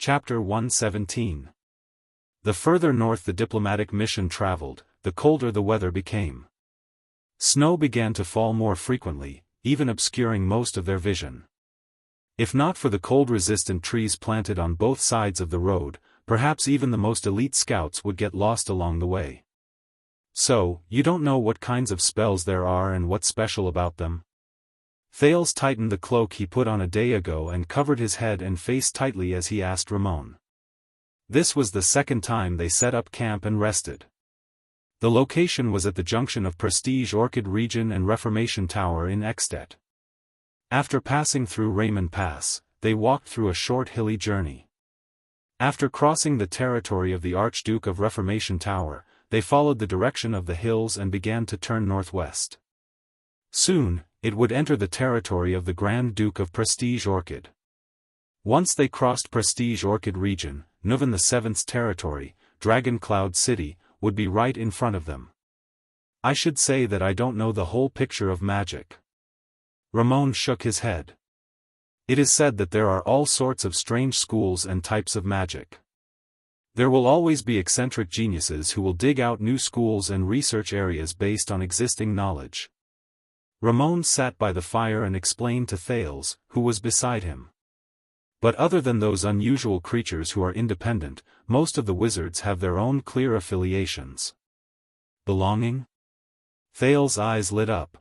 Chapter 117. The further north the diplomatic mission traveled, the colder the weather became. Snow began to fall more frequently, even obscuring most of their vision. If not for the cold-resistant trees planted on both sides of the road, perhaps even the most elite scouts would get lost along the way. So, you don't know what kinds of spells there are and what's special about them? Thales tightened the cloak he put on a day ago and covered his head and face tightly as he asked Ramon. This was the second time they set up camp and rested. The location was at the junction of Prestige Orchid Region and Reformation Tower in Extet. After passing through Raymond Pass, they walked through a short hilly journey. After crossing the territory of the Archduke of Reformation Tower, they followed the direction of the hills and began to turn northwest. Soon, it would enter the territory of the Grand Duke of Prestige Orchid. Once they crossed Prestige Orchid Region, Nuvan VII's territory, Dragon Cloud City, would be right in front of them. I should say that I don't know the whole picture of magic. Ramon shook his head. It is said that there are all sorts of strange schools and types of magic. There will always be eccentric geniuses who will dig out new schools and research areas based on existing knowledge. Ramon sat by the fire and explained to Thales, who was beside him. But other than those unusual creatures who are independent, most of the wizards have their own clear affiliations. Belonging? Thales' eyes lit up.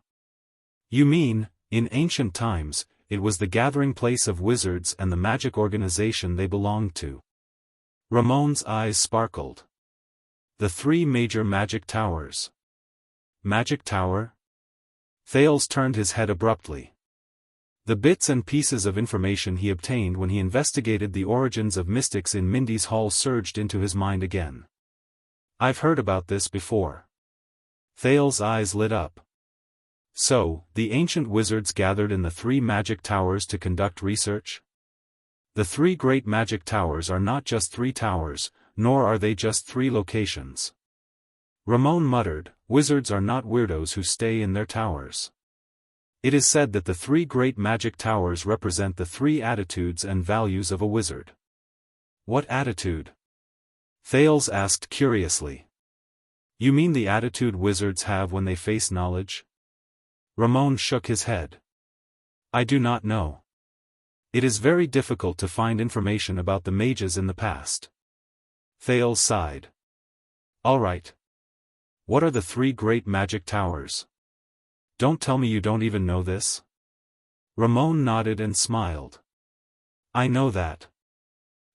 You mean, in ancient times, it was the gathering place of wizards and the magic organization they belonged to? Ramon's eyes sparkled. The three major magic towers. Magic Tower? Thales turned his head abruptly. The bits and pieces of information he obtained when he investigated the origins of mystics in Mindy's Hall surged into his mind again. I've heard about this before. Thales' eyes lit up. So, the ancient wizards gathered in the three magic towers to conduct research? The three great magic towers are not just three towers, nor are they just three locations. Ramon muttered, wizards are not weirdos who stay in their towers. It is said that the three great magic towers represent the three attitudes and values of a wizard. What attitude? Thales asked curiously. You mean the attitude wizards have when they face knowledge? Ramon shook his head. I do not know. It is very difficult to find information about the mages in the past. Thales sighed. All right. What are the three great magic towers? Don't tell me you don't even know this? Ramon nodded and smiled. I know that.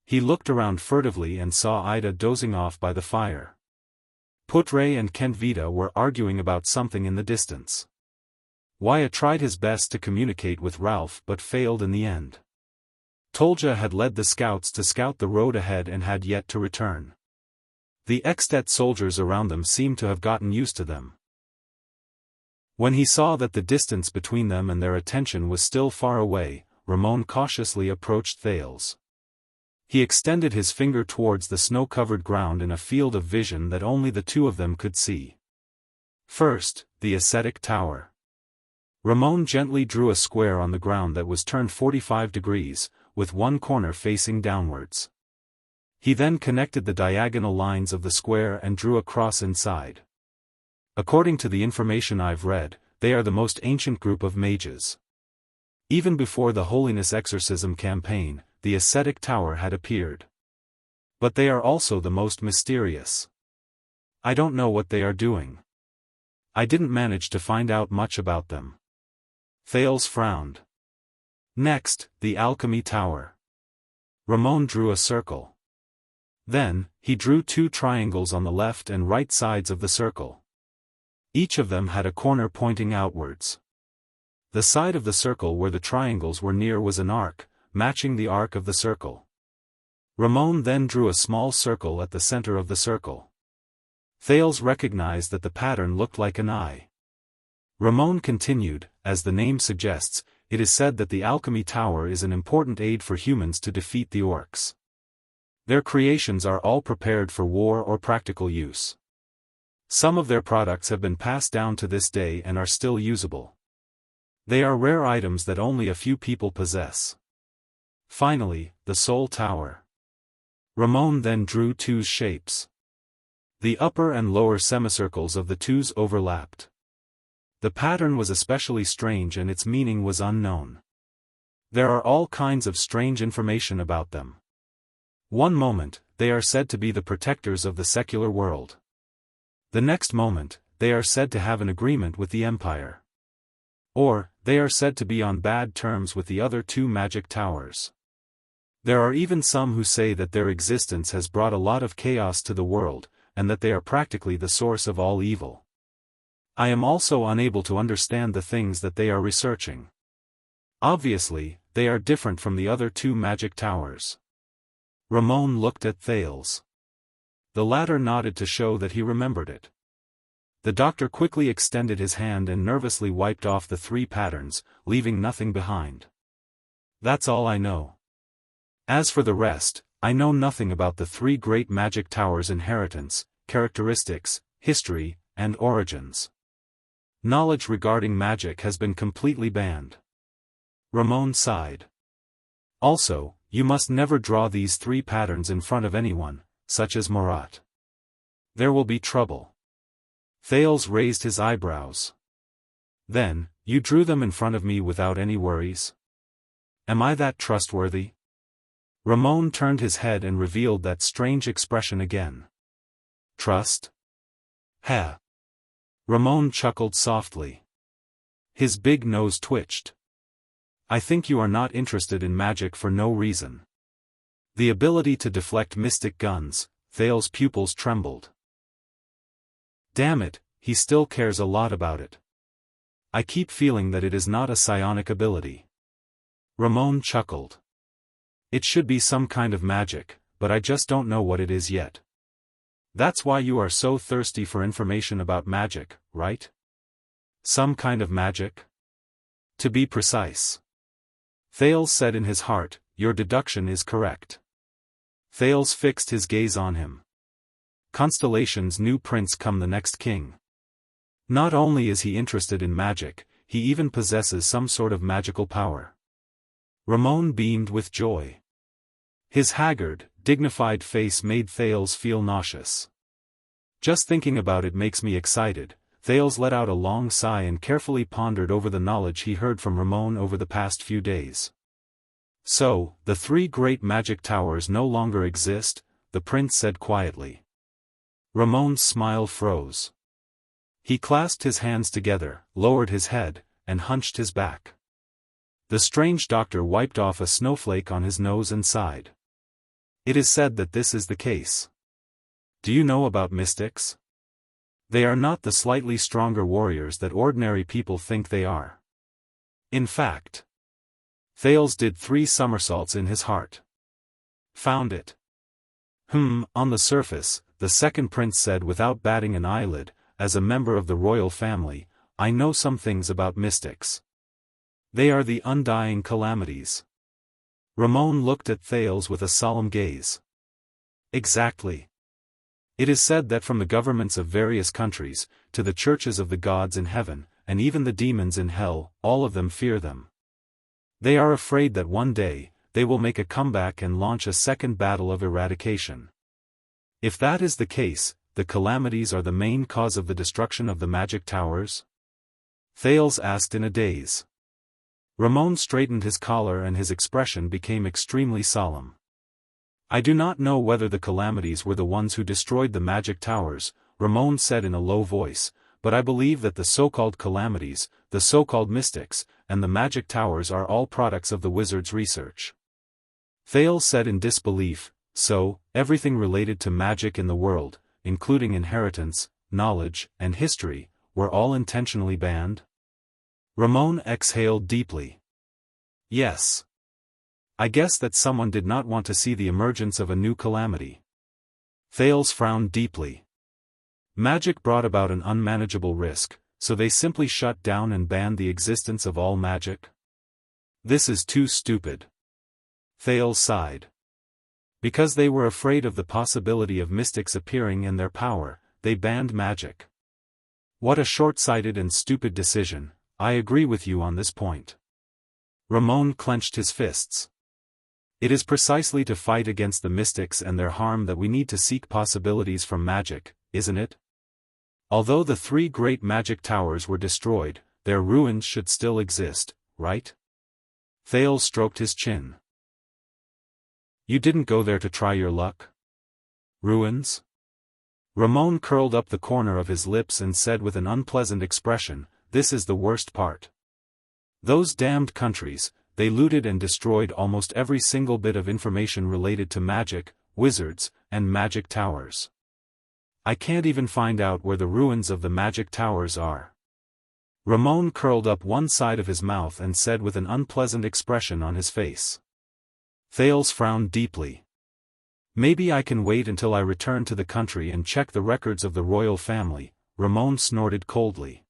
He looked around furtively and saw Ida dozing off by the fire. Putre and Kentvita were arguing about something in the distance. Wyatt tried his best to communicate with Ralph but failed in the end. Tolja had led the scouts to scout the road ahead and had yet to return. The Extet soldiers around them seemed to have gotten used to them. When he saw that the distance between them and their attention was still far away, Ramon cautiously approached Thales. He extended his finger towards the snow-covered ground in a field of vision that only the two of them could see. First, the ascetic tower. Ramon gently drew a square on the ground that was turned 45 degrees, with one corner facing downwards. He then connected the diagonal lines of the square and drew a cross inside. According to the information I've read, they are the most ancient group of mages. Even before the Holiness Exorcism campaign, the ascetic tower had appeared. But they are also the most mysterious. I don't know what they are doing. I didn't manage to find out much about them. Thales frowned. Next, the alchemy tower. Ramon drew a circle. Then, he drew two triangles on the left and right sides of the circle. Each of them had a corner pointing outwards. The side of the circle where the triangles were near was an arc, matching the arc of the circle. Ramon then drew a small circle at the center of the circle. Thales recognized that the pattern looked like an eye. Ramon continued, as the name suggests, it is said that the alchemy tower is an important aid for humans to defeat the orcs. Their creations are all prepared for war or practical use. Some of their products have been passed down to this day and are still usable. They are rare items that only a few people possess. Finally, the Soul Tower. Ramon then drew two shapes. The upper and lower semicircles of the twos overlapped. The pattern was especially strange and its meaning was unknown. There are all kinds of strange information about them. One moment, they are said to be the protectors of the secular world. The next moment, they are said to have an agreement with the Empire. Or, they are said to be on bad terms with the other two magic towers. There are even some who say that their existence has brought a lot of chaos to the world, and that they are practically the source of all evil. I am also unable to understand the things that they are researching. Obviously, they are different from the other two magic towers. Ramon looked at Thales. The latter nodded to show that he remembered it. The doctor quickly extended his hand and nervously wiped off the three patterns, leaving nothing behind. That's all I know. As for the rest, I know nothing about the three great magic towers' inheritance, characteristics, history, and origins. Knowledge regarding magic has been completely banned. Ramon sighed. Also, you must never draw these three patterns in front of anyone, such as Marat. There will be trouble. Thales raised his eyebrows. Then, you drew them in front of me without any worries? Am I that trustworthy? Ramon turned his head and revealed that strange expression again. Trust? Heh. Ramon chuckled softly. His big nose twitched. I think you are not interested in magic for no reason. The ability to deflect mystic guns, Thales' pupils trembled. Damn it, he still cares a lot about it. I keep feeling that it is not a psionic ability. Ramon chuckled. It should be some kind of magic, but I just don't know what it is yet. That's why you are so thirsty for information about magic, right? Some kind of magic? To be precise. Thales said in his heart, your deduction is correct. Thales fixed his gaze on him. Constellation's new prince come the next king. Not only is he interested in magic, he even possesses some sort of magical power. Ramon beamed with joy. His haggard, dignified face made Thales feel nauseous. Just thinking about it makes me excited. Thales let out a long sigh and carefully pondered over the knowledge he heard from Ramon over the past few days. So, the three great magic towers no longer exist, the prince said quietly. Ramon's smile froze. He clasped his hands together, lowered his head, and hunched his back. The strange doctor wiped off a snowflake on his nose and sighed. It is said that this is the case. Do you know about mystics? They are not the slightly stronger warriors that ordinary people think they are. In fact, Thales did 3 somersaults in his heart. Found it. On the surface, the second prince said without batting an eyelid, as a member of the royal family, I know some things about mystics. They are the undying calamities. Ramon looked at Thales with a solemn gaze. Exactly. It is said that from the governments of various countries, to the churches of the gods in heaven, and even the demons in hell, all of them fear them. They are afraid that one day, they will make a comeback and launch a second battle of eradication. If that is the case, the calamities are the main cause of the destruction of the magic towers? Thales asked in a daze. Ramon straightened his collar and his expression became extremely solemn. I do not know whether the calamities were the ones who destroyed the magic towers, Ramon said in a low voice, but I believe that the so-called calamities, the so-called mystics, and the magic towers are all products of the wizard's research. Thales said in disbelief, so, everything related to magic in the world, including inheritance, knowledge, and history, were all intentionally banned? Ramon exhaled deeply. Yes. I guess that someone did not want to see the emergence of a new calamity. Thales frowned deeply. Magic brought about an unmanageable risk, so they simply shut down and banned the existence of all magic? This is too stupid. Thales sighed. Because they were afraid of the possibility of mystics appearing and their power, they banned magic. What a short-sighted and stupid decision, I agree with you on this point. Ramon clenched his fists. It is precisely to fight against the mystics and their harm that we need to seek possibilities from magic, isn't it? Although the 3 great magic towers were destroyed, their ruins should still exist, right? Thales stroked his chin. You didn't go there to try your luck? Ruins? Ramon curled up the corner of his lips and said with an unpleasant expression, this is the worst part. Those damned countries, they looted and destroyed almost every single bit of information related to magic, wizards, and magic towers. I can't even find out where the ruins of the magic towers are. Ramon curled up one side of his mouth and said with an unpleasant expression on his face. Thales frowned deeply. Maybe I can wait until I return to the country and check the records of the royal family, Ramon snorted coldly.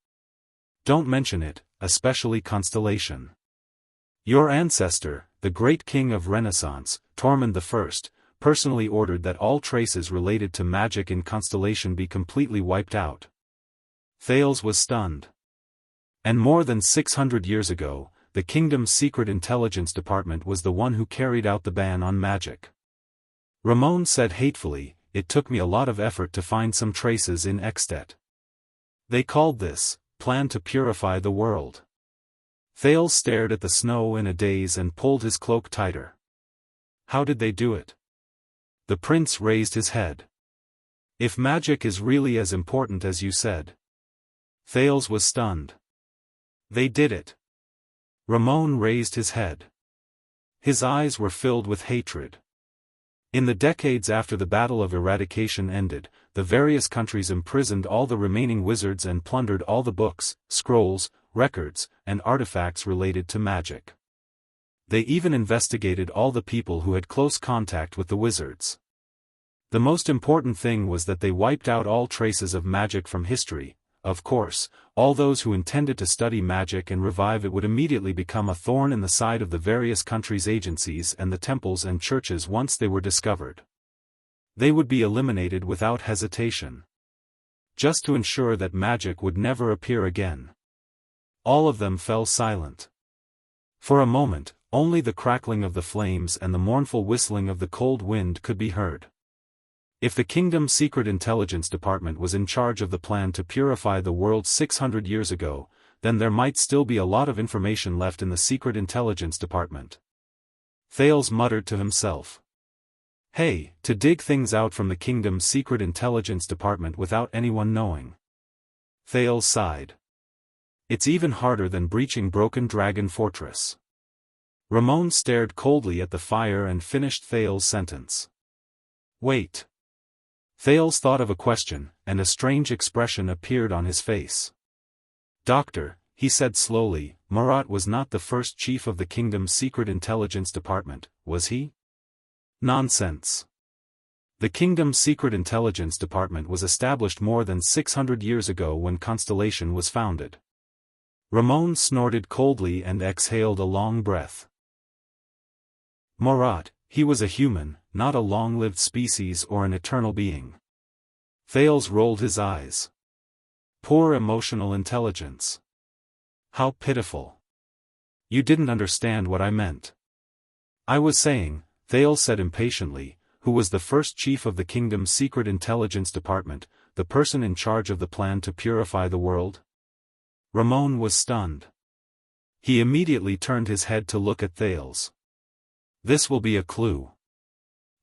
Don't mention it, especially Constellation. Your ancestor, the great king of Renaissance, Tormund I, personally ordered that all traces related to magic in Constellation be completely wiped out. Thales was stunned. And more than 600 years ago, the kingdom's secret intelligence department was the one who carried out the ban on magic. Ramon said hatefully, it took me a lot of effort to find some traces in Extet. They called this, plan to purify the world. Thales stared at the snow in a daze and pulled his cloak tighter. How did they do it? The prince raised his head. If magic is really as important as you said. Thales was stunned. They did it. Ramon raised his head. His eyes were filled with hatred. In the decades after the Battle of Eradication ended, the various countries imprisoned all the remaining wizards and plundered all the books, scrolls, records, and artifacts related to magic. They even investigated all the people who had close contact with the wizards. The most important thing was that they wiped out all traces of magic from history. Of course, all those who intended to study magic and revive it would immediately become a thorn in the side of the various countries' agencies and the temples and churches once they were discovered. They would be eliminated without hesitation. Just to ensure that magic would never appear again. All of them fell silent. For a moment, only the crackling of the flames and the mournful whistling of the cold wind could be heard. If the kingdom's secret intelligence department was in charge of the plan to purify the world 600 years ago, then there might still be a lot of information left in the secret intelligence department. Thales muttered to himself. Hey, to dig things out from the kingdom's secret intelligence department without anyone knowing. Thales sighed. It's even harder than breaching Broken Dragon Fortress. Ramon stared coldly at the fire and finished Thales' sentence. Wait. Thales thought of a question, and a strange expression appeared on his face. Doctor, he said slowly, Murat was not the first chief of the kingdom's secret intelligence department, was he? Nonsense. The kingdom's secret intelligence department was established more than 600 years ago when Constellation was founded. Ramon snorted coldly and exhaled a long breath. Murat, he was a human, not a long-lived species or an eternal being. Thales rolled his eyes. Poor emotional intelligence. How pitiful. You didn't understand what I meant. I was saying, Thales said impatiently, who was the first chief of the kingdom's secret intelligence department, the person in charge of the plan to purify the world? Ramon was stunned. He immediately turned his head to look at Thales. This will be a clue.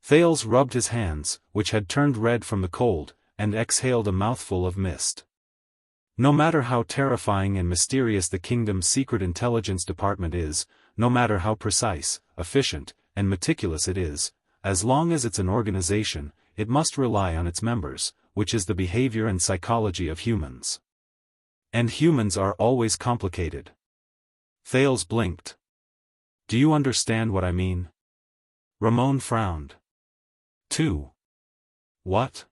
Thales rubbed his hands, which had turned red from the cold, and exhaled a mouthful of mist. No matter how terrifying and mysterious the kingdom's secret intelligence department is, no matter how precise, efficient, and meticulous it is, as long as it's an organization, it must rely on its members, which is the behavior and psychology of humans. And humans are always complicated. Thales blinked. Do you understand what I mean? Ramon frowned. 2. What?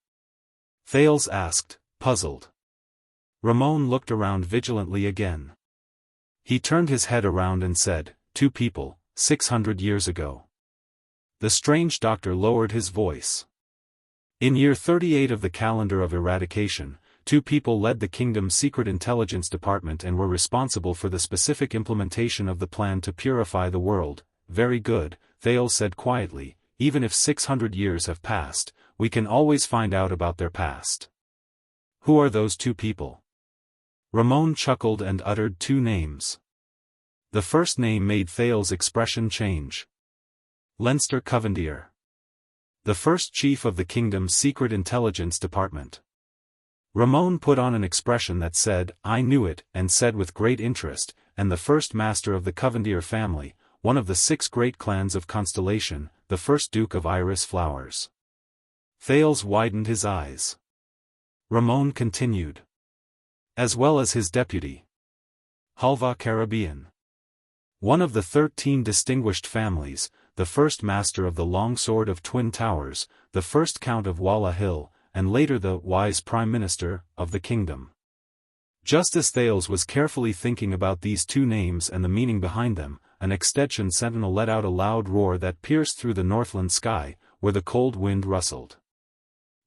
Thales asked, puzzled. Ramon looked around vigilantly again. He turned his head around and said, 2 people, 600 years ago. The strange doctor lowered his voice. In year 38 of the calendar of eradication, 2 people led the kingdom's secret intelligence department and were responsible for the specific implementation of the plan to purify the world. Very good, Thales said quietly, even if 600 years have passed, we can always find out about their past. Who are those two people? Ramon chuckled and uttered two names. The first name made Thales' expression change. Leinster Covendier. The first chief of the kingdom's secret intelligence department. Ramon put on an expression that said, I knew it, and said with great interest, and the first master of the Covendier family, one of the 6 great clans of Constellation, the first Duke of Iris Flowers. Thales widened his eyes. Ramon continued. As well as his deputy. Halva Caribbean. One of the 13 distinguished families, the first master of the Long Sword of Twin Towers, the first Count of Walla Hill, and later the wise Prime Minister of the kingdom. Just as Thales was carefully thinking about these two names and the meaning behind them, an extension sentinel let out a loud roar that pierced through the northland sky, where the cold wind rustled.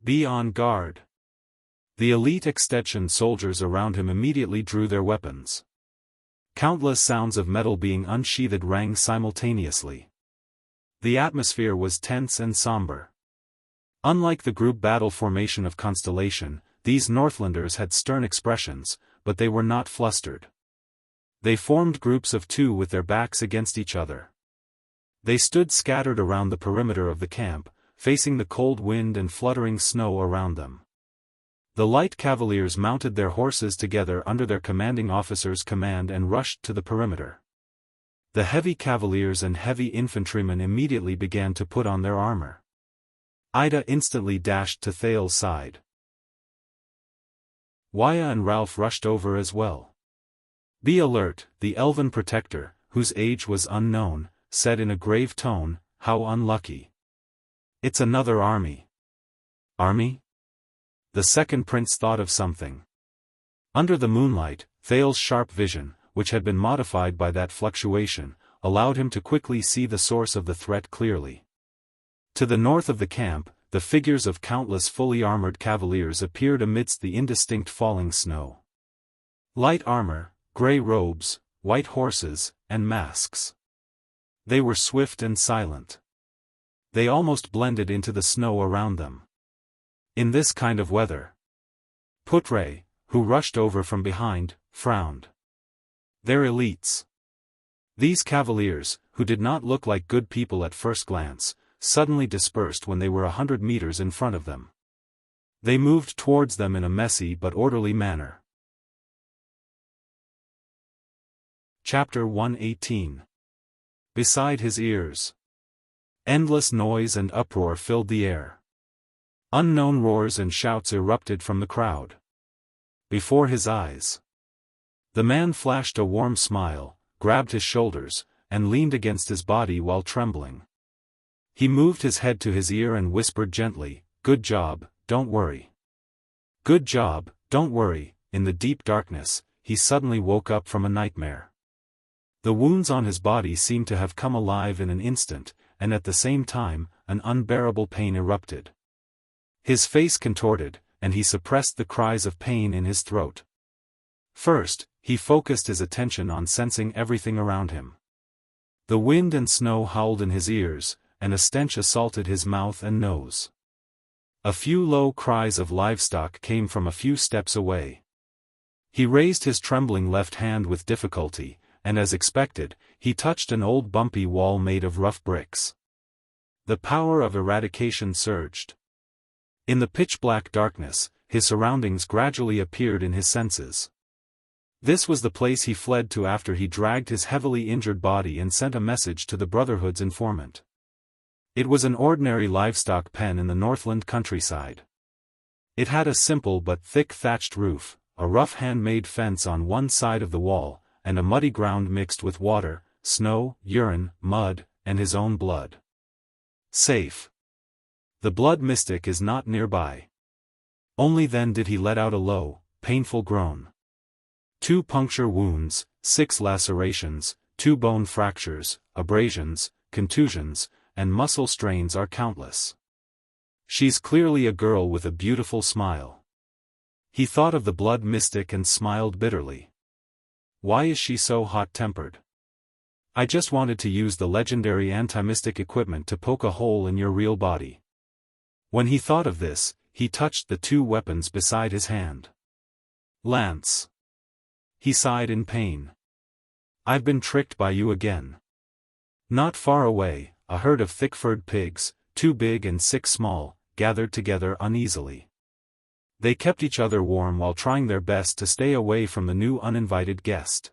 Be on guard. The elite extension soldiers around him immediately drew their weapons. Countless sounds of metal being unsheathed rang simultaneously. The atmosphere was tense and somber. Unlike the group battle formation of Constellation, these Northlanders had stern expressions, but they were not flustered. They formed groups of 2 with their backs against each other. They stood scattered around the perimeter of the camp, facing the cold wind and fluttering snow around them. The light cavaliers mounted their horses together under their commanding officer's command and rushed to the perimeter. The heavy cavaliers and heavy infantrymen immediately began to put on their armor. Ida instantly dashed to Thales' side. Waya and Ralph rushed over as well. Be alert, the elven protector, whose age was unknown, said in a grave tone, how unlucky. It's another army. Army? The second prince thought of something. Under the moonlight, Thales' sharp vision, which had been modified by that fluctuation, allowed him to quickly see the source of the threat clearly. To the north of the camp, the figures of countless fully armored cavaliers appeared amidst the indistinct falling snow. Light armor, gray robes, white horses, and masks. They were swift and silent. They almost blended into the snow around them. In this kind of weather. Putre, who rushed over from behind, frowned. They're elites. These cavaliers, who did not look like good people at first glance, suddenly dispersed when they were 100 meters in front of them. They moved towards them in a messy but orderly manner. Chapter 118. Beside his ears. Endless noise and uproar filled the air. Unknown roars and shouts erupted from the crowd. Before his eyes. The man flashed a warm smile, grabbed his shoulders, and leaned against his body while trembling. He moved his head to his ear and whispered gently, "Good job, don't worry. Good job, don't worry." In the deep darkness, he suddenly woke up from a nightmare. The wounds on his body seemed to have come alive in an instant, and at the same time, an unbearable pain erupted. His face contorted, and he suppressed the cries of pain in his throat. First, he focused his attention on sensing everything around him. The wind and snow howled in his ears, and a stench assaulted his mouth and nose. A few low cries of livestock came from a few steps away. He raised his trembling left hand with difficulty, and as expected, he touched an old bumpy wall made of rough bricks. The power of eradication surged. In the pitch-black darkness, his surroundings gradually appeared in his senses. This was the place he fled to after he dragged his heavily injured body and sent a message to the Brotherhood's informant. It was an ordinary livestock pen in the Northland countryside. It had a simple but thick thatched roof, a rough handmade fence on one side of the wall, and a muddy ground mixed with water, snow, urine, mud, and his own blood. Safe. The blood mystic is not nearby. Only then did he let out a low, painful groan. 2 puncture wounds, 6 lacerations, 2 bone fractures, abrasions, contusions, and muscle strains are countless. She's clearly a girl with a beautiful smile. He thought of the blood mystic and smiled bitterly. Why is she so hot-tempered? I just wanted to use the legendary anti-mystic equipment to poke a hole in your real body. When he thought of this, he touched the two weapons beside his hand. Lance. He sighed in pain. I've been tricked by you again. Not far away, a herd of thick-furred pigs, 2 big and 6 small, gathered together uneasily. They kept each other warm while trying their best to stay away from the new uninvited guest.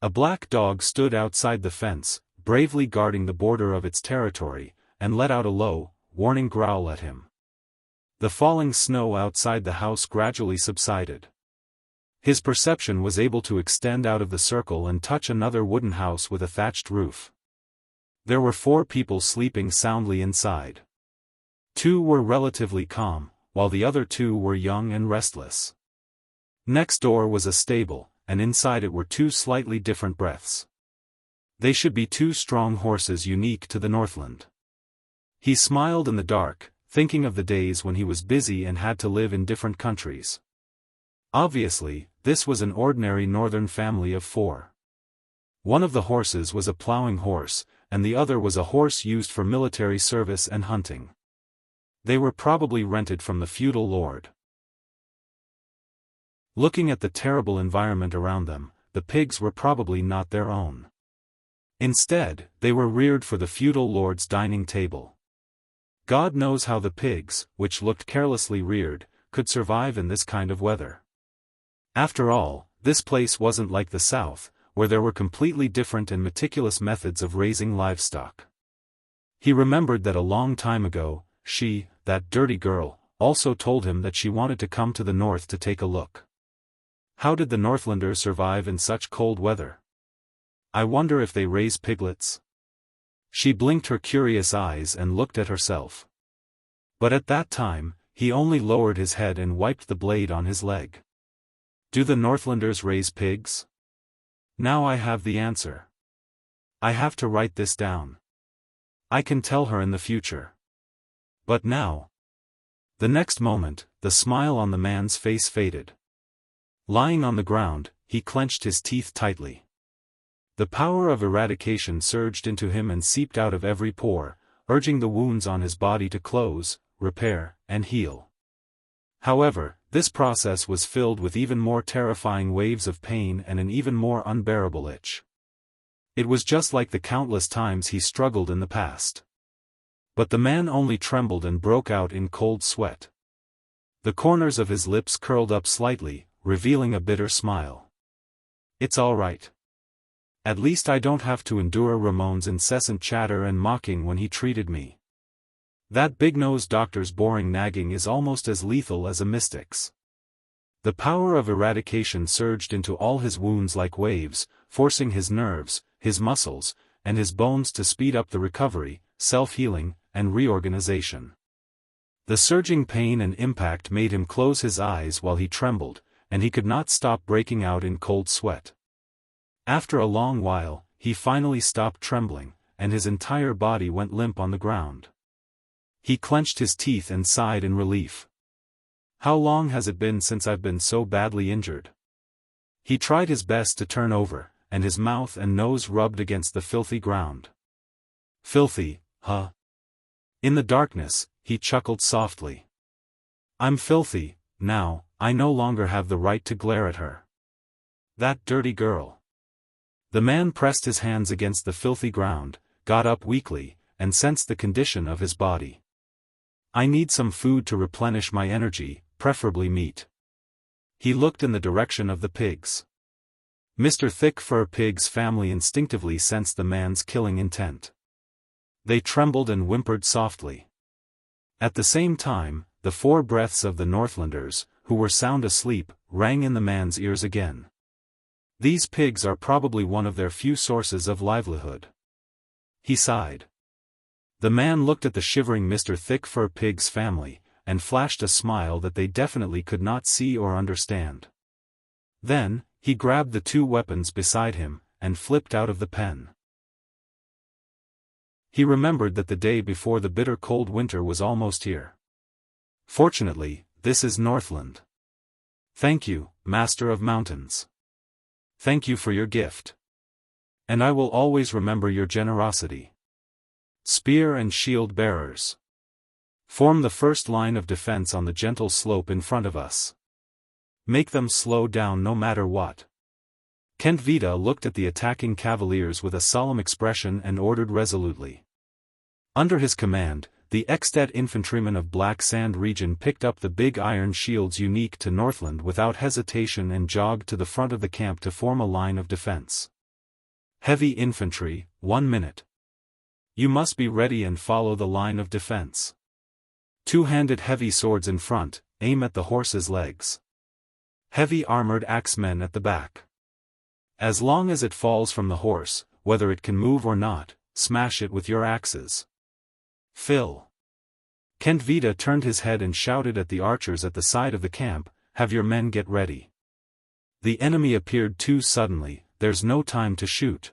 A black dog stood outside the fence, bravely guarding the border of its territory, and let out a low, warning growl at him. The falling snow outside the house gradually subsided. His perception was able to extend out of the circle and touch another wooden house with a thatched roof. There were 4 people sleeping soundly inside. 2 were relatively calm, while the other 2 were young and restless. Next door was a stable, and inside it were 2 slightly different breaths. They should be 2 strong horses unique to the Northland. He smiled in the dark, thinking of the days when he was busy and had to live in different countries. Obviously, this was an ordinary northern family of 4. One of the horses was a plowing horse, and the other was a horse used for military service and hunting. They were probably rented from the feudal lord. Looking at the terrible environment around them, the pigs were probably not their own. Instead, they were reared for the feudal lord's dining table. God knows how the pigs, which looked carelessly reared, could survive in this kind of weather. After all, this place wasn't like the South, where there were completely different and meticulous methods of raising livestock. He remembered that a long time ago, she, that dirty girl, also told him that she wanted to come to the north to take a look. How did the Northlanders survive in such cold weather? I wonder if they raise piglets? She blinked her curious eyes and looked at herself. But at that time, he only lowered his head and wiped the blade on his leg. Do the Northlanders raise pigs? Now I have the answer. I have to write this down. I can tell her in the future. But now. The next moment, the smile on the man's face faded. Lying on the ground, he clenched his teeth tightly. The power of eradication surged into him and seeped out of every pore, urging the wounds on his body to close, repair, and heal. However, this process was filled with even more terrifying waves of pain and an even more unbearable itch. It was just like the countless times he struggled in the past. But the man only trembled and broke out in cold sweat. The corners of his lips curled up slightly, revealing a bitter smile. It's all right. At least I don't have to endure Ramon's incessant chatter and mocking when he treated me. That big-nosed doctor's boring nagging is almost as lethal as a mystic's. The power of eradication surged into all his wounds like waves, forcing his nerves, his muscles, and his bones to speed up the recovery, self-healing, and reorganization. The surging pain and impact made him close his eyes while he trembled, and he could not stop breaking out in cold sweat. After a long while, he finally stopped trembling, and his entire body went limp on the ground. He clenched his teeth and sighed in relief. How long has it been since I've been so badly injured? He tried his best to turn over, and his mouth and nose rubbed against the filthy ground. Filthy, huh? In the darkness, he chuckled softly. I'm filthy, now. I no longer have the right to glare at her. That dirty girl. The man pressed his hands against the filthy ground, got up weakly, and sensed the condition of his body. I need some food to replenish my energy, preferably meat. He looked in the direction of the pigs. Mr. Thick-Fur Pig's family instinctively sensed the man's killing intent. They trembled and whimpered softly. At the same time, the 4 breaths of the Northlanders, who were sound asleep, rang in the man's ears again. These pigs are probably one of their few sources of livelihood. He sighed. The man looked at the shivering Mr. Thick-Fur Pig's family, and flashed a smile that they definitely could not see or understand. Then, he grabbed the 2 weapons beside him, and flipped out of the pen. He remembered that the day before the bitter cold winter was almost here. Fortunately, this is Northland. Thank you, Master of Mountains. Thank you for your gift. And I will always remember your generosity. Spear and shield bearers. Form the first line of defense on the gentle slope in front of us. Make them slow down no matter what. Kent Vita looked at the attacking cavaliers with a solemn expression and ordered resolutely. Under his command, the Extet infantrymen of Black Sand region picked up the big iron shields unique to Northland without hesitation and jogged to the front of the camp to form a line of defense. Heavy infantry, 1 minute. You must be ready and follow the line of defense. Two-handed heavy swords in front, aim at the horse's legs. Heavy armored axemen at the back. As long as it falls from the horse, whether it can move or not, smash it with your axes. Phil. Kent Vita turned his head and shouted at the archers at the side of the camp, "Have your men get ready. The enemy appeared too suddenly, there's no time to shoot."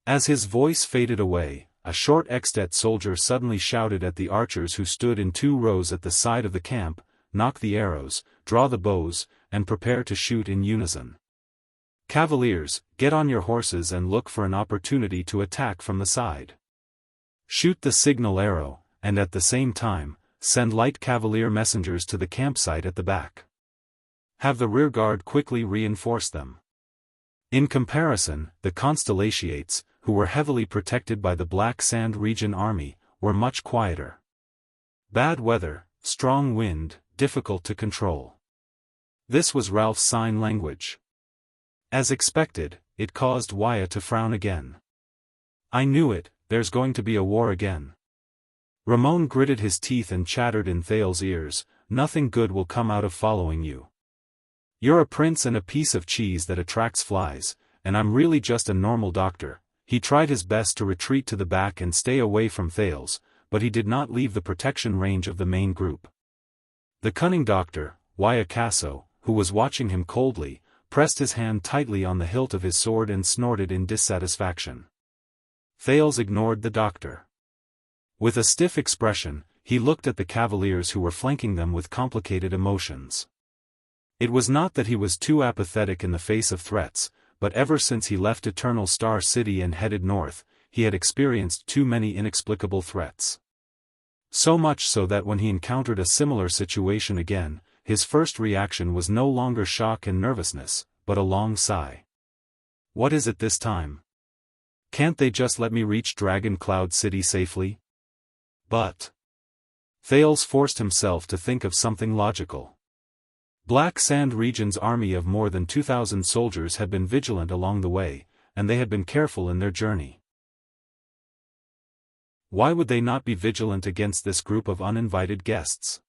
As his voice faded away, a short Extet soldier suddenly shouted at the archers who stood in 2 rows at the side of the camp, "Knock the arrows, draw the bows, and prepare to shoot in unison. Cavaliers, get on your horses and look for an opportunity to attack from the side. Shoot the signal arrow, and at the same time, send light cavalier messengers to the campsite at the back. Have the rearguard quickly reinforce them." In comparison, the Constellations, who were heavily protected by the Black Sand region army, were much quieter. Bad weather, strong wind, difficult to control. This was Ralph's sign language. As expected, it caused Wyatt to frown again. "I knew it, there's going to be a war again." Ramon gritted his teeth and chattered in Thal's ears, "Nothing good will come out of following you. You're a prince and a piece of cheese that attracts flies, and I'm really just a normal doctor." He tried his best to retreat to the back and stay away from Thales, but he did not leave the protection range of the main group. The cunning doctor, Wyatt, who was watching him coldly, pressed his hand tightly on the hilt of his sword and snorted in dissatisfaction. Thales ignored the doctor. With a stiff expression, he looked at the cavaliers who were flanking them with complicated emotions. It was not that he was too apathetic in the face of threats, but ever since he left Eternal Star City and headed north, he had experienced too many inexplicable threats. So much so that when he encountered a similar situation again, his first reaction was no longer shock and nervousness, but a long sigh. "What is it this time? Can't they just let me reach Dragon Cloud City safely?" But Thales forced himself to think of something logical. Black Sand region's army of more than 2,000 soldiers had been vigilant along the way, and they had been careful in their journey. Why would they not be vigilant against this group of uninvited guests?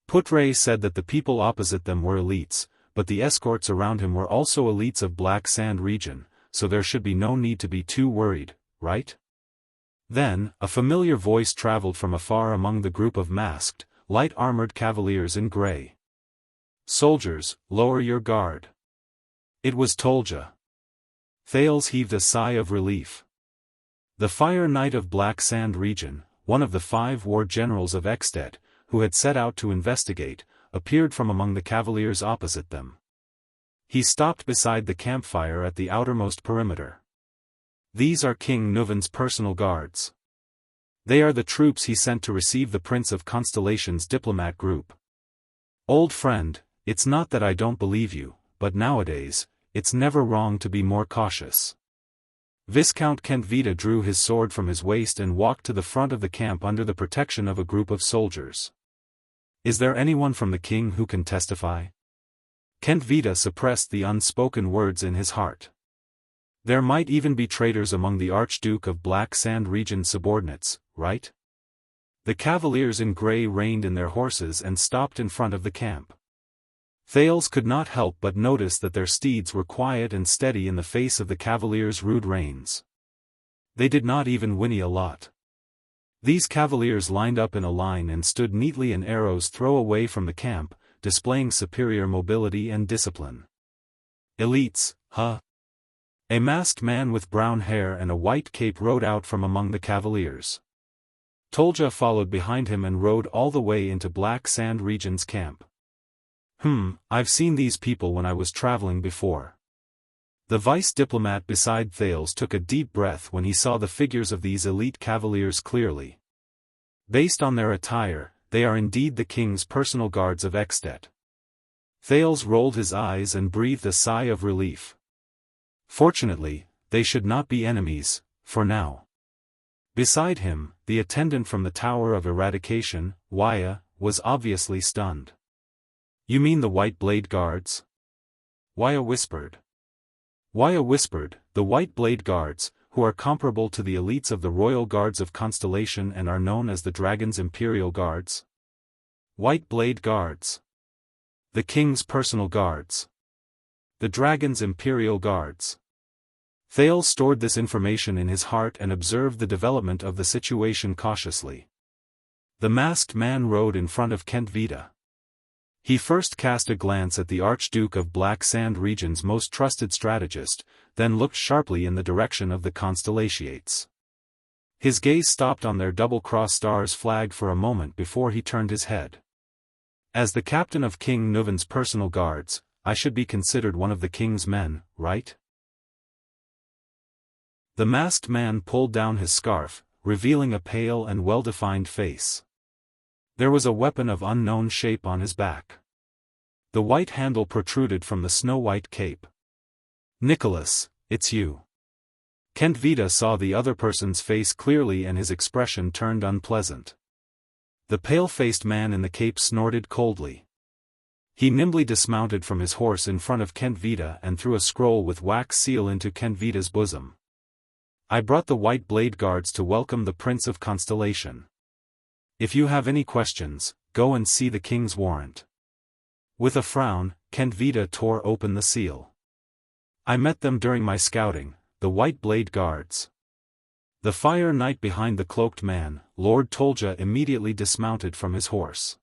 Putre said that the people opposite them were elites, but the escorts around him were also elites of Black Sand region, so there should be no need to be too worried, right? Then, a familiar voice traveled from afar among the group of masked, light-armored cavaliers in gray. "Soldiers, lower your guard." It was Tolja. Thales heaved a sigh of relief. The Fire Knight of Black Sand region, one of the 5 war generals of Extet, who had set out to investigate, appeared from among the cavaliers opposite them. He stopped beside the campfire at the outermost perimeter. "These are King Nuvan's personal guards. They are the troops he sent to receive the Prince of Constellation's diplomat group. Old friend, it's not that I don't believe you, but nowadays, it's never wrong to be more cautious." Viscount Kent Vita drew his sword from his waist and walked to the front of the camp under the protection of a group of soldiers. "Is there anyone from the king who can testify?" Kent Vita suppressed the unspoken words in his heart. There might even be traitors among the Archduke of Black Sand region subordinates, right? The cavaliers in grey reined in their horses and stopped in front of the camp. Thales could not help but notice that their steeds were quiet and steady in the face of the cavaliers' rude reins. They did not even whinny a lot. These cavaliers lined up in a line and stood neatly an arrow's throw away from the camp, displaying superior mobility and discipline. "Elites, huh?" A masked man with brown hair and a white cape rode out from among the cavaliers. Tolja followed behind him and rode all the way into Black Sand region's camp. I've seen these people when I was traveling before. The vice diplomat beside Thales took a deep breath when he saw the figures of these elite cavaliers clearly. Based on their attire, they are indeed the king's personal guards of Extet. Thales rolled his eyes and breathed a sigh of relief. Fortunately, they should not be enemies, for now. Beside him, the attendant from the Tower of Eradication, Wuxia, was obviously stunned. "You mean the White Blade Guards?" Wuxia whispered. The White Blade Guards, who are comparable to the elites of the Royal Guards of Constellation and are known as the Dragon's Imperial Guards. White Blade Guards. The King's personal guards. The Dragon's Imperial Guards. Thales stored this information in his heart and observed the development of the situation cautiously. The masked man rode in front of Kent Vita. He first cast a glance at the Archduke of Black Sand Region's most trusted strategist, then looked sharply in the direction of the Constellations. His gaze stopped on their double-cross stars flag for a moment before he turned his head. "As the captain of King Nuven's personal guards, I should be considered one of the king's men, right?" The masked man pulled down his scarf, revealing a pale and well-defined face. There was a weapon of unknown shape on his back. The white handle protruded from the snow-white cape. "Nicholas, it's you." Kent Vita saw the other person's face clearly and his expression turned unpleasant. The pale-faced man in the cape snorted coldly. He nimbly dismounted from his horse in front of Kent Vita and threw a scroll with wax seal into Kent Vita's bosom. "I brought the White Blade Guards to welcome the Prince of Constellation. If you have any questions, go and see the king's warrant." With a frown, Kent Vita tore open the seal. "I met them during my scouting, the White Blade Guards." The fire knight behind the cloaked man, Lord Tolja, immediately dismounted from his horse.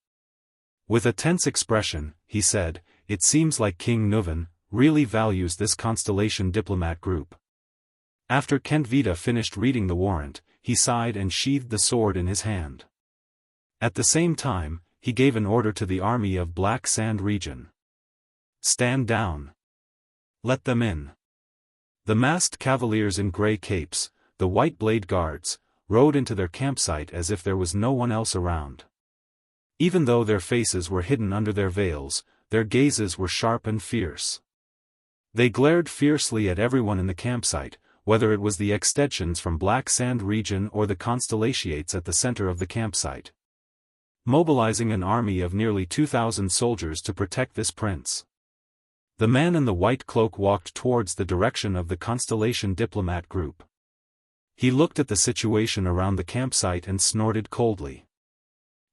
With a tense expression, he said, "It seems like King Nuven really values this Constellation diplomat group." After Kent Vita finished reading the warrant, he sighed and sheathed the sword in his hand. At the same time, he gave an order to the army of Black Sand Region. "Stand down. Let them in." The masked cavaliers in grey capes, the White Blade Guards, rode into their campsite as if there was no one else around. Even though their faces were hidden under their veils, their gazes were sharp and fierce. They glared fiercely at everyone in the campsite, whether it was the extensions from Black Sand Region or the Constellations at the center of the campsite. Mobilizing an army of nearly 2,000 soldiers to protect this prince. The man in the white cloak walked towards the direction of the Constellation diplomat group. He looked at the situation around the campsite and snorted coldly.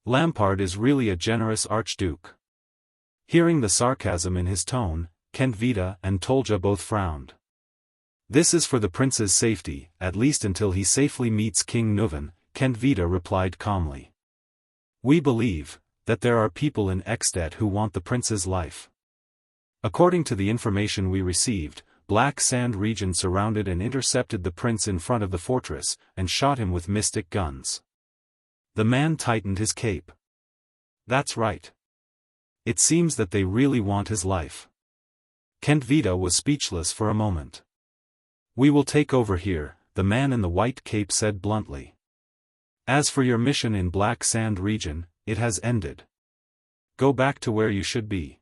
"Lampard is really a generous archduke." Hearing the sarcasm in his tone, Kent Vita and Tolja both frowned. "This is for the prince's safety, at least until he safely meets King Nuven," Kent Vita replied calmly. "We believe that there are people in Extet who want the prince's life. According to the information we received, Black Sand Region surrounded and intercepted the prince in front of the fortress, and shot him with mystic guns." The man tightened his cape. "That's right. It seems that they really want his life." Kent Vita was speechless for a moment. "We will take over here," the man in the white cape said bluntly. "As for your mission in Black Sand Region, it has ended. Go back to where you should be.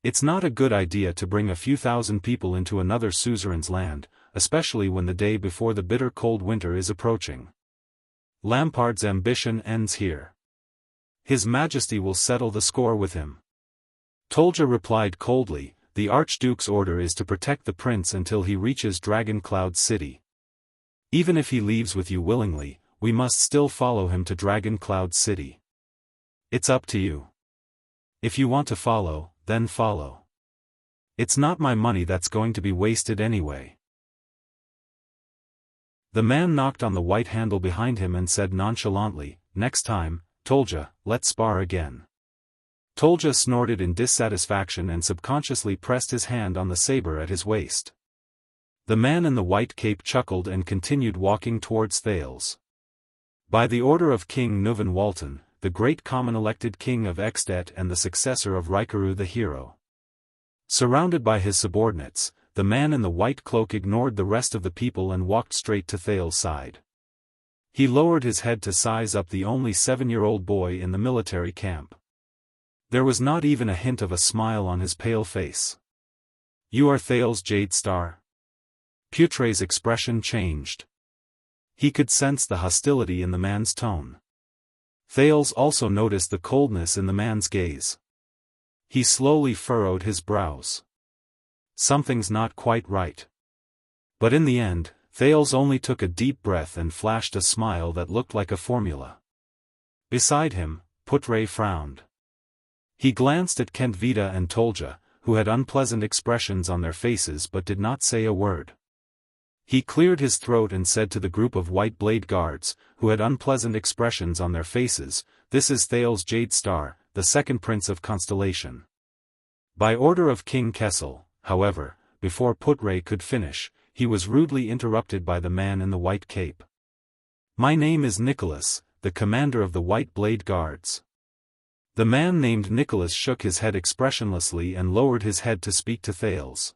It's not a good idea to bring a few thousand people into another suzerain's land, especially when the day before the bitter cold winter is approaching. Lampard's ambition ends here. His Majesty will settle the score with him." Tolja replied coldly, "The Archduke's order is to protect the prince until he reaches Dragon Cloud City. Even if he leaves with you willingly, we must still follow him to Dragon Cloud City. It's up to you. If you want to follow, then follow. It's not my money that's going to be wasted anyway." The man knocked on the white handle behind him and said nonchalantly, "Next time, Tolja, let's spar again." Tolja snorted in dissatisfaction and subconsciously pressed his hand on the saber at his waist. The man in the white cape chuckled and continued walking towards Thales. By the order of King Nuven Walton, the great common-elected king of Extet and the successor of Rikaru the hero. Surrounded by his subordinates, the man in the white cloak ignored the rest of the people and walked straight to Thales's side. He lowered his head to size up the only 7-year-old boy in the military camp. There was not even a hint of a smile on his pale face. "You are Thales Jade Star?" Putre's expression changed. He could sense the hostility in the man's tone. Thales also noticed the coldness in the man's gaze. He slowly furrowed his brows. Something's not quite right. But in the end, Thales only took a deep breath and flashed a smile that looked like a formula. Beside him, Putre frowned. He glanced at Kentvita and Tolja, who had unpleasant expressions on their faces but did not say a word. He cleared his throat and said to the group of white blade guards, who had unpleasant expressions on their faces, "This is Thales Jade Star, the second prince of Constellation." By order of King Kessel, however, before Putre could finish, he was rudely interrupted by the man in the white cape. "My name is Nicholas, the commander of the White Blade Guards." The man named Nicholas shook his head expressionlessly and lowered his head to speak to Thales.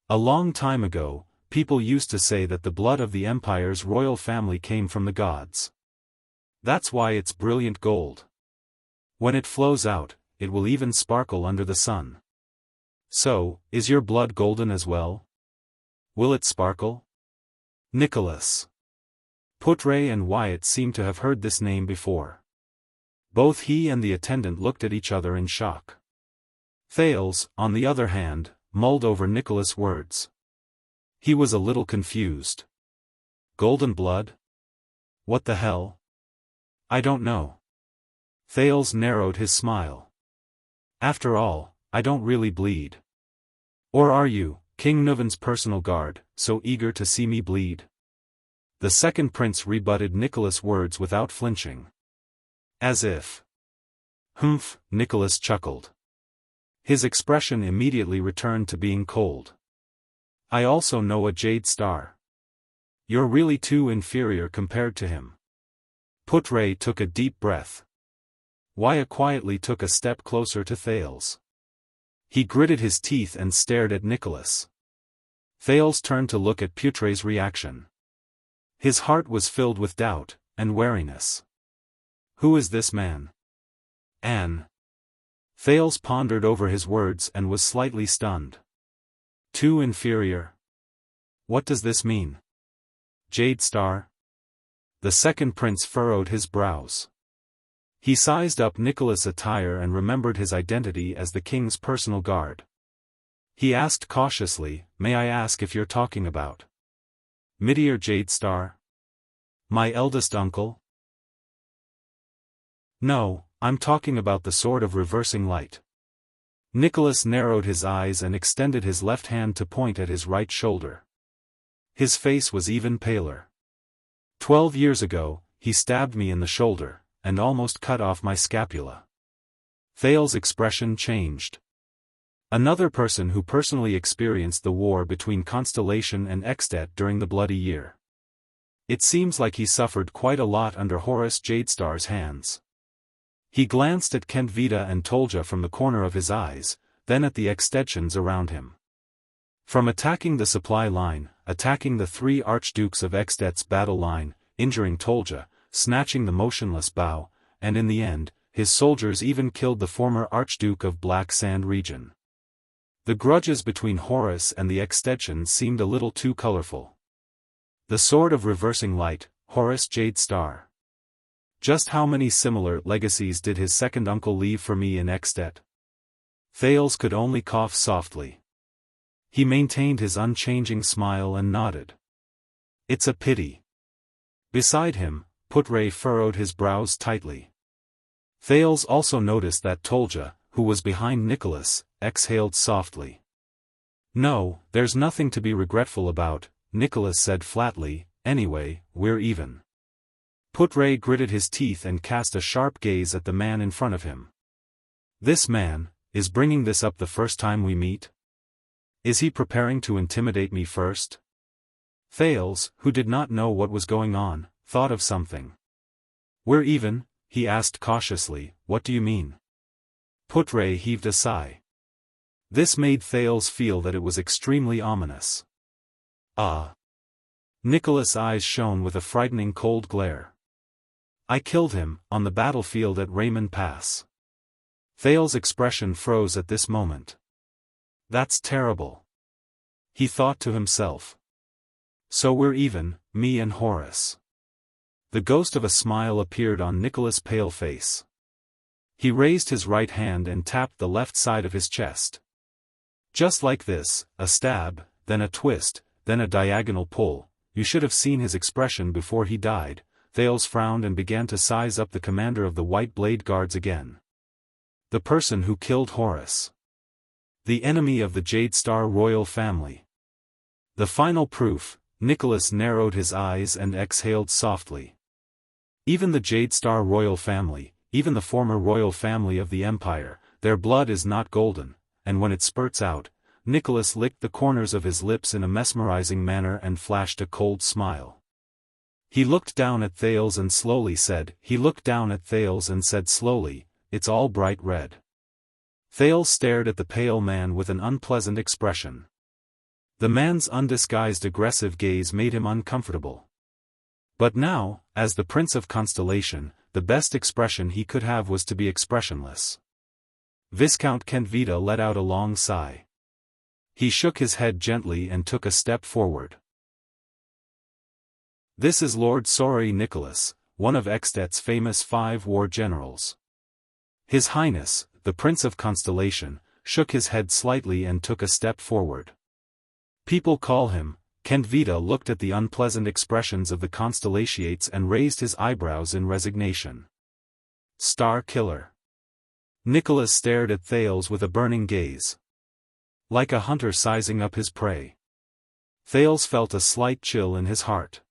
"A long time ago, people used to say that the blood of the Empire's royal family came from the gods. That's why it's brilliant gold. When it flows out, it will even sparkle under the sun. So, is your blood golden as well? Will it sparkle?" Nicholas. Putre and Wyatt seemed to have heard this name before. Both he and the attendant looked at each other in shock. Thales, on the other hand, mulled over Nicholas' words. He was a little confused. Golden blood? What the hell? I don't know. Thales narrowed his smile. After all, I don't really bleed. Or are you, King Nuvan's personal guard, so eager to see me bleed? The second prince rebutted Nicholas' words without flinching. As if. Humph, Nicholas chuckled. His expression immediately returned to being cold. I also know a Jade Star. You're really too inferior compared to him. Putre took a deep breath. Wyatt quietly took a step closer to Thales. He gritted his teeth and stared at Nicholas. Thales turned to look at Putre's reaction. His heart was filled with doubt and wariness. Who is this man? Anne. Thales pondered over his words and was slightly stunned. Too inferior? What does this mean? Jade Star? The second prince furrowed his brows. He sized up Nicholas' attire and remembered his identity as the king's personal guard. He asked cautiously, May I ask if you're talking about Midir Jade Star? My eldest uncle? No, I'm talking about the sword of reversing light. Nicholas narrowed his eyes and extended his left hand to point at his right shoulder. His face was even paler. 12 years ago, he stabbed me in the shoulder, and almost cut off my scapula. Thales' expression changed. Another person who personally experienced the war between Constellation and Extet during the Bloody Year. It seems like he suffered quite a lot under Horus Jadestar's hands. He glanced at Kentvita and Tolja from the corner of his eyes, then at the extensions around him. From attacking the supply line, attacking the 3 archdukes of Extet's battle line, injuring Tolja, snatching the motionless bow, and in the end, his soldiers even killed the former Archduke of Black Sand region. The grudges between Horus and the extensions seemed a little too colorful. The sword of reversing light, Horus Jade Star. Just how many similar legacies did his second uncle leave for me in Extet? Thales could only cough softly. He maintained his unchanging smile and nodded. It's a pity. Beside him, Putre furrowed his brows tightly. Thales also noticed that Tolja, who was behind Nicholas, exhaled softly. No, there's nothing to be regretful about, Nicholas said flatly, anyway, we're even. Putre gritted his teeth and cast a sharp gaze at the man in front of him. This man, is bringing this up the first time we meet? Is he preparing to intimidate me first? Thales, who did not know what was going on, thought of something. We're even, he asked cautiously, what do you mean? Putre heaved a sigh. This made Thales feel that it was extremely ominous. Ah! Nicholas' eyes shone with a frightening cold glare. I killed him, on the battlefield at Raymond Pass. Thales' expression froze at this moment. That's terrible. He thought to himself. So we're even, me and Horace. The ghost of a smile appeared on Nicholas' pale face. He raised his right hand and tapped the left side of his chest. Just like this, a stab, then a twist, then a diagonal pull. You should have seen his expression before he died. Thales frowned and began to size up the commander of the White Blade Guards again. The person who killed Horace. The enemy of the Jade Star royal family. The final proof. Nicholas narrowed his eyes and exhaled softly. Even the Jade Star royal family, even the former royal family of the Empire, their blood is not golden, and when it spurts out, Nicholas licked the corners of his lips in a mesmerizing manner and flashed a cold smile. He looked down at Thales and said slowly, it's all bright red. Thales stared at the pale man with an unpleasant expression. The man's undisguised aggressive gaze made him uncomfortable. But now, as the Prince of Constellation, the best expression he could have was to be expressionless. Viscount Kentvita let out a long sigh. He shook his head gently and took a step forward. This is Lord Sorry Nicholas, one of Extet's famous 5 war generals. His Highness, the Prince of Constellation, shook his head slightly and took a step forward. People call him. Kentvita looked at the unpleasant expressions of the Constellatiates and raised his eyebrows in resignation. Star Killer. Nicholas stared at Thales with a burning gaze. Like a hunter sizing up his prey. Thales felt a slight chill in his heart.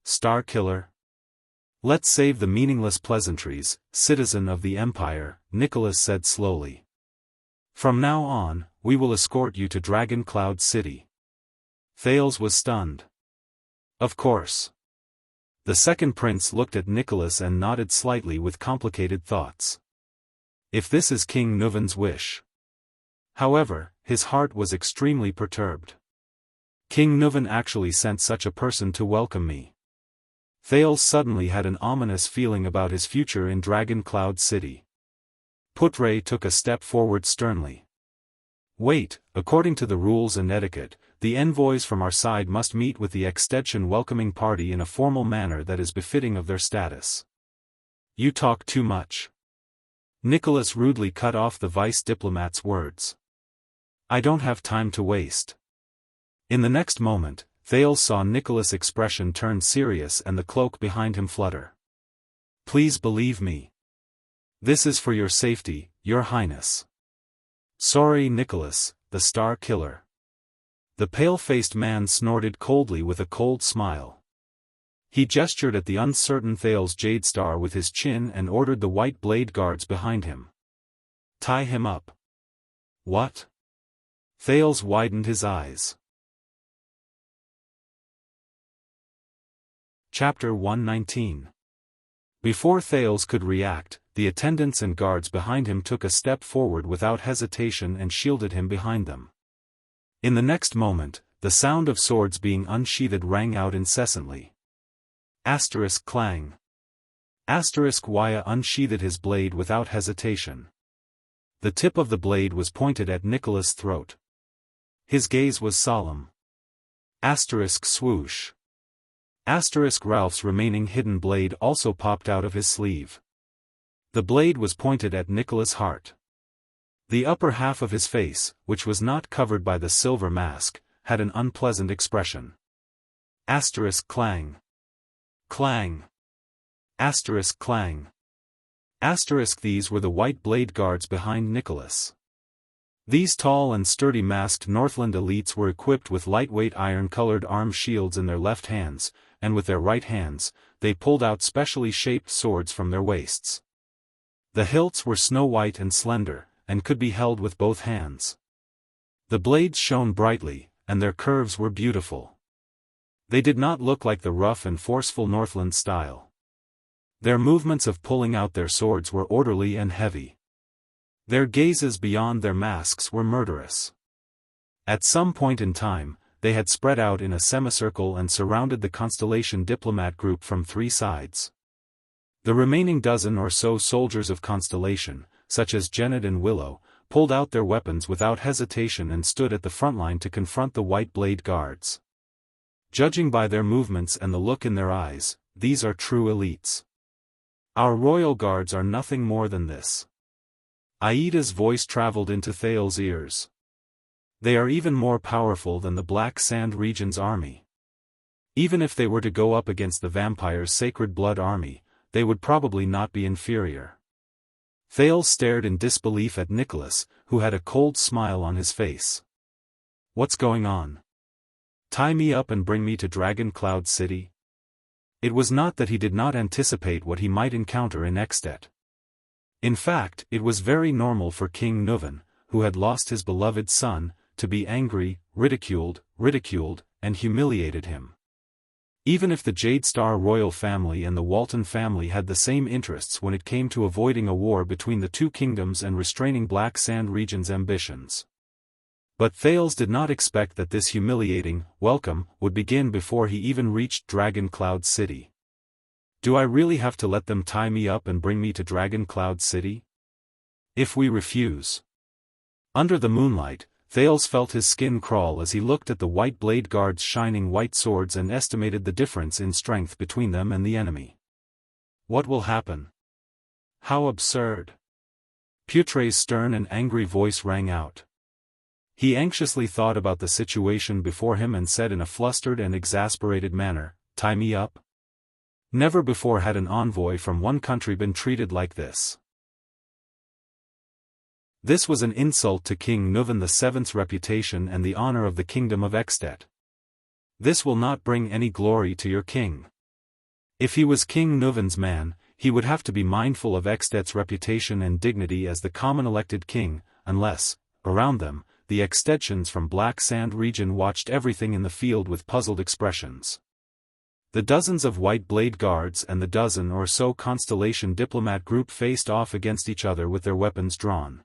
Star Killer? Let's save the meaningless pleasantries, citizen of the Empire, Nicholas said slowly. From now on, we will escort you to Dragon Cloud City. Thales was stunned. Of course. The second prince looked at Nicholas and nodded slightly with complicated thoughts. If this is King Nuvan's wish. However, his heart was extremely perturbed. King Nuvan actually sent such a person to welcome me. Thales suddenly had an ominous feeling about his future in Dragon Cloud City. Putre took a step forward sternly. Wait, according to the rules and etiquette, the envoys from our side must meet with the Extension welcoming party in a formal manner that is befitting of their status. You talk too much. Nicholas rudely cut off the vice diplomat's words. I don't have time to waste. In the next moment, Thales saw Nicholas' expression turn serious and the cloak behind him flutter. Please believe me. This is for your safety, Your Highness. Sorry Nicholas, the Star Killer. The pale-faced man snorted coldly with a cold smile. He gestured at the uncertain Thales Jade Star with his chin and ordered the White Blade Guards behind him. Tie him up. What? Thales widened his eyes. Chapter 119. Before Thales could react, the attendants and guards behind him took a step forward without hesitation and shielded him behind them. In the next moment, the sound of swords being unsheathed rang out incessantly. Asterisk clang. Asterisk Wuxia unsheathed his blade without hesitation. The tip of the blade was pointed at Nicholas' throat. His gaze was solemn. Asterisk swoosh. Asterisk Ralph's remaining hidden blade also popped out of his sleeve. The blade was pointed at Nicholas' heart. The upper half of his face, which was not covered by the silver mask, had an unpleasant expression. Asterisk clang. Clang. Asterisk clang. Asterisk These were the White Blade Guards behind Nicholas. These tall and sturdy masked Northland elites were equipped with lightweight iron-colored arm shields in their left hands, and with their right hands, they pulled out specially shaped swords from their waists. The hilts were snow-white and slender, and could be held with both hands. The blades shone brightly, and their curves were beautiful. They did not look like the rough and forceful Northland style. Their movements of pulling out their swords were orderly and heavy. Their gazes beyond their masks were murderous. At some point in time, they had spread out in a semicircle and surrounded the Constellation diplomat group from 3 sides. The remaining dozen or so soldiers of Constellation, such as Jennet and Willow, pulled out their weapons without hesitation and stood at the front line to confront the White Blade Guards. Judging by their movements and the look in their eyes, these are true elites. Our royal guards are nothing more than this. Aida's voice traveled into Thales's ears. They are even more powerful than the Black Sand region's army. Even if they were to go up against the vampire's Sacred Blood army, they would probably not be inferior. Thales stared in disbelief at Nicholas, who had a cold smile on his face. What's going on? Tie me up and bring me to Dragon Cloud City? It was not that he did not anticipate what he might encounter in Extet. In fact, it was very normal for King Nuvan, who had lost his beloved son, to be angry, ridiculed, and humiliated him. Even if the Jade Star royal family and the Walton family had the same interests when it came to avoiding a war between the 2 kingdoms and restraining Black Sand region's ambitions. But Thales did not expect that this humiliating welcome would begin before he even reached Dragon Cloud City. Do I really have to let them tie me up and bring me to Dragon Cloud City? If we refuse? Under the moonlight, Thales felt his skin crawl as he looked at the White Blade Guards' shining white swords and estimated the difference in strength between them and the enemy. What will happen? How absurd! Putre's stern and angry voice rang out. He anxiously thought about the situation before him and said in a flustered and exasperated manner, "Tie me up?" Never before had an envoy from one country been treated like this. This was an insult to King Nuvan VII's reputation and the honor of the kingdom of Extet. This will not bring any glory to your king. If he was King Nuvan's man, he would have to be mindful of Extet's reputation and dignity as the common elected king, unless, around them, the Extetians from Black Sand region watched everything in the field with puzzled expressions. The dozens of White Blade Guards and the dozen or so Constellation diplomat group faced off against each other with their weapons drawn.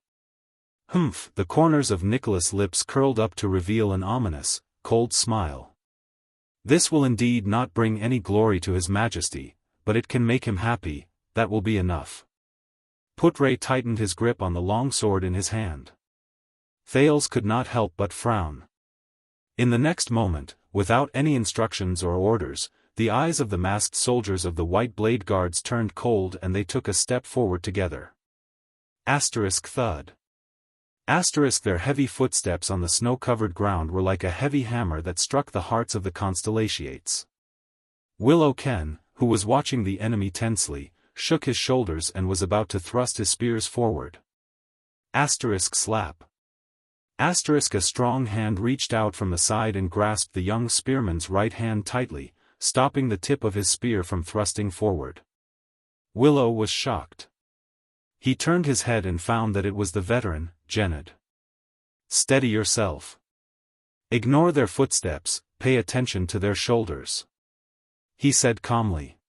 Humph! The corners of Nicholas' lips curled up to reveal an ominous, cold smile. This will indeed not bring any glory to His Majesty, but it can make him happy, that will be enough. Putre tightened his grip on the long sword in his hand. Thales could not help but frown. In the next moment, without any instructions or orders, the eyes of the masked soldiers of the White Blade Guards turned cold and they took a step forward together. Thud. Their heavy footsteps on the snow-covered ground were like a heavy hammer that struck the hearts of the Constellations. Willow Ken, who was watching the enemy tensely, shook his shoulders and was about to thrust his spears forward. Slap. A strong hand reached out from the side and grasped the young spearman's right hand tightly, stopping the tip of his spear from thrusting forward. Willow was shocked. He turned his head and found that it was the veteran, Jennet. Steady yourself. Ignore their footsteps, pay attention to their shoulders. He said calmly.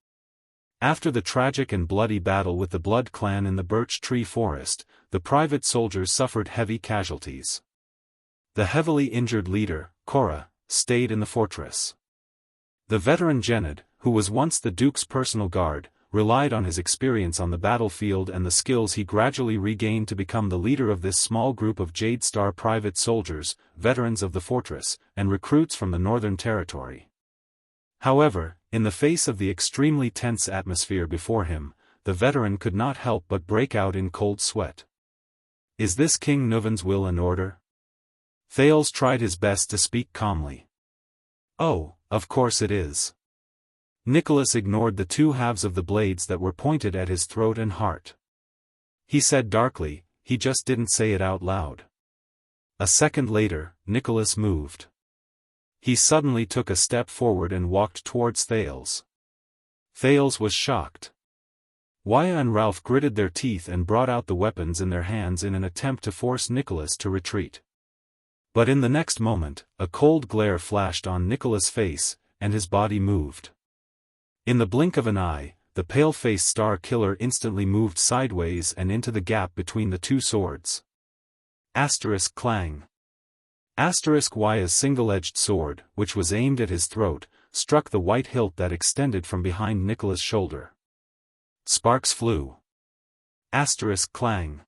After the tragic and bloody battle with the Blood Clan in the Birch Tree Forest, the private soldiers suffered heavy casualties. The heavily injured leader, Cora, stayed in the fortress. The veteran Jennet, who was once the Duke's personal guard, relied on his experience on the battlefield and the skills he gradually regained to become the leader of this small group of Jade Star private soldiers, veterans of the fortress, and recruits from the Northern Territory. However, in the face of the extremely tense atmosphere before him, the veteran could not help but break out in cold sweat. Is this King Nuvan's will and order? Thales tried his best to speak calmly. Oh, of course it is. Nicholas ignored the 2 halves of the blades that were pointed at his throat and heart. He said darkly, he just didn't say it out loud. A second later, Nicholas moved. He suddenly took a step forward and walked towards Thales. Thales was shocked. Waya and Ralph gritted their teeth and brought out the weapons in their hands in an attempt to force Nicholas to retreat. But in the next moment, a cold glare flashed on Nicholas' face, and his body moved. In the blink of an eye, the pale-faced star killer instantly moved sideways and into the gap between the two swords. Asterisk clang. Asterisk Wuxia's single-edged sword, which was aimed at his throat, struck the white hilt that extended from behind Nicholas' shoulder. Sparks flew. Asterisk clang.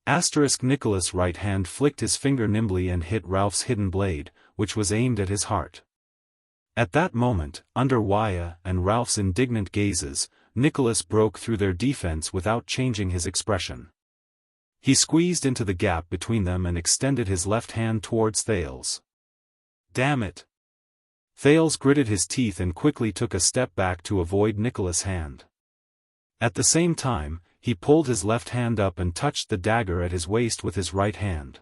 Asterisk Nicholas' right hand flicked his finger nimbly and hit Ralph's hidden blade, which was aimed at his heart. At that moment, under Wuxia and Ralph's indignant gazes, Nicholas broke through their defense without changing his expression. He squeezed into the gap between them and extended his left hand towards Thales. Damn it! Thales gritted his teeth and quickly took a step back to avoid Nicholas' hand. At the same time, he pulled his left hand up and touched the dagger at his waist with his right hand.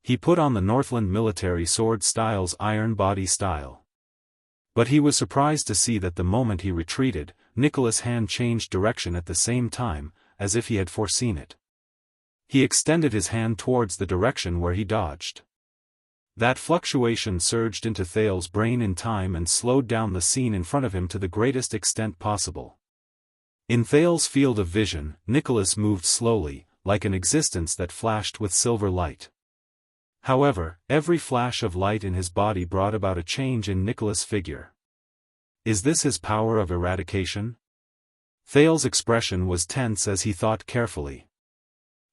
He put on the Northland military sword style's iron body style. But he was surprised to see that the moment he retreated, Nicholas' hand changed direction at the same time, as if he had foreseen it. He extended his hand towards the direction where he dodged. That fluctuation surged into Thales' brain in time and slowed down the scene in front of him to the greatest extent possible. In Thales' field of vision, Nicholas moved slowly, like an existence that flashed with silver light. However, every flash of light in his body brought about a change in Nicholas' figure. Is this his power of eradication? Thales' expression was tense as he thought carefully.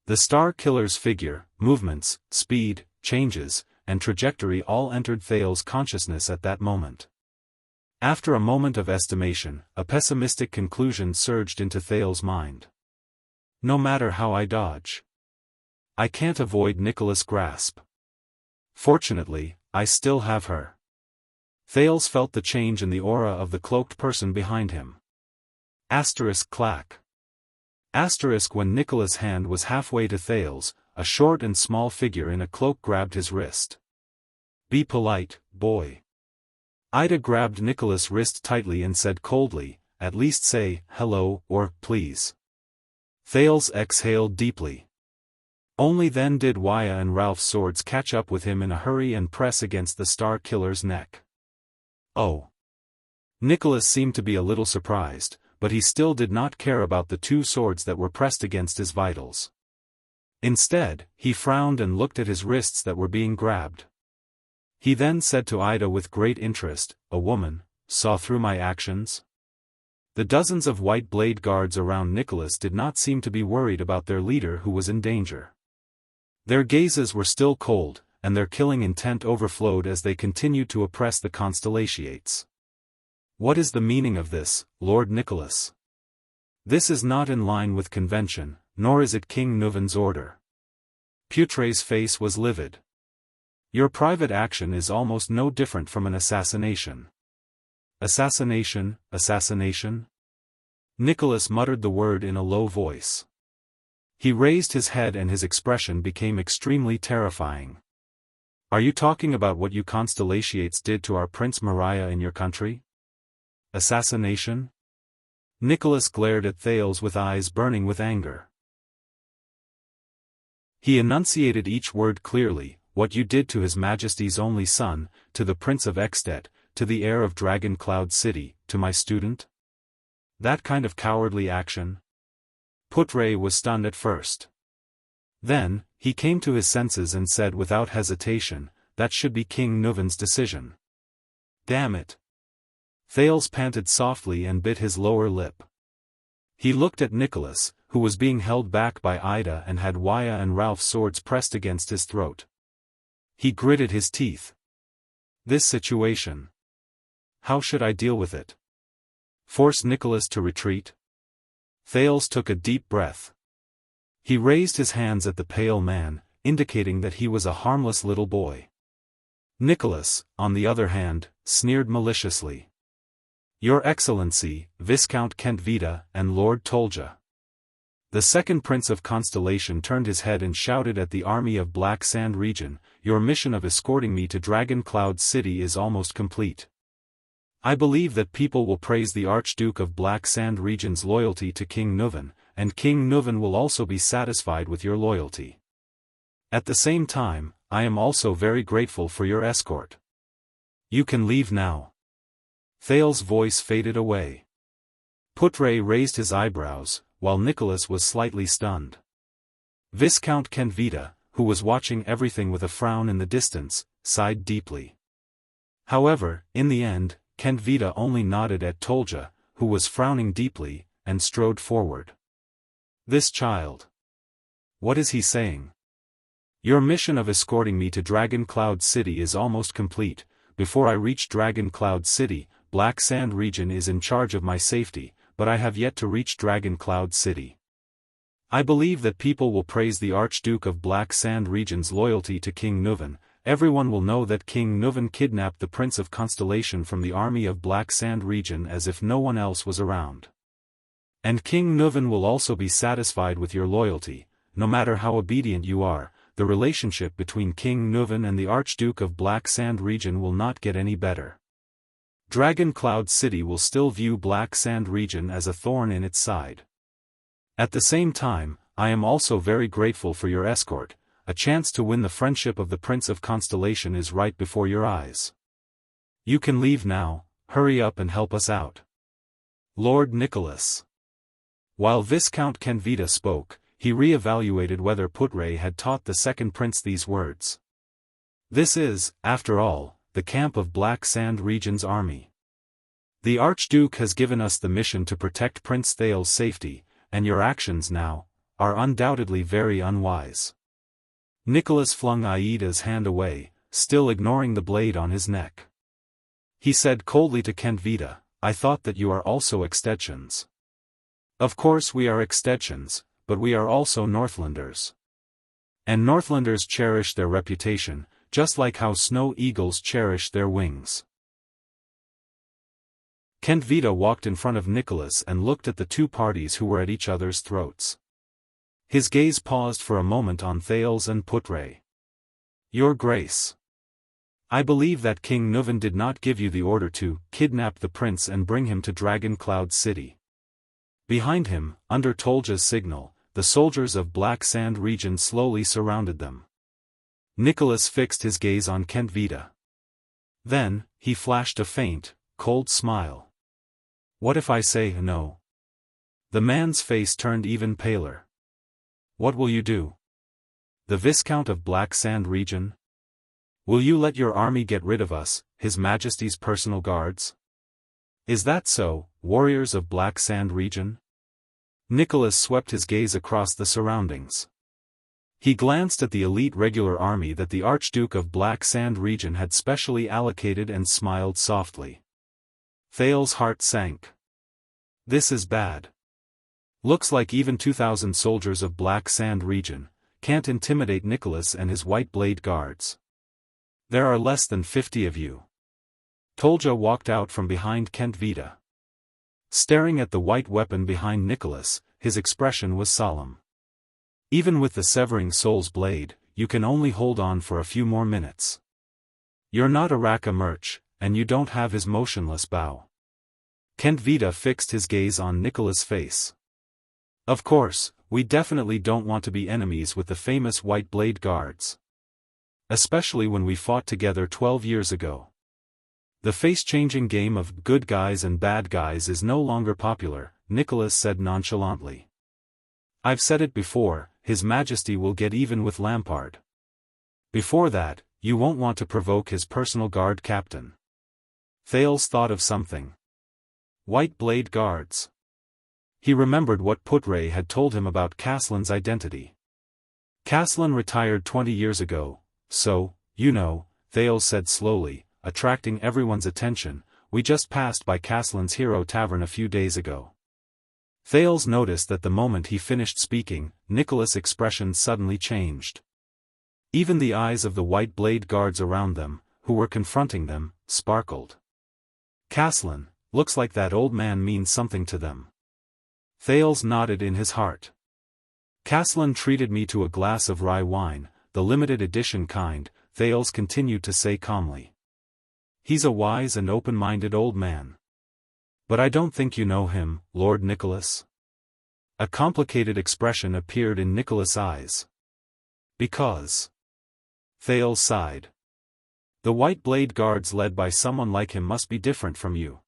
The Star Killer's figure, movements, speed, changes, and trajectory all entered Thales' consciousness at that moment. After a moment of estimation, a pessimistic conclusion surged into Thales' mind. No matter how I dodge, I can't avoid Nicholas' grasp. Fortunately, I still have her. Thales felt the change in the aura of the cloaked person behind him. Asterisk clack. Asterisk when Nicholas' hand was halfway to Thales, a short and small figure in a cloak grabbed his wrist. Be polite, boy. Ida grabbed Nicholas' wrist tightly and said coldly, at least say, hello, or, please. Thales exhaled deeply. Only then did Wuxia and Ralph's swords catch up with him in a hurry and press against the Star Killer's neck. Oh. Nicholas seemed to be a little surprised, but he still did not care about the two swords that were pressed against his vitals. Instead, he frowned and looked at his wrists that were being grabbed. He then said to Ida with great interest, a woman, saw through my actions? The dozens of white blade guards around Nicholas did not seem to be worried about their leader who was in danger. Their gazes were still cold, and their killing intent overflowed as they continued to oppress the Constellatiates. What is the meaning of this, Lord Nicholas? This is not in line with convention, nor is it King Nuven's order. Putre's face was livid. Your private action is almost no different from an assassination. Assassination, assassination? Nicholas muttered the word in a low voice. He raised his head and his expression became extremely terrifying. Are you talking about what you Constellatiates did to our Prince Maria in your country? Assassination? Nicholas glared at Thales with eyes burning with anger. He enunciated each word clearly, what you did to His Majesty's only son, to the Prince of Extet, to the heir of Dragon Cloud City, to my student? That kind of cowardly action? Putre was stunned at first. Then, he came to his senses and said without hesitation, that should be King Nuven's decision. Damn it! Thales panted softly and bit his lower lip. He looked at Nicholas, who was being held back by Ida and had Wuxia and Ralph's swords pressed against his throat. He gritted his teeth. This situation. How should I deal with it? Force Nicholas to retreat? Thales took a deep breath. He raised his hands at the pale man, indicating that he was a harmless little boy. Nicholas, on the other hand, sneered maliciously. Your Excellency, Viscount Kentvita, and Lord Tolja. The second Prince of Constellation turned his head and shouted at the army of Black Sand region, your mission of escorting me to Dragon Cloud City is almost complete. I believe that people will praise the Archduke of Black Sand region's loyalty to King Nuven, and King Nuven will also be satisfied with your loyalty. At the same time, I am also very grateful for your escort. You can leave now. Thales's voice faded away. Putre raised his eyebrows, while Nicholas was slightly stunned. Viscount Kenvita, who was watching everything with a frown in the distance, sighed deeply. However, in the end, Kenvita only nodded at Tolja, who was frowning deeply, and strode forward. This child. What is he saying? Your mission of escorting me to Dragon Cloud City is almost complete. Before I reach Dragon Cloud City, Black Sand region is in charge of my safety, but I have yet to reach Dragon Cloud City. I believe that people will praise the Archduke of Black Sand region's loyalty to King Nuvan. Everyone will know that King Nuvan kidnapped the Prince of Constellation from the army of Black Sand region as if no one else was around. And King Nuvan will also be satisfied with your loyalty. No matter how obedient you are, the relationship between King Nuvan and the Archduke of Black Sand region will not get any better. Dragon Cloud City will still view Black Sand region as a thorn in its side. At the same time, I am also very grateful for your escort. A chance to win the friendship of the Prince of Constellation is right before your eyes. You can leave now. Hurry up and help us out. Lord Nicholas. While Viscount Kenvita spoke, he re-evaluated whether Putre had taught the second prince these words. This is, after all, the camp of Black Sand region's army. The Archduke has given us the mission to protect Prince Thales's safety, and your actions now are undoubtedly very unwise. Nicholas flung Aida's hand away, still ignoring the blade on his neck. He said coldly to Kenvita, I thought that you are also Extensions. Of course we are Extensions, but we are also Northlanders. And Northlanders cherish their reputation, just like how snow eagles cherish their wings. Kenvita walked in front of Nicholas and looked at the two parties who were at each other's throats. His gaze paused for a moment on Thales and Putre. Your Grace. I believe that King Nuvan did not give you the order to kidnap the prince and bring him to Dragon Cloud City. Behind him, under Tolja's signal, the soldiers of Black Sand region slowly surrounded them. Nicholas fixed his gaze on Kenvita. Then, he flashed a faint, cold smile. What if I say no? The man's face turned even paler. What will you do? The Viscount of Black Sand region? Will you let your army get rid of us, His Majesty's personal guards? Is that so, warriors of Black Sand region? Nicholas swept his gaze across the surroundings. He glanced at the elite regular army that the Archduke of Black Sand region had specially allocated and smiled softly. Thales's heart sank. This is bad. Looks like even 2,000 soldiers of Black Sand region can't intimidate Nicholas and his White Blade guards. There are less than 50 of you. Tolja walked out from behind Kenvita. Staring at the white weapon behind Nicholas, his expression was solemn. Even with the severing soul's blade, you can only hold on for a few more minutes. You're not a Raka merch, and you don't have his motionless bow. Kenvita fixed his gaze on Nicholas' face. Of course, we definitely don't want to be enemies with the famous White Blade guards. Especially when we fought together 12 years ago. The face-changing game of good guys and bad guys is no longer popular, Nicholas said nonchalantly. I've said it before, His Majesty will get even with Lampard. Before that, you won't want to provoke his personal guard captain. Thales thought of something. White Blade guards. He remembered what Putre had told him about Caslin's identity. Caslin retired 20 years ago, so, you know, Thales said slowly, attracting everyone's attention, we just passed by Caslin's Hero Tavern a few days ago. Thales noticed that the moment he finished speaking, Nicholas' expression suddenly changed. Even the eyes of the White Blade guards around them, who were confronting them, sparkled. Caslin, looks like that old man means something to them. Thales nodded in his heart. Caslin treated me to a glass of rye wine, the limited edition kind, Thales continued to say calmly. He's a wise and open-minded old man. But I don't think you know him, Lord Nicholas. A complicated expression appeared in Nicholas' eyes. Because. Thales sighed. The White Blade guards led by someone like him must be different from you.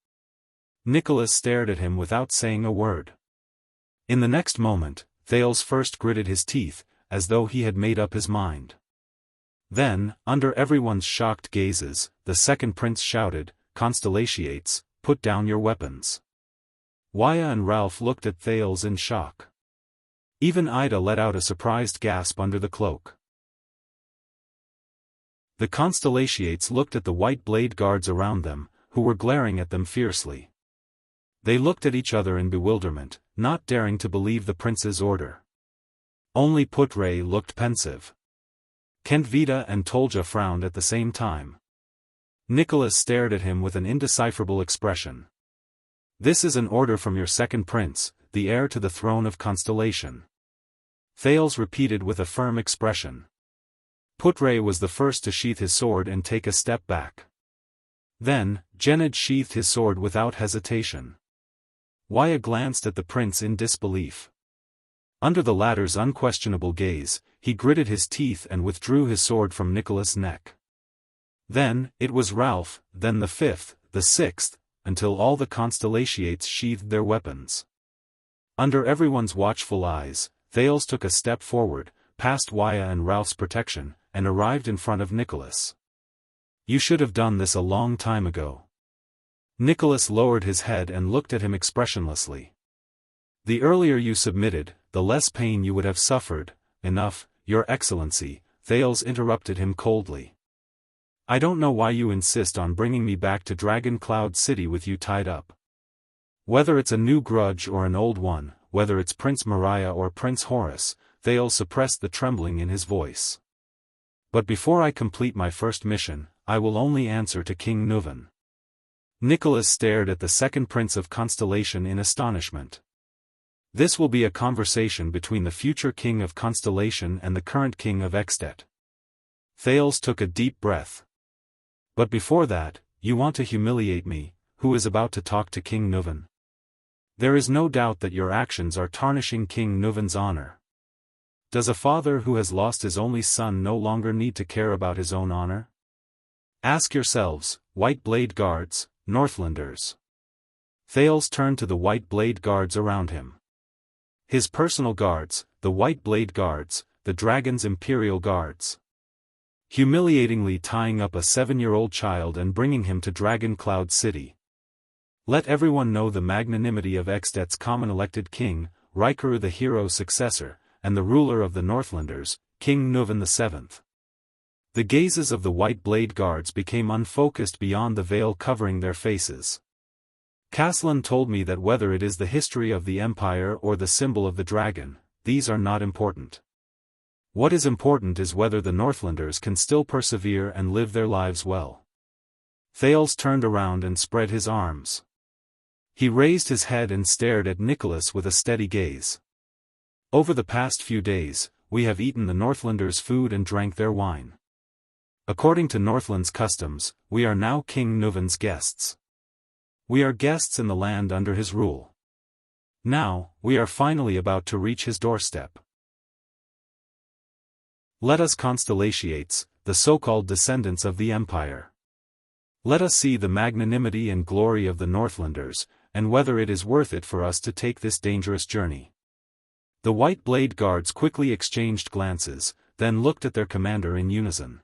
Nicholas stared at him without saying a word. In the next moment, Thales first gritted his teeth, as though he had made up his mind. Then, under everyone's shocked gazes, the second prince shouted, "Constellations, put down your weapons." Waya and Ralph looked at Thales in shock. Even Ida let out a surprised gasp under the cloak. The Constellations looked at the white blade guards around them, who were glaring at them fiercely. They looked at each other in bewilderment, not daring to believe the prince's order. Only Putre looked pensive. Kentvita and Tolja frowned at the same time. Nicholas stared at him with an indecipherable expression. "This is an order from your second prince, the heir to the throne of Constellation," Thales repeated with a firm expression. Putre was the first to sheath his sword and take a step back. Then, Genid sheathed his sword without hesitation. Waya glanced at the prince in disbelief. Under the latter's unquestionable gaze, he gritted his teeth and withdrew his sword from Nicholas' neck. Then, it was Ralph, then the fifth, the sixth, until all the Constellations sheathed their weapons. Under everyone's watchful eyes, Thales took a step forward, past Waya and Ralph's protection, and arrived in front of Nicholas. "You should have done this a long time ago." Nicholas lowered his head and looked at him expressionlessly. "The earlier you submitted, the less pain you would have suffered." "Enough, Your Excellency," Thales interrupted him coldly. "I don't know why you insist on bringing me back to Dragon Cloud City with you tied up. Whether it's a new grudge or an old one, whether it's Prince Mariah or Prince Horus," Thales suppressed the trembling in his voice. "But before I complete my first mission, I will only answer to King Nuvan." Nicholas stared at the second prince of Constellation in astonishment. "This will be a conversation between the future king of Constellation and the current king of Extet." Thales took a deep breath. "But before that, you want to humiliate me, who is about to talk to King Nuvan? There is no doubt that your actions are tarnishing King Nuvan's honor. Does a father who has lost his only son no longer need to care about his own honor? Ask yourselves, White Blade Guards, Northlanders." Thales turned to the White Blade Guards around him. His personal guards, the White Blade Guards, the Dragon's Imperial Guards. Humiliatingly tying up a 7-year-old child and bringing him to Dragon Cloud City. Let everyone know the magnanimity of Extet's common elected king, Rikaru the hero's successor, and the ruler of the Northlanders, King Nuvan VII. The gazes of the White Blade Guards became unfocused beyond the veil covering their faces. "Caslin told me that whether it is the history of the Empire or the symbol of the dragon, these are not important. What is important is whether the Northlanders can still persevere and live their lives well." Thales turned around and spread his arms. He raised his head and stared at Nicholas with a steady gaze. "Over the past few days, we have eaten the Northlanders' food and drank their wine. According to Northland's customs, we are now King Nuvan's guests. We are guests in the land under his rule. Now, we are finally about to reach his doorstep. Let us Constellations, the so-called descendants of the Empire. Let us see the magnanimity and glory of the Northlanders, and whether it is worth it for us to take this dangerous journey." The White Blade Guards quickly exchanged glances, then looked at their commander in unison.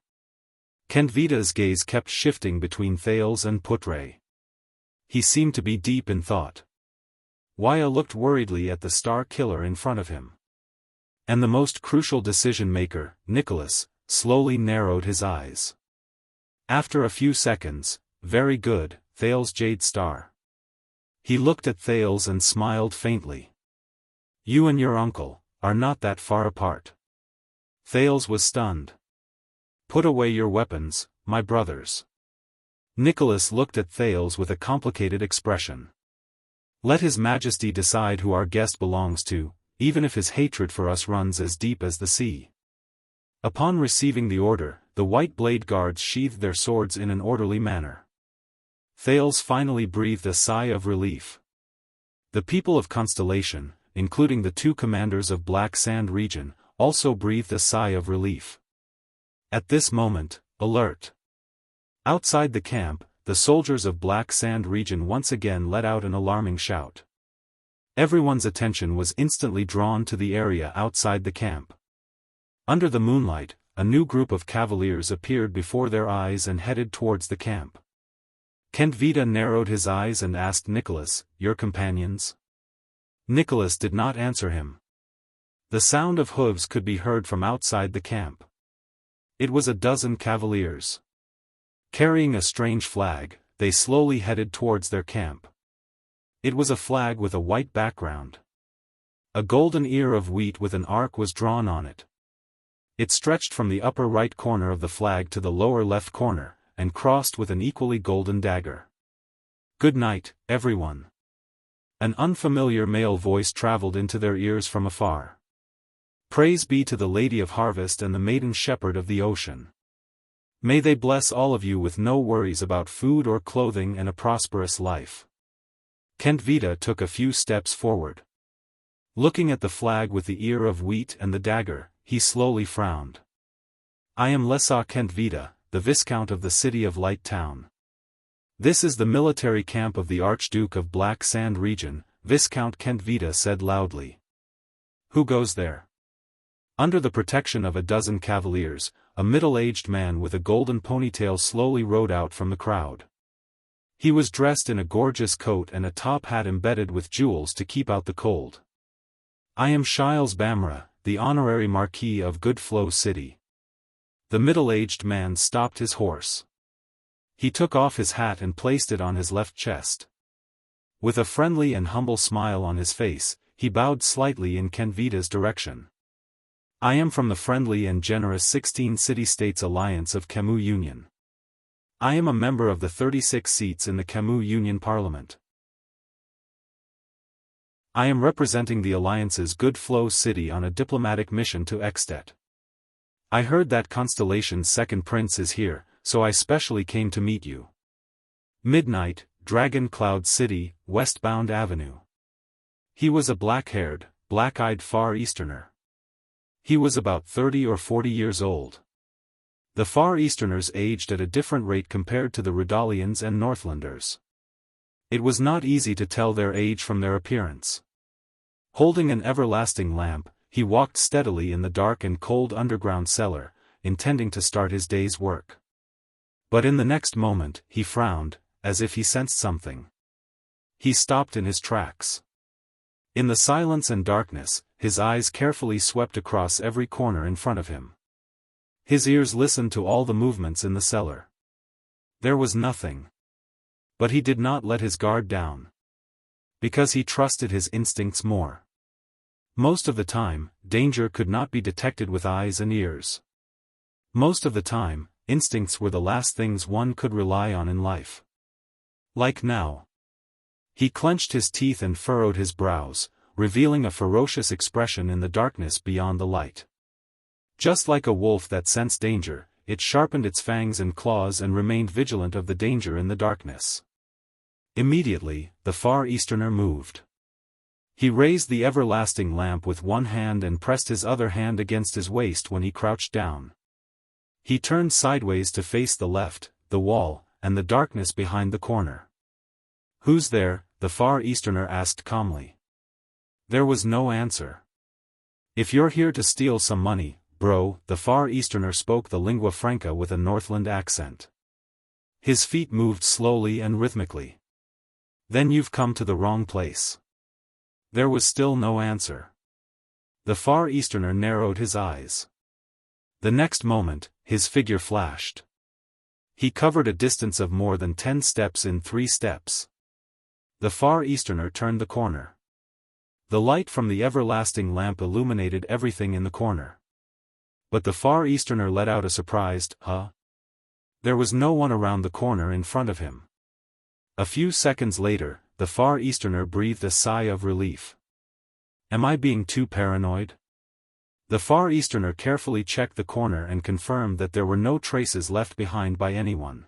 Kentvita's gaze kept shifting between Thales and Putre. He seemed to be deep in thought. Waya looked worriedly at the Star Killer in front of him. And the most crucial decision-maker, Nicholas, slowly narrowed his eyes. After a few seconds, "Very good, Thales Jade Star." He looked at Thales and smiled faintly. "You and your uncle are not that far apart." Thales was stunned. "Put away your weapons, my brothers." Nicholas looked at Thales with a complicated expression. "Let His Majesty decide who our guest belongs to, even if his hatred for us runs as deep as the sea." Upon receiving the order, the White Blade Guards sheathed their swords in an orderly manner. Thales finally breathed a sigh of relief. The people of Constellation, including the 2 commanders of Black Sand region, also breathed a sigh of relief. At this moment, alert! Outside the camp, the soldiers of Black Sand region once again let out an alarming shout. Everyone's attention was instantly drawn to the area outside the camp. Under the moonlight, a new group of cavaliers appeared before their eyes and headed towards the camp. Kentvita narrowed his eyes and asked Nicholas, "Your companions?" Nicholas did not answer him. The sound of hooves could be heard from outside the camp. It was a dozen cavaliers. Carrying a strange flag, they slowly headed towards their camp. It was a flag with a white background. A golden ear of wheat with an arc was drawn on it. It stretched from the upper right corner of the flag to the lower left corner, and crossed with an equally golden dagger. "Good night, everyone." An unfamiliar male voice traveled into their ears from afar. "Praise be to the Lady of Harvest and the Maiden Shepherd of the Ocean. May they bless all of you with no worries about food or clothing and a prosperous life." Kentvita took a few steps forward. Looking at the flag with the ear of wheat and the dagger, he slowly frowned. "I am Lesa Kentvita, the Viscount of the City of Light Town. This is the military camp of the Archduke of Black Sand region," Viscount Kentvita said loudly. "Who goes there?" Under the protection of a dozen cavaliers, a middle-aged man with a golden ponytail slowly rode out from the crowd. He was dressed in a gorgeous coat and a top hat embedded with jewels to keep out the cold. "I am Shiles Bamra, the honorary Marquis of Good Flow City." The middle-aged man stopped his horse. He took off his hat and placed it on his left chest. With a friendly and humble smile on his face, he bowed slightly in Kentvita's direction. "I am from the friendly and generous 16 City-States Alliance of Camus Union. I am a member of the 36 seats in the Camus Union Parliament. I am representing the Alliance's Good Flow City on a diplomatic mission to Extet. I heard that Constellation's second prince is here, so I specially came to meet you." Midnight, Dragon Cloud City, Westbound Avenue. He was a black-haired, black-eyed Far Easterner. He was about 30 or 40 years old. The Far Easterners aged at a different rate compared to the Rudalians and Northlanders. It was not easy to tell their age from their appearance. Holding an everlasting lamp, he walked steadily in the dark and cold underground cellar, intending to start his day's work. But in the next moment, he frowned, as if he sensed something. He stopped in his tracks. In the silence and darkness, his eyes carefully swept across every corner in front of him. His ears listened to all the movements in the cellar. There was nothing. But he did not let his guard down. Because he trusted his instincts more. Most of the time, danger could not be detected with eyes and ears. Most of the time, instincts were the last things one could rely on in life. Like now. He clenched his teeth and furrowed his brows, revealing a ferocious expression in the darkness beyond the light. Just like a wolf that sensed danger, it sharpened its fangs and claws and remained vigilant of the danger in the darkness. Immediately, the Far Easterner moved. He raised the everlasting lamp with one hand and pressed his other hand against his waist when he crouched down. He turned sideways to face the left, the wall, and the darkness behind the corner. "Who's there?" the Far Easterner asked calmly. There was no answer. "If you're here to steal some money, bro," the Far Easterner spoke the lingua franca with a Northland accent. His feet moved slowly and rhythmically. "Then you've come to the wrong place." There was still no answer. The Far Easterner narrowed his eyes. The next moment, his figure flashed. He covered a distance of more than 10 steps in 3 steps. The Far Easterner turned the corner. The light from the everlasting lamp illuminated everything in the corner. But the Far Easterner let out a surprised, "Huh?" There was no one around the corner in front of him. A few seconds later, the Far Easterner breathed a sigh of relief. "Am I being too paranoid?" The Far Easterner carefully checked the corner and confirmed that there were no traces left behind by anyone.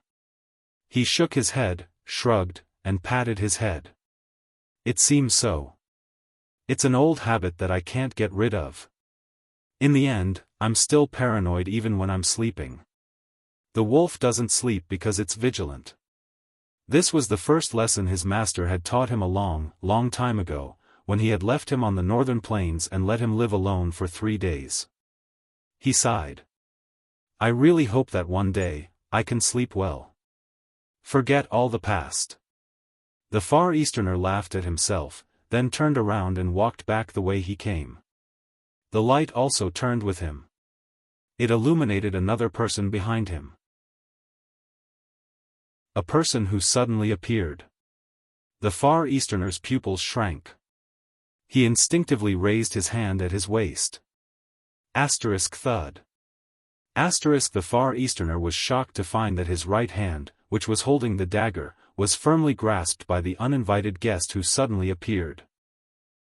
He shook his head, shrugged, and patted his head. "It seems so. It's an old habit that I can't get rid of. In the end, I'm still paranoid even when I'm sleeping. The wolf doesn't sleep because it's vigilant. This was the first lesson his master had taught him a long, long time ago, when he had left him on the northern plains and let him live alone for 3 days. He sighed. I really hope that one day, I can sleep well. Forget all the past. The Far Easterner laughed at himself, then turned around and walked back the way he came. The light also turned with him. It illuminated another person behind him. A person who suddenly appeared. The Far Easterner's pupils shrank. He instinctively raised his hand at his waist. Thud. The Far Easterner was shocked to find that his right hand, which was holding the dagger, was firmly grasped by the uninvited guest who suddenly appeared.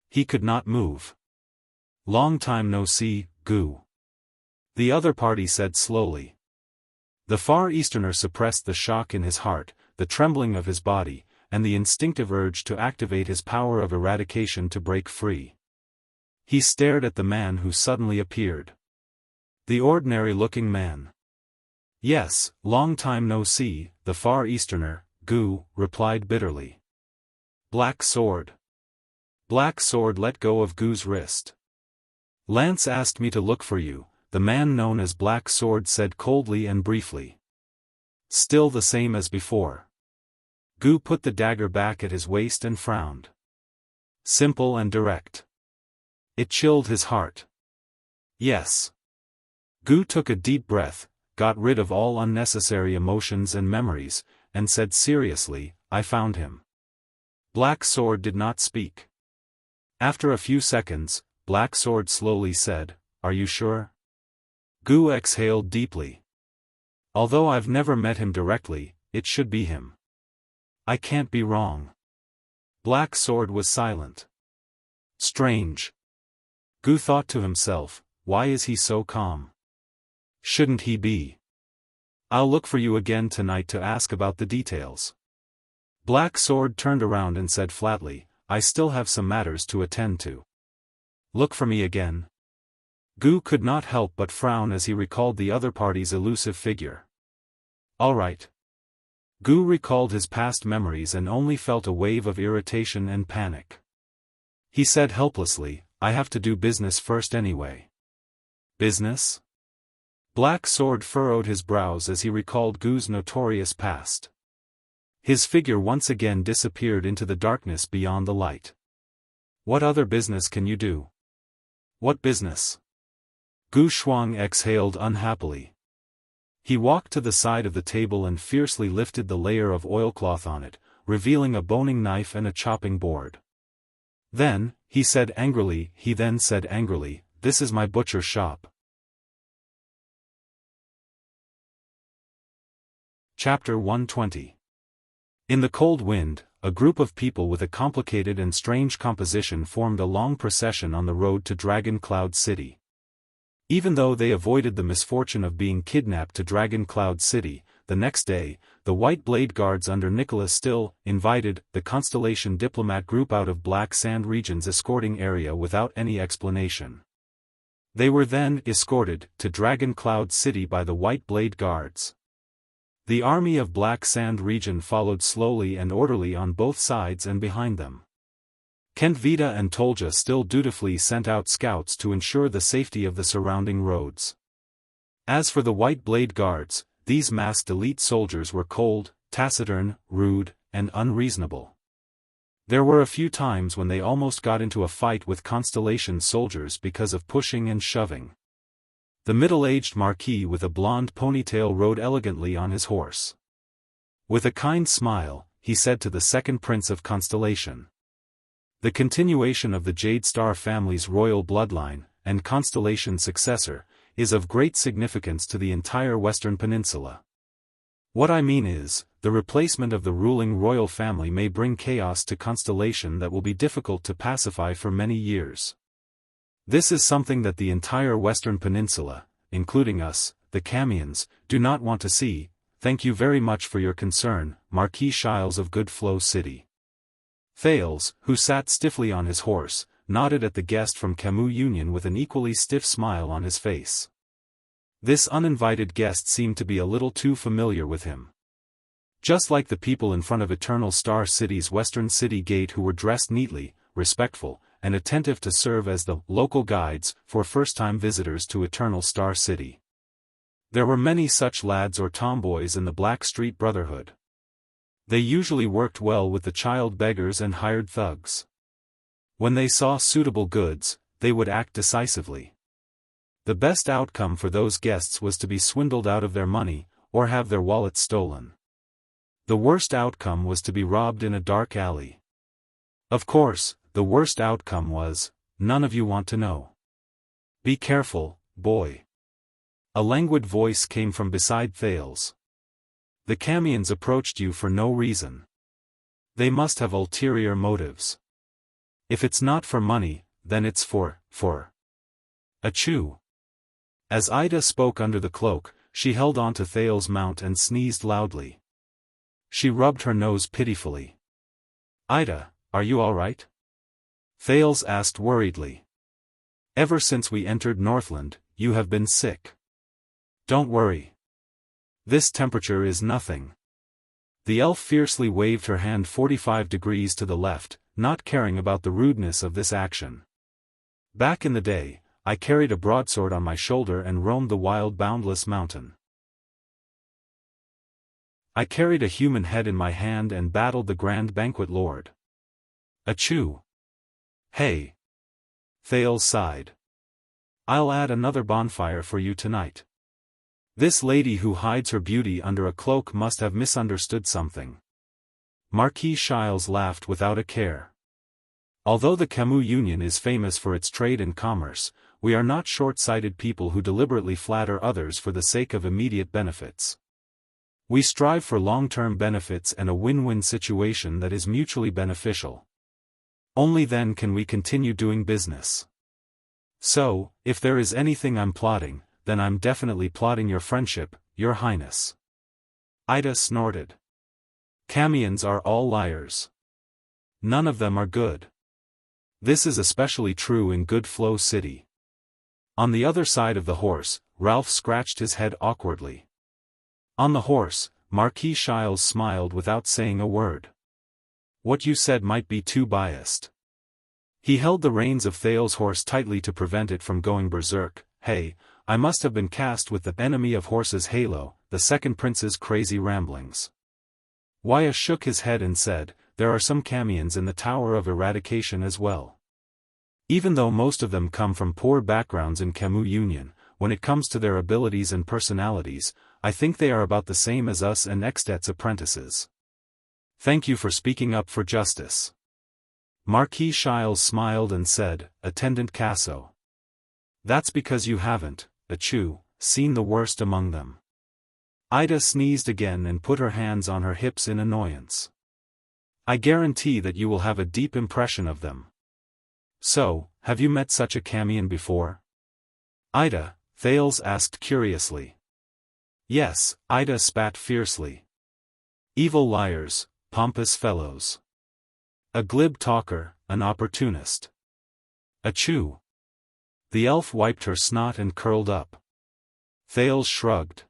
He could not move. Long time no see, Gu. The other party said slowly. The Far Easterner suppressed the shock in his heart, the trembling of his body, and the instinctive urge to activate his power of eradication to break free. He stared at the man who suddenly appeared. The ordinary-looking man. Yes, long time no see, the Far Easterner, Gu, replied bitterly. Black Sword. Black Sword let go of Gu's wrist. Lance asked me to look for you, the man known as Black Sword said coldly and briefly. Still the same as before. Gu put the dagger back at his waist and frowned. Simple and direct. It chilled his heart. Yes. Gu took a deep breath, got rid of all unnecessary emotions and memories, and said seriously, I found him. Black Sword did not speak. After a few seconds, Black Sword slowly said, Are you sure? Gu exhaled deeply. Although I've never met him directly, it should be him. I can't be wrong. Black Sword was silent. Strange. Gu thought to himself, why is he so calm? Shouldn't he be? I'll look for you again tonight to ask about the details. Black Sword turned around and said flatly, I still have some matters to attend to. Look for me again. Gu could not help but frown as he recalled the other party's elusive figure. All right. Gu recalled his past memories and only felt a wave of irritation and panic. He said helplessly, I have to do business first anyway. Business? Black Sword furrowed his brows as he recalled Gu's notorious past. His figure once again disappeared into the darkness beyond the light. What other business can you do? What business? Gu Shuang exhaled unhappily. He walked to the side of the table and fiercely lifted the layer of oilcloth on it, revealing a boning knife and a chopping board. Then he said angrily, this is my butcher shop. Chapter 120. In the cold wind, a group of people with a complicated and strange composition formed a long procession on the road to Dragon Cloud City. Even though they avoided the misfortune of being kidnapped to Dragon Cloud City, the next day, the White Blade Guards under Nicholas Still invited the Constellation diplomat group out of Black Sand Region's escorting area without any explanation. They were then escorted to Dragon Cloud City by the White Blade Guards. The army of Black Sand Region followed slowly and orderly on both sides and behind them. Kent Vita and Tolja still dutifully sent out scouts to ensure the safety of the surrounding roads. As for the White Blade Guards, these masked elite soldiers were cold, taciturn, rude, and unreasonable. There were a few times when they almost got into a fight with Constellation soldiers because of pushing and shoving. The middle-aged marquis with a blonde ponytail rode elegantly on his horse. With a kind smile, he said to the second prince of Constellation. The continuation of the Jade Star family's royal bloodline, and Constellation successor, is of great significance to the entire Western Peninsula. What I mean is, the replacement of the ruling royal family may bring chaos to Constellation that will be difficult to pacify for many years. This is something that the entire Western Peninsula, including us, the Camions, do not want to see. Thank you very much for your concern, Marquis Shiles of Good Flow City. Thales, who sat stiffly on his horse, nodded at the guest from Camus Union with an equally stiff smile on his face. This uninvited guest seemed to be a little too familiar with him. Just like the people in front of Eternal Star City's western city gate who were dressed neatly, respectful, and attentive to serve as the local guides for first-time visitors to Eternal Star City. There were many such lads or tomboys in the Black Street Brotherhood. They usually worked well with the child beggars and hired thugs. When they saw suitable goods, they would act decisively. The best outcome for those guests was to be swindled out of their money, or have their wallets stolen. The worst outcome was to be robbed in a dark alley. Of course, the worst outcome was, none of you want to know. Be careful, boy. A languid voice came from beside Thales. The Camions approached you for no reason. They must have ulterior motives. If it's not for money, then it's for. Achoo. As Ida spoke under the cloak, she held on to Thales' mount and sneezed loudly. She rubbed her nose pitifully. Ida, are you all right? Thales asked worriedly. Ever since we entered Northland, you have been sick. Don't worry. This temperature is nothing. The elf fiercely waved her hand 45 degrees to the left, not caring about the rudeness of this action. Back in the day, I carried a broadsword on my shoulder and roamed the wild boundless mountain. I carried a human head in my hand and battled the Grand Banquet Lord. Achoo. Hey. Thales sighed. I'll add another bonfire for you tonight. This lady who hides her beauty under a cloak must have misunderstood something. Marquis Shiles laughed without a care. Although the Camus Union is famous for its trade and commerce, we are not short-sighted people who deliberately flatter others for the sake of immediate benefits. We strive for long-term benefits and a win-win situation that is mutually beneficial. Only then can we continue doing business. So, if there is anything I'm plotting, then I'm definitely plotting your friendship, Your Highness. Ida snorted. Camions are all liars. None of them are good. This is especially true in Good Flow City. On the other side of the horse, Ralph scratched his head awkwardly. On the horse, Marquis Shiles smiled without saying a word. What you said might be too biased. He held the reins of Thales' horse tightly to prevent it from going berserk. Hey, I must have been cast with the enemy of horses halo, the second prince's crazy ramblings. Waya shook his head and said, there are some Camions in the Tower of Eradication as well. Even though most of them come from poor backgrounds in Camus Union, when it comes to their abilities and personalities, I think they are about the same as us and Extet's apprentices. Thank you for speaking up for justice. Marquis Shiles smiled and said, Attendant Casso. That's because you haven't, achoo, seen the worst among them. Ida sneezed again and put her hands on her hips in annoyance. I guarantee that you will have a deep impression of them. So, have you met such a Camion before? Ida, Thales asked curiously. Yes, Ida spat fiercely. Evil liars, pompous fellows. A glib talker, an opportunist. Achoo. The elf wiped her snot and curled up. Thales shrugged.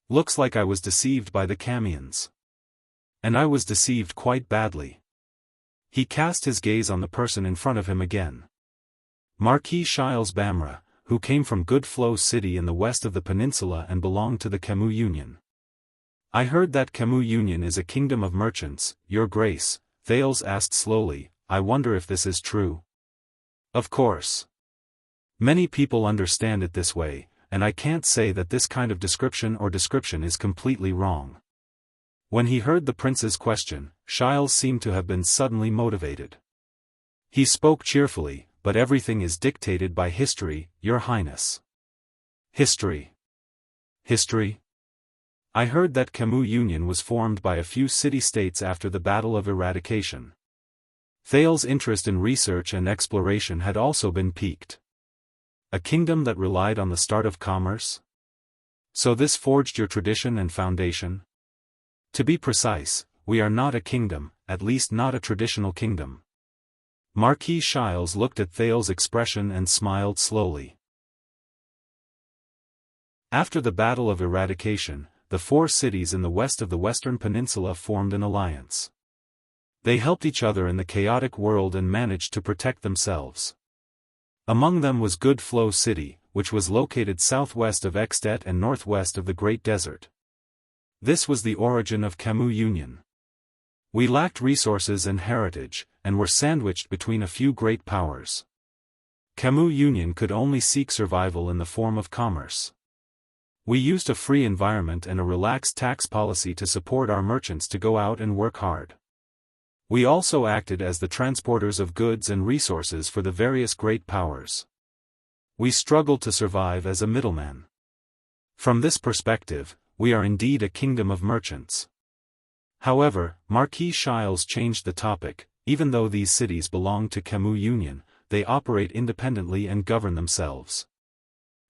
Looks like I was deceived by the Camions. And I was deceived quite badly. He cast his gaze on the person in front of him again. Marquis Shiles Bamra, who came from Good Flow City in the west of the peninsula and belonged to the Camus Union. I heard that Camus Union is a kingdom of merchants, Your Grace, Thales asked slowly. I wonder if this is true. Of course. Many people understand it this way, and I can't say that this kind of description is completely wrong. When he heard the prince's question, Shiles seemed to have been suddenly motivated. He spoke cheerfully, but everything is dictated by history, Your Highness. History. History? I heard that Camus Union was formed by a few city-states after the Battle of Eradication. Thales' interest in research and exploration had also been piqued. A kingdom that relied on the start of commerce? So this forged your tradition and foundation? To be precise, we are not a kingdom, at least not a traditional kingdom. Marquis Shiles looked at Thales' expression and smiled slowly. After the Battle of Eradication, the 4 cities in the west of the Western Peninsula formed an alliance. They helped each other in the chaotic world and managed to protect themselves. Among them was Good Flow City, which was located southwest of Xtet and northwest of the Great Desert. This was the origin of Camus Union. We lacked resources and heritage, and were sandwiched between a few great powers. Camus Union could only seek survival in the form of commerce. We used a free environment and a relaxed tax policy to support our merchants to go out and work hard. We also acted as the transporters of goods and resources for the various great powers. We struggled to survive as a middleman. From this perspective, we are indeed a kingdom of merchants. However, Marquis Shiles changed the topic. Even though these cities belong to Camus Union, they operate independently and govern themselves.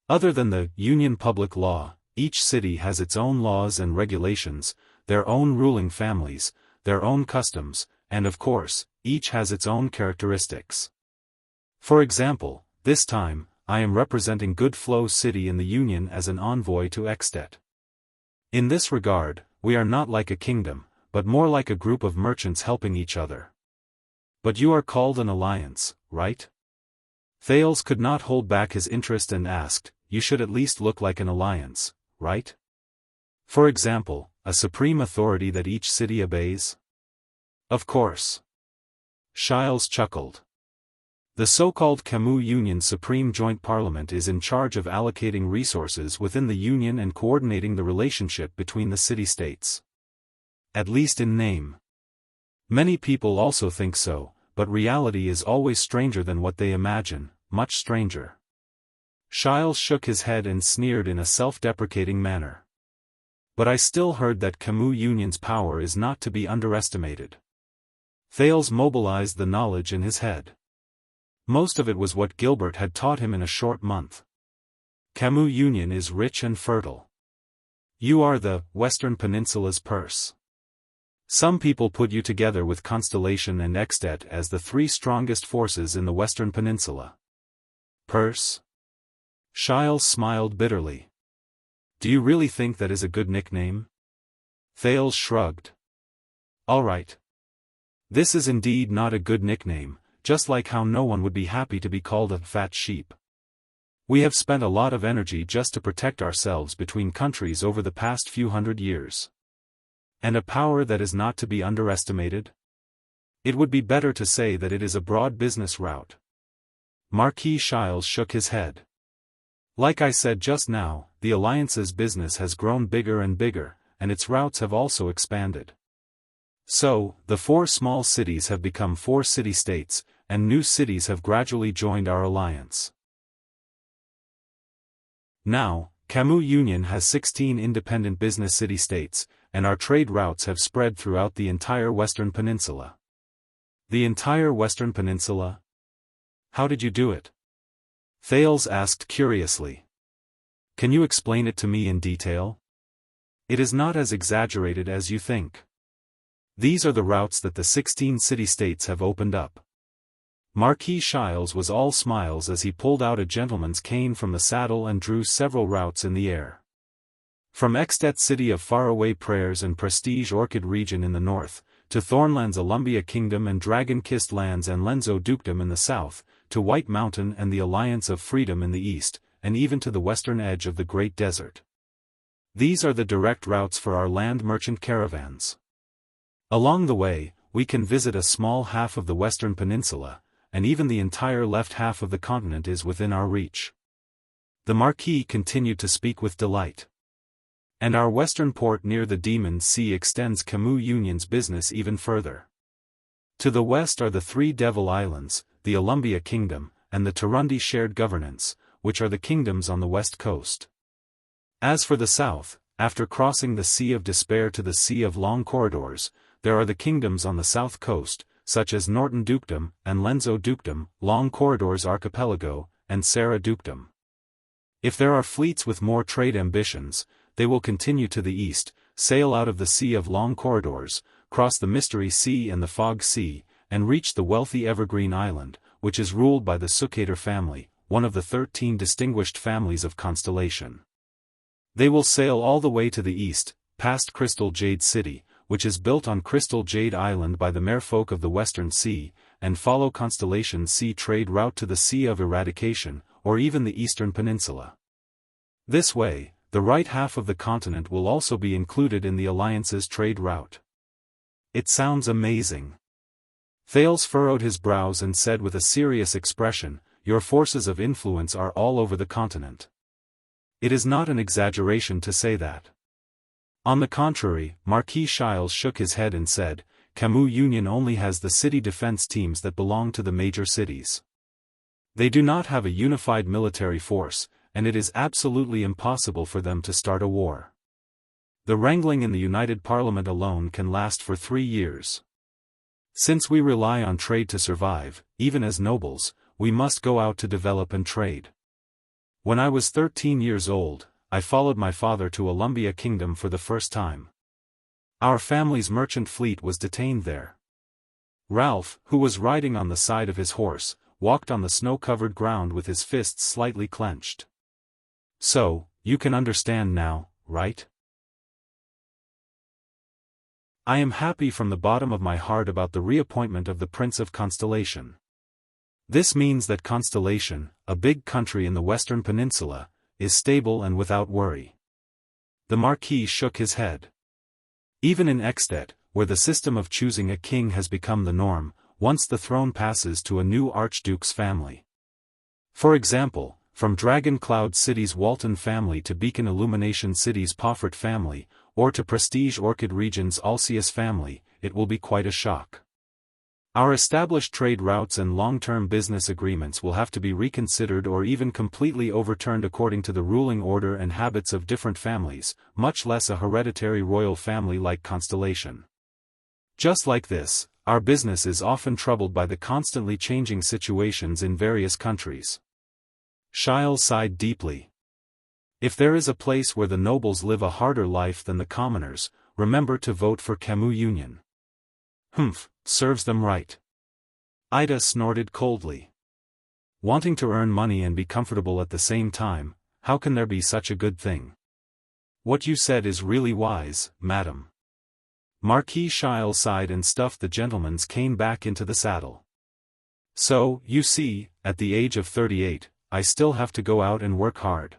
Other than the Union public law, each city has its own laws and regulations, their own ruling families, their own customs, and of course, each has its own characteristics. For example, this time, I am representing Good Flow City in the Union as an envoy to Xtet. In this regard, we are not like a kingdom, but more like a group of merchants helping each other. But you are called an alliance, right? Thales could not hold back his interest and asked, you should at least look like an alliance, right? For example, a supreme authority that each city obeys? Of course. Shiles chuckled. The so-called Camus Union Supreme Joint Parliament is in charge of allocating resources within the Union and coordinating the relationship between the city-states. At least in name. Many people also think so, but reality is always stranger than what they imagine, much stranger. Shiles shook his head and sneered in a self-deprecating manner. But I still heard that Camus Union's power is not to be underestimated. Thales mobilized the knowledge in his head. Most of it was what Gilbert had taught him in a short month. Camus Union is rich and fertile. You are the Western Peninsula's purse. Some people put you together with Constellation and Xtet as the 3 strongest forces in the Western Peninsula. Purse? Shiles smiled bitterly. Do you really think that is a good nickname? Thales shrugged. All right. This is indeed not a good nickname, just like how no one would be happy to be called a fat sheep. We have spent a lot of energy just to protect ourselves between countries over the past few hundred years. And a power that is not to be underestimated? It would be better to say that it is a broad business route. Marquis Shiles shook his head. Like I said just now, the Alliance's business has grown bigger and bigger, and its routes have also expanded. So, the 4 small cities have become 4 city-states, and new cities have gradually joined our alliance. Now, Camus Union has 16 independent business city-states, and our trade routes have spread throughout the entire Western Peninsula. The entire Western Peninsula? How did you do it? Thales asked curiously. Can you explain it to me in detail? It is not as exaggerated as you think. These are the routes that the 16 city-states have opened up. Marquis Shiles was all smiles as he pulled out a gentleman's cane from the saddle and drew several routes in the air. From Xtet City of Faraway Prayers and Prestige Orchid Region in the north, to Thornland's Alumbia Kingdom and Dragon-Kissed Lands and Lenzo Dukedom in the south, to White Mountain and the Alliance of Freedom in the east, and even to the western edge of the Great Desert. These are the direct routes for our land merchant caravans. Along the way, we can visit a small half of the Western Peninsula, and even the entire left half of the continent is within our reach. The Marquis continued to speak with delight. And our western port near the Demon Sea extends Camus Union's business even further. To the west are the 3 Devil Islands, the Alumbia Kingdom, and the Turundi Shared Governance, which are the kingdoms on the west coast. As for the south, after crossing the Sea of Despair to the Sea of Long Corridors, there are the kingdoms on the south coast, such as Norton Dukedom and Lenzo Dukedom, Long Corridors Archipelago, and Sarah Dukedom. If there are fleets with more trade ambitions, they will continue to the east, sail out of the Sea of Long Corridors, cross the Mystery Sea and the Fog Sea, and reach the wealthy Evergreen Island, which is ruled by the Sukater family, one of the 13 distinguished families of Constellation. They will sail all the way to the east, past Crystal Jade City, which is built on Crystal Jade Island by the merfolk of the Western Sea, and follow Constellation Sea trade route to the Sea of Eradication, or even the Eastern Peninsula. This way, the right half of the continent will also be included in the Alliance's trade route. It sounds amazing. Thales furrowed his brows and said with a serious expression, "Your forces of influence are all over the continent." It is not an exaggeration to say that. On the contrary, Marquis Shiles shook his head and said, Camus Union only has the city defense teams that belong to the major cities. They do not have a unified military force, and it is absolutely impossible for them to start a war. The wrangling in the United Parliament alone can last for 3 years. Since we rely on trade to survive, even as nobles, we must go out to develop and trade. When I was 13 years old, I followed my father to Olumbia Kingdom for the first time. Our family's merchant fleet was detained there. Ralph, who was riding on the side of his horse, walked on the snow-covered ground with his fists slightly clenched. So, you can understand now, right? I am happy from the bottom of my heart about the reappointment of the Prince of Constellation. This means that Constellation, a big country in the Western Peninsula, is stable and without worry. The Marquis shook his head. Even in Extet, where the system of choosing a king has become the norm, once the throne passes to a new archduke's family. For example, from Dragon Cloud City's Walton family to Beacon Illumination City's Poffert family, or to Prestige Orchid Region's Alcius family, it will be quite a shock. Our established trade routes and long-term business agreements will have to be reconsidered or even completely overturned according to the ruling order and habits of different families, much less a hereditary royal family like Constellation. Just like this, our business is often troubled by the constantly changing situations in various countries. Shiles sighed deeply. If there is a place where the nobles live a harder life than the commoners, remember to vote for Camus Union. Humph, serves them right. Ida snorted coldly. Wanting to earn money and be comfortable at the same time, how can there be such a good thing? What you said is really wise, madam. Marquis Shiles sighed and stuffed the gentleman's cane back into the saddle. So, you see, at the age of 38, I still have to go out and work hard.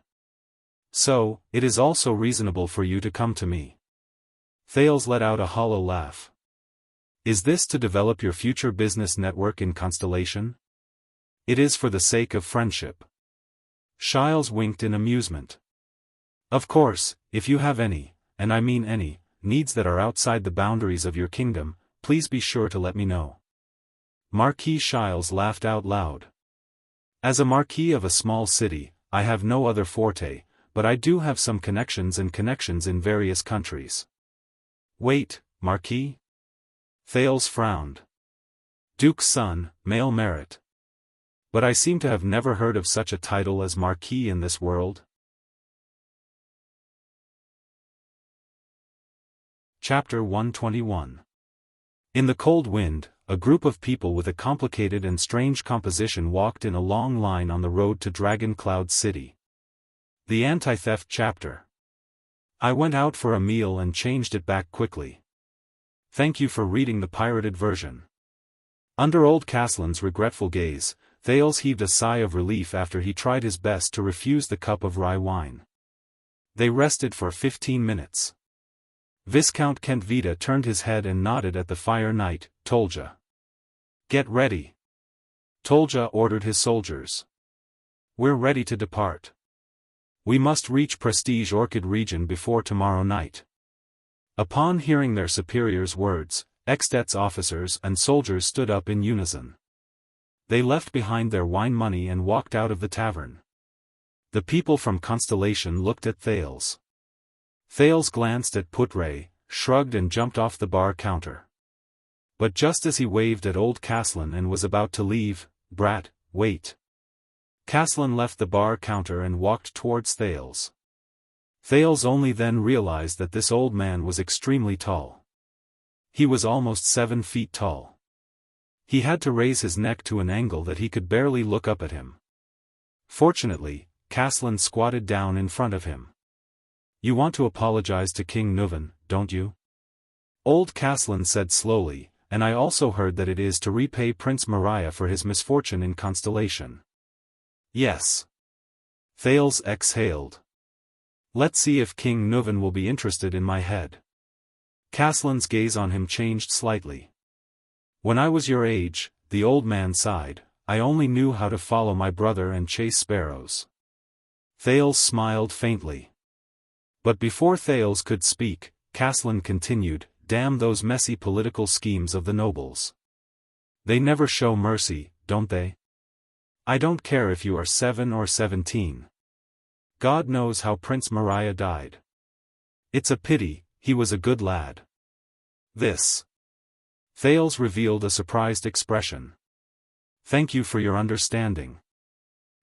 So, it is also reasonable for you to come to me. Thales let out a hollow laugh. Is this to develop your future business network in Constellation? It is for the sake of friendship. Shiles winked in amusement. Of course, if you have any, and I mean any, needs that are outside the boundaries of your kingdom, please be sure to let me know. Marquis Shiles laughed out loud. As a marquis of a small city, I have no other forte, but I do have some connections in various countries. Wait, Marquis? Thales frowned. Duke's son, male merit. But I seem to have never heard of such a title as Marquis in this world. Chapter 121. In the cold wind, a group of people with a complicated and strange composition walked in a long line on the road to Dragon Cloud City. The Anti-Theft Chapter. I went out for a meal and changed it back quickly. Thank you for reading the pirated version. Under old Caslin's regretful gaze, Thales heaved a sigh of relief after he tried his best to refuse the cup of rye wine. They rested for 15 minutes. Viscount Kentvita turned his head and nodded at the Fire Knight, Tolja. Get ready. Tolja ordered his soldiers. We're ready to depart. We must reach Prestige Orchid Region before tomorrow night. Upon hearing their superior's words, Extet's officers and soldiers stood up in unison. They left behind their wine money and walked out of the tavern. The people from Constellation looked at Thales. Thales glanced at Putre, shrugged and jumped off the bar counter. But just as he waved at old Caslin and was about to leave, "Brat, wait." Caslin left the bar counter and walked towards Thales. Thales only then realized that this old man was extremely tall. He was almost 7 feet tall. He had to raise his neck to an angle that he could barely look up at him. Fortunately, Caslin squatted down in front of him. You want to apologize to King Nuvan, don't you? Old Castellan said slowly, and I also heard that it is to repay Prince Maria for his misfortune in Constellation. Yes. Thales exhaled. Let's see if King Nuvan will be interested in my head. Castellan's gaze on him changed slightly. When I was your age, the old man sighed, I only knew how to follow my brother and chase sparrows. Thales smiled faintly. But before Thales could speak, Castellan continued, damn those messy political schemes of the nobles. They never show mercy, don't they? I don't care if you are 7 or 17. God knows how Prince Maria died. It's a pity, he was a good lad. This. Thales revealed a surprised expression. Thank you for your understanding.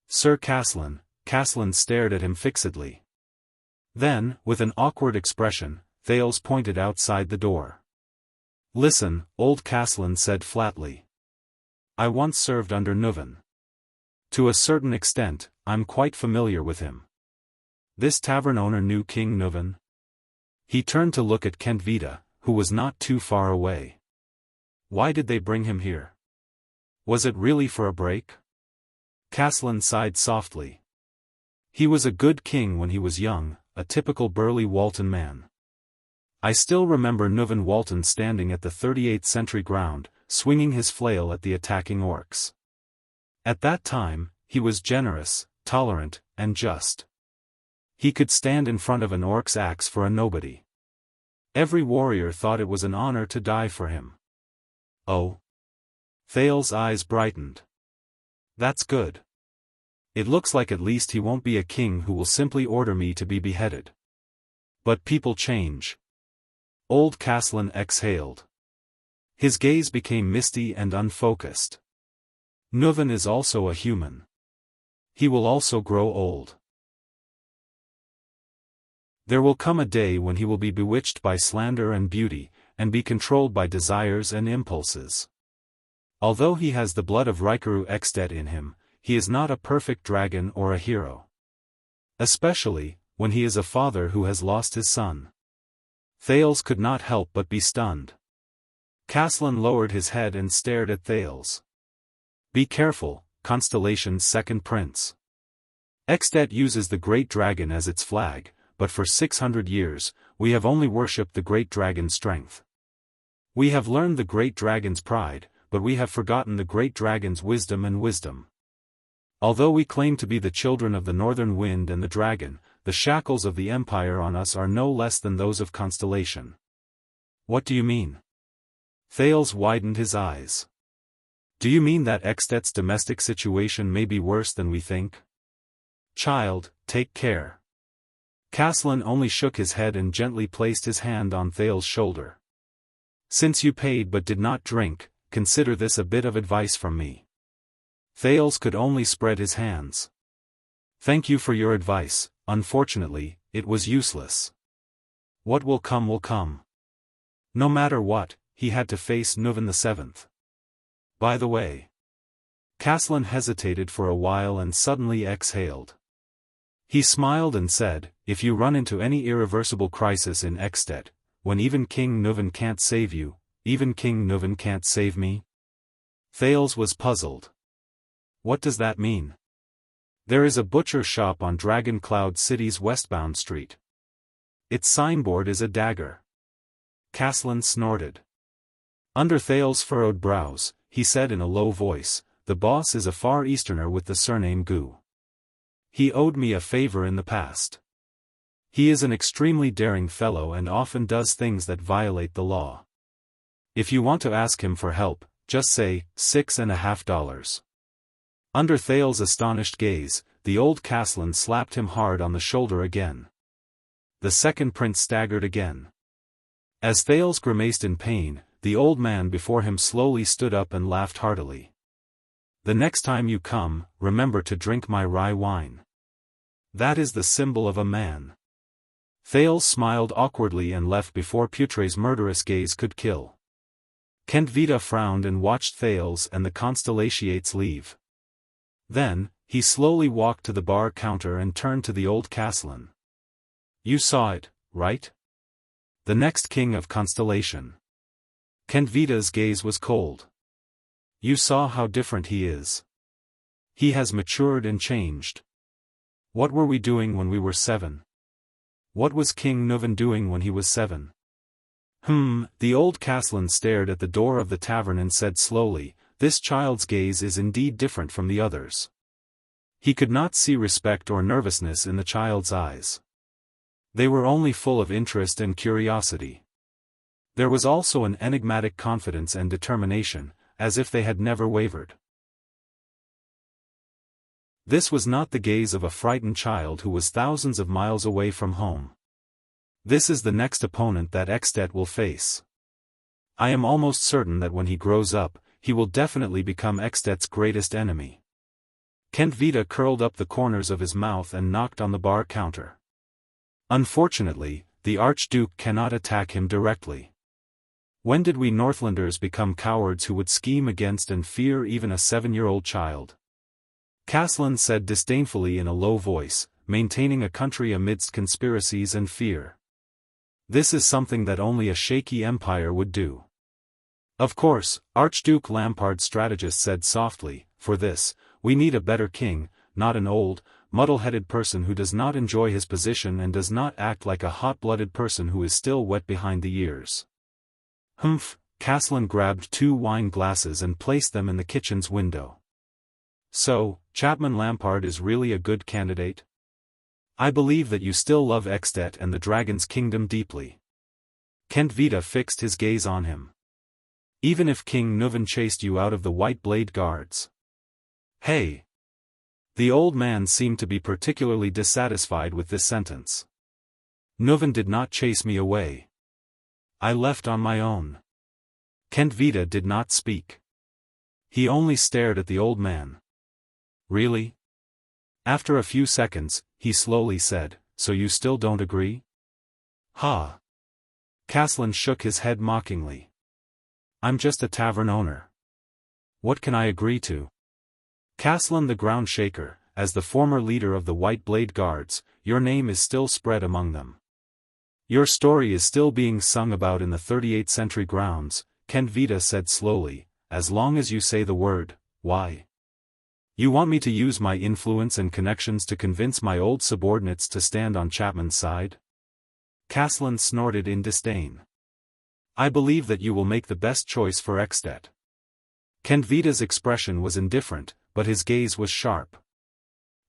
Sir Castellan. Castellan stared at him fixedly. Then, with an awkward expression, Thales pointed outside the door. Listen, old Castellan said flatly. I once served under Nuvan. To a certain extent, I'm quite familiar with him. This tavern owner knew King Nuvan. He turned to look at Kentvita, who was not too far away. Why did they bring him here? Was it really for a break? Castellan sighed softly. He was a good king when he was young, a typical burly Walton man. I still remember Nuvan Walton standing at the 38th century ground, swinging his flail at the attacking orcs. At that time, he was generous, tolerant, and just. He could stand in front of an orc's axe for a nobody. Every warrior thought it was an honor to die for him. Oh. Thales' eyes brightened. That's good. It looks like at least he won't be a king who will simply order me to be beheaded. But people change. Old Castellan exhaled. His gaze became misty and unfocused. Nuvan is also a human. He will also grow old. There will come a day when he will be bewitched by slander and beauty, and be controlled by desires and impulses. Although he has the blood of Rikaru Extet in him, he is not a perfect dragon or a hero. Especially, when he is a father who has lost his son. Thales could not help but be stunned. Castellan lowered his head and stared at Thales. Be careful, Constellation's second prince. Extet uses the great dragon as its flag, but for 600 years, we have only worshipped the great dragon's strength. We have learned the great dragon's pride, but we have forgotten the great dragon's wisdom. Although we claim to be the children of the northern wind and the dragon, the shackles of the empire on us are no less than those of Constellation. What do you mean? Thales widened his eyes. Do you mean that Extet's domestic situation may be worse than we think? Child, take care. Castellan only shook his head and gently placed his hand on Thales' shoulder. Since you paid but did not drink, consider this a bit of advice from me. Thales could only spread his hands. Thank you for your advice, unfortunately, it was useless. What will come will come. No matter what, he had to face Nuvan VII. By the way. Castellan hesitated for a while and suddenly exhaled. He smiled and said, if you run into any irreversible crisis in Extet, when even King Nuvan can't save you, even King Nuvan can't save me? Thales was puzzled. What does that mean? There is a butcher shop on Dragon Cloud City's westbound street. Its signboard is a dagger. Castellan snorted. Under Thales' furrowed brows, he said in a low voice, the boss is a Far Easterner with the surname Gu. He owed me a favor in the past. He is an extremely daring fellow and often does things that violate the law. If you want to ask him for help, just say, $6.50. Under Thales' astonished gaze, the old Castellan slapped him hard on the shoulder again. The second prince staggered again. As Thales grimaced in pain, the old man before him slowly stood up and laughed heartily. The next time you come, remember to drink my rye wine. That is the symbol of a man. Thales smiled awkwardly and left before Putre's murderous gaze could kill. Kentvita frowned and watched Thales and the Constellationates leave. Then, he slowly walked to the bar counter and turned to the old Castellan. You saw it, right? The next king of Constellation. Kenvita's gaze was cold. You saw how different he is. He has matured and changed. What were we doing when we were 7? What was King Nuvan doing when he was 7? The old Castellan stared at the door of the tavern and said slowly, this child's gaze is indeed different from the others. He could not see respect or nervousness in the child's eyes. They were only full of interest and curiosity. There was also an enigmatic confidence and determination, as if they had never wavered. This was not the gaze of a frightened child who was thousands of miles away from home. This is the next opponent that Extet will face. I am almost certain that when he grows up, he will definitely become Extet's greatest enemy. Kentvita curled up the corners of his mouth and knocked on the bar counter. Unfortunately, the Archduke cannot attack him directly. When did we Northlanders become cowards who would scheme against and fear even a 7-year-old child? Castellan said disdainfully in a low voice, maintaining a country amidst conspiracies and fear. This is something that only a shaky empire would do. Of course, Archduke Lampard's strategist said softly, for this, we need a better king, not an old, muddle-headed person who does not enjoy his position and does not act like a hot-blooded person who is still wet behind the ears. Castellan grabbed 2 wine glasses and placed them in the kitchen's window. So, Chapman Lampard is really a good candidate? I believe that you still love Extet and the Dragon's Kingdom deeply. Kentvita fixed his gaze on him. Even if King Nuvan chased you out of the White Blade Guards. Hey! The old man seemed to be particularly dissatisfied with this sentence. Nuvan did not chase me away. I left on my own. Kentvita did not speak. He only stared at the old man. Really? After a few seconds, he slowly said, so you still don't agree? Ha! Castellan shook his head mockingly. I'm just a tavern owner. What can I agree to? Castellan the Ground Shaker, as the former leader of the White Blade Guards, your name is still spread among them. Your story is still being sung about in the 38th century grounds, Kentvita said slowly, as long as you say the word, why? You want me to use my influence and connections to convince my old subordinates to stand on Chapman's side? Castellan snorted in disdain. I believe that you will make the best choice for Extet. Kentvita's expression was indifferent, but his gaze was sharp.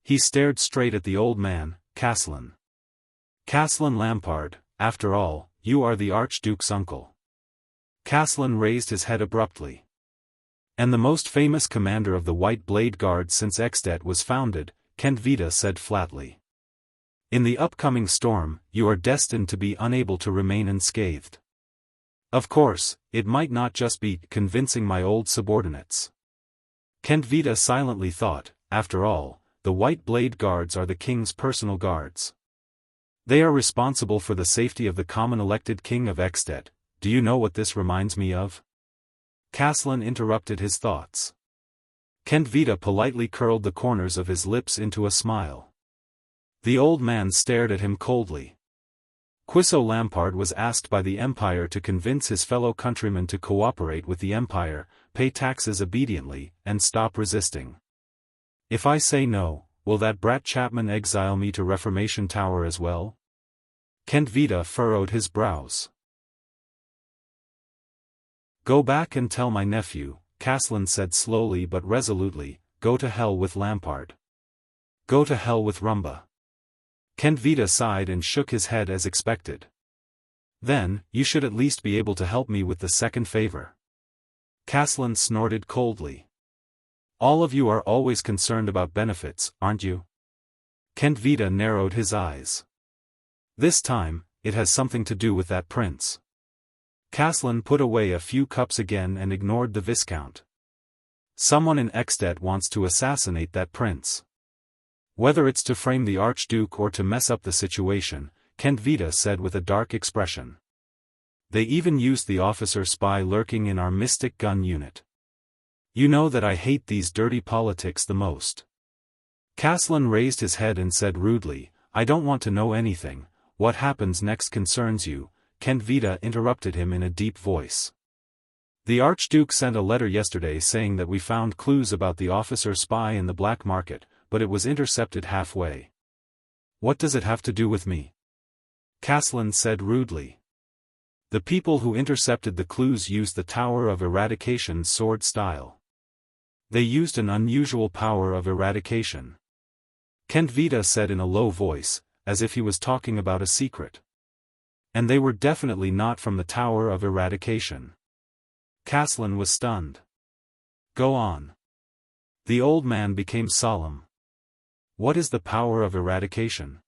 He stared straight at the old man, Castellan. Castellan Lampard, after all, you are the Archduke's uncle. Castellan raised his head abruptly. And the most famous commander of the White Blade Guard since Extet was founded, Kentvita said flatly. In the upcoming storm, you are destined to be unable to remain unscathed. Of course, it might not just be convincing my old subordinates. Kentvita silently thought, after all, the White Blade Guards are the king's personal guards. They are responsible for the safety of the common elected king of Extet. Do you know what this reminds me of? Castellan interrupted his thoughts. Kentvita politely curled the corners of his lips into a smile. The old man stared at him coldly. Quiso Lampard was asked by the Empire to convince his fellow countrymen to cooperate with the Empire, pay taxes obediently, and stop resisting. If I say no, will that brat Chapman exile me to Reformation Tower as well? Kentvita furrowed his brows. Go back and tell my nephew, Castellan said slowly but resolutely, go to hell with Lampard. Go to hell with Rumba. Kentvita sighed and shook his head as expected. Then, you should at least be able to help me with the second favor. Castellan snorted coldly. All of you are always concerned about benefits, aren't you? Kentvita narrowed his eyes. This time, it has something to do with that prince. Castellan put away a few cups again and ignored the Viscount. Someone in Extet wants to assassinate that prince. Whether it's to frame the Archduke or to mess up the situation, Kentvita said with a dark expression. They even used the officer spy lurking in our mystic gun unit. You know that I hate these dirty politics the most. Castellan raised his head and said rudely, I don't want to know anything, what happens next concerns you," Kent Vida interrupted him in a deep voice. "The Archduke sent a letter yesterday saying that we found clues about the officer spy in the black market, but it was intercepted halfway." "What does it have to do with me?" Caslin said rudely. "The people who intercepted the clues used the Tower of Eradication's sword style. They used an unusual power of eradication," Kent Vida said in a low voice, as if he was talking about a secret. "And they were definitely not from the Tower of Eradication." Caslin was stunned. "Go on." The old man became solemn. "What is the power of eradication?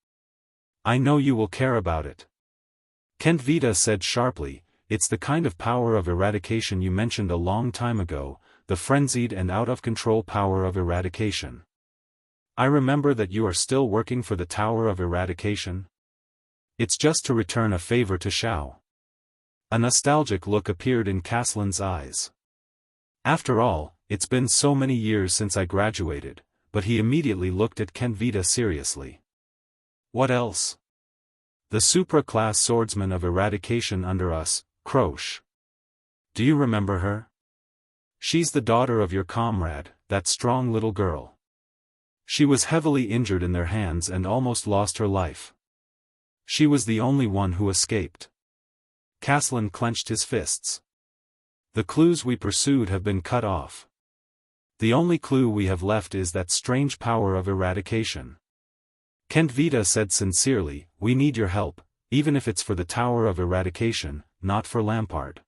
I know you will care about it." Kent Vida said sharply, "It's the kind of power of eradication you mentioned a long time ago, the frenzied and out-of-control power of eradication. I remember that you are still working for the Tower of Eradication. It's just to return a favor to Xiao." A nostalgic look appeared in Caslin's eyes. "After all, it's been so many years since I graduated," but he immediately looked at Kent Vida seriously. "What else?" "The supra-class swordsman of eradication under us, Croche. Do you remember her? She's the daughter of your comrade, that strong little girl. She was heavily injured in their hands and almost lost her life. She was the only one who escaped." Caslin clenched his fists. "The clues we pursued have been cut off. The only clue we have left is that strange power of eradication." Kent Vida said sincerely, "We need your help, even if it's for the Tower of Eradication, not for Lampard.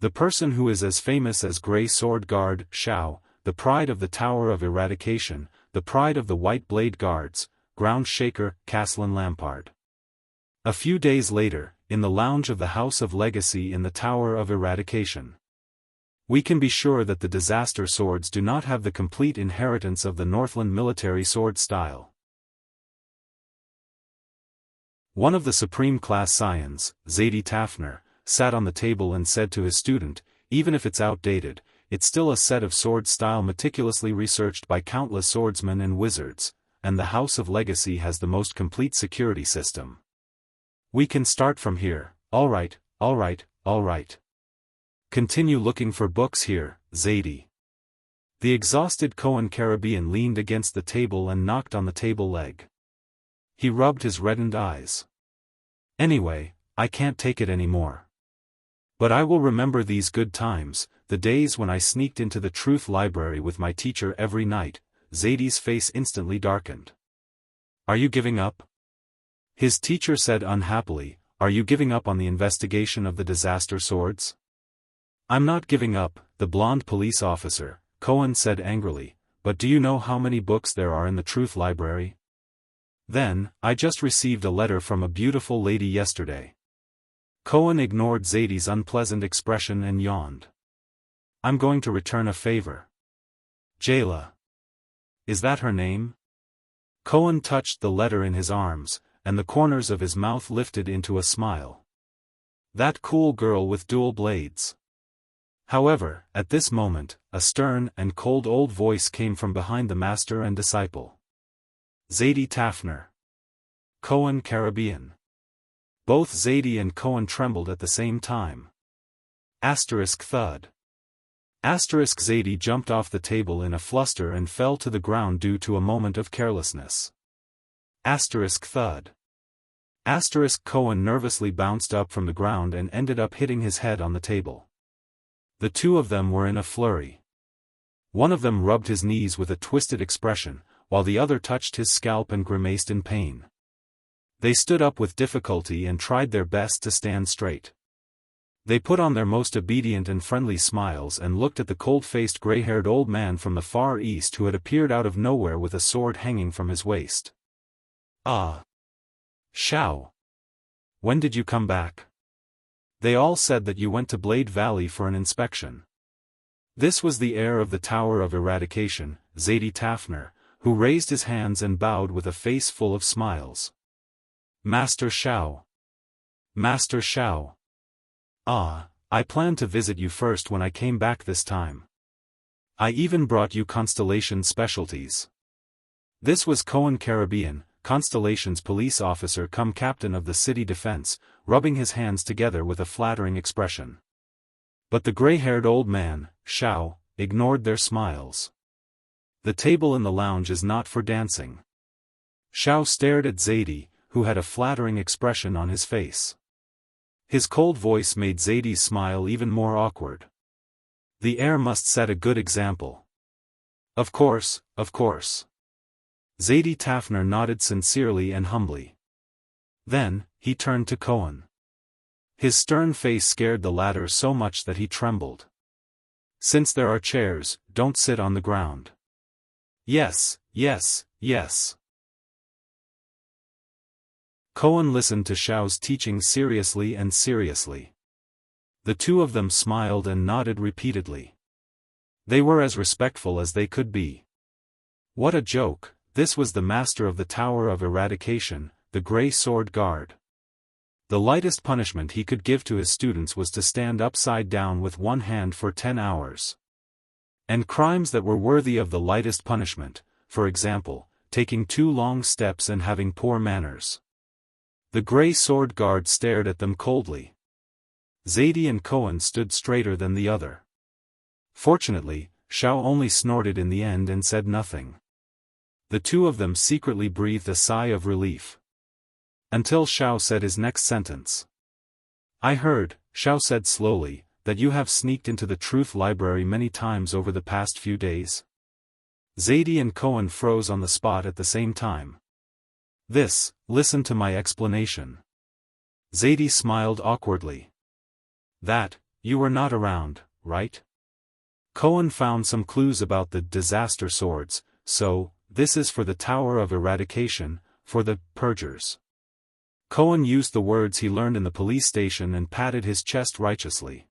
The person who is as famous as Grey Sword Guard, Xiao, the pride of the Tower of Eradication, the pride of the White Blade Guards, Ground Shaker, Caslin Lampard." A few days later, in the lounge of the House of Legacy in the Tower of Eradication. "We can be sure that the disaster swords do not have the complete inheritance of the Northland military sword style." One of the supreme class scions, Zadie Tafner, sat on the table and said to his student, "Even if it's outdated, it's still a set of sword style meticulously researched by countless swordsmen and wizards, and the House of Legacy has the most complete security system. We can start from here." All right. "Continue looking for books here, Zadie." The exhausted Cohen Caribbean leaned against the table and knocked on the table leg. He rubbed his reddened eyes. "Anyway, I can't take it anymore. But I will remember these good times, the days when I sneaked into the Truth Library with my teacher every night." Zadie's face instantly darkened. "Are you giving up?" His teacher said unhappily, "Are you giving up on the investigation of the disaster swords?" "I'm not giving up," the blonde police officer, Cohen said angrily, "but do you know how many books there are in the Truth Library?" Then, "I just received a letter from a beautiful lady yesterday." Cohen ignored Zadie's unpleasant expression and yawned. "I'm going to return a favor." "Jayla. Is that her name?" Cohen touched the letter in his arms, and the corners of his mouth lifted into a smile. "That cool girl with dual blades." However, at this moment, a stern and cold old voice came from behind the master and disciple. "Zadie Tafner. Cohen Caribbean." Both Zadie and Cohen trembled at the same time. *thud. Zadie jumped off the table in a fluster and fell to the ground due to a moment of carelessness. *thud. Cohen nervously bounced up from the ground and ended up hitting his head on the table. The two of them were in a flurry. One of them rubbed his knees with a twisted expression, while the other touched his scalp and grimaced in pain. They stood up with difficulty and tried their best to stand straight. They put on their most obedient and friendly smiles and looked at the cold-faced gray-haired old man from the Far East who had appeared out of nowhere with a sword hanging from his waist. "Ah. Xiao. When did you come back? They all said that you went to Blade Valley for an inspection." This was the heir of the Tower of Eradication, Zadie Tafner, who raised his hands and bowed with a face full of smiles. "Master Xiao. Master Xiao. Ah, I planned to visit you first when I came back this time. I even brought you constellation specialties." This was Cohen Caribbean, Constellation's police officer come captain of the city defense, rubbing his hands together with a flattering expression. But the gray-haired old man, Xiao, ignored their smiles. The table in the lounge is not for dancing. Xiao stared at Zadie, who had a flattering expression on his face. His cold voice made Zadie's smile even more awkward. The heir must set a good example. Of course, of course. Zadie Tafner nodded sincerely and humbly. Then, he turned to Cohen. His stern face scared the latter so much that he trembled. Since there are chairs, don't sit on the ground. Yes, yes, yes. Cohen listened to Xiao's teaching seriously and seriously. The two of them smiled and nodded repeatedly. They were as respectful as they could be. What a joke, this was the master of the Tower of Eradication, the Grey Sword Guard. The lightest punishment he could give to his students was to stand upside down with one hand for 10 hours. And crimes that were worthy of the lightest punishment, for example, taking 2 long steps and having poor manners. The Grey Sword Guard stared at them coldly. Zadie and Cohen stood straighter than the other. Fortunately, Xiao only snorted in the end and said nothing. The two of them secretly breathed a sigh of relief. Until Xiao said his next sentence. I heard, Xiao said slowly, that you have sneaked into the Truth Library many times over the past few days. Zadie and Cohen froze on the spot at the same time. Listen to my explanation. Zadie smiled awkwardly. That, you were not around, right? Cohen found some clues about the disaster swords, so, this is for the Tower of Eradication, for the purgers. Cohen used the words he learned in the police station and patted his chest righteously.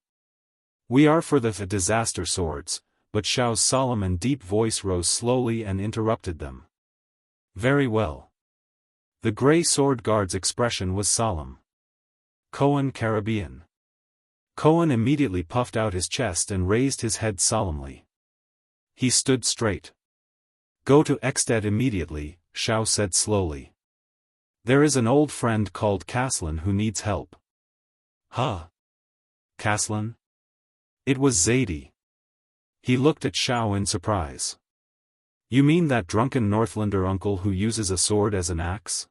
We are for the disaster swords, but Xiao's solemn and deep voice rose slowly and interrupted them. Very well. The Grey Sword Guard's expression was solemn. Cohen Caribbean. Cohen immediately puffed out his chest and raised his head solemnly. He stood straight. Go to Exted immediately, Xiao said slowly. There is an old friend called Caslin who needs help. Huh? Caslin? It was Zadie. He looked at Xiao in surprise. You mean that drunken Northlander uncle who uses a sword as an axe?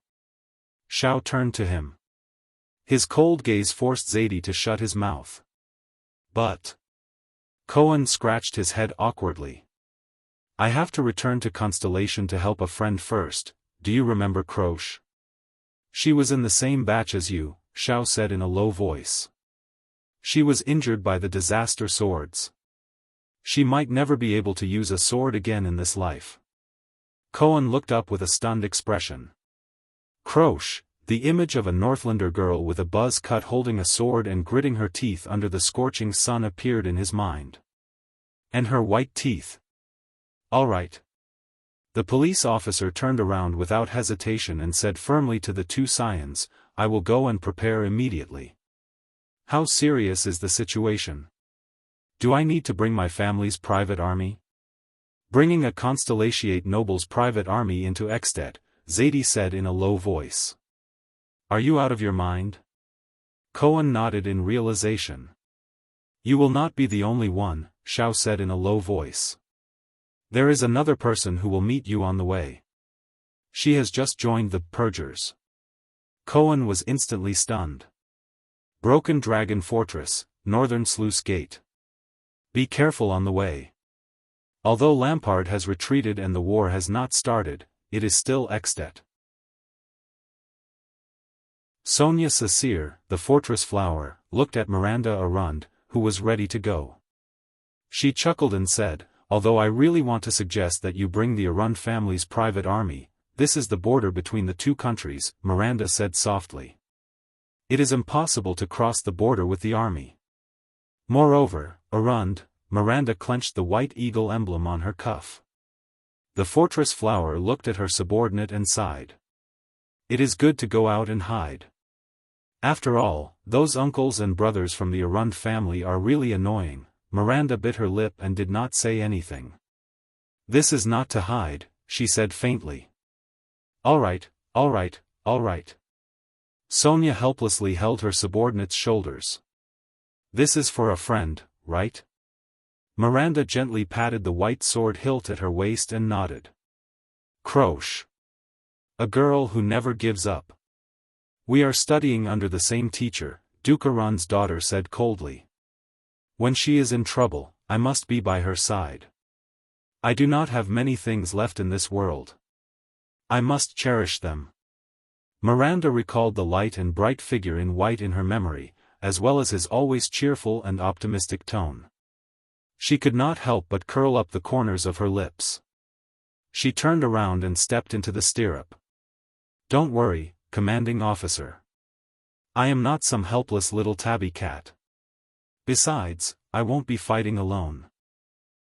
Xiao turned to him. His cold gaze forced Zadie to shut his mouth. But... Cohen scratched his head awkwardly. I have to return to Constellation to help a friend first, do you remember Croche? She was in the same batch as you, Xiao said in a low voice. She was injured by the disaster swords. She might never be able to use a sword again in this life. Cohen looked up with a stunned expression. Croche, the image of a Northlander girl with a buzz cut holding a sword and gritting her teeth under the scorching sun appeared in his mind. And her white teeth. All right. The police officer turned around without hesitation and said firmly to the two scions, I will go and prepare immediately. How serious is the situation? Do I need to bring my family's private army? Bringing a Constellation noble's private army into Exted, Zadie said in a low voice. Are you out of your mind? Cohen nodded in realization. You will not be the only one, Xiao said in a low voice. There is another person who will meet you on the way. She has just joined the purgers. Cohen was instantly stunned. Broken Dragon Fortress, Northern Sluice Gate. Be careful on the way. Although Lampard has retreated and the war has not started, it is still Exted. Sonia Cecire, the fortress flower, looked at Miranda Arund, who was ready to go. She chuckled and said, although I really want to suggest that you bring the Arund family's private army, this is the border between the two countries, Miranda said softly. It is impossible to cross the border with the army. Moreover, Arund, Miranda clenched the white eagle emblem on her cuff. The fortress flower looked at her subordinate and sighed. It is good to go out and hide. After all, those uncles and brothers from the Arund family are really annoying. Miranda bit her lip and did not say anything. This is not to hide, she said faintly. All right, All right, all right. Sonia helplessly held her subordinate's shoulders. This is for a friend, right? Miranda gently patted the white sword hilt at her waist and nodded. Croche. A girl who never gives up. We are studying under the same teacher, Dukaran's daughter said coldly. When she is in trouble, I must be by her side. I do not have many things left in this world. I must cherish them. Miranda recalled the light and bright figure in white in her memory, as well as his always cheerful and optimistic tone. She could not help but curl up the corners of her lips. She turned around and stepped into the stirrup. Don't worry, commanding officer. I am not some helpless little tabby cat. Besides, I won't be fighting alone.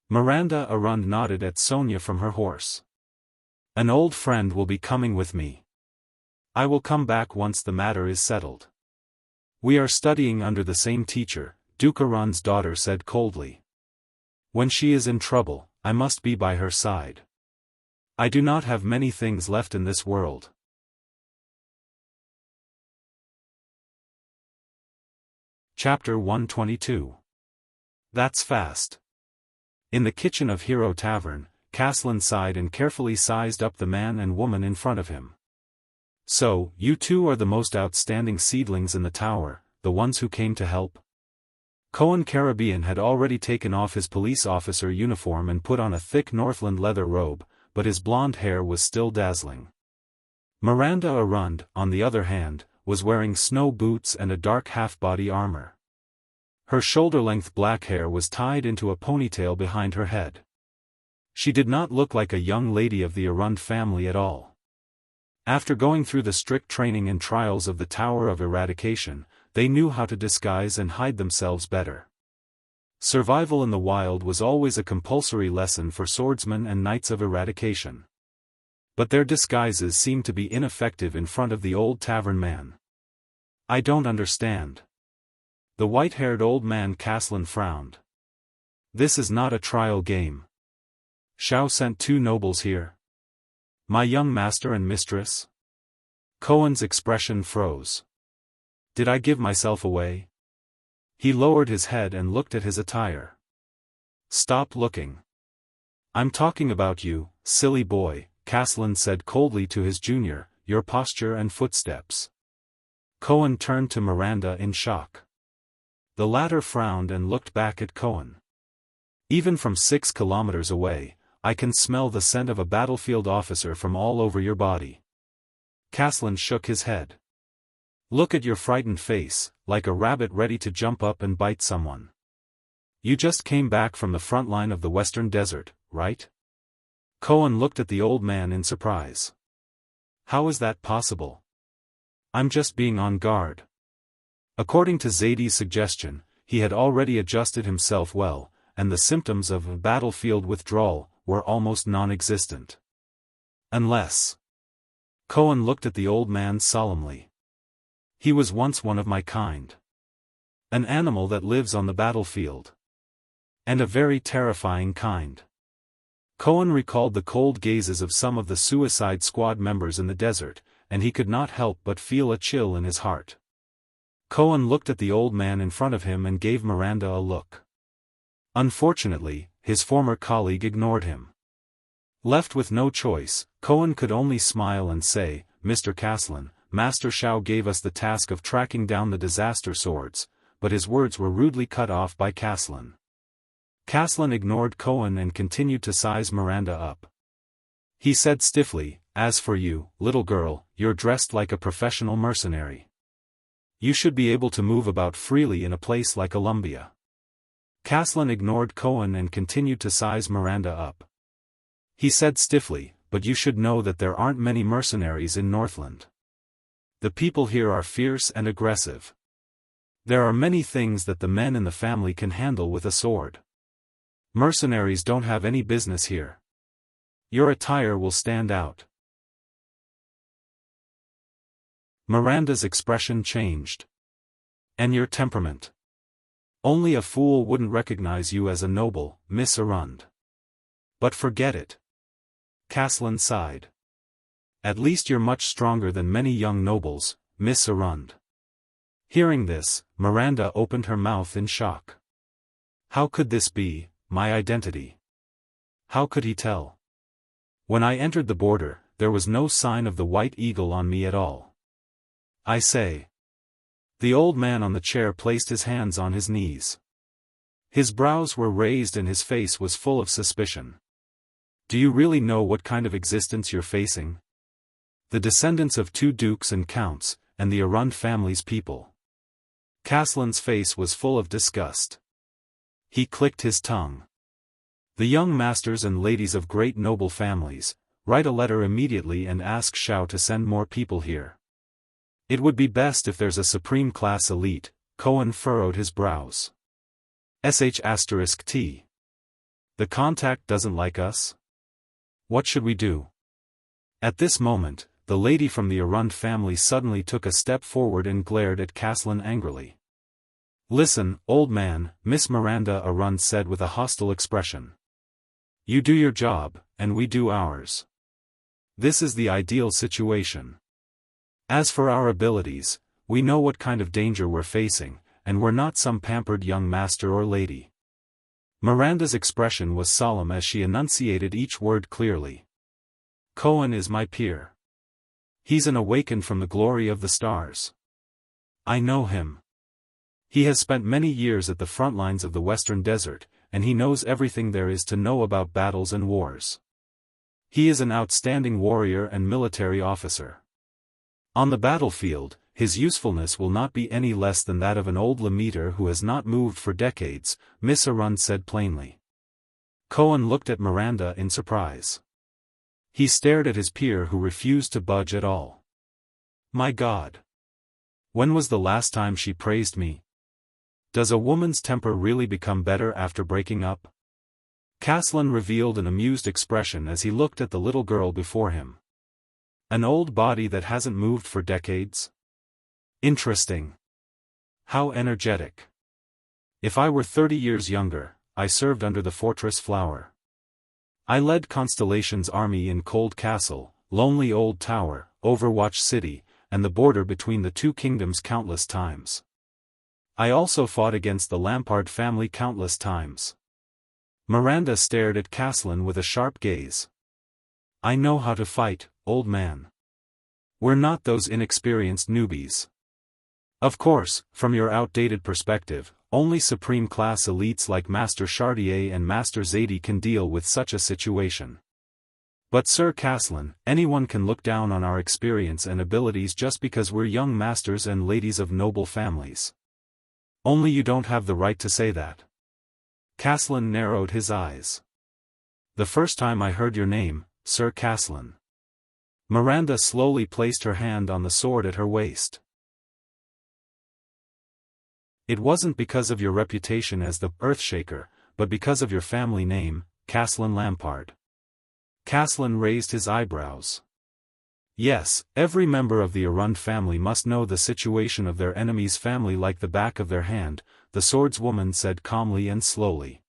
Miranda Arund nodded at Sonia from her horse. An old friend will be coming with me. I will come back once the matter is settled. We are studying under the same teacher, Dukaran's daughter said coldly. When she is in trouble, I must be by her side. I do not have many things left in this world. Chapter 122. That's fast. In the kitchen of Hero Tavern, Caslin sighed and carefully sized up the man and woman in front of him. So, you two are the most outstanding seedlings in the tower, the ones who came to help? Cohen Caribbean had already taken off his police officer uniform and put on a thick Northland leather robe, but his blonde hair was still dazzling. Miranda Arund, on the other hand, was wearing snow boots and a dark half-body armor. Her shoulder-length black hair was tied into a ponytail behind her head. She did not look like a young lady of the Arund family at all. After going through the strict training and trials of the Tower of Eradication, they knew how to disguise and hide themselves better. Survival in the wild was always a compulsory lesson for swordsmen and knights of eradication. But their disguises seemed to be ineffective in front of the old tavern man. I don't understand. The white-haired old man Caslin frowned. This is not a trial game. Shao sent two nobles here. My young master and mistress? Cohen's expression froze. Did I give myself away? He lowered his head and looked at his attire. Stop looking. I'm talking about you, silly boy, Caslin said coldly to his junior, your posture and footsteps. Cohen turned to Miranda in shock. The latter frowned and looked back at Cohen. Even from 6 kilometers away, I can smell the scent of a battlefield officer from all over your body. Caslin shook his head. Look at your frightened face, like a rabbit ready to jump up and bite someone. You just came back from the front line of the Western Desert, right? Cohen looked at the old man in surprise. How is that possible? I'm just being on guard. According to Zadie's suggestion, he had already adjusted himself well, and the symptoms of battlefield withdrawal were almost non-existent. Unless... Cohen looked at the old man solemnly. He was once one of my kind. An animal that lives on the battlefield. And a very terrifying kind. Cohen recalled the cold gazes of some of the Suicide Squad members in the desert, and he could not help but feel a chill in his heart. Cohen looked at the old man in front of him and gave Miranda a look. Unfortunately, his former colleague ignored him. Left with no choice, Cohen could only smile and say, Mr. Caslin, Master Shao gave us the task of tracking down the disaster swords, but his words were rudely cut off by Caslin. Caslin ignored Cohen and continued to size Miranda up. He said stiffly, as for you, little girl, you're dressed like a professional mercenary. You should be able to move about freely in a place like Columbia. Caslin ignored Cohen and continued to size Miranda up. He said stiffly, but you should know that there aren't many mercenaries in Northland. The people here are fierce and aggressive. There are many things that the men in the family can handle with a sword. Mercenaries don't have any business here. Your attire will stand out. Miranda's expression changed. And your temperament. Only a fool wouldn't recognize you as a noble, Miss Arund. But forget it. Caslin sighed. At least you're much stronger than many young nobles, Miss Arund. Hearing this, Miranda opened her mouth in shock. How could this be, my identity? How could he tell? When I entered the border, there was no sign of the white eagle on me at all. I say. The old man on the chair placed his hands on his knees. His brows were raised and his face was full of suspicion. Do you really know what kind of existence you're facing? The descendants of 2 dukes and counts, and the Arund family's people. Caslin's face was full of disgust. He clicked his tongue. The young masters and ladies of great noble families, write a letter immediately and ask Xiao to send more people here. It would be best if there's a supreme class elite. Cohen furrowed his brows. *T. The contact doesn't like us? What should we do? At this moment, the lady from the Arund family suddenly took a step forward and glared at Caslin angrily. Listen, old man, Miss Miranda Arund said with a hostile expression. You do your job, and we do ours. This is the ideal situation. As for our abilities, we know what kind of danger we're facing, and we're not some pampered young master or lady. Miranda's expression was solemn as she enunciated each word clearly. Cohen is my peer. He's an awakened from the glory of the stars. I know him. He has spent many years at the front lines of the Western Desert, and he knows everything there is to know about battles and wars. He is an outstanding warrior and military officer. On the battlefield, his usefulness will not be any less than that of an old Lemiter who has not moved for decades, Miss Arund said plainly. Cohen looked at Miranda in surprise. He stared at his peer who refused to budge at all. My God! When was the last time she praised me? Does a woman's temper really become better after breaking up? Caslin revealed an amused expression as he looked at the little girl before him. An old body that hasn't moved for decades? Interesting. How energetic. If I were 30 years younger, I served under the fortress Flower. I led Constellation's army in Cold Castle, Lonely Old Tower, Overwatch City, and the border between the 2 kingdoms countless times. I also fought against the Lampard family countless times. Miranda stared at Caslin with a sharp gaze. I know how to fight, old man. We're not those inexperienced newbies. Of course, from your outdated perspective, only supreme-class elites like Master Chartier and Master Zadie can deal with such a situation. But Sir Caslin, anyone can look down on our experience and abilities just because we're young masters and ladies of noble families. Only you don't have the right to say that. Caslin narrowed his eyes. The first time I heard your name, Sir Caslin. Miranda slowly placed her hand on the sword at her waist. It wasn't because of your reputation as the Earthshaker, but because of your family name, Caslin Lampard. Caslin raised his eyebrows. Yes, every member of the Arund family must know the situation of their enemy's family like the back of their hand, the swordswoman said calmly and slowly.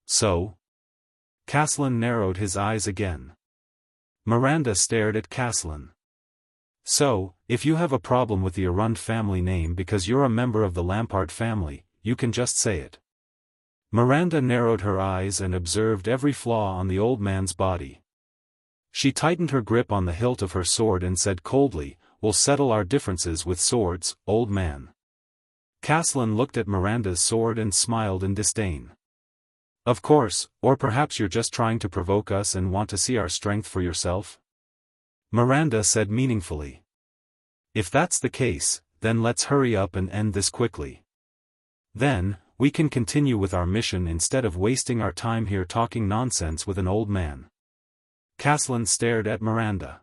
So? Caslin narrowed his eyes again. Miranda stared at Caslin. So, if you have a problem with the Arund family name because you're a member of the Lampard family, you can just say it. Miranda narrowed her eyes and observed every flaw on the old man's body. She tightened her grip on the hilt of her sword and said coldly, We'll settle our differences with swords, old man. Caslin looked at Miranda's sword and smiled in disdain. Of course, or perhaps you're just trying to provoke us and want to see our strength for yourself? Miranda said meaningfully. If that's the case, then let's hurry up and end this quickly. Then, we can continue with our mission instead of wasting our time here talking nonsense with an old man. Caslin stared at Miranda.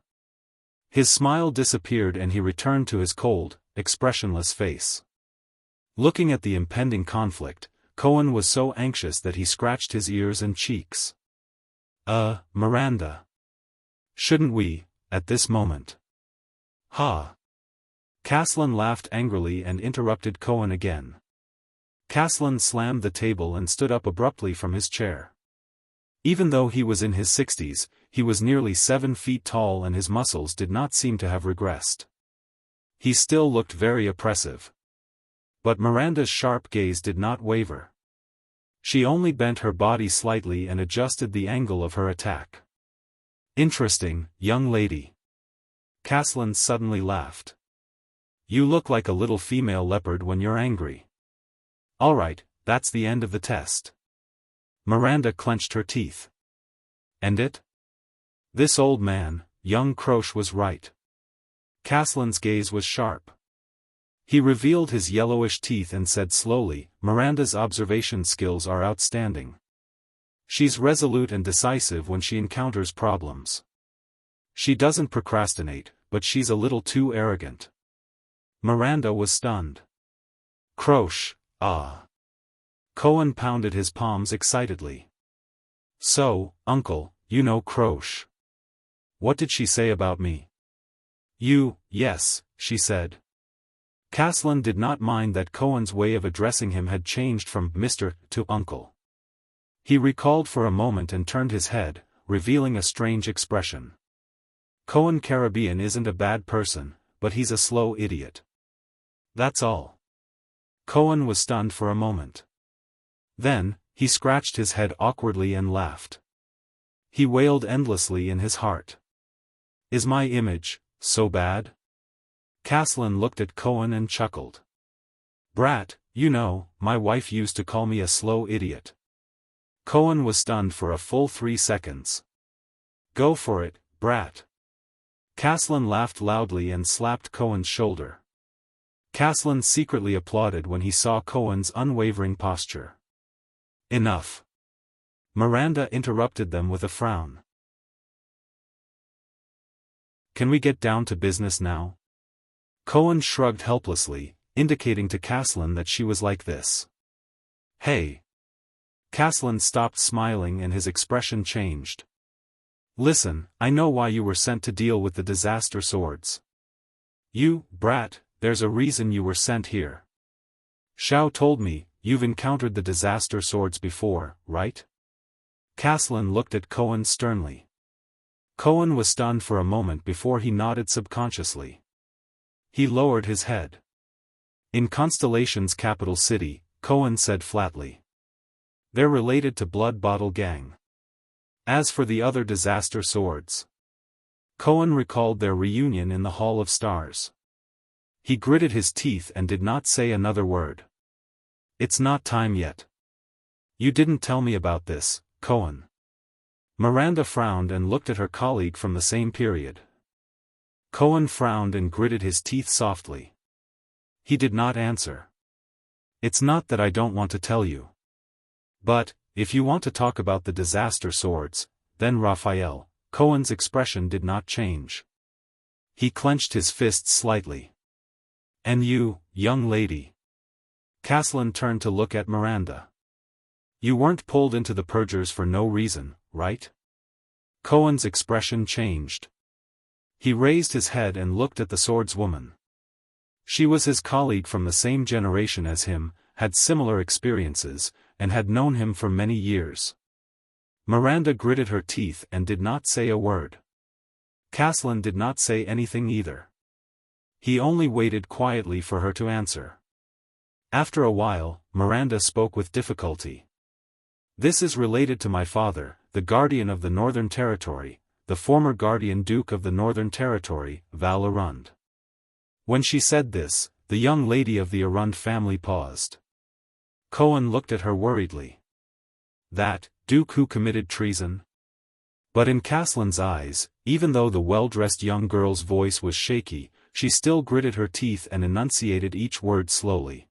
His smile disappeared and he returned to his cold, expressionless face. Looking at the impending conflict, Cohen was so anxious that he scratched his ears and cheeks. Miranda. Shouldn't we, at this moment? Ha! Caslin laughed angrily and interrupted Cohen again. Caslin slammed the table and stood up abruptly from his chair. Even though he was in his 60s, he was nearly 7 feet tall and his muscles did not seem to have regressed. He still looked very oppressive. But Miranda's sharp gaze did not waver. She only bent her body slightly and adjusted the angle of her attack. "Interesting, young lady." Caslin suddenly laughed. "You look like a little female leopard when you're angry." "Alright, that's the end of the test." Miranda clenched her teeth. "And it?" This old man, young Croce, was right. Caslin's gaze was sharp. He revealed his yellowish teeth and said slowly, "Miranda's observation skills are outstanding. She's resolute and decisive when she encounters problems. She doesn't procrastinate, but she's a little too arrogant." Miranda was stunned. "Croce, ah." Cohen pounded his palms excitedly. "So, uncle, you know Croce. What did she say about me?" Yes, she said." Caslin did not mind that Cohen's way of addressing him had changed from Mr. to uncle. He recalled for a moment and turned his head, revealing a strange expression. "Cohen Caribbean isn't a bad person, but he's a slow idiot. That's all." Cohen was stunned for a moment. Then, he scratched his head awkwardly and laughed. He wailed endlessly in his heart. "Is my image so bad?" Caslin looked at Cohen and chuckled. "Brat, you know, my wife used to call me a slow idiot." Cohen was stunned for a full 3 seconds. "Go for it, brat." Caslin laughed loudly and slapped Cohen's shoulder. Caslin secretly applauded when he saw Cohen's unwavering posture. "Enough." Miranda interrupted them with a frown. "Can we get down to business now?" Cohen shrugged helplessly, indicating to Caslin that she was like this. "Hey." Caslin stopped smiling and his expression changed. "Listen, I know why you were sent to deal with the disaster swords. You, brat, there's a reason you were sent here. Xiao told me, you've encountered the disaster swords before, right?" Caslin looked at Cohen sternly. Cohen was stunned for a moment before he nodded subconsciously. He lowered his head. "In Constellation's capital city," Cohen said flatly. "They're related to Blood Bottle Gang. As for the other disaster swords..." Cohen recalled their reunion in the Hall of Stars. He gritted his teeth and did not say another word. "It's not time yet." "You didn't tell me about this, Cohen." Miranda frowned and looked at her colleague from the same period. Cohen frowned and gritted his teeth softly. He did not answer. "It's not that I don't want to tell you. But, if you want to talk about the disaster swords, then Raphael." Cohen's expression did not change. He clenched his fists slightly. "And you, young lady." Caslin turned to look at Miranda. "You weren't pulled into the purgers for no reason, right?" Cohen's expression changed. He raised his head and looked at the swordswoman. She was his colleague from the same generation as him, had similar experiences, and had known him for many years. Miranda gritted her teeth and did not say a word. Caslin did not say anything either. He only waited quietly for her to answer. After a while, Miranda spoke with difficulty. "This is related to my father, the guardian of the Northern Territory, the former guardian duke of the Northern Territory, Val Arund." When she said this, the young lady of the Arund family paused. Cohen looked at her worriedly. "That duke who committed treason?" But in Caslin's eyes, even though the well-dressed young girl's voice was shaky, she still gritted her teeth and enunciated each word slowly.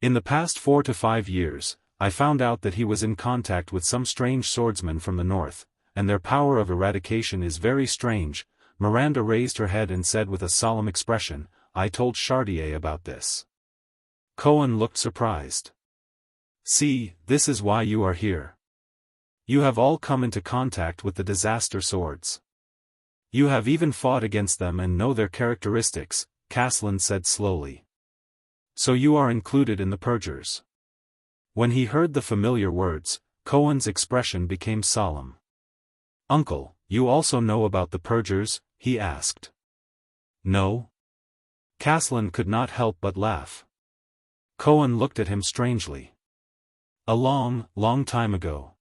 "In the past 4 to 5 years, I found out that he was in contact with some strange swordsmen from the north, and their power of eradication is very strange." Miranda raised her head and said with a solemn expression, "I told Chartier about this." Cohen looked surprised. "See, this is why you are here. You have all come into contact with the disaster swords. You have even fought against them and know their characteristics," Caslin said slowly. "So you are included in the purgers." When he heard the familiar words, Cohen's expression became solemn. "Uncle, you also know about the purgers?" he asked. "No?" Caslin could not help but laugh. Cohen looked at him strangely. "A long, long time ago."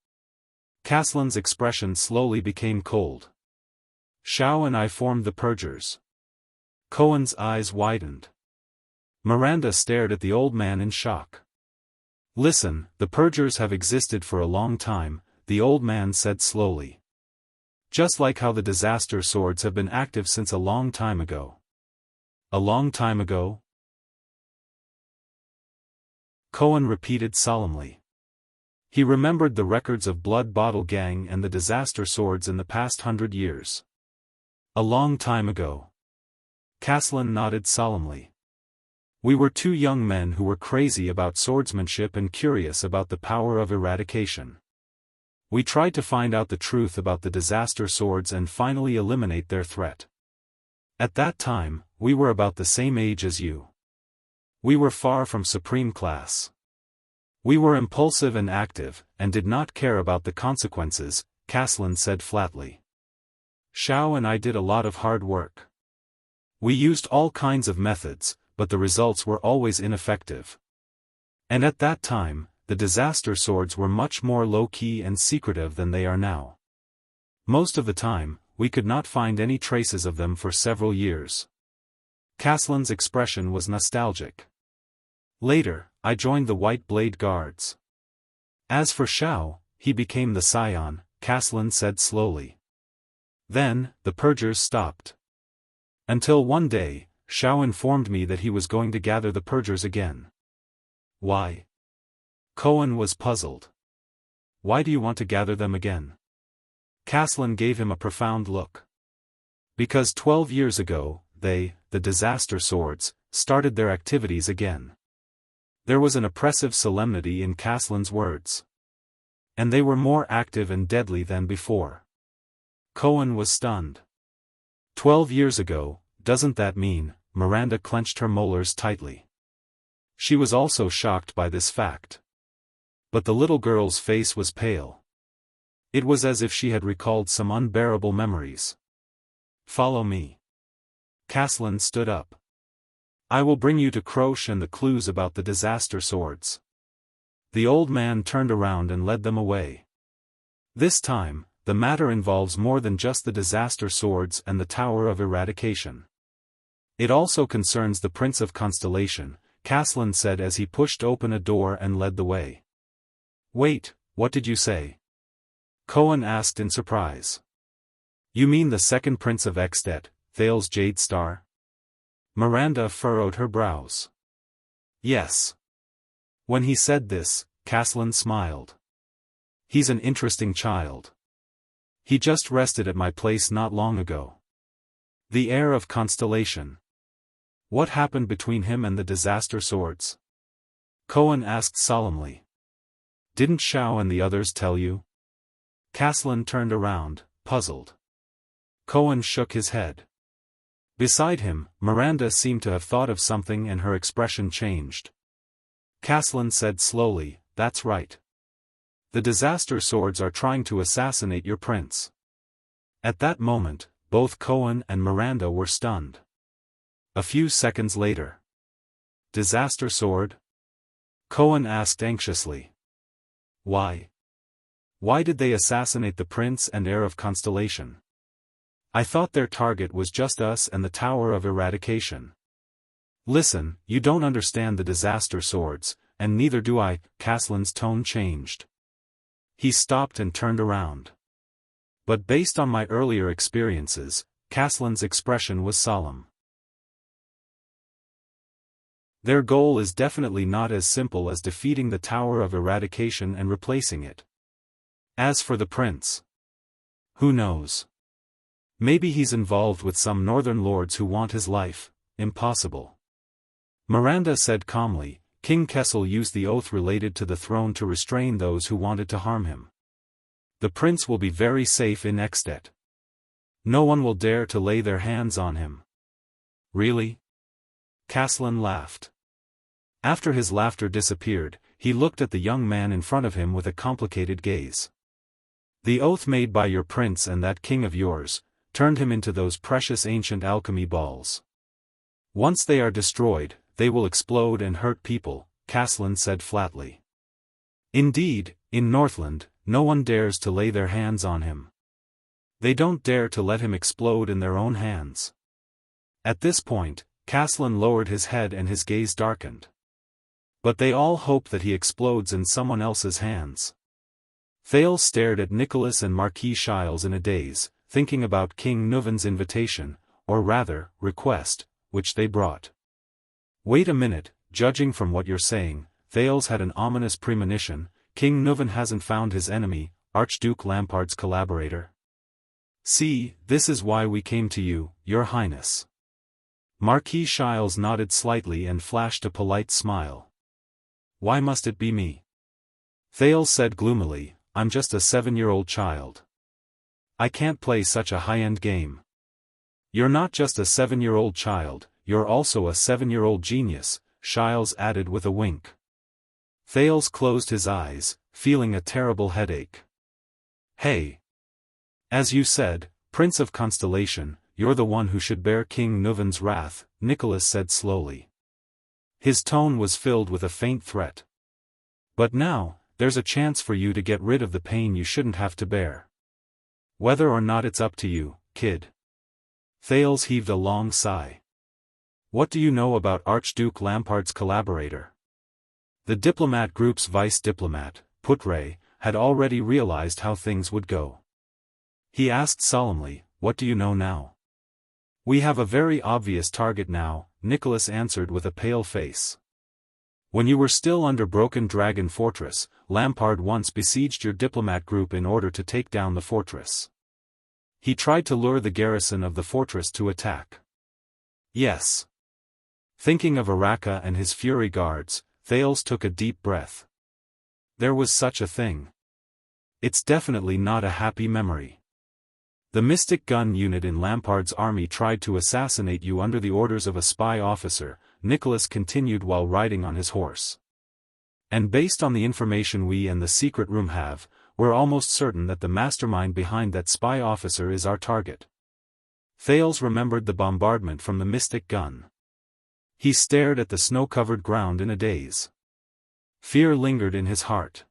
Caslin's expression slowly became cold. "Xiao and I formed the purgers." Cohen's eyes widened. Miranda stared at the old man in shock. "Listen, the purgers have existed for a long time," the old man said slowly. "Just like how the disaster swords have been active since a long time ago." "A long time ago?" Cohen repeated solemnly. He remembered the records of Blood Bottle Gang and the disaster swords in the past 100 years. "A long time ago." Caslin nodded solemnly. "We were two young men who were crazy about swordsmanship and curious about the power of eradication. We tried to find out the truth about the disaster swords and finally eliminate their threat. At that time, we were about the same age as you. We were far from supreme class. We were impulsive and active, and did not care about the consequences," Caslin said flatly. "Xiao and I did a lot of hard work. We used all kinds of methods, but the results were always ineffective. And at that time, the disaster swords were much more low-key and secretive than they are now. Most of the time, we could not find any traces of them for several years." Caslin's expression was nostalgic. "Later, I joined the White Blade Guards. As for Xiao, he became the Scion," Caslin said slowly. "Then, the purgers stopped. Until one day, Xiao informed me that he was going to gather the purgers again." "Why?" Cohen was puzzled. "Why do you want to gather them again?" Caslin gave him a profound look. "Because 12 years ago, they, the disaster swords, started their activities again." There was an oppressive solemnity in Caslin's words. "And they were more active and deadly than before." Cohen was stunned. 12 years ago, doesn't that mean?" Miranda clenched her molars tightly. She was also shocked by this fact. But the little girl's face was pale. It was as if she had recalled some unbearable memories. "Follow me." Caslin stood up. "I will bring you to Croche and the clues about the disaster swords." The old man turned around and led them away. "This time, the matter involves more than just the disaster swords and the Tower of Eradication. It also concerns the Prince of Constellation," Caslin said as he pushed open a door and led the way. "Wait, what did you say?" Cohen asked in surprise. "You mean the second Prince of Extet, Thales Jade Star?" Miranda furrowed her brows. "Yes." When he said this, Caslin smiled. "He's an interesting child. He just rested at my place not long ago. The heir of Constellation. What happened between him and the disaster swords?" Cohen asked solemnly. "Didn't Xiao and the others tell you?" Caslin turned around, puzzled. Cohen shook his head. Beside him, Miranda seemed to have thought of something and her expression changed. Caslin said slowly, "That's right. The disaster swords are trying to assassinate your prince." At that moment, both Cohen and Miranda were stunned. A few seconds later. "Disaster sword?" Cohen asked anxiously. "Why? Why did they assassinate the prince and heir of Constellation? I thought their target was just us and the Tower of Eradication." "Listen, you don't understand the disaster swords, and neither do I." Caslin's tone changed. He stopped and turned around. "But based on my earlier experiences," Caslin's expression was solemn. "Their goal is definitely not as simple as defeating the Tower of Eradication and replacing it. As for the prince, who knows? Maybe he's involved with some northern lords who want his life." "Impossible." Miranda said calmly. "King Kessel used the oath related to the throne to restrain those who wanted to harm him. The prince will be very safe in Extet. No one will dare to lay their hands on him." "Really?" Caslin laughed. After his laughter disappeared, he looked at the young man in front of him with a complicated gaze. The oath made by your prince and that king of yours, turned him into those precious ancient alchemy balls. Once they are destroyed, they will explode and hurt people, Caslin said flatly. Indeed, in Northland, no one dares to lay their hands on him. They don't dare to let him explode in their own hands. At this point, Caslin lowered his head and his gaze darkened. But they all hope that he explodes in someone else's hands. Thales stared at Nicholas and Marquis Shiles in a daze, thinking about King Nuvan's invitation, or rather, request, which they brought. Wait a minute, judging from what you're saying, Thales had an ominous premonition. King Nuvan hasn't found his enemy, Archduke Lampard's collaborator. See, this is why we came to you, your highness. Marquis Shiles nodded slightly and flashed a polite smile. Why must it be me? Thales said gloomily, I'm just a 7-year-old child. I can't play such a high-end game. You're not just a 7-year-old child, you're also a 7-year-old genius, Shiles added with a wink. Thales closed his eyes, feeling a terrible headache. Hey! As you said, Prince of Constellation, you're the one who should bear King Nuvan's wrath, Nicholas said slowly. His tone was filled with a faint threat. But now, there's a chance for you to get rid of the pain you shouldn't have to bear. Whether or not it's up to you, kid. Thales heaved a long sigh. What do you know about Archduke Lampard's collaborator? The diplomat group's vice diplomat, Putre, had already realized how things would go. He asked solemnly, what do you know now? We have a very obvious target now, Nicholas answered with a pale face. When you were still under Broken Dragon Fortress, Lampard once besieged your diplomat group in order to take down the fortress. He tried to lure the garrison of the fortress to attack. Yes. Thinking of Araka and his Fury Guards, Thales took a deep breath. There was such a thing. It's definitely not a happy memory. The Mystic Gun unit in Lampard's army tried to assassinate you under the orders of a spy officer, Nicholas continued while riding on his horse. And based on the information we and the secret room have, we're almost certain that the mastermind behind that spy officer is our target. Thales remembered the bombardment from the Mystic Gun. He stared at the snow-covered ground in a daze. Fear lingered in his heart.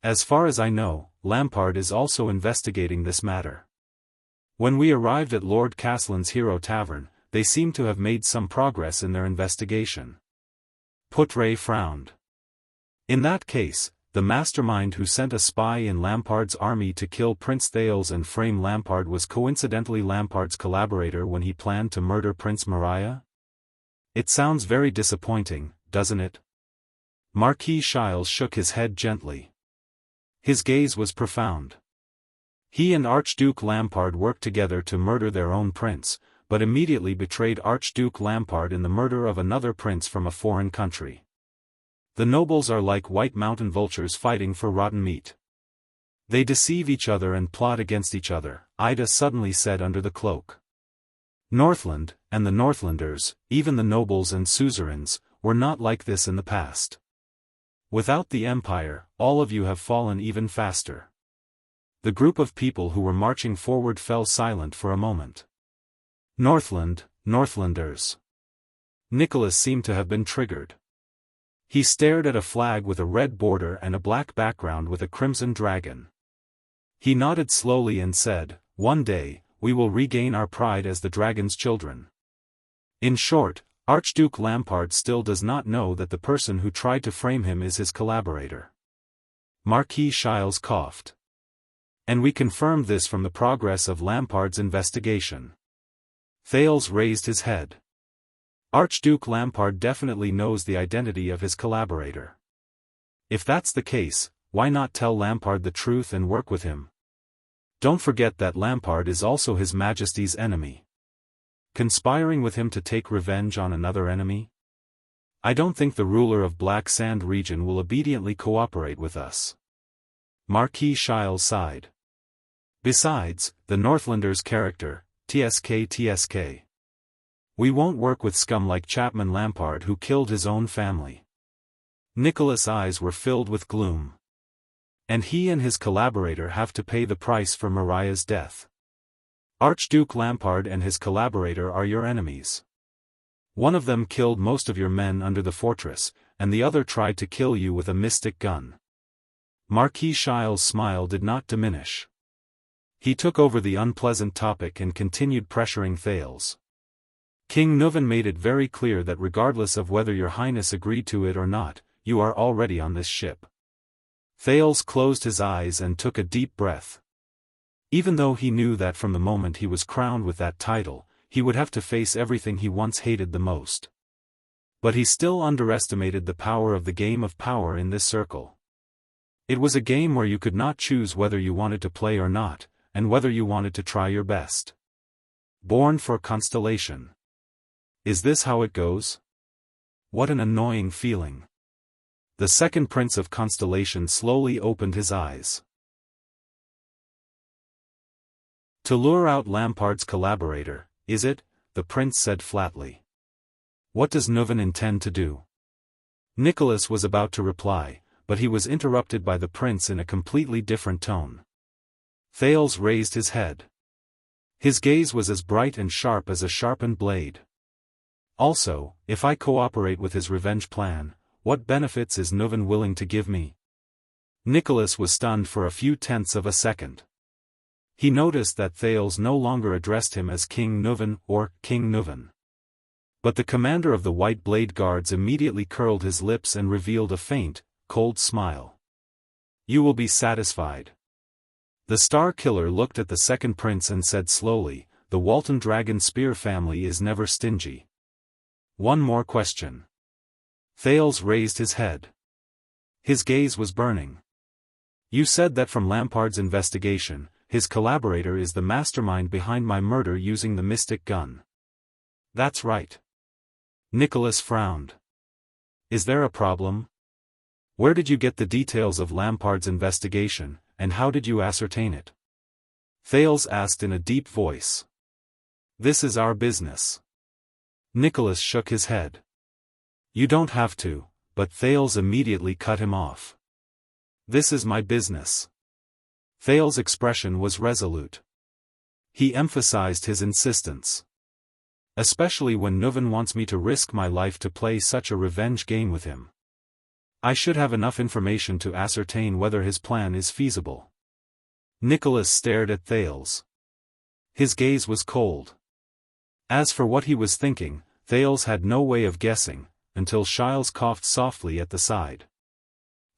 As far as I know, Lampard is also investigating this matter. When we arrived at Lord Caslin's Hero Tavern, they seemed to have made some progress in their investigation. Putre frowned. In that case, the mastermind who sent a spy in Lampard's army to kill Prince Thales and frame Lampard was coincidentally Lampard's collaborator when he planned to murder Prince Mariah? It sounds very disappointing, doesn't it? Marquis Shiles shook his head gently. His gaze was profound. He and Archduke Lampard worked together to murder their own prince, but immediately betrayed Archduke Lampard in the murder of another prince from a foreign country. The nobles are like white mountain vultures fighting for rotten meat. They deceive each other and plot against each other, Ida suddenly said under the cloak. Northland, and the Northlanders, even the nobles and suzerains, were not like this in the past. Without the Empire, all of you have fallen even faster. The group of people who were marching forward fell silent for a moment. Northland, Northlanders. Nicholas seemed to have been triggered. He stared at a flag with a red border and a black background with a crimson dragon. He nodded slowly and said, one day, we will regain our pride as the dragon's children. In short, Archduke Lampard still does not know that the person who tried to frame him is his collaborator. Marquis Shiles coughed. And we confirmed this from the progress of Lampard's investigation. Thales raised his head. Archduke Lampard definitely knows the identity of his collaborator. If that's the case, why not tell Lampard the truth and work with him? Don't forget that Lampard is also His Majesty's enemy. Conspiring with him to take revenge on another enemy? I don't think the ruler of Black Sand region will obediently cooperate with us. Marquis Shiles sighed. Besides, the Northlanders' character, TSK. We won't work with scum like Chapman Lampard who killed his own family. Nicholas' eyes were filled with gloom. And he and his collaborator have to pay the price for Mariah's death. Archduke Lampard and his collaborator are your enemies. One of them killed most of your men under the fortress, and the other tried to kill you with a mystic gun. Marquis Shile's smile did not diminish. He took over the unpleasant topic and continued pressuring Thales. King Nuvan made it very clear that regardless of whether your highness agreed to it or not, you are already on this ship. Thales closed his eyes and took a deep breath. Even though he knew that from the moment he was crowned with that title, he would have to face everything he once hated the most. But he still underestimated the power of the game of power in this circle. It was a game where you could not choose whether you wanted to play or not, and whether you wanted to try your best. Born for Constellation. Is this how it goes? What an annoying feeling. The second prince of Constellation slowly opened his eyes. To lure out Lampard's collaborator, is it? The prince said flatly. What does Nuvan intend to do? Nicholas was about to reply, but he was interrupted by the prince in a completely different tone. Thales raised his head. His gaze was as bright and sharp as a sharpened blade. Also, if I cooperate with his revenge plan, what benefits is Nuvan willing to give me? Nicholas was stunned for a few tenths of a second. He noticed that Thales no longer addressed him as King Nuvan or King Nuvan. But the commander of the White Blade Guards immediately curled his lips and revealed a faint, cold smile. You will be satisfied. The Star Killer looked at the second prince and said slowly, the Walton Dragon Spear family is never stingy. One more question. Thales raised his head. His gaze was burning. You said that from Lampard's investigation, his collaborator is the mastermind behind my murder using the mystic gun. That's right. Nicholas frowned. Is there a problem? Where did you get the details of Lampard's investigation, and how did you ascertain it? Thales asked in a deep voice. This is our business. Nicholas shook his head. You don't have to, but Thales immediately cut him off. This is my business. Thales' expression was resolute. He emphasized his insistence. Especially when Nuvan wants me to risk my life to play such a revenge game with him. I should have enough information to ascertain whether his plan is feasible. Nicholas stared at Thales. His gaze was cold. As for what he was thinking, Thales had no way of guessing, until Shiles coughed softly at the side.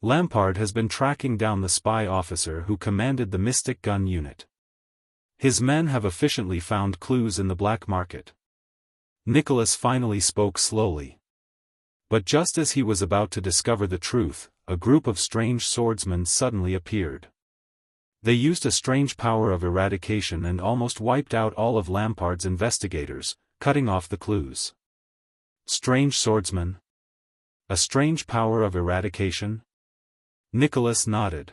Lampard has been tracking down the spy officer who commanded the Mystic Gun unit. His men have efficiently found clues in the black market. Nicholas finally spoke slowly. But just as he was about to discover the truth, a group of strange swordsmen suddenly appeared. They used a strange power of eradication and almost wiped out all of Lampard's investigators, cutting off the clues. Strange swordsmen? A strange power of eradication? Nicholas nodded.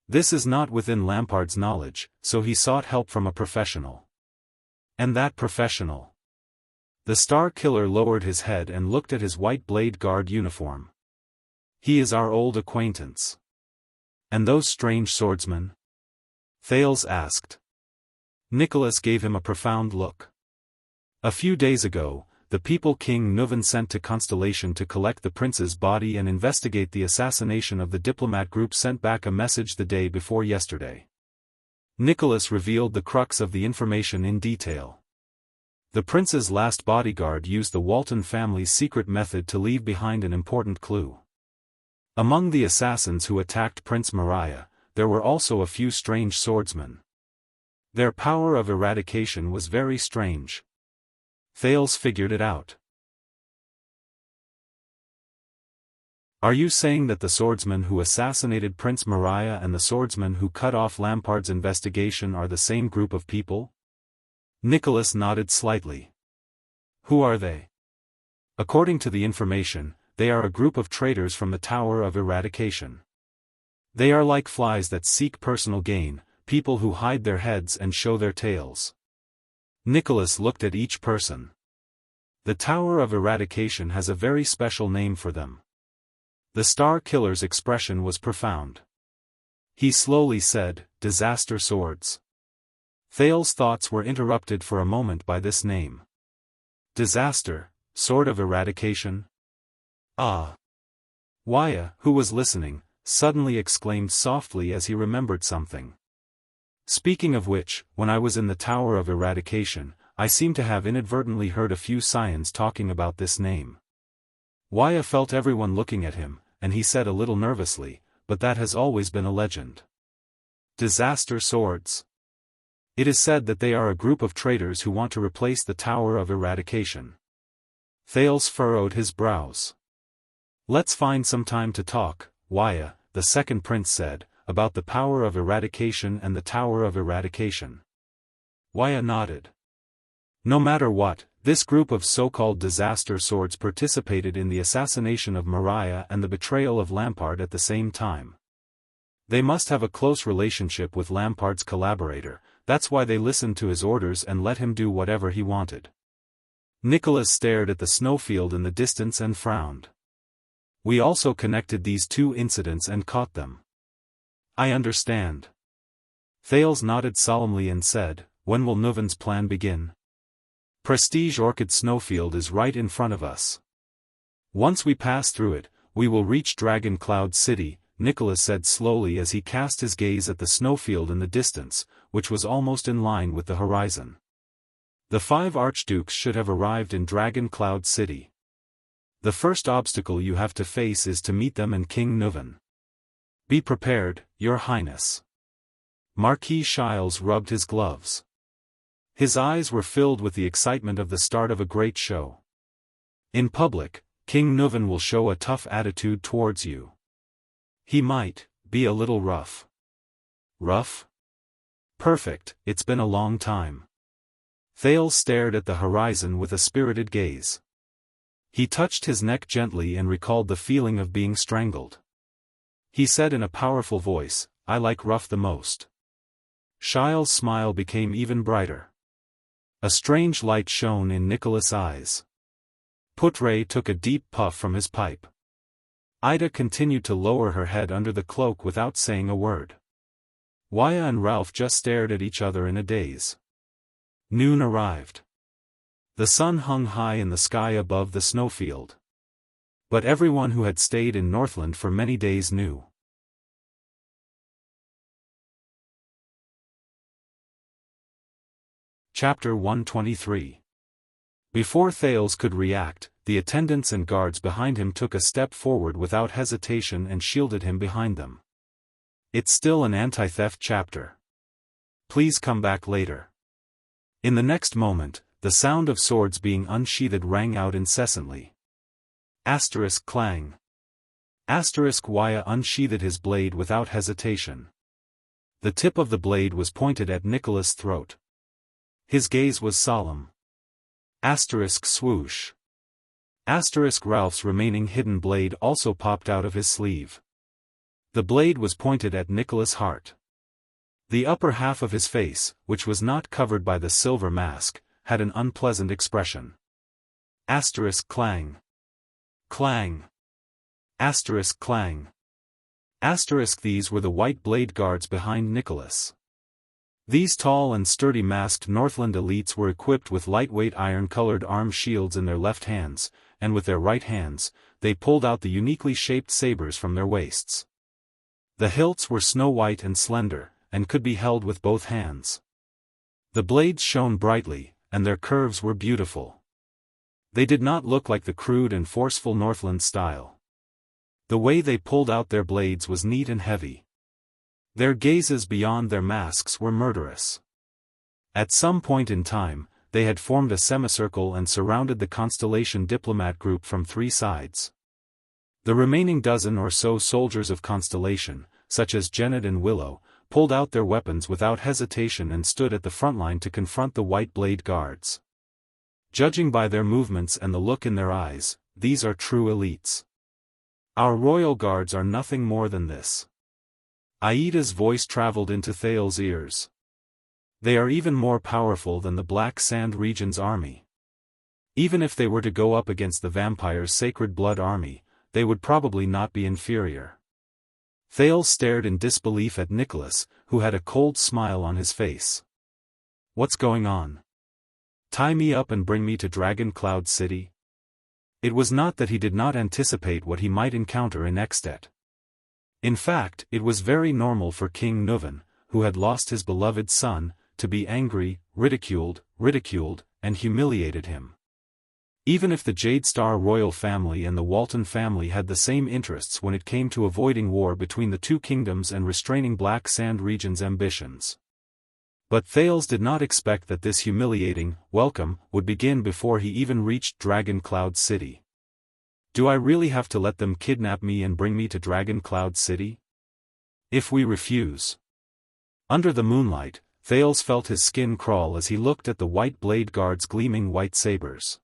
This is not within Lampard's knowledge, so he sought help from a professional. And that professional? The Star Killer lowered his head and looked at his White Blade Guard uniform. He is our old acquaintance. And those strange swordsmen? Thales asked. Nicholas gave him a profound look. A few days ago, the people King Nuvan sent to Constellation to collect the prince's body and investigate the assassination of the diplomat group sent back a message the day before yesterday. Nicholas revealed the crux of the information in detail. The prince's last bodyguard used the Walton family's secret method to leave behind an important clue. Among the assassins who attacked Prince Mariah, there were also a few strange swordsmen. Their power of eradication was very strange. Thales figured it out. Are you saying that the swordsman who assassinated Prince Mariah and the swordsman who cut off Lampard's investigation are the same group of people? Nicholas nodded slightly. Who are they? According to the information, they are a group of traitors from the Tower of Eradication. They are like flies that seek personal gain, people who hide their heads and show their tails. Nicholas looked at each person. The Tower of Eradication has a very special name for them. The Star Killer's expression was profound. He slowly said, "Disaster swords." Thales's thoughts were interrupted for a moment by this name. Disaster, Sword of Eradication? Ah! Wuxia, who was listening, suddenly exclaimed softly as he remembered something. Speaking of which, when I was in the Tower of Eradication, I seem to have inadvertently heard a few Saiyans talking about this name. Wuxia felt everyone looking at him, and he said a little nervously, "But that has always been a legend." Disaster swords. It is said that they are a group of traitors who want to replace the Tower of Eradication. Thales furrowed his brows. "Let's find some time to talk, Wuxia," the second prince said, "about the power of eradication and the Tower of Eradication." Wuxia nodded. No matter what, this group of so-called disaster swords participated in the assassination of Mariah and the betrayal of Lampard at the same time. They must have a close relationship with Lampard's collaborator, that's why they listened to his orders and let him do whatever he wanted. Nicholas stared at the snowfield in the distance and frowned. "We also connected these two incidents and caught them." "I understand." Thales nodded solemnly and said, "When will Nuven's plan begin?" "Prestige Orchid Snowfield is right in front of us. Once we pass through it, we will reach Dragon Cloud City," Nicholas said slowly as he cast his gaze at the snowfield in the distance, which was almost in line with the horizon. "The 5 archdukes should have arrived in Dragon Cloud City. The first obstacle you have to face is to meet them and King Nuven. Be prepared, Your Highness." Marquis Shiles rubbed his gloves. His eyes were filled with the excitement of the start of a great show. "In public, King Nuven will show a tough attitude towards you. He might be a little rough." "Rough? Perfect, it's been a long time." Thales stared at the horizon with a spirited gaze. He touched his neck gently and recalled the feeling of being strangled. He said in a powerful voice, "I like rough the most." Shiles' smile became even brighter. A strange light shone in Nicholas' eyes. Putre took a deep puff from his pipe. Ida continued to lower her head under the cloak without saying a word. Wuxia and Ralph just stared at each other in a daze. Noon arrived. The sun hung high in the sky above the snowfield. But everyone who had stayed in Northland for many days knew. Chapter 123. Before Thales could react, the attendants and guards behind him took a step forward without hesitation and shielded him behind them. "It's still an anti-theft chapter. Please come back later." In the next moment, the sound of swords being unsheathed rang out incessantly. Asterisk clang. Asterisk Wuxia unsheathed his blade without hesitation. The tip of the blade was pointed at Nicholas' throat. His gaze was solemn. Asterisk swoosh. Asterisk Ralph's remaining hidden blade also popped out of his sleeve. The blade was pointed at Nicholas' heart. The upper half of his face, which was not covered by the silver mask, had an unpleasant expression. Asterisk clang. Clang. Asterisk clang. Asterisk these were the white blade guards behind Nicholas. These tall and sturdy masked Northland elites were equipped with lightweight iron-colored arm shields in their left hands, and with their right hands, they pulled out the uniquely shaped sabers from their waists. The hilts were snow-white and slender, and could be held with both hands. The blades shone brightly, and their curves were beautiful. They did not look like the crude and forceful Northland style. The way they pulled out their blades was neat and heavy. Their gazes beyond their masks were murderous. At some point in time, they had formed a semicircle and surrounded the Constellation diplomat group from 3 sides. The remaining dozen or so soldiers of Constellation, such as Janet and Willow, pulled out their weapons without hesitation and stood at the front line to confront the white blade guards. Judging by their movements and the look in their eyes, these are true elites. Our royal guards are nothing more than this. Aida's voice traveled into Thales' ears. They are even more powerful than the Black Sand region's army. Even if they were to go up against the vampire's sacred blood army, they would probably not be inferior. Thales stared in disbelief at Nicholas, who had a cold smile on his face. What's going on? Tie me up and bring me to Dragon Cloud City? It was not that he did not anticipate what he might encounter in Extet. In fact, it was very normal for King Nuvan, who had lost his beloved son, to be angry, ridiculed, and humiliated him. Even if the Jade Star royal family and the Walton family had the same interests when it came to avoiding war between the two kingdoms and restraining Black Sand region's ambitions. But Thales did not expect that this humiliating welcome would begin before he even reached Dragon Cloud City. Do I really have to let them kidnap me and bring me to Dragon Cloud City? If we refuse? Under the moonlight, Thales felt his skin crawl as he looked at the white blade guards' gleaming white sabers.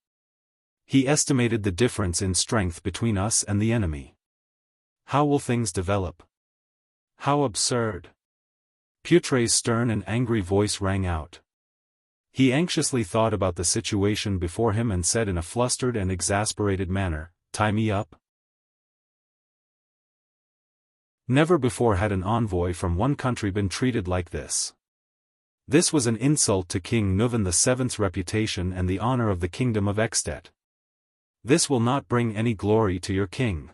He estimated the difference in strength between us and the enemy. How will things develop? How absurd! Putre's stern and angry voice rang out. He anxiously thought about the situation before him and said in a flustered and exasperated manner, "Tie me up?" Never before had an envoy from one country been treated like this. This was an insult to King Nuvan VII's reputation and the honor of the kingdom of Extet. This will not bring any glory to your king.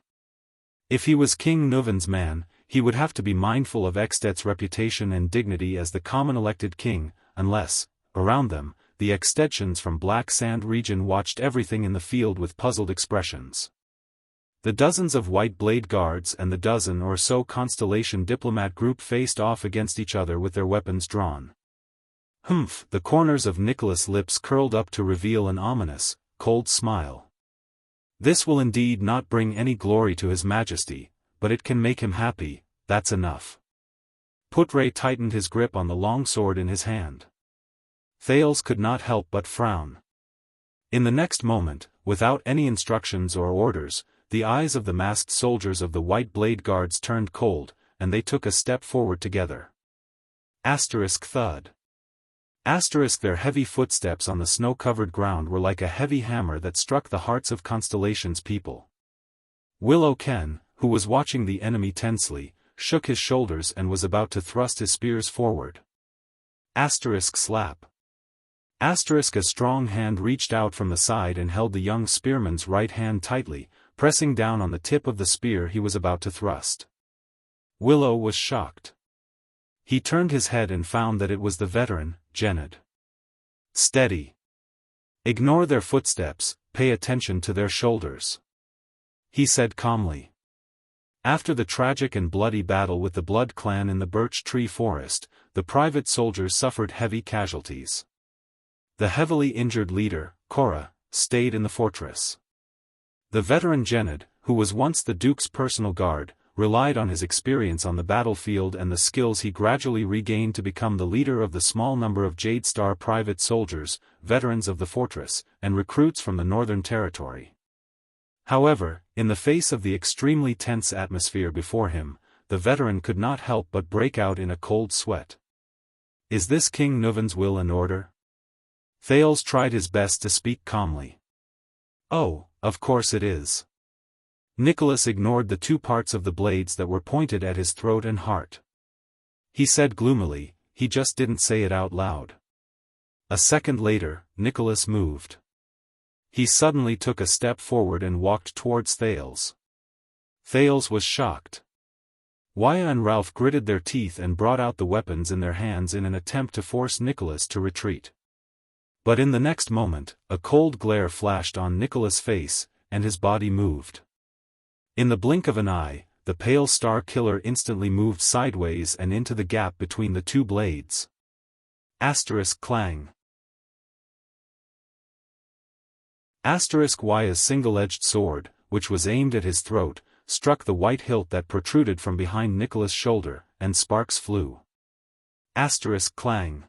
If he was King Nuvan's man, he would have to be mindful of Extet's reputation and dignity as the common elected king, unless, around them, the Extetians from Black Sand region watched everything in the field with puzzled expressions. The dozens of white blade guards and the dozen or so Constellation diplomat group faced off against each other with their weapons drawn. Humph! The corners of Nicholas' lips curled up to reveal an ominous, cold smile. This will indeed not bring any glory to His Majesty, but it can make him happy, that's enough. Putre tightened his grip on the long sword in his hand. Thales could not help but frown. In the next moment, without any instructions or orders, the eyes of the masked soldiers of the White Blade Guards turned cold, and they took a step forward together. Thud. Their heavy footsteps on the snow-covered ground were like a heavy hammer that struck the hearts of Constellation's people. Willow Ken, who was watching the enemy tensely, shook his shoulders and was about to thrust his spears forward. Slap. A strong hand reached out from the side and held the young spearman's right hand tightly, pressing down on the tip of the spear he was about to thrust. Willow was shocked. He turned his head and found that it was the veteran, Gened. Steady. Ignore their footsteps, pay attention to their shoulders. He said calmly. After the tragic and bloody battle with the Blood Clan in the Birch Tree Forest, the private soldiers suffered heavy casualties. The heavily injured leader, Cora, stayed in the fortress. The veteran Gened, who was once the Duke's personal guard, relied on his experience on the battlefield and the skills he gradually regained to become the leader of the small number of Jade Star private soldiers, veterans of the fortress, and recruits from the Northern Territory. However, in the face of the extremely tense atmosphere before him, the veteran could not help but break out in a cold sweat. Is this King Nuvan's will and order? Thales tried his best to speak calmly. Oh, of course it is. Nicholas ignored the two parts of the blades that were pointed at his throat and heart. He said gloomily, he just didn't say it out loud. A second later, Nicholas moved. He suddenly took a step forward and walked towards Thales. Thales was shocked. Waya and Ralph gritted their teeth and brought out the weapons in their hands in an attempt to force Nicholas to retreat. But in the next moment, a cold glare flashed on Nicholas' face, and his body moved. In the blink of an eye, the pale star killer instantly moved sideways and into the gap between the two blades. Clang. Waya's single-edged sword, which was aimed at his throat, struck the white hilt that protruded from behind Nicholas' shoulder, and sparks flew. Clang.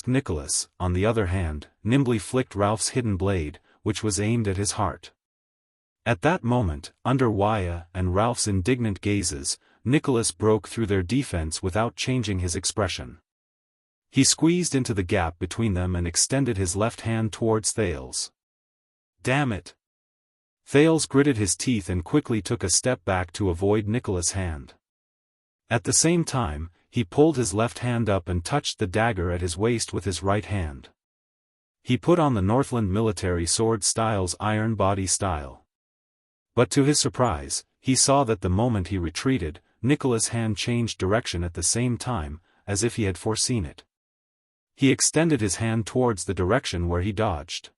Nicholas, on the other hand, nimbly flicked Ralph's hidden blade, which was aimed at his heart. At that moment, under Waya and Ralph's indignant gazes, Nicholas broke through their defense without changing his expression. He squeezed into the gap between them and extended his left hand towards Thales. Damn it! Thales gritted his teeth and quickly took a step back to avoid Nicholas' hand. At the same time, he pulled his left hand up and touched the dagger at his waist with his right hand. He put on the Northland military sword style's iron body style. But to his surprise, he saw that the moment he retreated, Nicholas' hand changed direction at the same time, as if he had foreseen it. He extended his hand towards the direction where he dodged.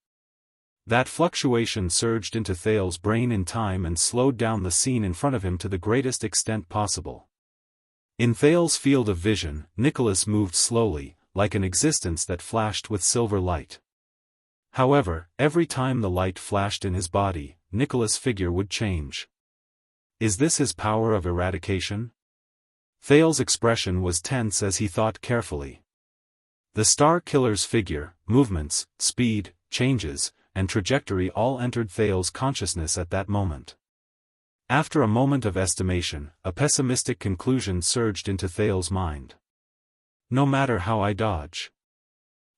That fluctuation surged into Thales' brain in time and slowed down the scene in front of him to the greatest extent possible. In Thales' field of vision, Nicholas moved slowly, like an existence that flashed with silver light. However, every time the light flashed in his body, Nicholas' figure would change. Is this his power of eradication? Thales' expression was tense as he thought carefully. The Star Killer's figure, movements, speed, changes, and trajectory all entered Thales' consciousness at that moment. After a moment of estimation, a pessimistic conclusion surged into Thales' mind. No matter how I dodge,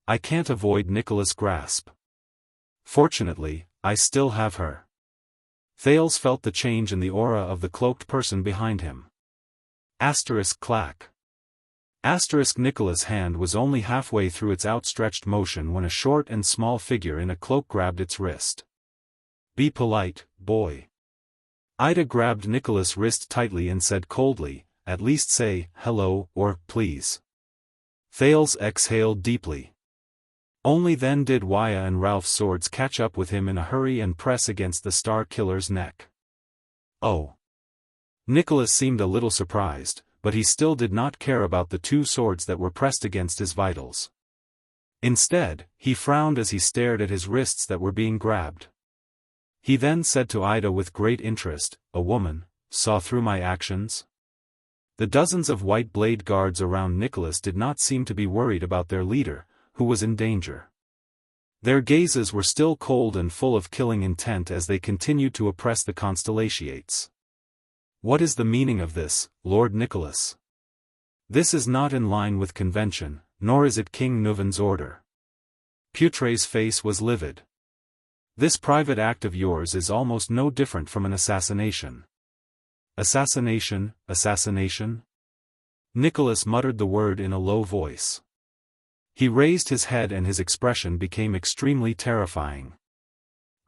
I can't avoid Nicholas' grasp. Fortunately, I still have her. Thales felt the change in the aura of the cloaked person behind him. Clack. Nicholas' hand was only halfway through its outstretched motion when a short and small figure in a cloak grabbed its wrist. Be polite, boy. Ida grabbed Nicholas' wrist tightly and said coldly, at least say, hello, or, please. Thales exhaled deeply. Only then did Waya and Ralph's swords catch up with him in a hurry and press against the Star Killer's neck. Oh. Nicholas seemed a little surprised, but he still did not care about the two swords that were pressed against his vitals. Instead, he frowned as he stared at his wrists that were being grabbed. He then said to Ida with great interest, a woman, saw through my actions? The dozens of white blade guards around Nicholas did not seem to be worried about their leader, who was in danger. Their gazes were still cold and full of killing intent as they continued to oppress the Constellatiates. What is the meaning of this, Lord Nicholas? This is not in line with convention, nor is it King Nuvan's order. Putre's face was livid. This private act of yours is almost no different from an assassination. Assassination? Nicholas muttered the word in a low voice. He raised his head and his expression became extremely terrifying.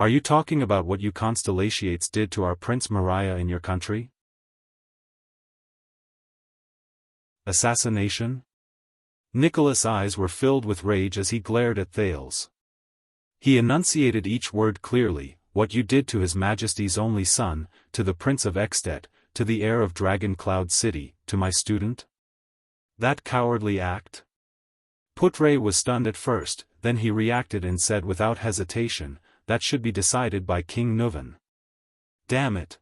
Are you talking about what you Constellatiates did to our Prince Mariah in your country? Assassination? Nicholas' eyes were filled with rage as he glared at Thales. He enunciated each word clearly, what you did to His Majesty's only son, to the Prince of Extet, to the heir of Dragon Cloud City, to my student? That cowardly act? Putre was stunned at first, then he reacted and said without hesitation, that should be decided by King Nuvan. Damn it!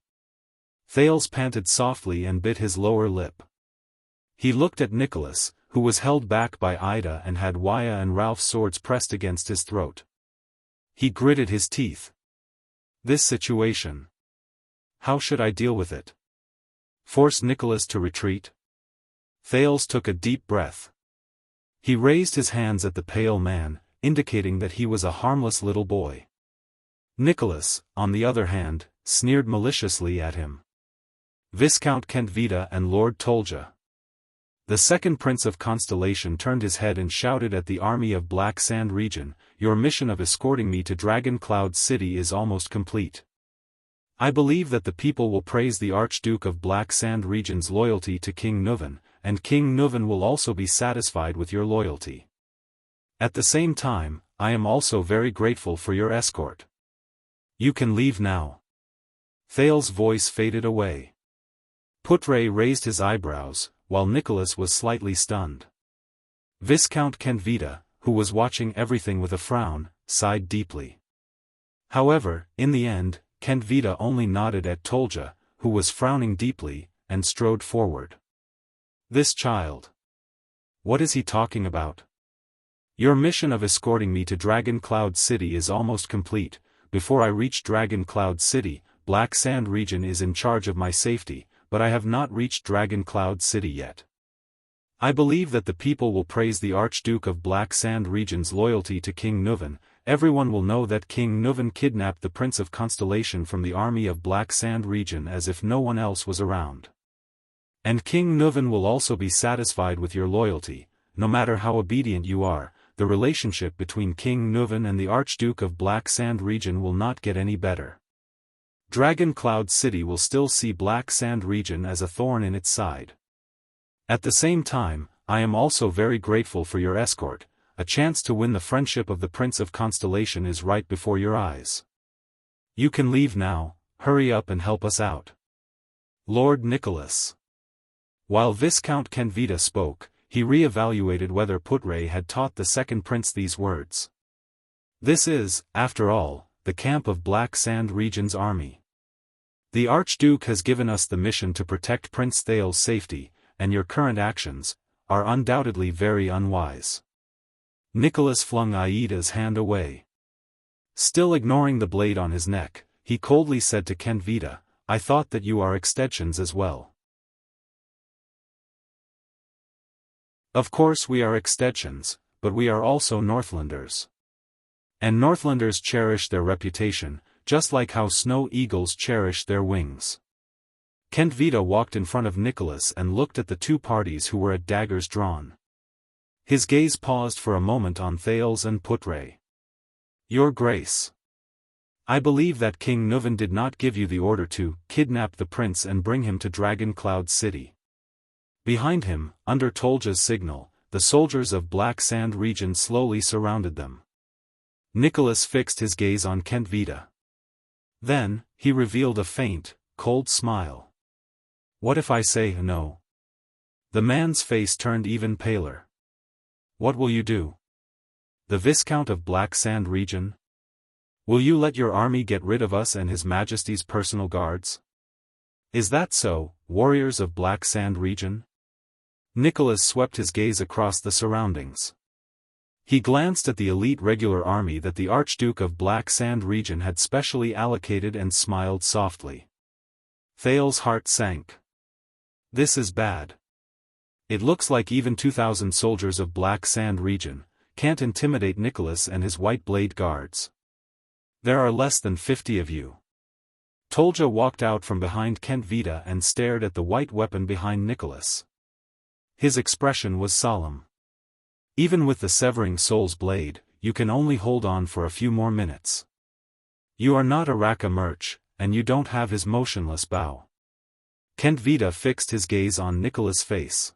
Thales panted softly and bit his lower lip. He looked at Nicholas, who was held back by Ida and had Waya and Ralph's swords pressed against his throat. He gritted his teeth. This situation. How should I deal with it? Force Nicholas to retreat? Thales took a deep breath. He raised his hands at the pale man, indicating that he was a harmless little boy. Nicholas, on the other hand, sneered maliciously at him. Viscount Kentvita and Lord Tolja. The second Prince of Constellation turned his head and shouted at the army of Black Sand region, your mission of escorting me to Dragon Cloud City is almost complete. I believe that the people will praise the Archduke of Black Sand region's loyalty to King Nuvan, and King Nuvan will also be satisfied with your loyalty. At the same time, I am also very grateful for your escort. You can leave now. Thales' voice faded away. Putre raised his eyebrows, while Nicholas was slightly stunned. Viscount Kentvita, who was watching everything with a frown, sighed deeply. However, in the end, Kentvita only nodded at Tolja, who was frowning deeply, and strode forward. This child. What is he talking about? Your mission of escorting me to Dragon Cloud City is almost complete. Before I reach Dragon Cloud City, Black Sand region is in charge of my safety, but I have not reached Dragon Cloud City yet. I believe that the people will praise the Archduke of Black Sand Region's loyalty to King Nuvan. Everyone will know that King Nuvan kidnapped the Prince of Constellation from the army of Black Sand Region as if no one else was around. And King Nuvan will also be satisfied with your loyalty. No matter how obedient you are, the relationship between King Nuvan and the Archduke of Black Sand Region will not get any better. Dragon Cloud City will still see Black Sand Region as a thorn in its side. At the same time, I am also very grateful for your escort. A chance to win the friendship of the Prince of Constellation is right before your eyes. You can leave now. Hurry up and help us out. Lord Nicholas. While Viscount Kenvita spoke, he re-evaluated whether Putre had taught the second prince these words. This is, after all, the camp of Black Sand Region's army. The Archduke has given us the mission to protect Prince Thales's safety, and your current actions are undoubtedly very unwise. Nicholas flung Aida's hand away. Still ignoring the blade on his neck, he coldly said to Kenvita, I thought that you are extensions as well. Of course we are extensions, but we are also Northlanders. And Northlanders cherish their reputation, just like how snow eagles cherish their wings. Kenvita walked in front of Nicholas and looked at the two parties who were at daggers drawn. His gaze paused for a moment on Thales and Putre. Your Grace. I believe that King Nuvan did not give you the order to kidnap the prince and bring him to Dragon Cloud City. Behind him, under Tolja's signal, the soldiers of Black Sand Region slowly surrounded them. Nicholas fixed his gaze on Kenvita. Then, he revealed a faint, cold smile. What if I say no? The man's face turned even paler. What will you do? The Viscount of Black Sand Region? Will you let your army get rid of us and His Majesty's personal guards? Is that so, warriors of Black Sand Region? Nicholas swept his gaze across the surroundings. He glanced at the elite regular army that the Archduke of Black Sand Region had specially allocated and smiled softly. Thales's heart sank. This is bad. It looks like even 2,000 soldiers of Black Sand Region can't intimidate Nicholas and his White Blade Guards. There are less than 50 of you. Tolja walked out from behind Kenvita and stared at the white weapon behind Nicholas. His expression was solemn. Even with the severing soul's blade, you can only hold on for a few more minutes. You are not a Raka Merch, and you don't have his motionless bow. Kenvita fixed his gaze on Nicholas' face.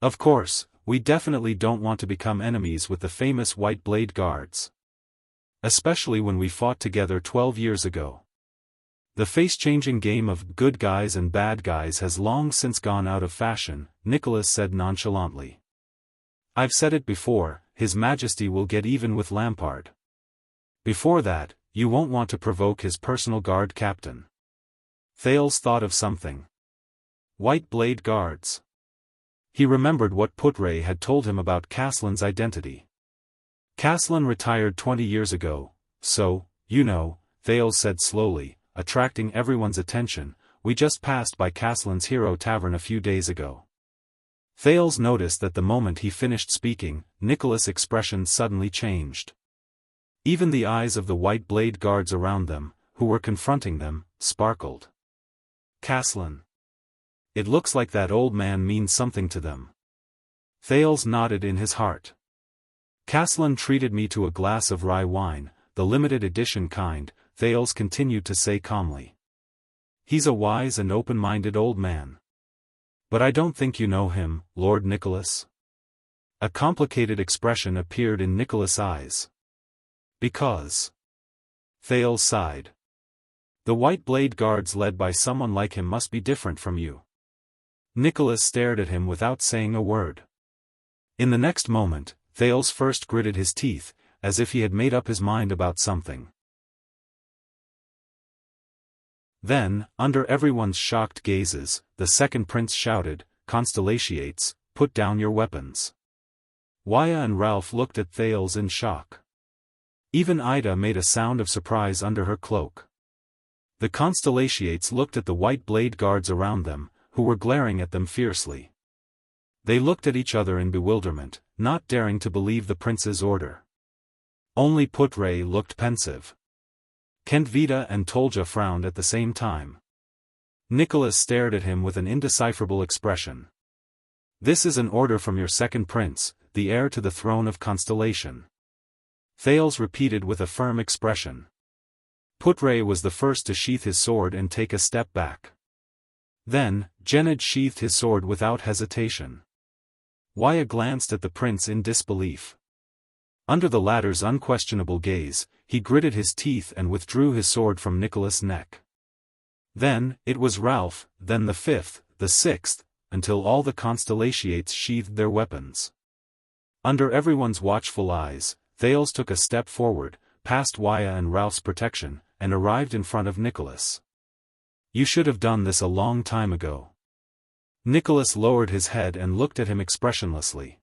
Of course, we definitely don't want to become enemies with the famous White Blade Guards. Especially when we fought together 12 years ago. The face-changing game of good guys and bad guys has long since gone out of fashion, Nicholas said nonchalantly. I've said it before, His Majesty will get even with Lampard. Before that, you won't want to provoke his personal guard captain. Thales thought of something. White Blade Guards. He remembered what Putre had told him about Caslin's identity. Caslin retired 20 years ago, so, you know, Thales said slowly, attracting everyone's attention, we just passed by Caslin's Hero Tavern a few days ago. Thales noticed that the moment he finished speaking, Nicholas' expression suddenly changed. Even the eyes of the White Blade Guards around them, who were confronting them, sparkled. Caslin. It looks like that old man means something to them. Thales nodded in his heart. Caslin treated me to a glass of rye wine, the limited edition kind, Thales continued to say calmly. He's a wise and open-minded old man. But I don't think you know him, Lord Nicholas. A complicated expression appeared in Nicholas' eyes. Because. Thales sighed. The White Blade Guards led by someone like him must be different from you. Nicholas stared at him without saying a word. In the next moment, Thales first gritted his teeth, as if he had made up his mind about something. Then, under everyone's shocked gazes, the second prince shouted, Constellations, put down your weapons. Waya and Ralph looked at Thales in shock. Even Ida made a sound of surprise under her cloak. The Constellations looked at the White Blade Guards around them, who were glaring at them fiercely. They looked at each other in bewilderment, not daring to believe the prince's order. Only Putre looked pensive. Kentvita and Tolja frowned at the same time. Nicholas stared at him with an indecipherable expression. "This is an order from your second prince, the heir to the throne of Constellation," Thales repeated with a firm expression. Putre was the first to sheath his sword and take a step back. Then, Genid sheathed his sword without hesitation. Waya glanced at the prince in disbelief. Under the latter's unquestionable gaze, he gritted his teeth and withdrew his sword from Nicholas' neck. Then, it was Ralph, then the fifth, the sixth, until all the Constellations sheathed their weapons. Under everyone's watchful eyes, Thales took a step forward, past Waya and Ralph's protection, and arrived in front of Nicholas. "You should have done this a long time ago." Nicholas lowered his head and looked at him expressionlessly.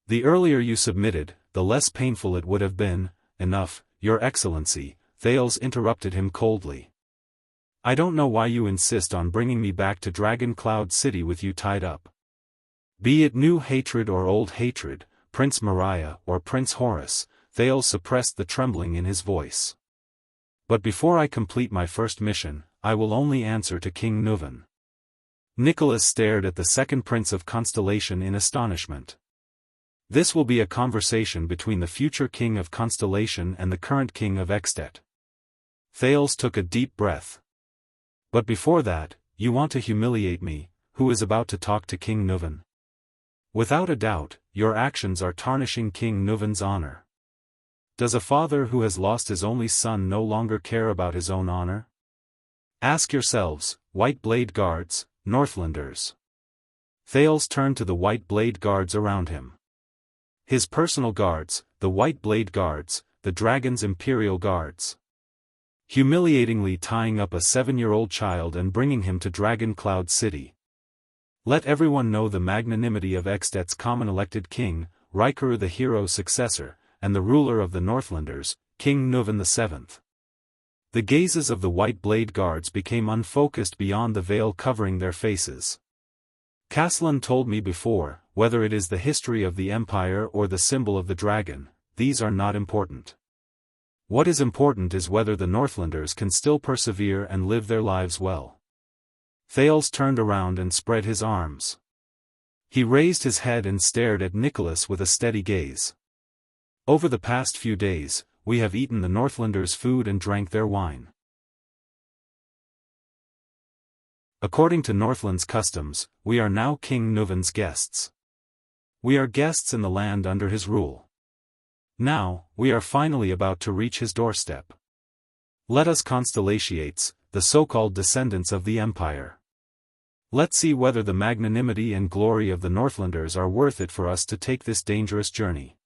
"The earlier you submitted, the less painful it would have been." "Enough, Your Excellency," Thales interrupted him coldly. "I don't know why you insist on bringing me back to Dragon Cloud City with you tied up. Be it new hatred or old hatred, Prince Mariah or Prince Horus," Thales suppressed the trembling in his voice. "But before I complete my first mission, I will only answer to King Nuvan." Nicholas stared at the second prince of Constellation in astonishment. "This will be a conversation between the future king of Constellation and the current king of Extet." Thales took a deep breath. "But before that, you want to humiliate me, who is about to talk to King Nuvan? Without a doubt, your actions are tarnishing King Nuvan's honor. Does a father who has lost his only son no longer care about his own honor? Ask yourselves, White Blade Guards, Northlanders." Thales turned to the White Blade Guards around him. His personal guards, the White Blade Guards, the Dragon's Imperial Guards. Humiliatingly tying up a 7-year-old child and bringing him to Dragon Cloud City. Let everyone know the magnanimity of Extet's common elected king, Rikaru the hero's successor, and the ruler of the Northlanders, King Nuvan VII. The gazes of the White Blade Guards became unfocused beyond the veil covering their faces. "Castellan told me before, whether it is the history of the Empire or the symbol of the dragon, these are not important. What is important is whether the Northlanders can still persevere and live their lives well." Thales turned around and spread his arms. He raised his head and stared at Nicholas with a steady gaze. "Over the past few days, we have eaten the Northlanders' food and drank their wine. According to Northland's customs, we are now King Nuvan's guests. We are guests in the land under his rule. Now, we are finally about to reach his doorstep. Let us Constellations, the so-called descendants of the Empire. Let's see whether the magnanimity and glory of the Northlanders are worth it for us to take this dangerous journey."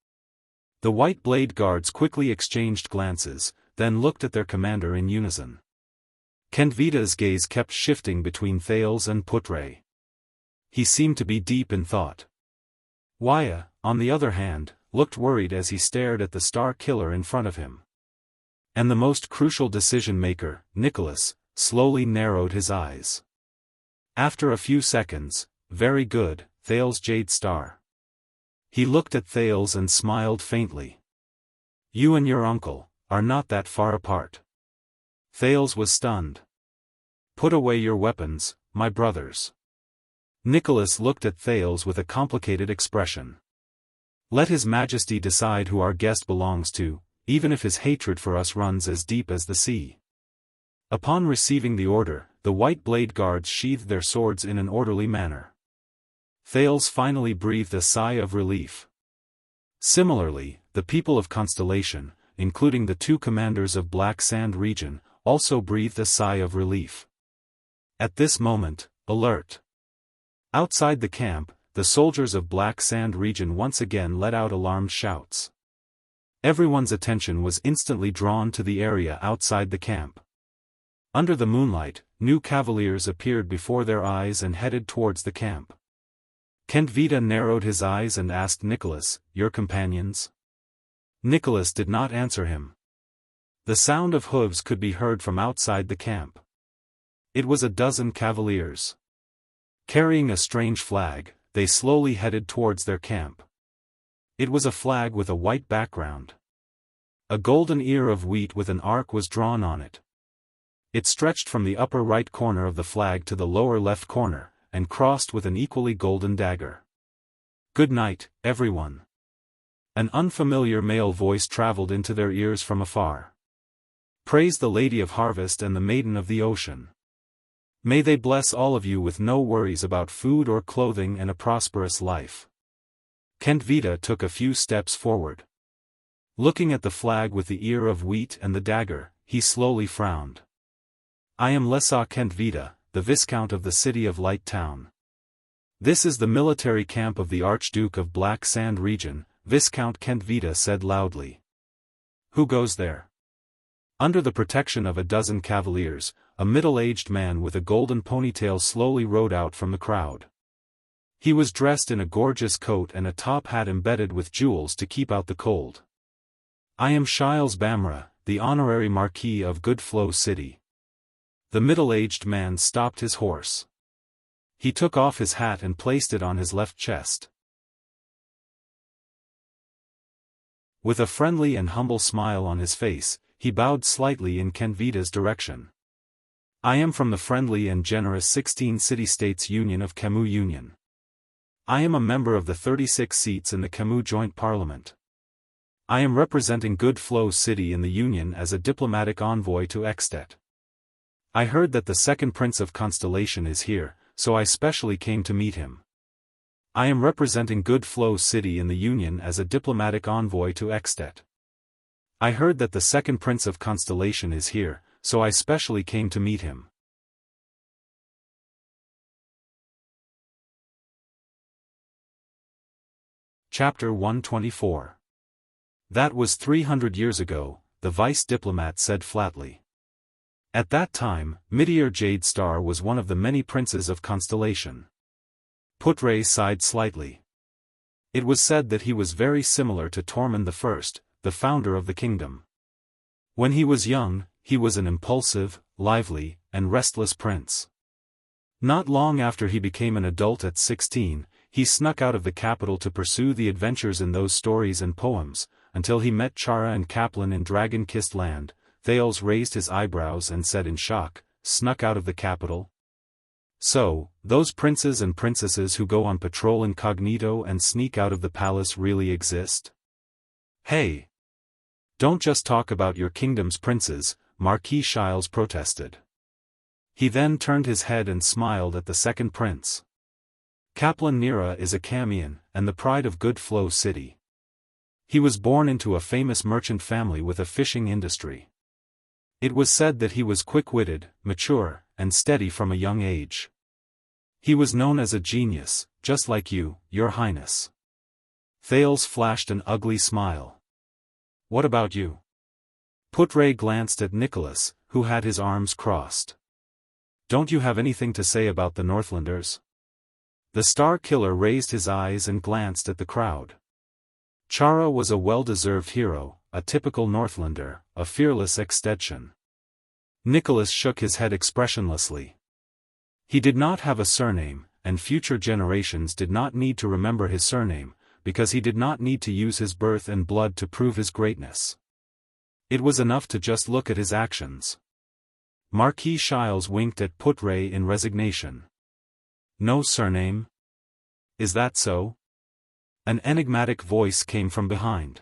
The White Blade Guards quickly exchanged glances, then looked at their commander in unison. Kentvita's gaze kept shifting between Thales and Putre. He seemed to be deep in thought. Waya, on the other hand, looked worried as he stared at the Star Killer in front of him. And the most crucial decision-maker, Nicholas, slowly narrowed his eyes. After a few seconds, "Very good, Thales Jade Star." He looked at Thales and smiled faintly. "You and your uncle are not that far apart." Thales was stunned. "Put away your weapons, my brothers." Nicholas looked at Thales with a complicated expression. "Let His Majesty decide who our guest belongs to, even if his hatred for us runs as deep as the sea." Upon receiving the order, the White Blade Guards sheathed their swords in an orderly manner. Thales finally breathed a sigh of relief. Similarly, the people of Constellation, including the 2 commanders of Black Sand region, also breathed a sigh of relief. At this moment, alert! Outside the camp, the soldiers of Black Sand region once again let out alarmed shouts. Everyone's attention was instantly drawn to the area outside the camp. Under the moonlight, new cavaliers appeared before their eyes and headed towards the camp. Kentvita narrowed his eyes and asked Nicholas, "Your companions?" Nicholas did not answer him. The sound of hooves could be heard from outside the camp. It was a dozen cavaliers. Carrying a strange flag, they slowly headed towards their camp. It was a flag with a white background. A golden ear of wheat with an arc was drawn on it. It stretched from the upper right corner of the flag to the lower left corner, and crossed with an equally golden dagger. "Good night, everyone." An unfamiliar male voice traveled into their ears from afar. "Praise the Lady of Harvest and the Maiden of the Ocean. May they bless all of you with no worries about food or clothing and a prosperous life." Kentvita took a few steps forward. Looking at the flag with the ear of wheat and the dagger, he slowly frowned. "I am Lesa Kentvita, the Viscount of the City of Light Town. This is the military camp of the Archduke of Black Sand Region," Viscount Kentvita said loudly. "Who goes there?" Under the protection of a dozen cavaliers, a middle-aged man with a golden ponytail slowly rode out from the crowd. He was dressed in a gorgeous coat and a top hat embedded with jewels to keep out the cold. "I am Shiles Bamra, the honorary Marquis of Good Flow City." The middle-aged man stopped his horse. He took off his hat and placed it on his left chest. With a friendly and humble smile on his face, he bowed slightly in Kentvita's direction. "I am from the friendly and generous 16 City-States Union of Camus Union. I am a member of the 36 seats in the Camus Joint Parliament. I am representing Good Flow City in the Union as a diplomatic envoy to Extet. I heard that the second Prince of Constellation is here, so I specially came to meet him. I am representing Good Flow City in the Union as a diplomatic envoy to Extet. I heard that the second Prince of Constellation is here, so I specially came to meet him." Chapter 124. "That was 300 years ago," the vice diplomat said flatly. "At that time, Meteor Jade Star was one of the many princes of Constellation." Putre sighed slightly. It was said that he was very similar to Tormund I, the founder of the kingdom. When he was young, he was an impulsive, lively, and restless prince. Not long after he became an adult at 16, he snuck out of the capital to pursue the adventures in those stories and poems, until he met Chara and Kaplan in Dragon-Kissed Land. Thales raised his eyebrows and said in shock, "Snuck out of the capital? So, those princes and princesses who go on patrol incognito and sneak out of the palace really exist? Hey! Don't just talk about your kingdom's princes," Marquis Shiles protested. He then turned his head and smiled at the second prince. "Kaplan Nira is a Camian, and the pride of Good Flow City. He was born into a famous merchant family with a fishing industry. It was said that he was quick-witted, mature, and steady from a young age. He was known as a genius, just like you, Your Highness." Thales flashed an ugly smile. "What about you?" Putre glanced at Nicholas, who had his arms crossed. "Don't you have anything to say about the Northlanders?" The Star Killer raised his eyes and glanced at the crowd. Chara was a well-deserved hero, a typical Northlander, a fearless extension. Nicholas shook his head expressionlessly. He did not have a surname, and future generations did not need to remember his surname, because he did not need to use his birth and blood to prove his greatness. It was enough to just look at his actions. Marquis Shiles winked at Putre in resignation. "No surname? Is that so?" An enigmatic voice came from behind.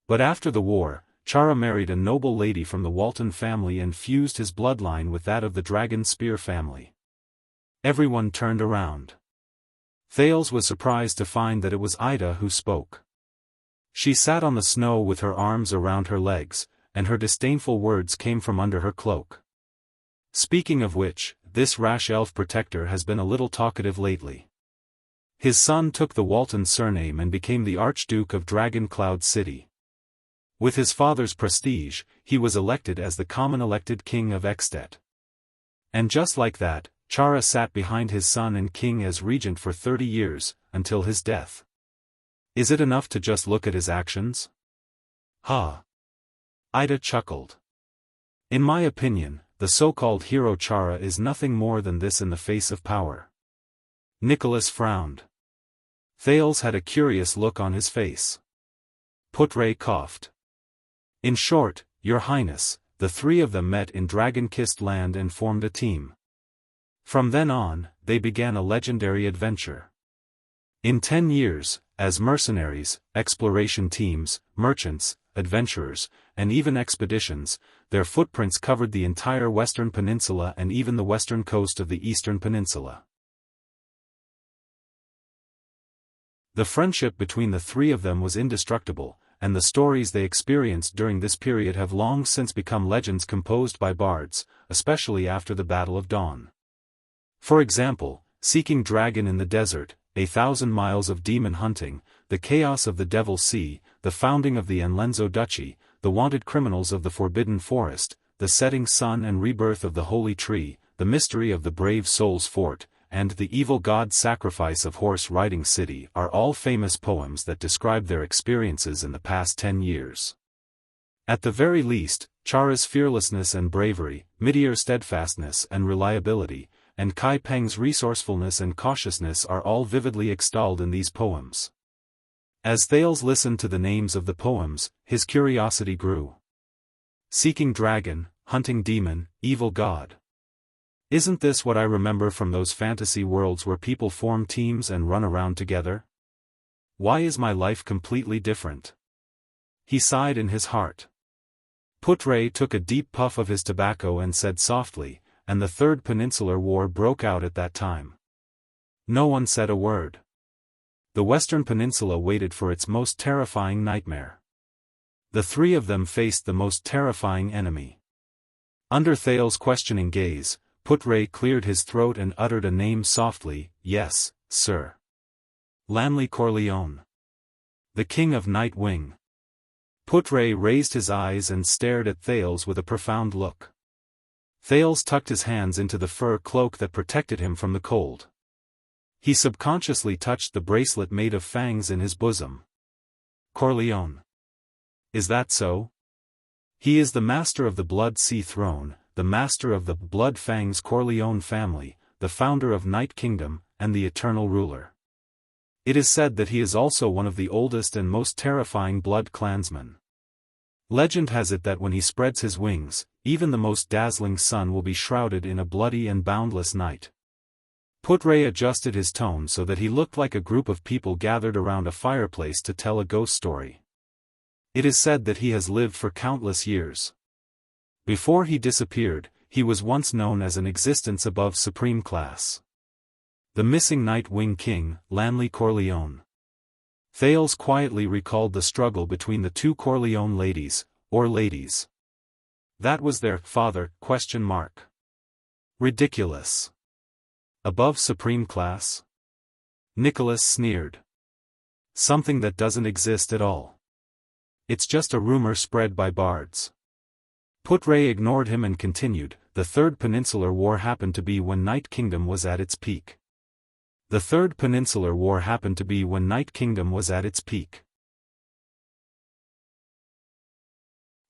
"But after the war, Chara married a noble lady from the Walton family and fused his bloodline with that of the Dragon Spear family." Everyone turned around. Thales was surprised to find that it was Ida who spoke. She sat on the snow with her arms around her legs, and her disdainful words came from under her cloak. "Speaking of which, this rash elf protector has been a little talkative lately. His son took the Walton surname and became the Archduke of Dragon Cloud City. With his father's prestige, he was elected as the common elected king of Extet. And just like that, Chara sat behind his son and king as regent for 30 years, until his death. Is it enough to just look at his actions?" "Ha!" Ida chuckled. "In my opinion, the so-called hero Chara is nothing more than this in the face of power." Nicholas frowned. Thales had a curious look on his face. Putre coughed. In short, Your Highness, the three of them met in dragon-kissed land and formed a team. From then on, they began a legendary adventure. In 10 years, as mercenaries, exploration teams, merchants, adventurers, and even expeditions, their footprints covered the entire Western Peninsula and even the western coast of the Eastern Peninsula. The friendship between the three of them was indestructible, and the stories they experienced during this period have long since become legends composed by bards, especially after the Battle of Dawn. For example, Seeking Dragon in the Desert, 1,000 miles of demon hunting, the chaos of the Devil Sea, the founding of the Enlenzo Duchy, the wanted criminals of the Forbidden Forest, the setting sun and rebirth of the Holy Tree, the mystery of the Brave Soul's Fort, and the evil god sacrifice of Horse Riding City are all famous poems that describe their experiences in the past 10 years. At the very least, Chara's fearlessness and bravery, Midier's steadfastness and reliability, and Kai Peng's resourcefulness and cautiousness are all vividly extolled in these poems. As Thales listened to the names of the poems, his curiosity grew. Seeking Dragon, Hunting Demon, Evil God. Isn't this what I remember from those fantasy worlds where people form teams and run around together? Why is my life completely different? He sighed in his heart. Putre took a deep puff of his tobacco and said softly, and the Third Peninsular War broke out at that time. No one said a word. The Western Peninsula waited for its most terrifying nightmare. The three of them faced the most terrifying enemy. Under Thales' questioning gaze, Putre cleared his throat and uttered a name softly, "Yes, sir. Lanley Corleone. The King of Night Wing." Putre raised his eyes and stared at Thales with a profound look. Thales tucked his hands into the fur cloak that protected him from the cold. He subconsciously touched the bracelet made of fangs in his bosom. Corleone. Is that so? He is the master of the Blood Sea Throne, the master of the Blood Fangs Corleone family, the founder of Night Kingdom, and the eternal ruler. It is said that he is also one of the oldest and most terrifying blood clansmen. Legend has it that when he spreads his wings, even the most dazzling sun will be shrouded in a bloody and boundless night. Putre adjusted his tone so that he looked like a group of people gathered around a fireplace to tell a ghost story. It is said that he has lived for countless years. Before he disappeared, he was once known as an existence above supreme class. The missing Night Wing King, Lanley Corleone. Thales quietly recalled the struggle between the two Corleone ladies, or ladies. That was their father, ? Ridiculous. Above supreme class? Nicholas sneered. Something that doesn't exist at all. It's just a rumor spread by bards. Putre ignored him and continued, the Third Peninsular War happened to be when Night Kingdom was at its peak. The Third Peninsular War happened to be when Night Kingdom was at its peak.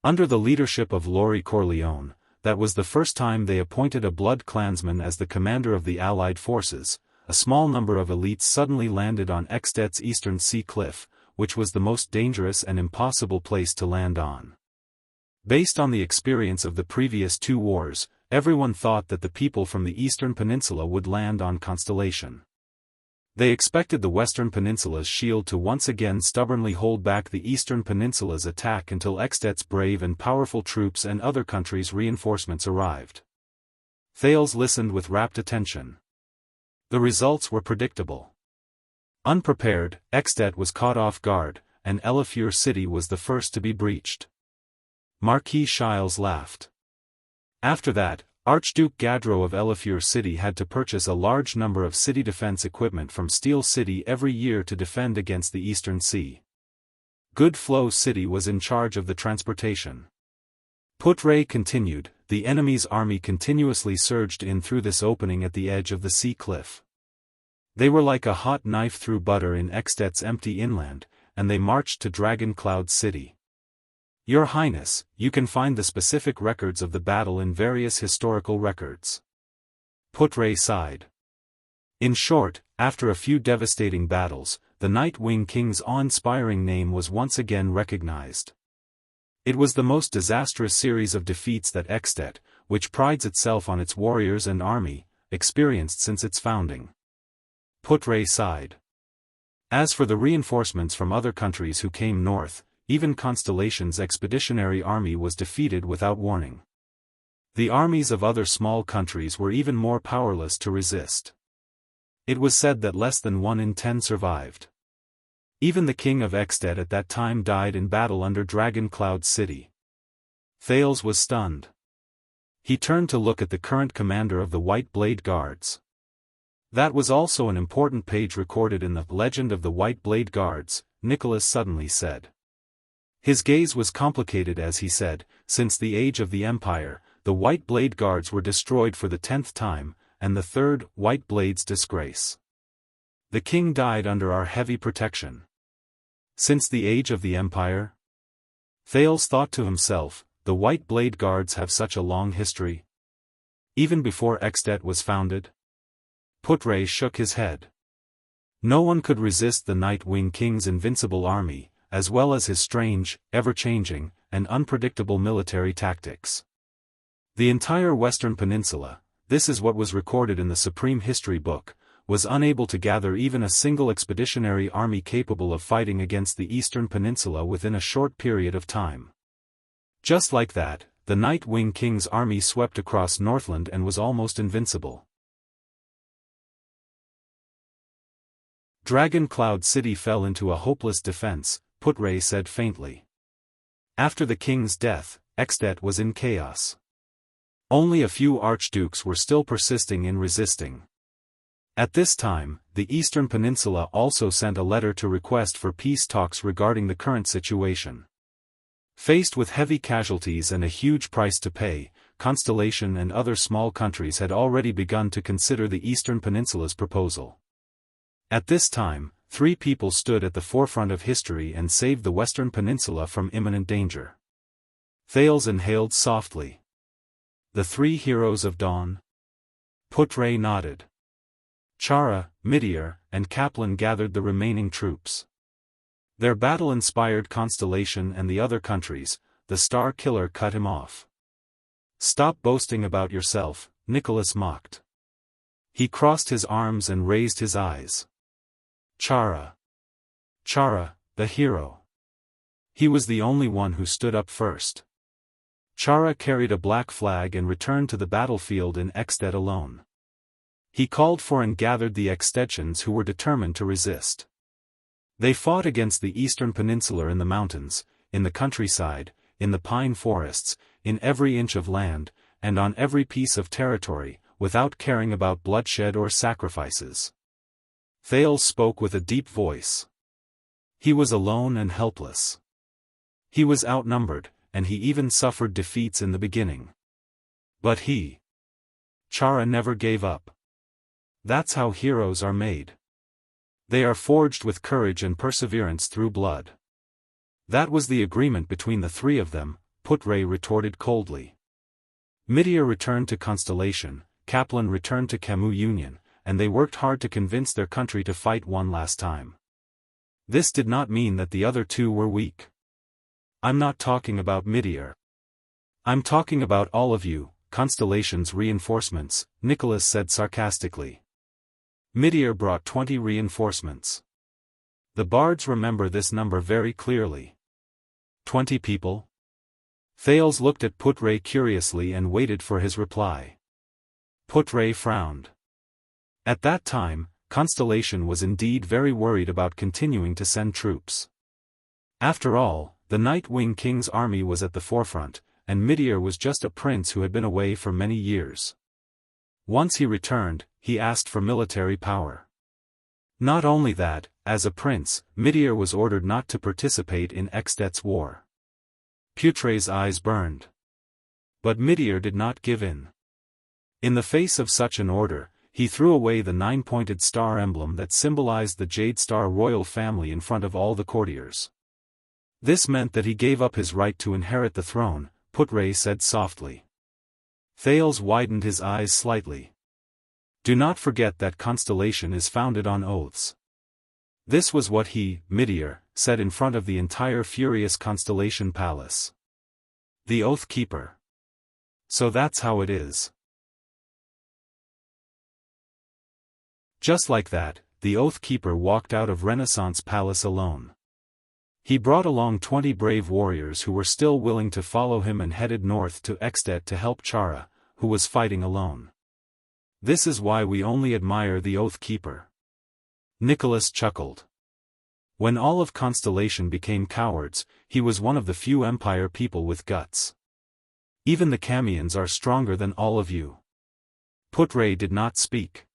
Under the leadership of Laurie Corleone, that was the first time they appointed a blood clansman as the commander of the Allied forces. A small number of elites suddenly landed on Extet's eastern sea cliff, which was the most dangerous and impossible place to land on. Based on the experience of the previous two wars, everyone thought that the people from the Eastern Peninsula would land on Constellation. They expected the Western Peninsula's shield to once again stubbornly hold back the Eastern Peninsula's attack until Extet's brave and powerful troops and other countries' reinforcements arrived. Thales listened with rapt attention. The results were predictable. Unprepared, Extet was caught off guard, and Elefure City was the first to be breached. Marquis Shiles laughed. After that, Archduke Gadro of Elefure City had to purchase a large number of city defense equipment from Steel City every year to defend against the Eastern Sea. Good Flow City was in charge of the transportation. Putre continued, the enemy's army continuously surged in through this opening at the edge of the sea cliff. They were like a hot knife through butter in Extet's empty inland, and they marched to Dragon Cloud City. Your Highness, you can find the specific records of the battle in various historical records. Putre sighed. In short, after a few devastating battles, the Night Wing King's awe-inspiring name was once again recognized. It was the most disastrous series of defeats that Extet, which prides itself on its warriors and army, experienced since its founding. Putre sighed. As for the reinforcements from other countries who came north, even Constellation's expeditionary army was defeated without warning. The armies of other small countries were even more powerless to resist. It was said that less than 1 in 10 survived. Even the king of Extet at that time died in battle under Dragon Cloud City. Thales was stunned. He turned to look at the current commander of the White Blade Guards. That was also an important page recorded in the Legend of the White Blade Guards, Nicholas suddenly said. His gaze was complicated as he said, since the age of the Empire, the White Blade Guards were destroyed for the 10th time, and the 3rd, White Blade's disgrace. The king died under our heavy protection. Since the age of the Empire? Thales thought to himself, the White Blade Guards have such a long history. Even before Extet was founded? Putre shook his head. No one could resist the Night Wing King's invincible army, as well as his strange, ever-changing, and unpredictable military tactics. The entire Western Peninsula, this is what was recorded in the Supreme History Book, was unable to gather even a single expeditionary army capable of fighting against the Eastern Peninsula within a short period of time. Just like that, the Night Wing King's army swept across Northland and was almost invincible. Dragon Cloud City fell into a hopeless defense, Putre said faintly. After the king's death, Extet was in chaos. Only a few archdukes were still persisting in resisting. At this time, the Eastern Peninsula also sent a letter to request for peace talks regarding the current situation. Faced with heavy casualties and a huge price to pay, Constellation and other small countries had already begun to consider the Eastern Peninsula's proposal. At this time, 3 people stood at the forefront of history and saved the Western Peninsula from imminent danger. Thales inhaled softly. The 3 heroes of dawn? Putre nodded. Chara, Midir, and Kaplan gathered the remaining troops. Their battle inspired Constellation and the other countries. The Star Killer cut him off. Stop boasting about yourself, Nicholas mocked. He crossed his arms and raised his eyes. Chara. Chara, the hero. He was the only one who stood up first. Chara carried a black flag and returned to the battlefield in Extet alone. He called for and gathered the Extetians who were determined to resist. They fought against the Eastern Peninsula in the mountains, in the countryside, in the pine forests, in every inch of land, and on every piece of territory, without caring about bloodshed or sacrifices. Thales spoke with a deep voice. He was alone and helpless. He was outnumbered, and he even suffered defeats in the beginning. But Chara never gave up. That's how heroes are made. They are forged with courage and perseverance through blood. That was the agreement between the 3 of them, Putre retorted coldly. Midir returned to Constellation, Kaplan returned to Camus Union, and they worked hard to convince their country to fight one last time. This did not mean that the other 2 were weak. I'm not talking about Midir. I'm talking about all of you, Constellation's reinforcements, Nicholas said sarcastically. Midir brought 20 reinforcements. The bards remember this number very clearly. 20 people? Thales looked at Putre curiously and waited for his reply. Putre frowned. At that time, Constellation was indeed very worried about continuing to send troops. After all, the Night Wing King's army was at the forefront, and Midir was just a prince who had been away for many years. Once he returned, he asked for military power. Not only that, as a prince, Midir was ordered not to participate in Extet's war. Putre's eyes burned. But Midir did not give in. In the face of such an order, he threw away the 9-pointed star emblem that symbolized the Jade Star royal family in front of all the courtiers. This meant that he gave up his right to inherit the throne, Putre said softly. Thales widened his eyes slightly. Do not forget that Constellation is founded on oaths. This was what he, Midir, said in front of the entire furious Constellation Palace. The Oath Keeper. So that's how it is. Just like that, the Oath Keeper walked out of Renaissance Palace alone. He brought along 20 brave warriors who were still willing to follow him and headed north to Extet to help Chara, who was fighting alone. This is why we only admire the Oath Keeper. Nicholas chuckled. When all of Constellation became cowards, he was one of the few Empire people with guts. Even the Camians are stronger than all of you. Putre did not speak.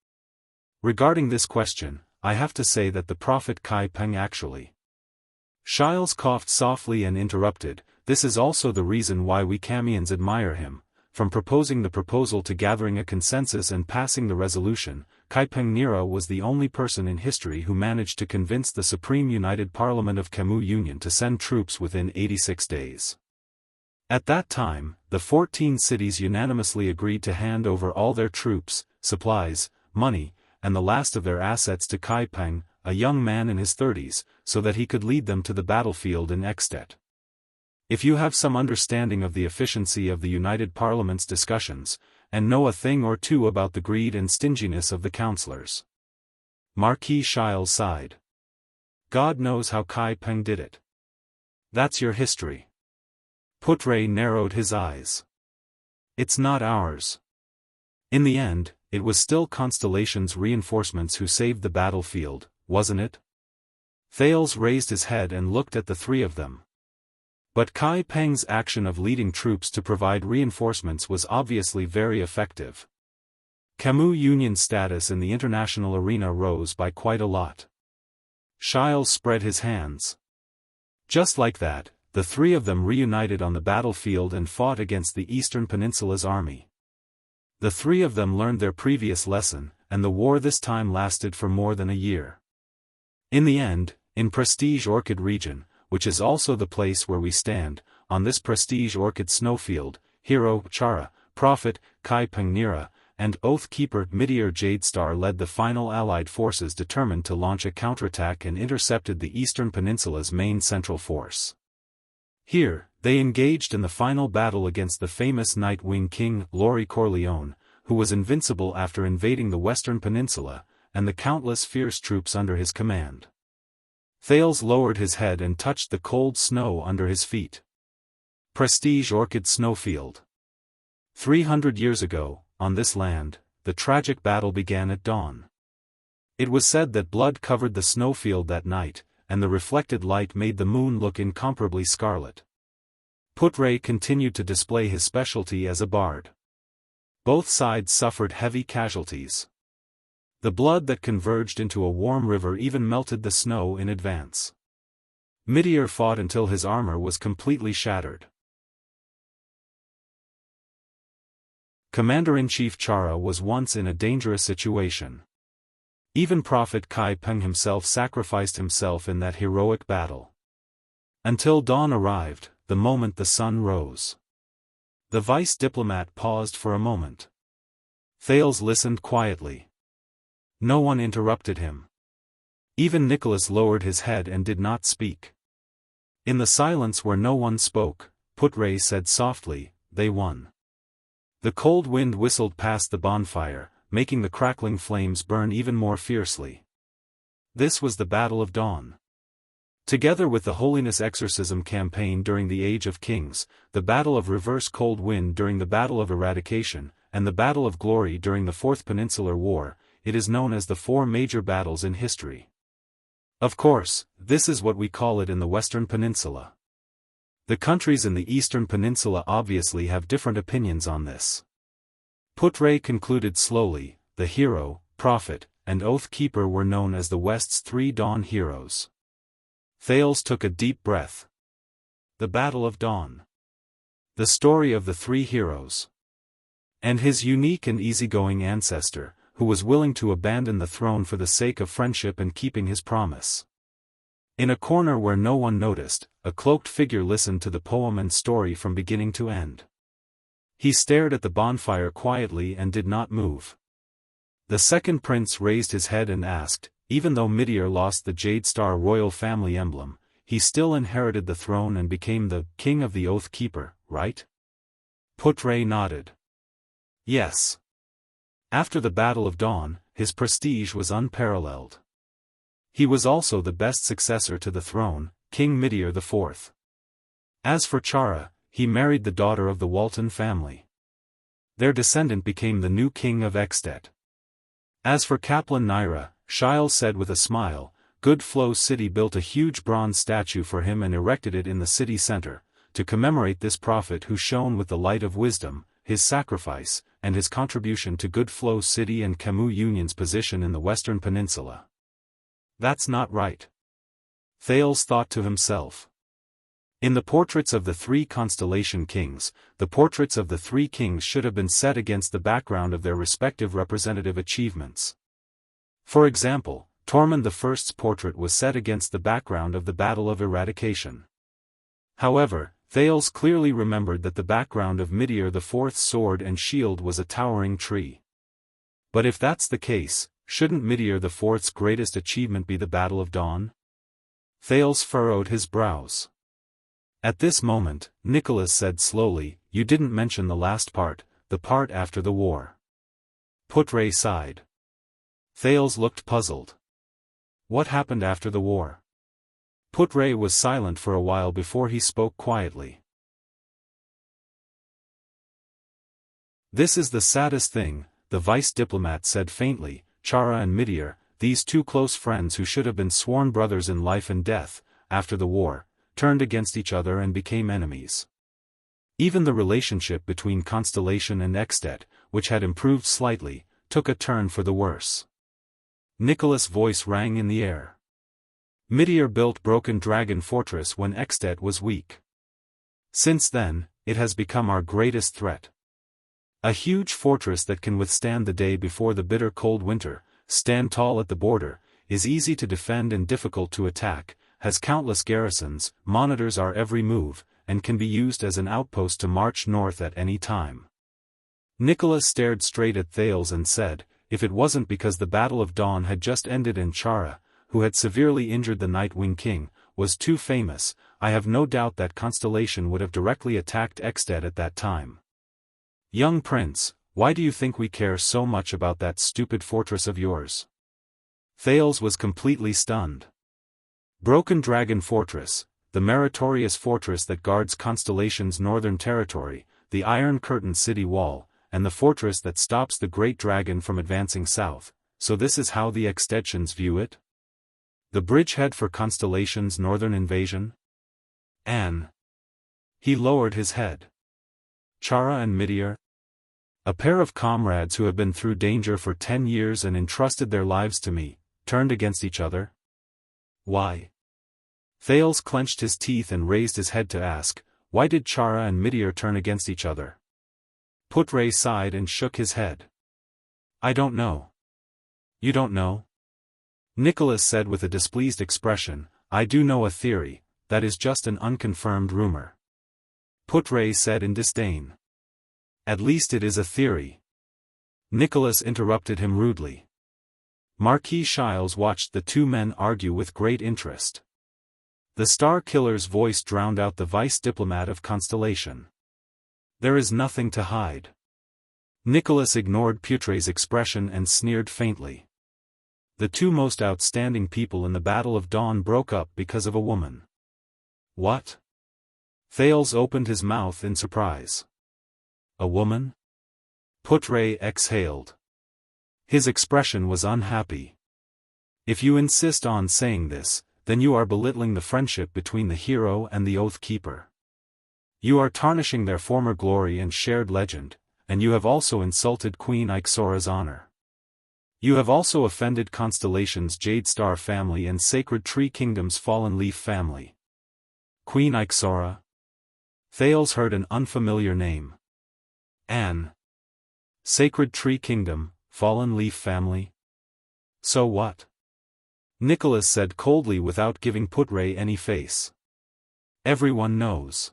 Regarding this question, I have to say that the Prophet Kai Peng actually. Shiles coughed softly and interrupted. This is also the reason why we Camians admire him. From proposing the proposal to gathering a consensus and passing the resolution, Kai Peng Nira was the only person in history who managed to convince the Supreme United Parliament of Camus Union to send troops within 86 days. At that time, the 14 cities unanimously agreed to hand over all their troops, supplies, money, and the last of their assets to Kai Peng, a young man in his 30s, so that he could lead them to the battlefield in Extet. If you have some understanding of the efficiency of the United Parliament's discussions, and know a thing or two about the greed and stinginess of the councillors. Marquis Shiles sighed. God knows how Kai Peng did it. That's your history. Putre narrowed his eyes. It's not ours. In the end, it was still Constellation's reinforcements who saved the battlefield, wasn't it? Thales raised his head and looked at the three of them. But Kai Peng's action of leading troops to provide reinforcements was obviously very effective. Camus Union's status in the international arena rose by quite a lot. Shiles spread his hands. Just like that, the three of them reunited on the battlefield and fought against the Eastern Peninsula's army. The three of them learned their previous lesson, and the war this time lasted for more than a year. In the end, in Prestige Orchid region, which is also the place where we stand, on this Prestige Orchid snowfield, hero Chara, prophet Kai Peng Nira, and Oath Keeper Midir Jadestar led the final Allied forces determined to launch a counterattack and intercepted the Eastern Peninsula's main central force. Here, they engaged in the final battle against the famous Night-Wing King, Laurie Corleone, who was invincible after invading the Western Peninsula, and the countless fierce troops under his command. Thales lowered his head and touched the cold snow under his feet. Prestige Orchid Snowfield. 300 years ago, on this land, the tragic battle began at dawn. It was said that blood covered the snowfield that night, and the reflected light made the moon look incomparably scarlet. Putre continued to display his specialty as a bard. Both sides suffered heavy casualties. The blood that converged into a warm river even melted the snow in advance. Midir fought until his armor was completely shattered. Commander-in-Chief Chara was once in a dangerous situation. Even Prophet Kai Peng himself sacrificed himself in that heroic battle. Until dawn arrived, the moment the sun rose. The vice diplomat paused for a moment. Thales listened quietly. No one interrupted him. Even Nicholas lowered his head and did not speak. In the silence where no one spoke, Putre said softly, "They won." The cold wind whistled past the bonfire, making the crackling flames burn even more fiercely. This was the Battle of Dawn. Together with the Holiness Exorcism campaign during the Age of Kings, the Battle of Reverse Cold Wind during the Battle of Eradication, and the Battle of Glory during the Fourth Peninsular War, it is known as the four major battles in history. Of course, this is what we call it in the Western Peninsula. The countries in the Eastern Peninsula obviously have different opinions on this. Putre concluded slowly, the hero, prophet, and Oath Keeper were known as the West's three dawn heroes. Thales took a deep breath. The Battle of Dawn. The story of the three heroes. And his unique and easygoing ancestor, who was willing to abandon the throne for the sake of friendship and keeping his promise. In a corner where no one noticed, a cloaked figure listened to the poem and story from beginning to end. He stared at the bonfire quietly and did not move. The second prince raised his head and asked, even though Meteor lost the Jade Star royal family emblem, he still inherited the throne and became the King of the Oath Keeper, right? Putre nodded. Yes. After the Battle of Dawn, his prestige was unparalleled. He was also the best successor to the throne, King Meteor IV. As for Chara, he married the daughter of the Walton family. Their descendant became the new king of Extet. As for Kaplan Naira, Shiles said with a smile, Good Flow City built a huge bronze statue for him and erected it in the city center, to commemorate this prophet who shone with the light of wisdom, his sacrifice, and his contribution to Good Flow City and Camus Union's position in the Western Peninsula. That's not right. Thales thought to himself. In the portraits of the three Constellation Kings, the portraits of the three kings should have been set against the background of their respective representative achievements. For example, Tormund I's portrait was set against the background of the Battle of Eradication. However, Thales clearly remembered that the background of Meteor IV's sword and shield was a towering tree. But if that's the case, shouldn't Meteor IV's greatest achievement be the Battle of Dawn? Thales furrowed his brows. At this moment, Nicholas said slowly, You didn't mention the last part, the part after the war. Putre sighed. Thales looked puzzled. What happened after the war? Putre was silent for a while before he spoke quietly. This is the saddest thing, the vice diplomat said faintly. Chara and Meteor, these two close friends who should have been sworn brothers in life and death, after the war, turned against each other and became enemies. Even the relationship between Constellation and Extet, which had improved slightly, took a turn for the worse. Nicholas' voice rang in the air. Meteor built Broken Dragon Fortress when Extet was weak. Since then, it has become our greatest threat. A huge fortress that can withstand the day before the bitter cold winter, stand tall at the border, is easy to defend and difficult to attack, has countless garrisons, monitors our every move, and can be used as an outpost to march north at any time. Nicholas stared straight at Thales and said, If it wasn't because the Battle of Dawn had just ended and Chara, who had severely injured the Nightwing King, was too famous, I have no doubt that Constellation would have directly attacked Extet at that time. Young Prince, why do you think we care so much about that stupid fortress of yours? Thales was completely stunned. Broken Dragon Fortress, the meritorious fortress that guards Constellation's northern territory, the Iron Curtain city wall, and the fortress that stops the Great Dragon from advancing south, so this is how the Extensions view it? The bridgehead for Constellation's northern invasion? Anne. He lowered his head. Chara and Meteor? A pair of comrades who have been through danger for 10 years and entrusted their lives to me, turned against each other? Why? Thales clenched his teeth and raised his head to ask, why did Chara and Meteor turn against each other? Putre sighed and shook his head. I don't know. You don't know? Nicholas said with a displeased expression, I do know a theory, that is just an unconfirmed rumor. Putre said in disdain. At least it is a theory. Nicholas interrupted him rudely. Marquis Shiles watched the two men argue with great interest. The Star Killer's voice drowned out the vice diplomat of Constellation. There is nothing to hide. Nicholas ignored Putre's expression and sneered faintly. The two most outstanding people in the Battle of Dawn broke up because of a woman. What? Thales opened his mouth in surprise. A woman? Putre exhaled. His expression was unhappy. If you insist on saying this, then you are belittling the friendship between the hero and the Oath Keeper. You are tarnishing their former glory and shared legend, and you have also insulted Queen Ixora's honor. You have also offended Constellation's Jade Star family and Sacred Tree Kingdom's Fallen Leaf family. Queen Ixora? Thales heard an unfamiliar name. Anne. Sacred Tree Kingdom, Fallen Leaf family? So what? Nicholas said coldly without giving Putre any face. Everyone knows.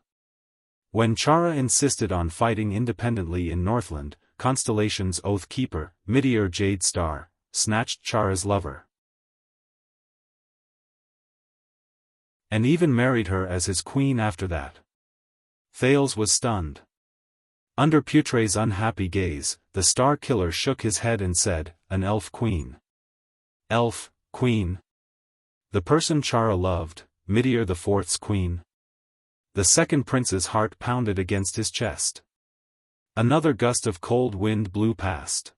When Chara insisted on fighting independently in Northland, Constellation's Oath Keeper, Meteor Jade Star, snatched Chara's lover. and even married her as his queen after that. Thales was stunned. Under Putre's unhappy gaze, the Star Killer shook his head and said, "An elf queen." Elf, queen? The person Chara loved, Midir the Fourth's queen? The second prince's heart pounded against his chest. Another gust of cold wind blew past.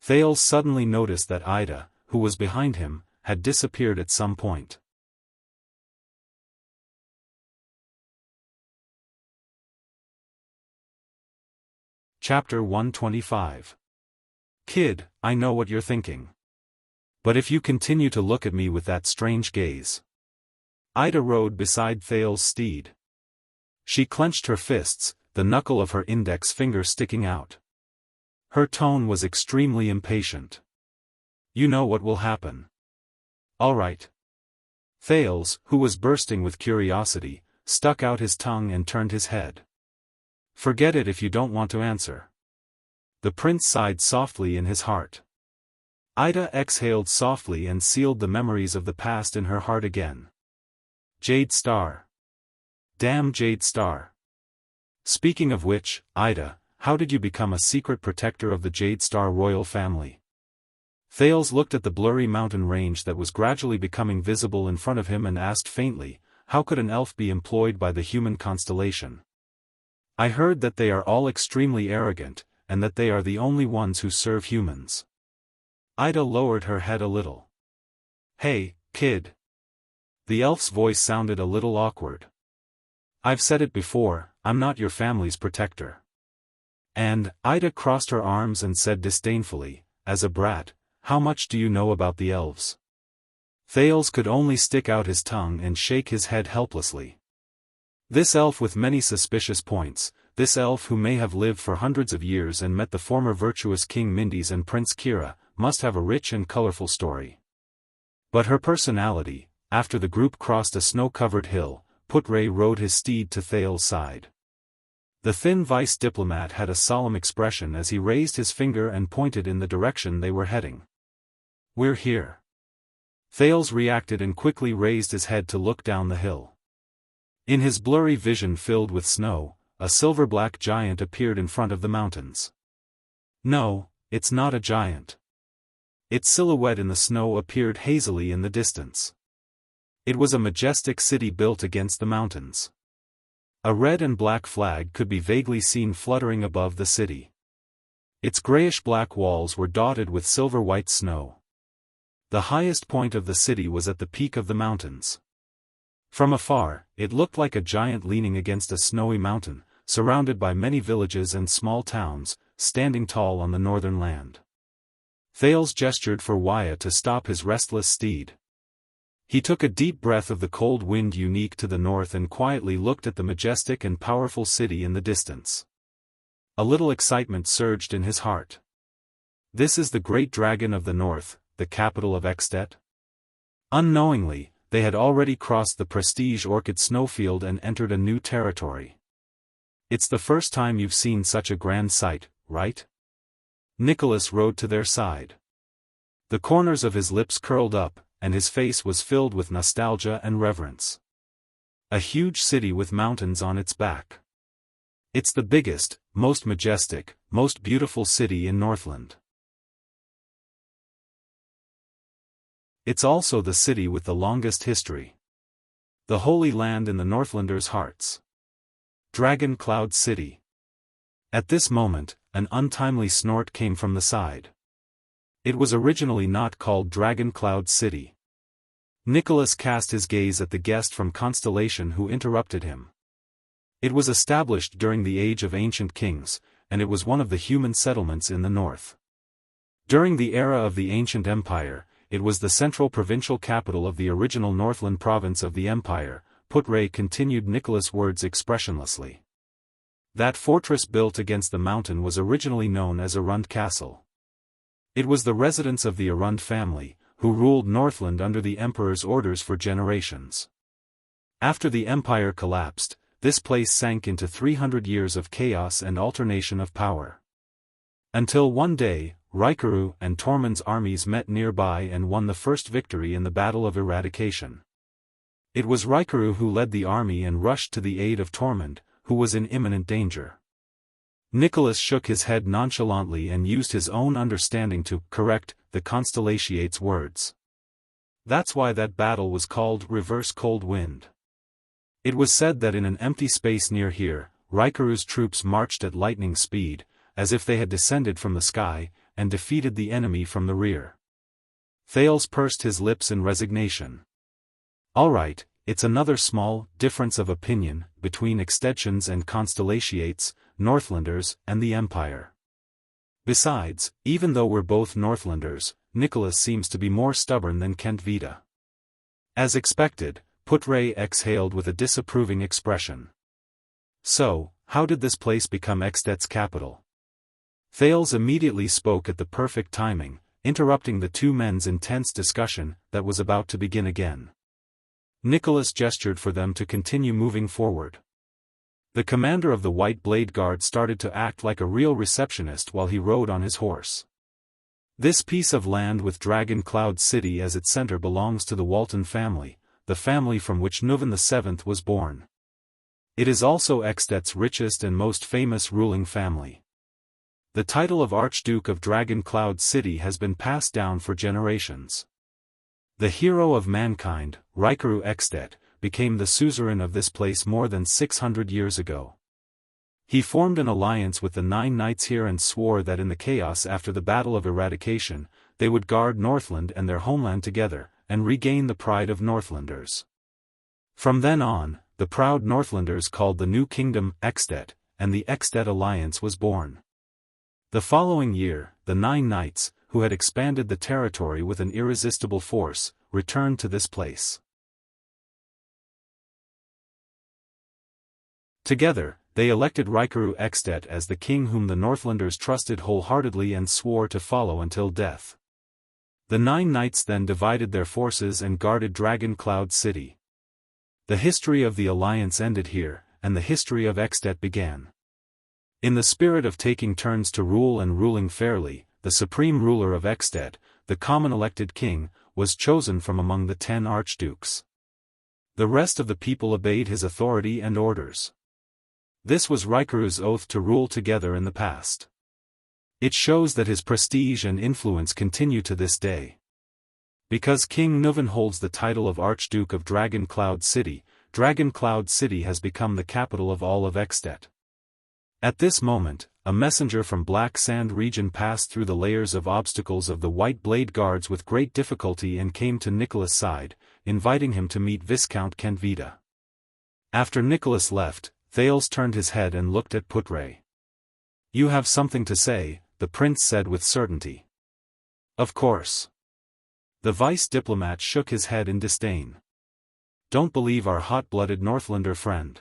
Thales suddenly noticed that Ida, who was behind him, had disappeared at some point. Chapter 125. Kid, I know what you're thinking. But if you continue to look at me with that strange gaze. Ida rode beside Thales' steed. She clenched her fists, the knuckle of her index finger sticking out. Her tone was extremely impatient. You know what will happen. All right. Thales, who was bursting with curiosity, stuck out his tongue and turned his head. Forget it if you don't want to answer. The prince sighed softly in his heart. Ida exhaled softly and sealed the memories of the past in her heart again. Jade Star. Damn Jade Star. Speaking of which, Ida, how did you become a secret protector of the Jade Star royal family? Thales looked at the blurry mountain range that was gradually becoming visible in front of him and asked faintly, how could an elf be employed by the human constellation? I heard that they are all extremely arrogant, and that they are the only ones who serve humans. Ida lowered her head a little. Hey, kid. The elf's voice sounded a little awkward. I've said it before, I'm not your family's protector. And, Ida crossed her arms and said disdainfully, as a brat, how much do you know about the elves? Thales could only stick out his tongue and shake his head helplessly. This elf with many suspicious points, this elf who may have lived for hundreds of years and met the former virtuous King Mindis and Prince Kira, must have a rich and colorful story. But her personality, after the group crossed a snow-covered hill, Putre rode his steed to Thales' side. The thin vice diplomat had a solemn expression as he raised his finger and pointed in the direction they were heading. We're here. Thales reacted and quickly raised his head to look down the hill. In his blurry vision filled with snow, a silver-black giant appeared in front of the mountains. No, it's not a giant. Its silhouette in the snow appeared hazily in the distance. It was a majestic city built against the mountains. A red and black flag could be vaguely seen fluttering above the city. Its grayish-black walls were dotted with silver-white snow. The highest point of the city was at the peak of the mountains. From afar, it looked like a giant leaning against a snowy mountain, surrounded by many villages and small towns, standing tall on the northern land. Thales gestured for Wuxia to stop his restless steed. He took a deep breath of the cold wind unique to the north and quietly looked at the majestic and powerful city in the distance. A little excitement surged in his heart. This is the great dragon of the north, the capital of Extet? Unknowingly, they had already crossed the prestige orchid snowfield and entered a new territory. It's the first time you've seen such a grand sight, right? Nicholas rode to their side. The corners of his lips curled up, and his face was filled with nostalgia and reverence. A huge city with mountains on its back. It's the biggest, most majestic, most beautiful city in Northland. It's also the city with the longest history. The Holy Land in the Northlanders' hearts. Dragon Cloud City. At this moment, an untimely snort came from the side. It was originally not called Dragon Cloud City. Nicholas cast his gaze at the guest from Constellation who interrupted him. It was established during the Age of Ancient Kings, and it was one of the human settlements in the north. During the era of the Ancient Empire, it was the central provincial capital of the original Northland province of the empire. Putre continued Nicholas' words expressionlessly. That fortress built against the mountain was originally known as Arund Castle. It was the residence of the Arund family, who ruled Northland under the emperor's orders for generations. After the empire collapsed, this place sank into 300 years of chaos and alternation of power. Until one day, Rikaru and Tormund's armies met nearby and won the first victory in the Battle of Eradication. It was Raikuru who led the army and rushed to the aid of Tormund, who was in imminent danger. Nicholas shook his head nonchalantly and used his own understanding to correct the Constellatiate's words. That's why that battle was called Reverse Cold Wind. It was said that in an empty space near here, Raikuru's troops marched at lightning speed, as if they had descended from the sky, and defeated the enemy from the rear. Thales pursed his lips in resignation. All right, it's another small difference of opinion between Extensions and Constellatiates, Northlanders, and the Empire. Besides, even though we're both Northlanders, Nicholas seems to be more stubborn than Kent Vida. As expected, Putre exhaled with a disapproving expression. So, how did this place become Extet's capital? Thales immediately spoke at the perfect timing, interrupting the two men's intense discussion that was about to begin again. Nicholas gestured for them to continue moving forward. The commander of the White Blade Guard started to act like a real receptionist while he rode on his horse. This piece of land with Dragon Cloud City as its center belongs to the Walton family, the family from which Nuvan VII was born. It is also Extet's richest and most famous ruling family. The title of Archduke of Dragon Cloud City has been passed down for generations. The hero of mankind, Raikuru Extet, became the suzerain of this place more than 600 years ago. He formed an alliance with the 9 knights here and swore that in the chaos after the Battle of Eradication, they would guard Northland and their homeland together, and regain the pride of Northlanders. From then on, the proud Northlanders called the new kingdom Extet, and the Extet alliance was born. The following year, the 9 knights, who had expanded the territory with an irresistible force, returned to this place. Together, they elected Raikuru Extet as the king whom the Northlanders trusted wholeheartedly and swore to follow until death. The 9 knights then divided their forces and guarded Dragon Cloud City. The history of the alliance ended here, and the history of Extet began. In the spirit of taking turns to rule and ruling fairly, the supreme ruler of Extet, the common elected king, was chosen from among the 10 archdukes. The rest of the people obeyed his authority and orders. This was Raikuru's oath to rule together in the past. It shows that his prestige and influence continue to this day. Because King Nuvan holds the title of Archduke of Dragon Cloud City, Dragon Cloud City has become the capital of all of Extet. At this moment, a messenger from Black Sand region passed through the layers of obstacles of the White Blade Guards with great difficulty and came to Nicholas' side, inviting him to meet Viscount Kent Vida. After Nicholas left, Thales turned his head and looked at Putre. "You have something to say," the prince said with certainty. "Of course." The vice diplomat shook his head in disdain. "Don't believe our hot-blooded Northlander friend.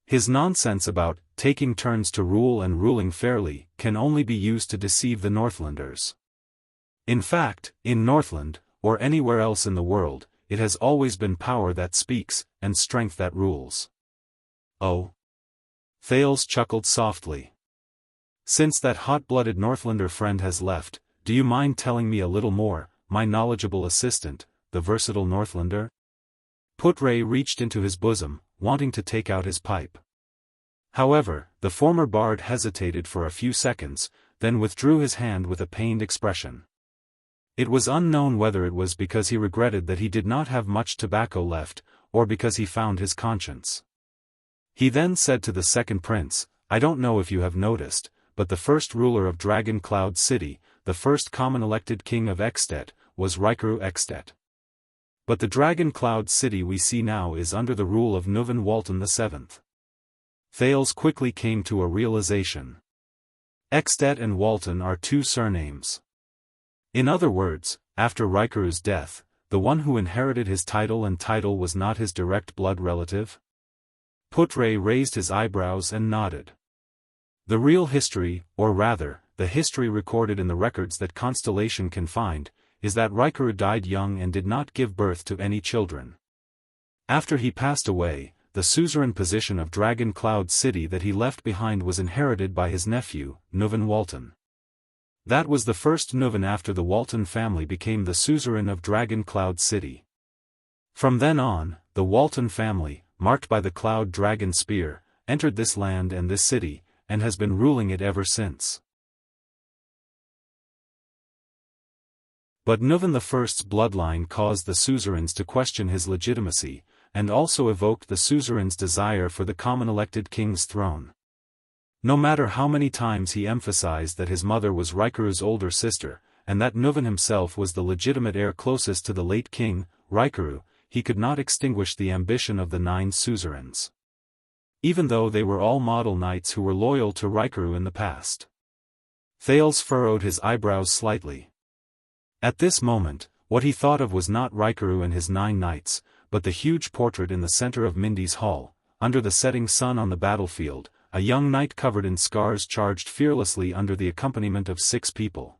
His nonsense about taking turns to rule and ruling fairly can only be used to deceive the Northlanders. In fact, in Northland, or anywhere else in the world, it has always been power that speaks, and strength that rules." "Oh?" Thales chuckled softly. "Since that hot-blooded Northlander friend has left, do you mind telling me a little more, my knowledgeable assistant, the versatile Northlander?" Putre reached into his bosom, wanting to take out his pipe. However, the former bard hesitated for a few seconds, then withdrew his hand with a pained expression. It was unknown whether it was because he regretted that he did not have much tobacco left, or because he found his conscience. He then said to the second prince, "I don't know if you have noticed, but the first ruler of Dragon Cloud City, the first common elected king of Extet, was Raikuru Extet. But the Dragon Cloud City we see now is under the rule of Nuvan Walton VII. Thales quickly came to a realization. Extet and Walton are 2 surnames. In other words, after Raikuru's death, the one who inherited his title was not his direct blood relative? Putre raised his eyebrows and nodded. The real history, or rather, the history recorded in the records that Constellation can find, is that Raikuru died young and did not give birth to any children. After he passed away, the suzerain position of Dragon Cloud City that he left behind was inherited by his nephew, Nuvan Walton. That was the first Nuvan after the Walton family became the suzerain of Dragon Cloud City. From then on, the Walton family, marked by the Cloud Dragon Spear, entered this land and this city, and has been ruling it ever since. But Nuvan I's bloodline caused the suzerains to question his legitimacy, and also evoked the suzerain's desire for the common elected king's throne. No matter how many times he emphasized that his mother was Raikuru's older sister, and that Nuvan himself was the legitimate heir closest to the late king, Raikuru, he could not extinguish the ambition of the 9 suzerains. Even though they were all model knights who were loyal to Raikuru in the past. Thales furrowed his eyebrows slightly. At this moment, what he thought of was not Raikuru and his 9 knights, but the huge portrait in the center of Mindy's hall, under the setting sun on the battlefield. A young knight covered in scars charged fearlessly under the accompaniment of 6 people.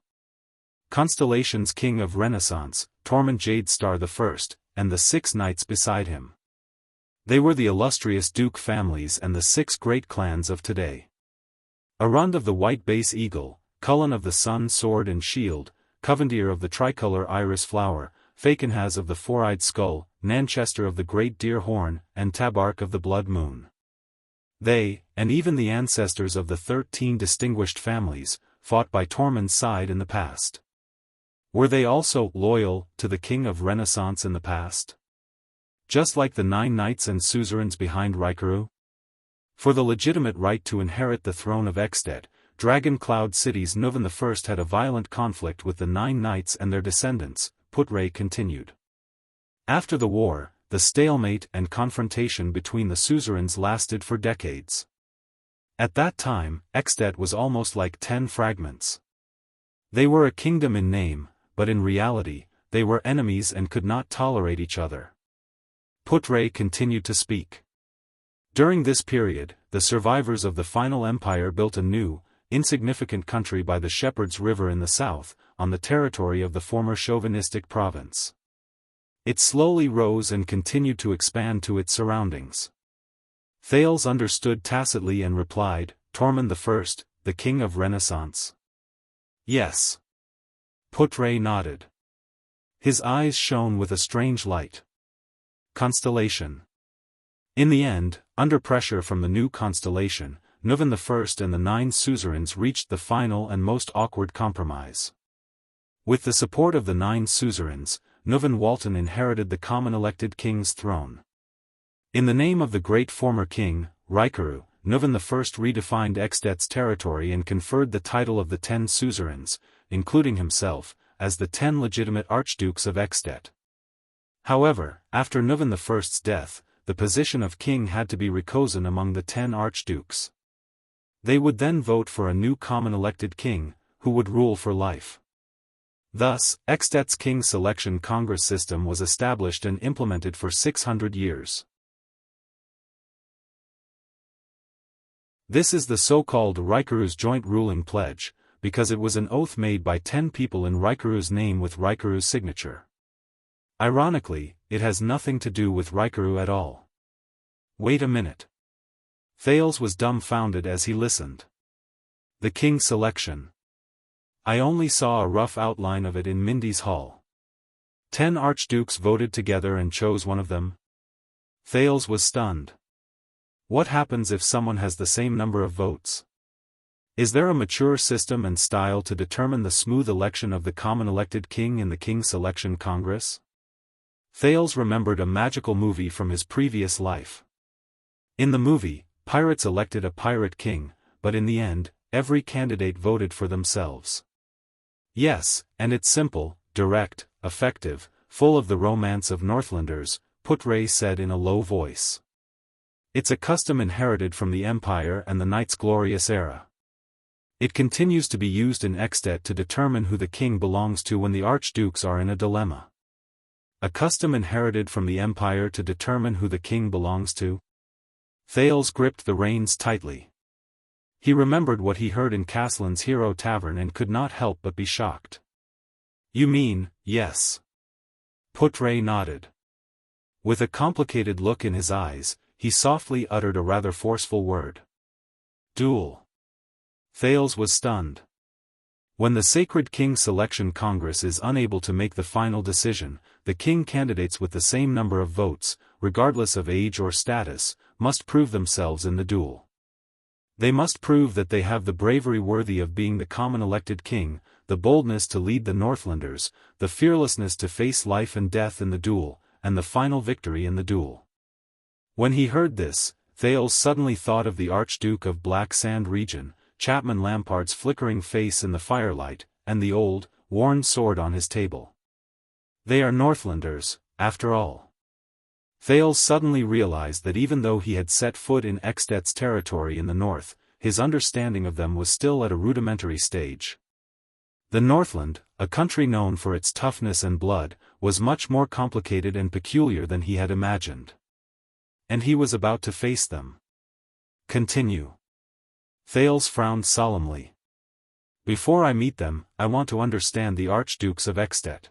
Constellation's king of Renaissance, Tormund Jadestar I, and the 6 knights beside him. They were the illustrious duke families and the 6 great clans of today. Arund of the White Base Eagle, Cullen of the Sun Sword and Shield, Covendier of the Tricolor Iris Flower, Fakenhaz of the Four-Eyed Skull, Nanchester of the Great Deer Horn, and Tabark of the Blood Moon. They, and even the ancestors of the 13 distinguished families, fought by Tormund's side in the past. Were they also loyal to the king of Renaissance in the past? Just like the 9 knights and suzerains behind Raikuru? For the legitimate right to inherit the throne of Extet, Dragon Cloud City's Nuvan I had a violent conflict with the 9 knights and their descendants, Putray continued. After the war, the stalemate and confrontation between the suzerains lasted for decades. At that time, Extet was almost like 10 fragments. They were a kingdom in name, but in reality, they were enemies and could not tolerate each other. Putray continued to speak. During this period, the survivors of the final empire built a new, insignificant country by the Shepherd's River in the south, on the territory of the former chauvinistic province. It slowly rose and continued to expand to its surroundings. Thales understood tacitly and replied, Tormund I, the king of Renaissance. Yes. Putray nodded. His eyes shone with a strange light. Constellation. In the end, under pressure from the new constellation, Nuvan I and the 9 suzerains reached the final and most awkward compromise. With the support of the 9 suzerains, Nuvan Walton inherited the common elected king's throne. In the name of the great former king, Raikuru, Nuvan I redefined Extet's territory and conferred the title of the 10 suzerains, including himself, as the 10 legitimate archdukes of Extet. However, after Nuvan I's death, the position of king had to be rechosen among the 10 archdukes. They would then vote for a new common elected king, who would rule for life. Thus, Extet's king selection congress system was established and implemented for 600 years. This is the so-called Raikuru's joint ruling pledge, because it was an oath made by 10 people in Raikuru's name with Raikuru's signature. Ironically, it has nothing to do with Raikuru at all. Wait a minute. Thales was dumbfounded as he listened. The king selection. I only saw a rough outline of it in Mindy's hall. 10 archdukes voted together and chose one of them? Thales was stunned. What happens if someone has the same number of votes? Is there a mature system and style to determine the smooth election of the common elected king in the King Selection Congress? Thales remembered a magical movie from his previous life. In the movie, pirates elected a pirate king, but in the end, every candidate voted for themselves. Yes, and it's simple, direct, effective, full of the romance of Northlanders, Putray said in a low voice. It's a custom inherited from the Empire and the Knight's glorious era. It continues to be used in Extet to determine who the king belongs to when the archdukes are in a dilemma. A custom inherited from the Empire to determine who the king belongs to? Thales gripped the reins tightly. He remembered what he heard in Caslin's Hero Tavern and could not help but be shocked. You mean, yes. Putray nodded. With a complicated look in his eyes, he softly uttered a rather forceful word. Duel. Thales was stunned. When the Sacred King Selection Congress is unable to make the final decision, the king candidates with the same number of votes, regardless of age or status, must prove themselves in the duel. They must prove that they have the bravery worthy of being the common elected king, the boldness to lead the Northlanders, the fearlessness to face life and death in the duel, and the final victory in the duel. When he heard this, Thales suddenly thought of the Archduke of Black Sand region, Chapman Lampard's flickering face in the firelight, and the old, worn sword on his table. They are Northlanders, after all. Thales suddenly realized that even though he had set foot in Extet's territory in the north, his understanding of them was still at a rudimentary stage. The Northland, a country known for its toughness and blood, was much more complicated and peculiar than he had imagined. And he was about to face them. Continue. Thales frowned solemnly. Before I meet them, I want to understand the Archdukes of Extet.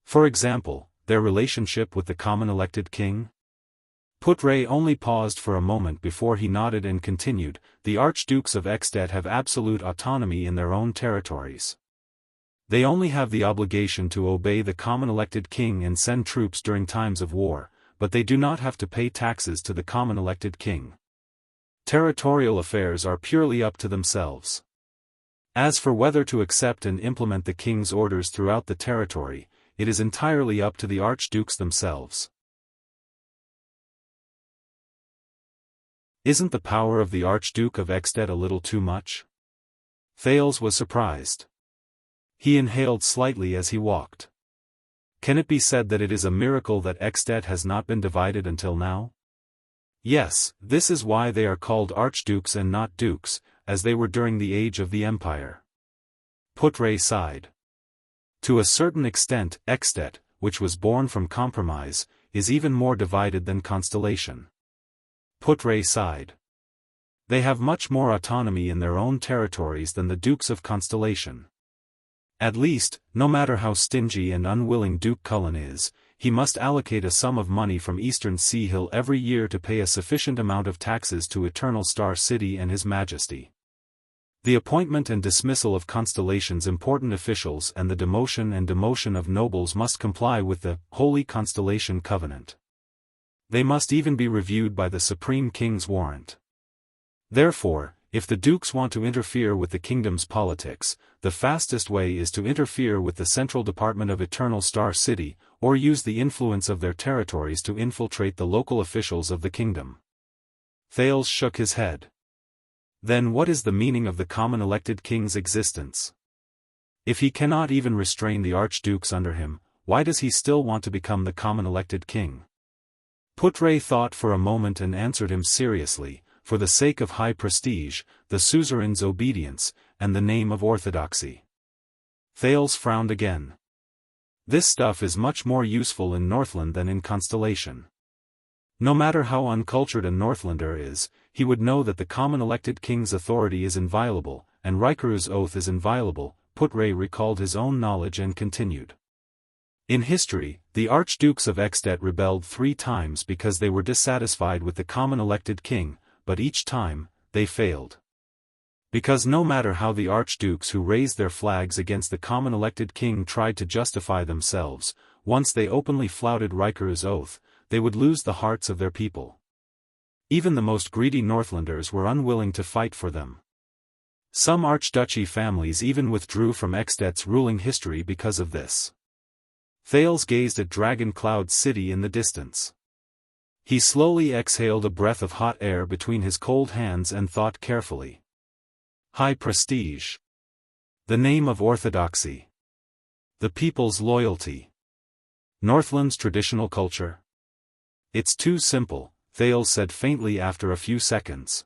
For example, their relationship with the common elected king? Putre only paused for a moment before he nodded and continued, the Archdukes of Extet have absolute autonomy in their own territories. They only have the obligation to obey the common elected king and send troops during times of war, but they do not have to pay taxes to the common elected king. Territorial affairs are purely up to themselves. As for whether to accept and implement the king's orders throughout the territory, it is entirely up to the archdukes themselves. Isn't the power of the Archduke of Extet a little too much? Thales was surprised. He inhaled slightly as he walked. Can it be said that it is a miracle that Extet has not been divided until now? Yes, this is why they are called archdukes and not dukes, as they were during the age of the empire. Putre sighed. To a certain extent, Extet, which was born from compromise, is even more divided than Constellation. Putre sighed. They have much more autonomy in their own territories than the Dukes of Constellation. At least, no matter how stingy and unwilling Duke Cullen is, he must allocate a sum of money from Eastern Sea Hill every year to pay a sufficient amount of taxes to Eternal Star City and His Majesty. The appointment and dismissal of Constellation's important officials and the demotion and demotion of nobles must comply with the Holy Constellation Covenant. They must even be reviewed by the Supreme King's warrant. Therefore, if the dukes want to interfere with the kingdom's politics, the fastest way is to interfere with the Central Department of Eternal Star City, or use the influence of their territories to infiltrate the local officials of the kingdom. Thales shook his head. Then what is the meaning of the common elected king's existence? If he cannot even restrain the archdukes under him, why does he still want to become the common elected king? Putre thought for a moment and answered him seriously, for the sake of high prestige, the suzerain's obedience, and the name of orthodoxy. Thales frowned again. This stuff is much more useful in Northland than in Constellation. No matter how uncultured a Northlander is, he would know that the common elected king's authority is inviolable, and Rikuru's oath is inviolable. Putre recalled his own knowledge and continued. In history, the archdukes of Extet rebelled 3 times because they were dissatisfied with the common elected king, but each time, they failed. Because no matter how the archdukes who raised their flags against the common elected king tried to justify themselves, once they openly flouted Rikuru's oath, they would lose the hearts of their people. Even the most greedy Northlanders were unwilling to fight for them. Some archduchy families even withdrew from Extet's ruling history because of this. Thales gazed at Dragon Cloud City in the distance. He slowly exhaled a breath of hot air between his cold hands and thought carefully. High prestige. The name of orthodoxy. The people's loyalty. Northland's traditional culture. It's too simple, Thales said faintly after a few seconds.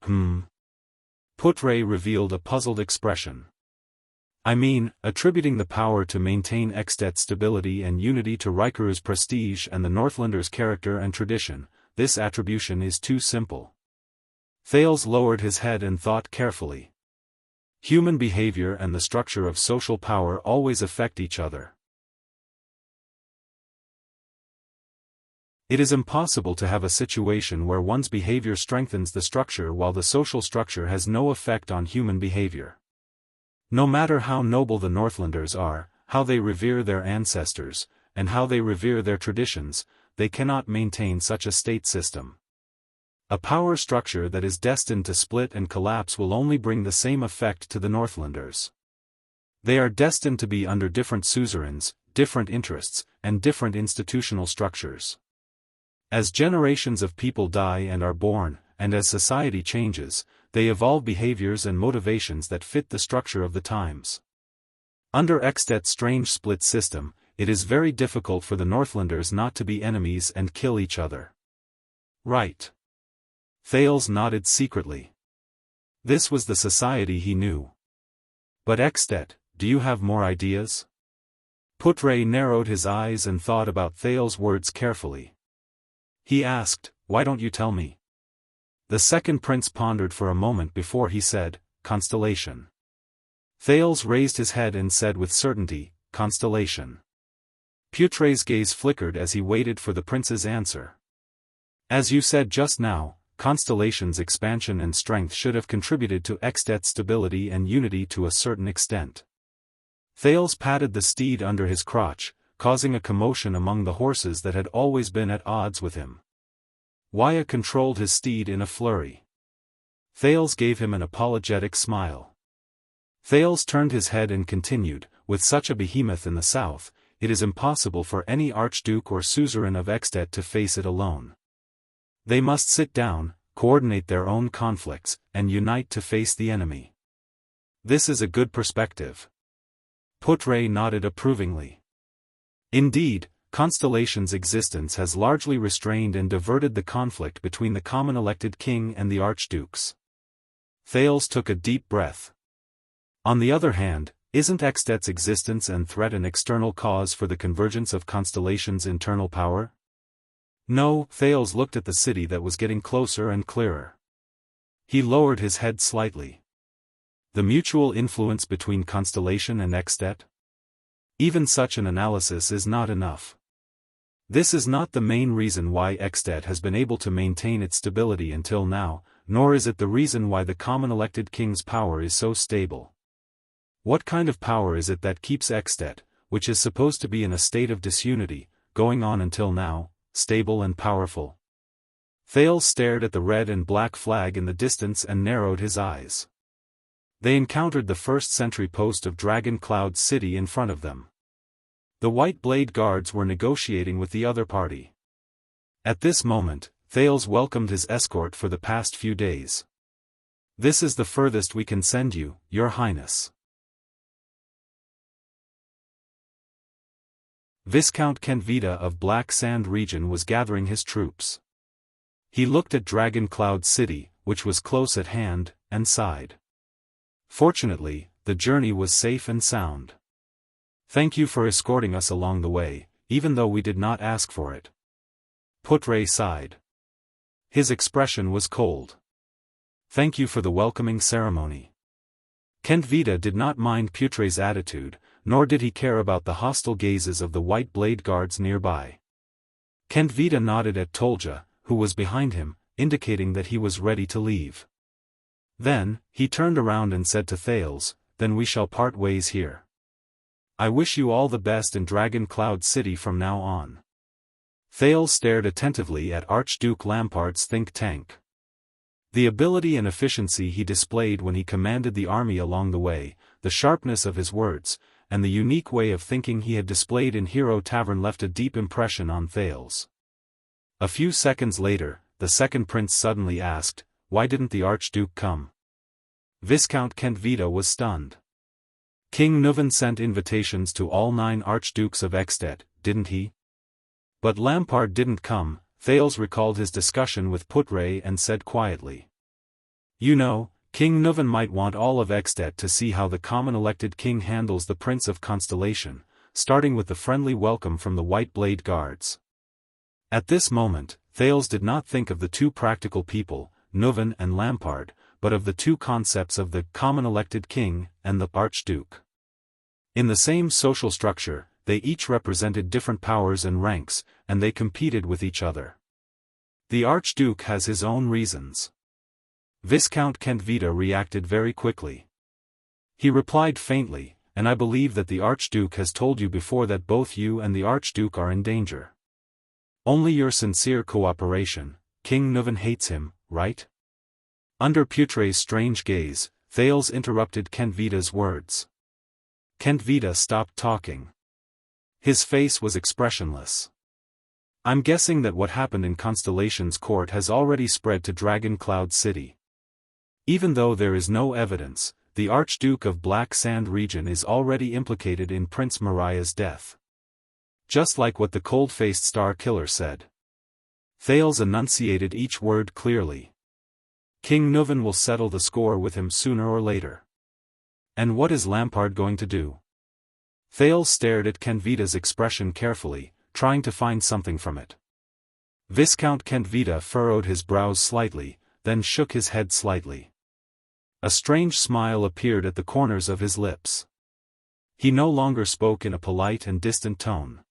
Putre revealed a puzzled expression. I mean, attributing the power to maintain Extet's stability and unity to Rikuru's prestige and the Northlanders' character and tradition, this attribution is too simple. Thales lowered his head and thought carefully. Human behavior and the structure of social power always affect each other. It is impossible to have a situation where one's behavior strengthens the structure while the social structure has no effect on human behavior. No matter how noble the Northlanders are, how they revere their ancestors, and how they revere their traditions, they cannot maintain such a state system. A power structure that is destined to split and collapse will only bring the same effect to the Northlanders. They are destined to be under different suzerains, different interests, and different institutional structures. As generations of people die and are born, and as society changes, they evolve behaviors and motivations that fit the structure of the times. Under Extet's strange split system, it is very difficult for the Northlanders not to be enemies and kill each other. Right. Thales nodded secretly. This was the society he knew. But Extet, do you have more ideas? Putre narrowed his eyes and thought about Thales' words carefully. He asked, why don't you tell me? The second prince pondered for a moment before he said, Constellation. Thales raised his head and said with certainty, Constellation. Putre's gaze flickered as he waited for the prince's answer. As you said just now, Constellation's expansion and strength should have contributed to Extet's stability and unity to a certain extent. Thales patted the steed under his crotch, causing a commotion among the horses that had always been at odds with him. Waya controlled his steed in a flurry. Thales gave him an apologetic smile. Thales turned his head and continued, with such a behemoth in the south, it is impossible for any archduke or suzerain of Extet to face it alone. They must sit down, coordinate their own conflicts, and unite to face the enemy. This is a good perspective. Putre nodded approvingly. Indeed, Constellation's existence has largely restrained and diverted the conflict between the common elected king and the archdukes. Thales took a deep breath. On the other hand, isn't Extet's existence and threat an external cause for the convergence of Constellation's internal power? No, Thales looked at the city that was getting closer and clearer. He lowered his head slightly. The mutual influence between Constellation and Extet? Even such an analysis is not enough. This is not the main reason why Extet has been able to maintain its stability until now, nor is it the reason why the common elected king's power is so stable. What kind of power is it that keeps Extet, which is supposed to be in a state of disunity, going on until now, stable and powerful? Thales stared at the red and black flag in the distance and narrowed his eyes. They encountered the first sentry post of Dragon Cloud City in front of them. The White Blade Guards were negotiating with the other party. At this moment, Thales welcomed his escort for the past few days. This is the furthest we can send you, Your Highness. Viscount Kentvita of Black Sand region was gathering his troops. He looked at Dragon Cloud City, which was close at hand, and sighed. Fortunately, the journey was safe and sound. Thank you for escorting us along the way, even though we did not ask for it. Putre sighed. His expression was cold. Thank you for the welcoming ceremony. Kentvita did not mind Putre's attitude, nor did he care about the hostile gazes of the White Blade Guards nearby. Kentvita nodded at Tolja, who was behind him, indicating that he was ready to leave. Then, he turned around and said to Thales, then we shall part ways here. I wish you all the best in Dragon Cloud City from now on. Thales stared attentively at Archduke Lampart's think tank. The ability and efficiency he displayed when he commanded the army along the way, the sharpness of his words, and the unique way of thinking he had displayed in Hero Tavern left a deep impression on Thales. A few seconds later, the second prince suddenly asked, why didn't the Archduke come? Viscount Kentvita was stunned. King Nuvan sent invitations to all 9 archdukes of Extet, didn't he? But Lampard didn't come. Thales recalled his discussion with Putre and said quietly. You know, King Nuvan might want all of Extet to see how the common elected king handles the Prince of Constellation, starting with the friendly welcome from the White Blade Guards. At this moment, Thales did not think of the two practical people, Nuvan and Lampard, but of the two concepts of the common elected king and the archduke. In the same social structure, they each represented different powers and ranks, and they competed with each other. The archduke has his own reasons. Viscount Kentvita reacted very quickly. He replied faintly, "And I believe that the Archduke has told you before that both you and the Archduke are in danger. Only your sincere cooperation. King Nuvan hates him, right?" Under Putre's strange gaze, Thales interrupted Kentvita's words. Kentvita stopped talking. His face was expressionless. "I'm guessing that what happened in Constellation's court has already spread to Dragon Cloud City. Even though there is no evidence, the Archduke of Black Sand region is already implicated in Prince Mariah's death. Just like what the cold-faced Star Killer said." Thales enunciated each word clearly. "King Nuvan will settle the score with him sooner or later." "And what is Lampard going to do?" Thales stared at Kentvita's expression carefully, trying to find something from it. Viscount Kentvita furrowed his brows slightly, then shook his head slightly. A strange smile appeared at the corners of his lips. He no longer spoke in a polite and distant tone.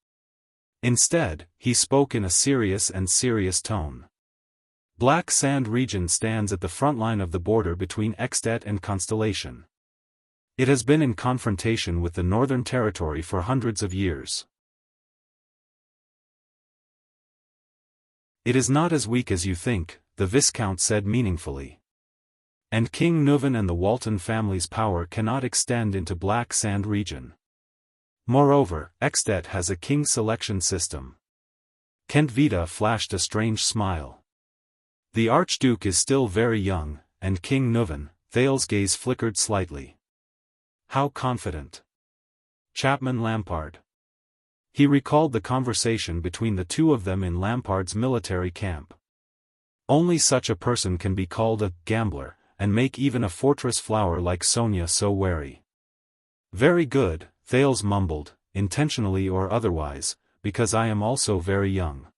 Instead, he spoke in a serious tone. Black Sand region stands at the front line of the border between Extet and Constellation. It has been in confrontation with the Northern Territory for hundreds of years. "It is not as weak as you think," the Viscount said meaningfully. "And King Nuvan and the Walton family's power cannot extend into Black Sand region. Moreover, Extet has a king selection system." Kentvita flashed a strange smile. "The Archduke is still very young, and King Nuvan," Thales' gaze flickered slightly. "How confident. Chapman Lampard." He recalled the conversation between the two of them in Lampard's military camp. Only such a person can be called a gambler, and make even a fortress flower like Sonia so wary. "Very good," Thales mumbled, intentionally or otherwise, "because I am also very young."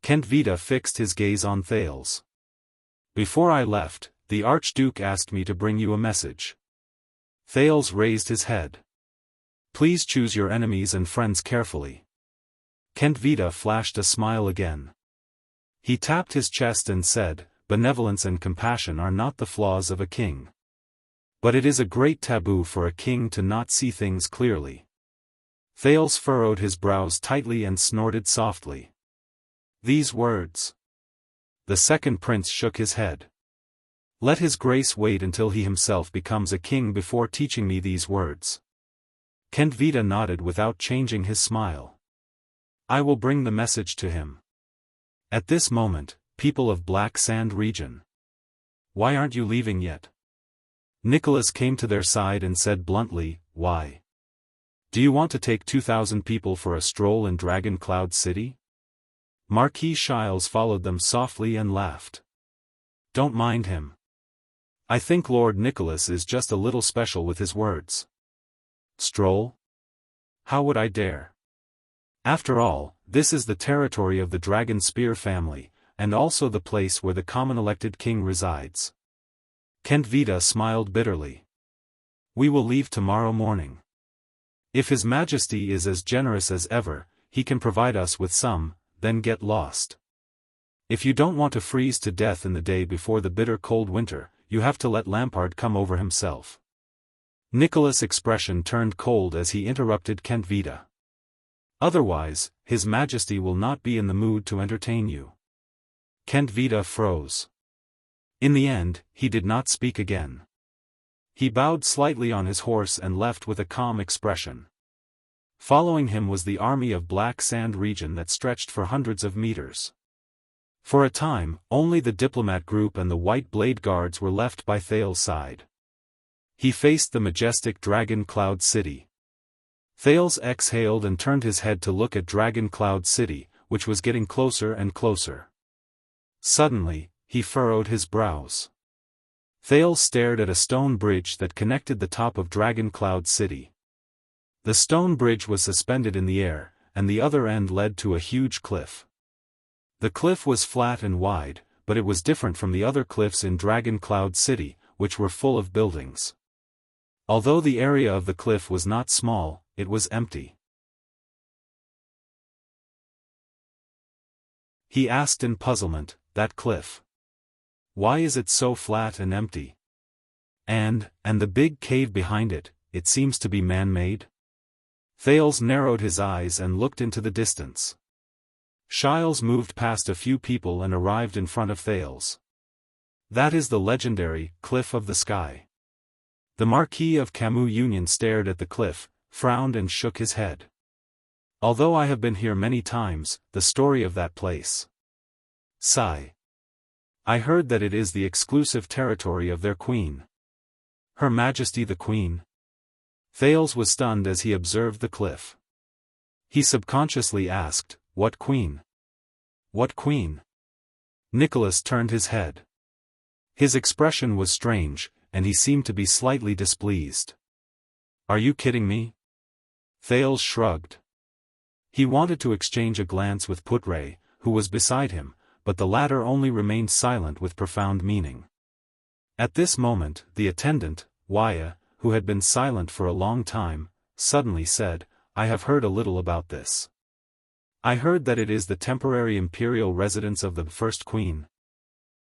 Kentvita fixed his gaze on Thales. "Before I left, the Archduke asked me to bring you a message." Thales raised his head. "Please choose your enemies and friends carefully." Kentvita flashed a smile again. He tapped his chest and said, "Benevolence and compassion are not the flaws of a king. But it is a great taboo for a king to not see things clearly." Thales furrowed his brows tightly and snorted softly. "These words." The second prince shook his head. "Let his grace wait until he himself becomes a king before teaching me these words." Kentvita nodded without changing his smile. "I will bring the message to him." At this moment, people of Black Sand region. "Why aren't you leaving yet?" Nicholas came to their side and said bluntly, "Why? Do you want to take 2,000 people for a stroll in Dragon Cloud City?" Marquis Shiles followed them softly and laughed. "Don't mind him. I think Lord Nicholas is just a little special with his words." "Stroll? How would I dare? After all, this is the territory of the Dragon Spear family, and also the place where the common elected king resides." Kentvita smiled bitterly. "We will leave tomorrow morning. If His Majesty is as generous as ever, he can provide us with some, then get lost. If you don't want to freeze to death in the day before the bitter cold winter, you have to let Lampard come over himself." Nicholas' expression turned cold as he interrupted Kentvita. "Otherwise, His Majesty will not be in the mood to entertain you." Kentvita froze. In the end, he did not speak again. He bowed slightly on his horse and left with a calm expression. Following him was the army of Black Sand region that stretched for hundreds of meters. For a time, only the diplomat group and the White Blade Guards were left by Thales' side. He faced the majestic Dragon Cloud City. Thales exhaled and turned his head to look at Dragon Cloud City, which was getting closer and closer. Suddenly, he furrowed his brows. Thales stared at a stone bridge that connected the top of Dragon Cloud City. The stone bridge was suspended in the air, and the other end led to a huge cliff. The cliff was flat and wide, but it was different from the other cliffs in Dragon Cloud City, which were full of buildings. Although the area of the cliff was not small, it was empty. He asked in puzzlement, "That cliff? Why is it so flat and empty?" And the big cave behind it, it seems to be man-made? Thales narrowed his eyes and looked into the distance. Shiles moved past a few people and arrived in front of Thales. That is the legendary Cliff of the Sky. The Marquis of Camus Union stared at the cliff, frowned and shook his head. Although I have been here many times, the story of that place. Sigh. I heard that it is the exclusive territory of their queen. Her Majesty the Queen? Thales was stunned as he observed the cliff. He subconsciously asked, "What queen? What queen?" Nicholas turned his head. His expression was strange, and he seemed to be slightly displeased. "Are you kidding me?" Thales shrugged. He wanted to exchange a glance with Putre, who was beside him, but the latter only remained silent with profound meaning. At this moment, the attendant, Waya, who had been silent for a long time, suddenly said, "I have heard a little about this. I heard that it is the temporary imperial residence of the first queen."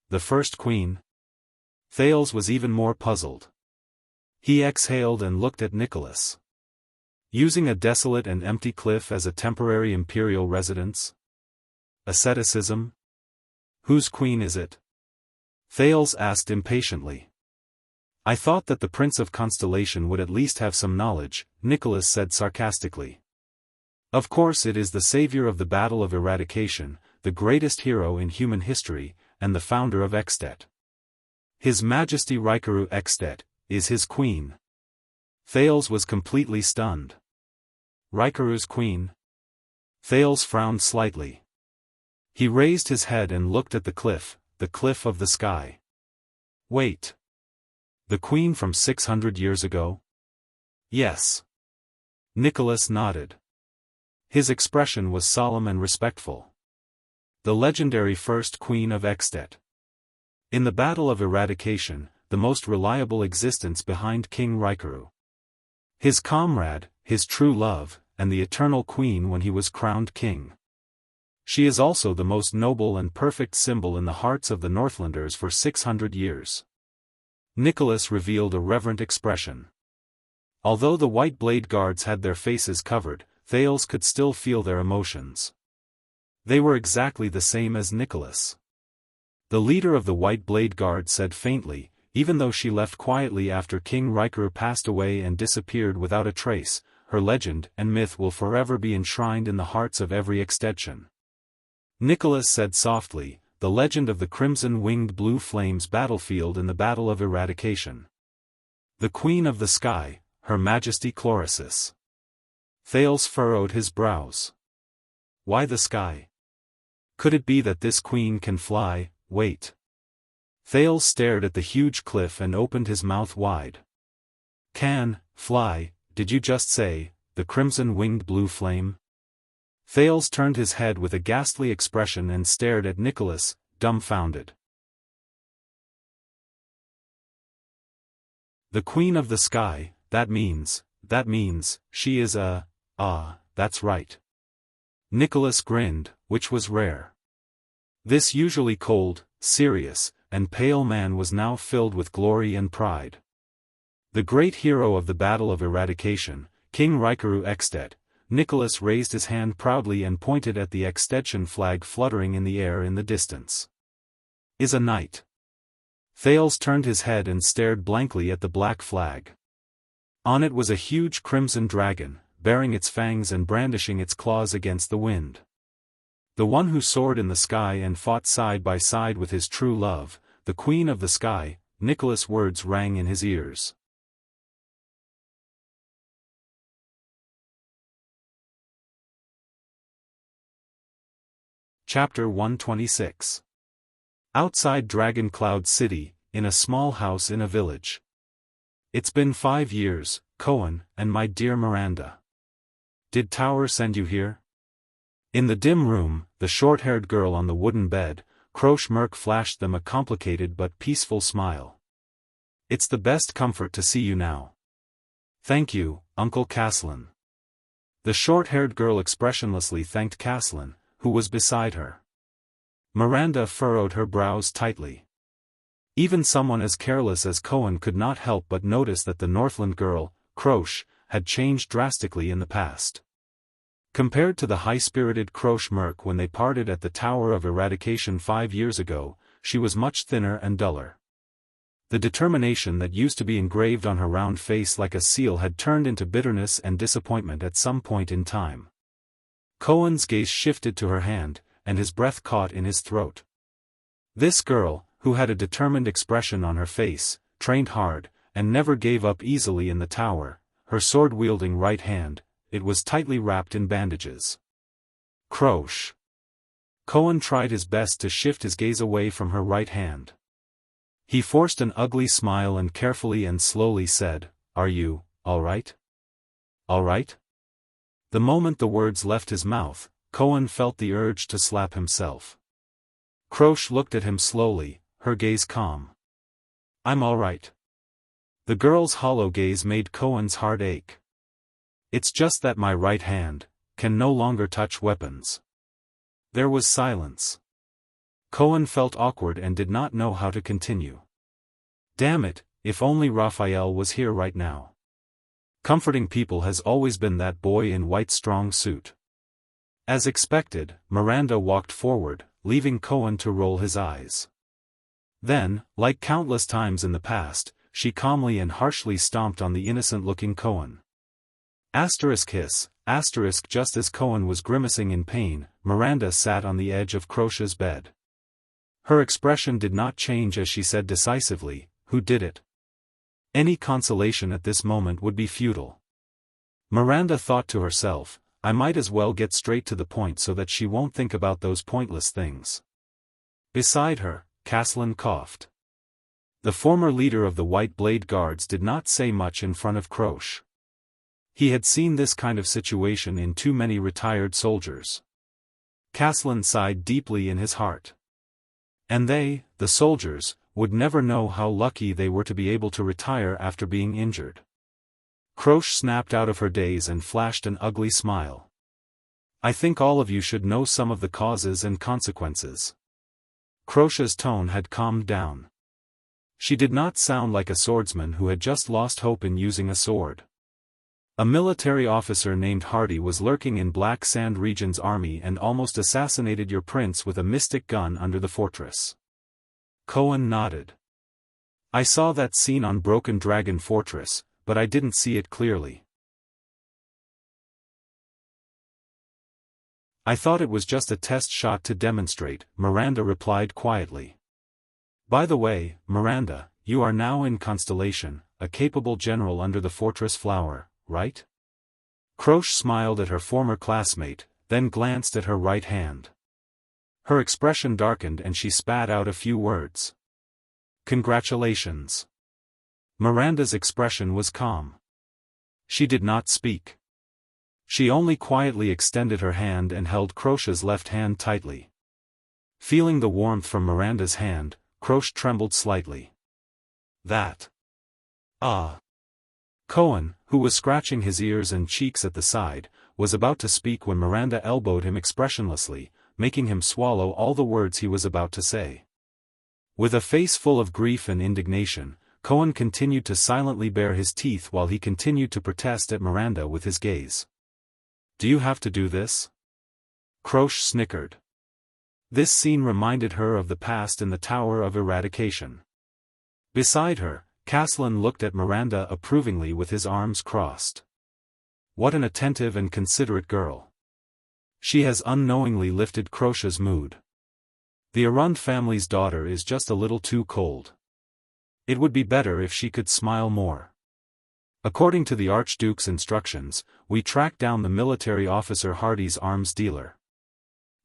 The first queen? Thales was even more puzzled. He exhaled and looked at Nicholas. Using a desolate and empty cliff as a temporary imperial residence? Asceticism? Whose queen is it? Thales asked impatiently. "I thought that the Prince of Constellation would at least have some knowledge," Nicholas said sarcastically. "Of course it is the savior of the Battle of Eradication, the greatest hero in human history, and the founder of Extet. His Majesty Rikaru Extet is his queen." Thales was completely stunned. Rikaru's queen? Thales frowned slightly. He raised his head and looked at the cliff of the sky. "Wait. The queen from 600 years ago?" "Yes." Nicholas nodded. His expression was solemn and respectful. "The legendary first queen of Extet. In the Battle of Eradication, the most reliable existence behind King Rikaru. His comrade, his true love, and the eternal queen when he was crowned king. She is also the most noble and perfect symbol in the hearts of the Northlanders for 600 years. Nicholas revealed a reverent expression. Although the White Blade Guards had their faces covered, Thales could still feel their emotions. They were exactly the same as Nicholas. The leader of the White Blade Guard said faintly, "Even though she left quietly after King Rikaru passed away and disappeared without a trace, her legend and myth will forever be enshrined in the hearts of every Extension." Nicholas said softly, "The legend of the crimson-winged blue flames battlefield in the Battle of Eradication. The Queen of the Sky, Her Majesty Chlorosis." Thales furrowed his brows. "Why the sky? Could it be that this queen can fly?" "Wait." Thales stared at the huge cliff and opened his mouth wide. "Can fly, did you just say, the crimson-winged blue flame?" Thales turned his head with a ghastly expression and stared at Nicholas, dumbfounded. "The Queen of the Sky, that means, she is that's right." Nicholas grinned, which was rare. This usually cold, serious, and pale man was now filled with glory and pride. The great hero of the Battle of Eradication, King Rikaru Extet, Nicholas raised his hand proudly and pointed at the Extension flag fluttering in the air in the distance. "Is a knight." Thales turned his head and stared blankly at the black flag. On it was a huge crimson dragon, baring its fangs and brandishing its claws against the wind. The one who soared in the sky and fought side by side with his true love, the Queen of the Sky, Nicholas' words rang in his ears. Chapter 126. Outside Dragon Cloud City, in a small house in a village. "It's been 5 years, Cohen, and my dear Miranda. Did Tower send you here?" In the dim room, the short-haired girl on the wooden bed, Croche Merc flashed them a complicated but peaceful smile. "It's the best comfort to see you now." "Thank you, Uncle Caslin." The short-haired girl expressionlessly thanked Caslin, who was beside her. Miranda furrowed her brows tightly. Even someone as careless as Cohen could not help but notice that the Northland girl, Croche, had changed drastically in the past. Compared to the high-spirited Croche Merc when they parted at the Tower of Eradication 5 years ago, she was much thinner and duller. The determination that used to be engraved on her round face like a seal had turned into bitterness and disappointment at some point in time. Cohen's gaze shifted to her hand, and his breath caught in his throat. This girl, who had a determined expression on her face, trained hard, and never gave up easily in the tower, her sword-wielding right hand, it was tightly wrapped in bandages. Croche. Cohen tried his best to shift his gaze away from her right hand. He forced an ugly smile and carefully and slowly said, "Are you, all right? All right?" The moment the words left his mouth, Cohen felt the urge to slap himself. Croche looked at him slowly, her gaze calm. "I'm all right." The girl's hollow gaze made Cohen's heart ache. "It's just that my right hand can no longer touch weapons." There was silence. Cohen felt awkward and did not know how to continue. Damn it, if only Raphael was here right now. Comforting people has always been that boy in white strong suit. As expected, Miranda walked forward, leaving Cohen to roll his eyes. Then, like countless times in the past, she calmly and harshly stomped on the innocent-looking Cohen. Hiss, just as Cohen was grimacing in pain, Miranda sat on the edge of Croche's bed. Her expression did not change as she said decisively, "Who did it?" Any consolation at this moment would be futile. Miranda thought to herself, I might as well get straight to the point so that she won't think about those pointless things. Beside her, Caslin coughed. The former leader of the White Blade Guards did not say much in front of Croche. He had seen this kind of situation in too many retired soldiers. Caslin sighed deeply in his heart. And they, the soldiers, would never know how lucky they were to be able to retire after being injured. Croche snapped out of her daze and flashed an ugly smile. "I think all of you should know some of the causes and consequences." Croche's tone had calmed down. She did not sound like a swordsman who had just lost hope in using a sword. A military officer named Hardy was lurking in Black Sand Region's army and almost assassinated your prince with a mystic gun under the fortress. Cohen nodded. "I saw that scene on Broken Dragon Fortress, but I didn't see it clearly. I thought it was just a test shot to demonstrate," Miranda replied quietly. "By the way, Miranda, you are now in Constellation, a capable general under the Fortress Flower, right?" Croche smiled at her former classmate, then glanced at her right hand. Her expression darkened and she spat out a few words. "Congratulations." Miranda's expression was calm. She did not speak. She only quietly extended her hand and held Croche's left hand tightly. Feeling the warmth from Miranda's hand, Croche trembled slightly. "That. Ah." Cohen, who was scratching his ears and cheeks at the side, was about to speak when Miranda elbowed him expressionlessly, making him swallow all the words he was about to say. With a face full of grief and indignation, Cohen continued to silently bare his teeth while he continued to protest at Miranda with his gaze. "Do you have to do this?" Croche snickered. This scene reminded her of the past in the Tower of Eradication. Beside her, Caslin looked at Miranda approvingly with his arms crossed. What an attentive and considerate girl. She has unknowingly lifted Croche's mood. The Arund family's daughter is just a little too cold. It would be better if she could smile more. According to the Archduke's instructions, we tracked down the military officer Hardy's arms dealer.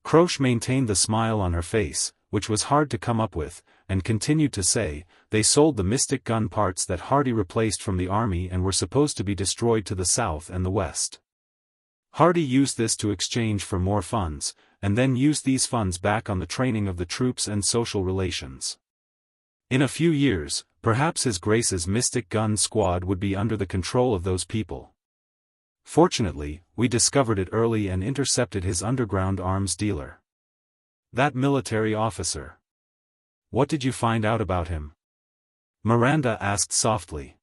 Croche maintained the smile on her face, which was hard to come up with, and continued to say, they sold the mystic gun parts that Hardy replaced from the army and were supposed to be destroyed to the south and the west. Hardy used this to exchange for more funds, and then used these funds back on the training of the troops and social relations. In a few years, perhaps His Grace's Mystic Gun Squad would be under the control of those people. Fortunately, we discovered it early and intercepted his underground arms dealer. That military officer. What did you find out about him? Miranda asked softly.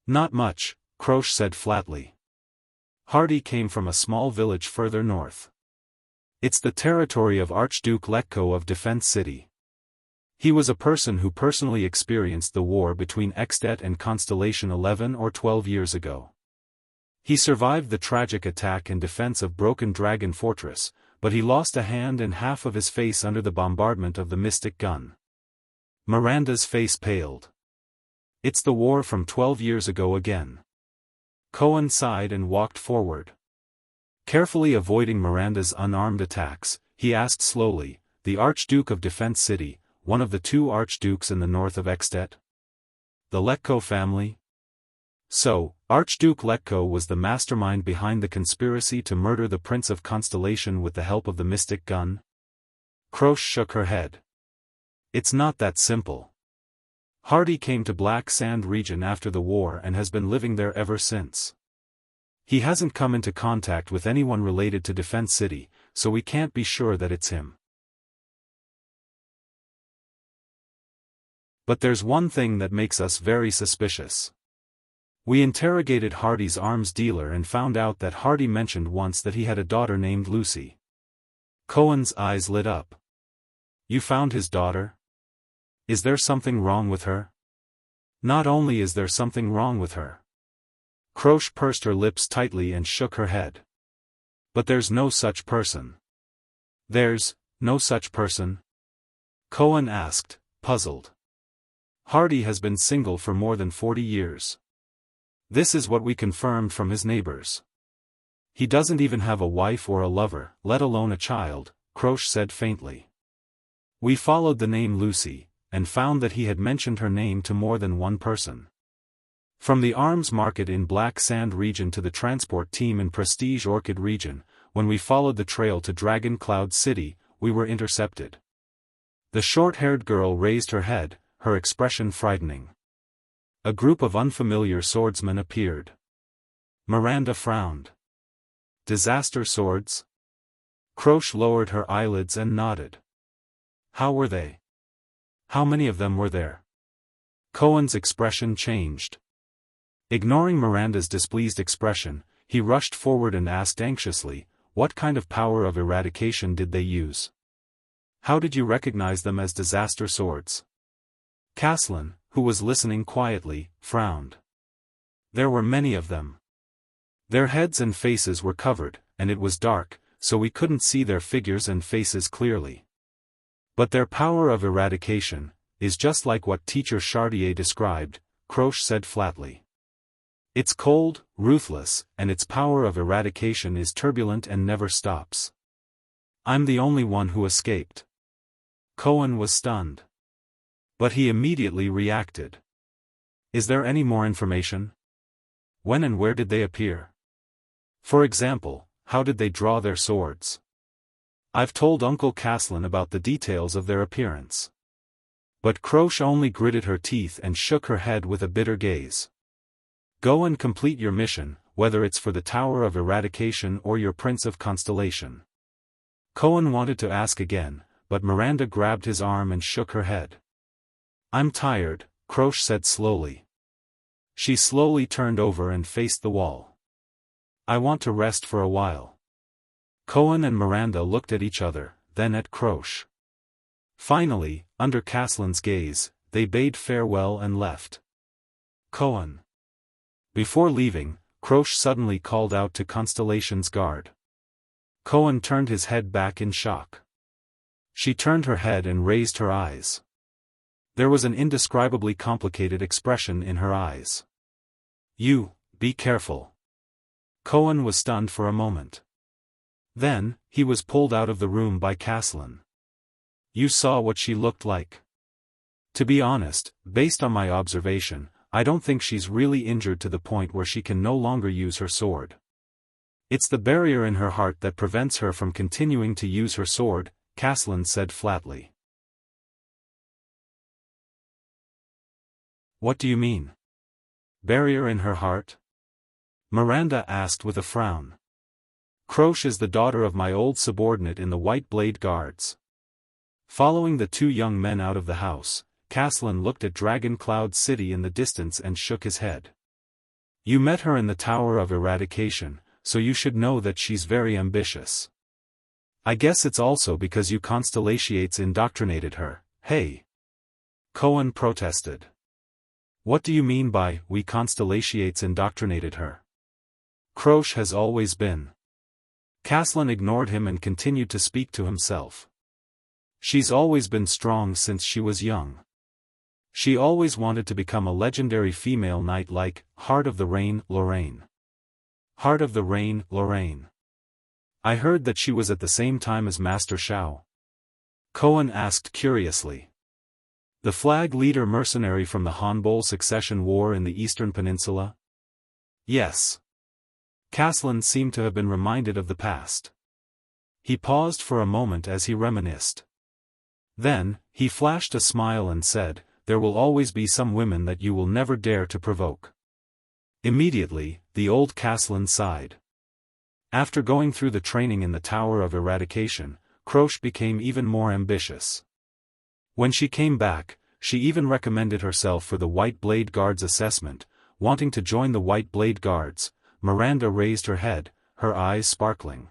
Not much, Croce said flatly. Hardy came from a small village further north. It's the territory of Archduke Letko of Defense City. He was a person who personally experienced the war between Extet and Constellation 11 or 12 years ago. He survived the tragic attack in defense of Broken Dragon Fortress, but he lost a hand and half of his face under the bombardment of the Mystic Gun. Miranda's face paled. It's the war from 12 years ago again. Cohen sighed and walked forward. Carefully avoiding Miranda's unarmed attacks, he asked slowly, the Archduke of Defense City, one of the two archdukes in the north of Extet? The Letko family? So, Archduke Letko was the mastermind behind the conspiracy to murder the Prince of Constellation with the help of the Mystic Gun? Croce shook her head. It's not that simple. Hardy came to Black Sand region after the war and has been living there ever since. He hasn't come into contact with anyone related to Defense City, so we can't be sure that it's him. But there's one thing that makes us very suspicious. We interrogated Hardy's arms dealer and found out that Hardy mentioned once that he had a daughter named Lucy. Cohen's eyes lit up. You found his daughter? Is there something wrong with her? Not only is there something wrong with her. Croce pursed her lips tightly and shook her head. But there's no such person. There's no such person? Cohen asked, puzzled. Hardy has been single for more than 40 years. This is what we confirmed from his neighbors. He doesn't even have a wife or a lover, let alone a child, Croce said faintly. We followed the name Lucy, and found that he had mentioned her name to more than one person. From the arms market in Black Sand region to the transport team in Prestige Orchid region, when we followed the trail to Dragon Cloud City, we were intercepted. The short-haired girl raised her head, her expression frightening. A group of unfamiliar swordsmen appeared. Miranda frowned. Disaster swords? Croce lowered her eyelids and nodded. How were they? How many of them were there? Cohen's expression changed. Ignoring Miranda's displeased expression, he rushed forward and asked anxiously, what kind of power of eradication did they use? How did you recognize them as disaster swords? Caslin, who was listening quietly, frowned. There were many of them. Their heads and faces were covered, and it was dark, so we couldn't see their figures and faces clearly. But their power of eradication is just like what Teacher Chartier described, Croce said flatly. It's cold, ruthless, and its power of eradication is turbulent and never stops. I'm the only one who escaped. Cohen was stunned. But he immediately reacted. Is there any more information? When and where did they appear? For example, how did they draw their swords? I've told Uncle Caslin about the details of their appearance. But Croce only gritted her teeth and shook her head with a bitter gaze. Go and complete your mission, whether it's for the Tower of Eradication or your Prince of Constellation. Cohen wanted to ask again, but Miranda grabbed his arm and shook her head. I'm tired, Croce said slowly. She slowly turned over and faced the wall. I want to rest for a while. Cohen and Miranda looked at each other, then at Croce. Finally, under Caslin's gaze, they bade farewell and left. Cohen. Before leaving, Croce suddenly called out to Constellation's guard. Cohen turned his head back in shock. She turned her head and raised her eyes. There was an indescribably complicated expression in her eyes. You, be careful. Cohen was stunned for a moment. Then, he was pulled out of the room by Caslin. You saw what she looked like. To be honest, based on my observation, I don't think she's really injured to the point where she can no longer use her sword. It's the barrier in her heart that prevents her from continuing to use her sword, Caslin said flatly. What do you mean? Barrier in her heart? Miranda asked with a frown. Croce is the daughter of my old subordinate in the White Blade Guards. Following the two young men out of the house, Caslin looked at Dragon Cloud City in the distance and shook his head. You met her in the Tower of Eradication, so you should know that she's very ambitious. I guess it's also because you Constellations indoctrinated her, hey? Cohen protested. What do you mean by, we Constellations indoctrinated her? Krosh has always been. Caslin ignored him and continued to speak to himself. She's always been strong since she was young. She always wanted to become a legendary female knight like, Heart of the Rain, Lorraine. Heart of the Rain, Lorraine. I heard that she was at the same time as Master Shao. Cohen asked curiously. The flag leader mercenary from the Hanbol Succession War in the Eastern Peninsula? Yes. Caslin seemed to have been reminded of the past. He paused for a moment as he reminisced. Then, he flashed a smile and said, there will always be some women that you will never dare to provoke. Immediately, the old Caslin sighed. After going through the training in the Tower of Eradication, Krosh became even more ambitious. When she came back, she even recommended herself for the White Blade Guards assessment, wanting to join the White Blade Guards. Miranda raised her head, her eyes sparkling.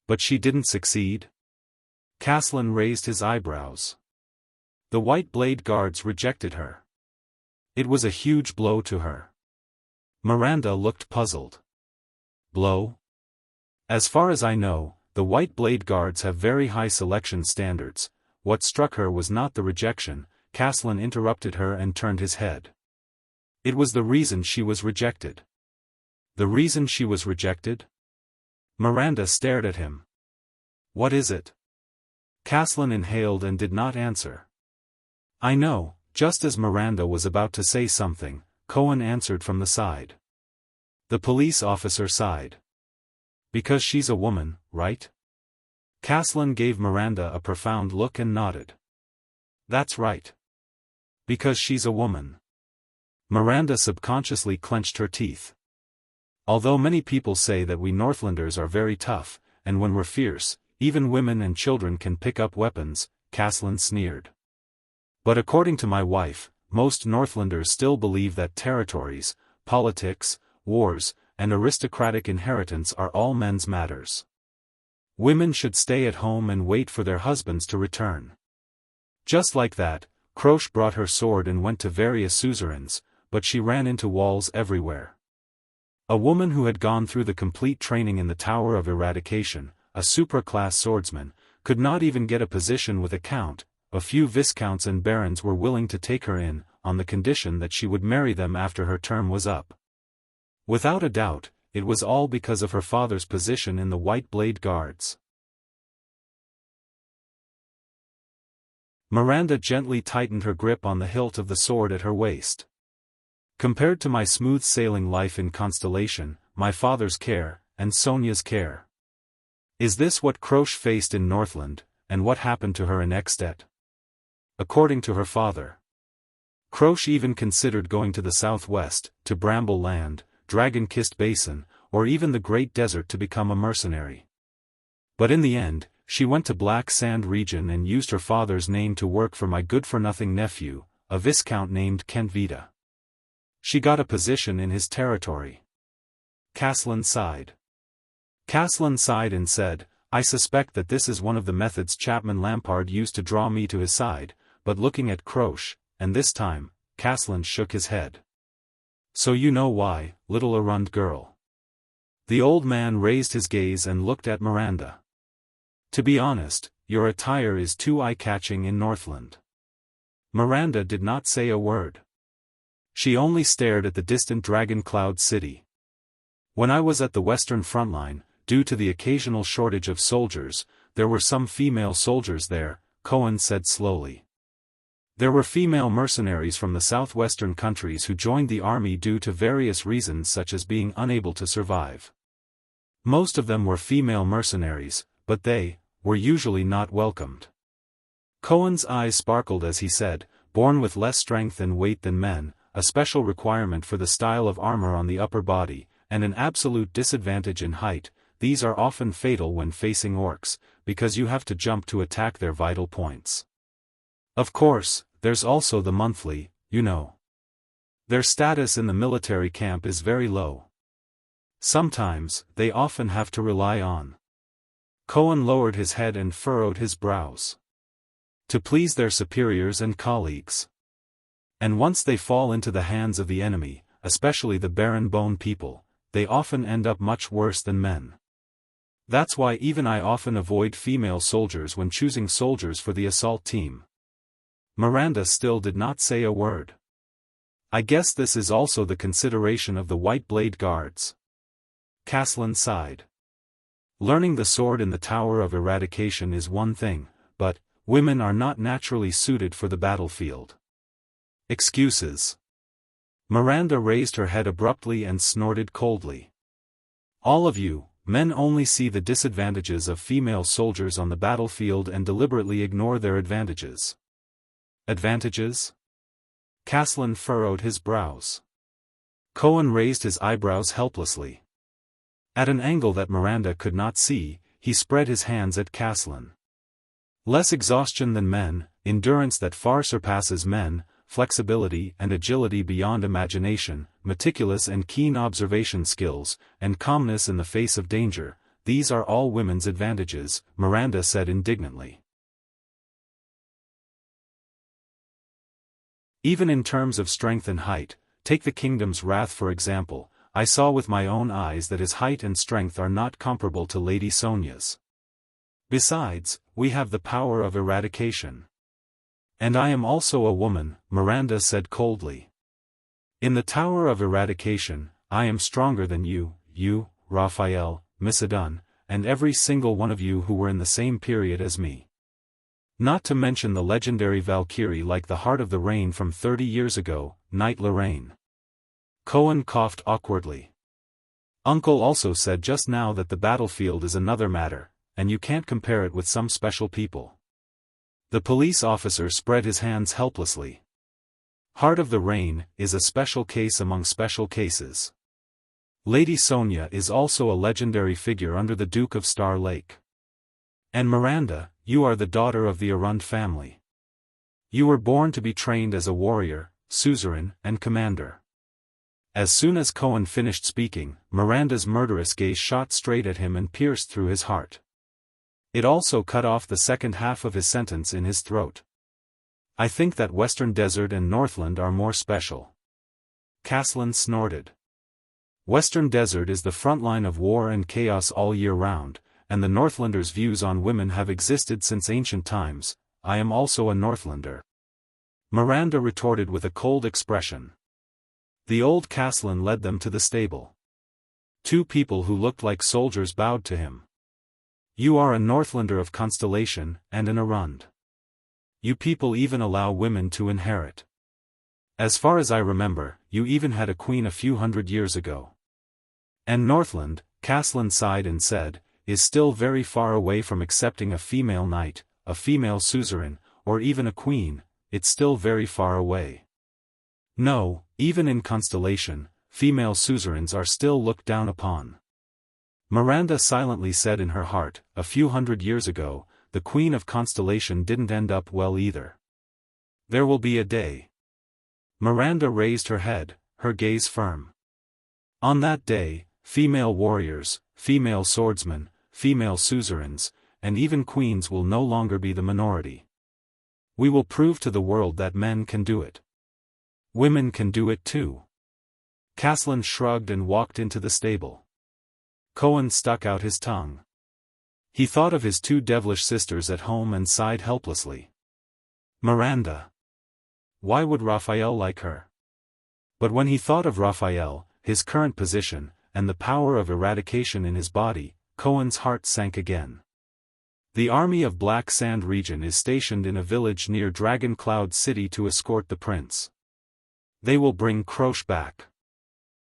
But she didn't succeed? Caslin raised his eyebrows. The White Blade Guards rejected her. It was a huge blow to her. Miranda looked puzzled. Blow? As far as I know, the White Blade Guards have very high selection standards. What struck her was not the rejection. Caslin interrupted her and turned his head. It was the reason she was rejected. The reason she was rejected? Miranda stared at him. What is it? Caslin inhaled and did not answer. I know, just as Miranda was about to say something, Cohen answered from the side. The police officer sighed. Because she's a woman, right? Caslin gave Miranda a profound look and nodded. That's right. Because she's a woman. Miranda subconsciously clenched her teeth. Although many people say that we Northlanders are very tough, and when we're fierce, even women and children can pick up weapons, Caslin sneered. But according to my wife, most Northlanders still believe that territories, politics, wars, and aristocratic inheritance are all men's matters. Women should stay at home and wait for their husbands to return. Just like that, Krosh brought her sword and went to various suzerains, but she ran into walls everywhere. A woman who had gone through the complete training in the Tower of Eradication, a supra-class swordsman, could not even get a position with a count. A few viscounts and barons were willing to take her in, on the condition that she would marry them after her term was up. Without a doubt, it was all because of her father's position in the White Blade Guards. Miranda gently tightened her grip on the hilt of the sword at her waist. Compared to my smooth-sailing life in Constellation, my father's care, and Sonia's care. Is this what Krosh faced in Northland, and what happened to her in Extet? According to her father, Krosh even considered going to the southwest, to Bramble Land, Dragon-Kissed Basin, or even the Great Desert to become a mercenary. But in the end, she went to Black Sand region and used her father's name to work for my good-for-nothing nephew, a viscount named Kentvita. She got a position in his territory. Caslin sighed. Caslin sighed and said, I suspect that this is one of the methods Chapman Lampard used to draw me to his side, but looking at Krosh, and this time, Caslin shook his head. So you know why, little Arund girl. The old man raised his gaze and looked at Miranda. To be honest, your attire is too eye-catching in Northland. Miranda did not say a word. She only stared at the distant Dragon Cloud City. When I was at the Western Front Line, due to the occasional shortage of soldiers, there were some female soldiers there, Cohen said slowly. There were female mercenaries from the southwestern countries who joined the army due to various reasons such as being unable to survive. Most of them were female mercenaries, but they were usually not welcomed. Cohen's eyes sparkled as he said, born with less strength and weight than men, a special requirement for the style of armor on the upper body, and an absolute disadvantage in height. These are often fatal when facing orcs, because you have to jump to attack their vital points. Of course, there's also the monthly, you know. Their status in the military camp is very low. Sometimes, they often have to rely on. Cohen lowered his head and furrowed his brows. To please their superiors and colleagues. And once they fall into the hands of the enemy, especially the barren bone people, they often end up much worse than men. That's why even I often avoid female soldiers when choosing soldiers for the assault team. Miranda still did not say a word. I guess this is also the consideration of the White Blade Guards. Caslin sighed. Learning the sword in the Tower of Eradication is one thing, but women are not naturally suited for the battlefield. Excuses. Miranda raised her head abruptly and snorted coldly. All of you, men only see the disadvantages of female soldiers on the battlefield and deliberately ignore their advantages. Advantages? Caslin furrowed his brows. Cohen raised his eyebrows helplessly. At an angle that Miranda could not see, he spread his hands at Caslin. Less exhaustion than men, endurance that far surpasses men, flexibility and agility beyond imagination, meticulous and keen observation skills, and calmness in the face of danger, these are all women's advantages, Miranda said indignantly. Even in terms of strength and height, take the kingdom's wrath for example, I saw with my own eyes that his height and strength are not comparable to Lady Sonia's. Besides, we have the power of eradication. And I am also a woman, Miranda said coldly. In the Tower of Eradication, I am stronger than you, Raphael, Missadun, and every single one of you who were in the same period as me. Not to mention the legendary Valkyrie like the Heart of the Rain from 30 years ago, Knight Lorraine. Cohen coughed awkwardly. Uncle also said just now that the battlefield is another matter, and you can't compare it with some special people. The police officer spread his hands helplessly. Heart of the Rain is a special case among special cases. Lady Sonia is also a legendary figure under the Duke of Star Lake. And Miranda, you are the daughter of the Arund family. You were born to be trained as a warrior, suzerain, and commander. As soon as Cohen finished speaking, Miranda's murderous gaze shot straight at him and pierced through his heart. It also cut off the second half of his sentence in his throat. I think that Western Desert and Northland are more special. Caslin snorted. Western Desert is the front line of war and chaos all year round, and the Northlanders' views on women have existed since ancient times. I am also a Northlander. Miranda retorted with a cold expression. The old Caslin led them to the stable. Two people who looked like soldiers bowed to him. You are a Northlander of Constellation, and an Arund. You people even allow women to inherit. As far as I remember, you even had a queen a few hundred years ago. And Northland, Caslin sighed and said, is still very far away from accepting a female knight, a female suzerain, or even a queen, it's still very far away. No, even in Constellation, female suzerains are still looked down upon. Miranda silently said in her heart, a few hundred years ago, the Queen of Constellation didn't end up well either. There will be a day. Miranda raised her head, her gaze firm. On that day, female warriors, female swordsmen, female suzerains, and even queens will no longer be the minority. We will prove to the world that men can do it. Women can do it too. Caslin shrugged and walked into the stable. Cohen stuck out his tongue. He thought of his two devilish sisters at home and sighed helplessly. Miranda. Why would Raphael like her? But when he thought of Raphael, his current position, and the power of eradication in his body, Cohen's heart sank again. The army of Black Sand region is stationed in a village near Dragon Cloud City to escort the prince. They will bring Krosh back.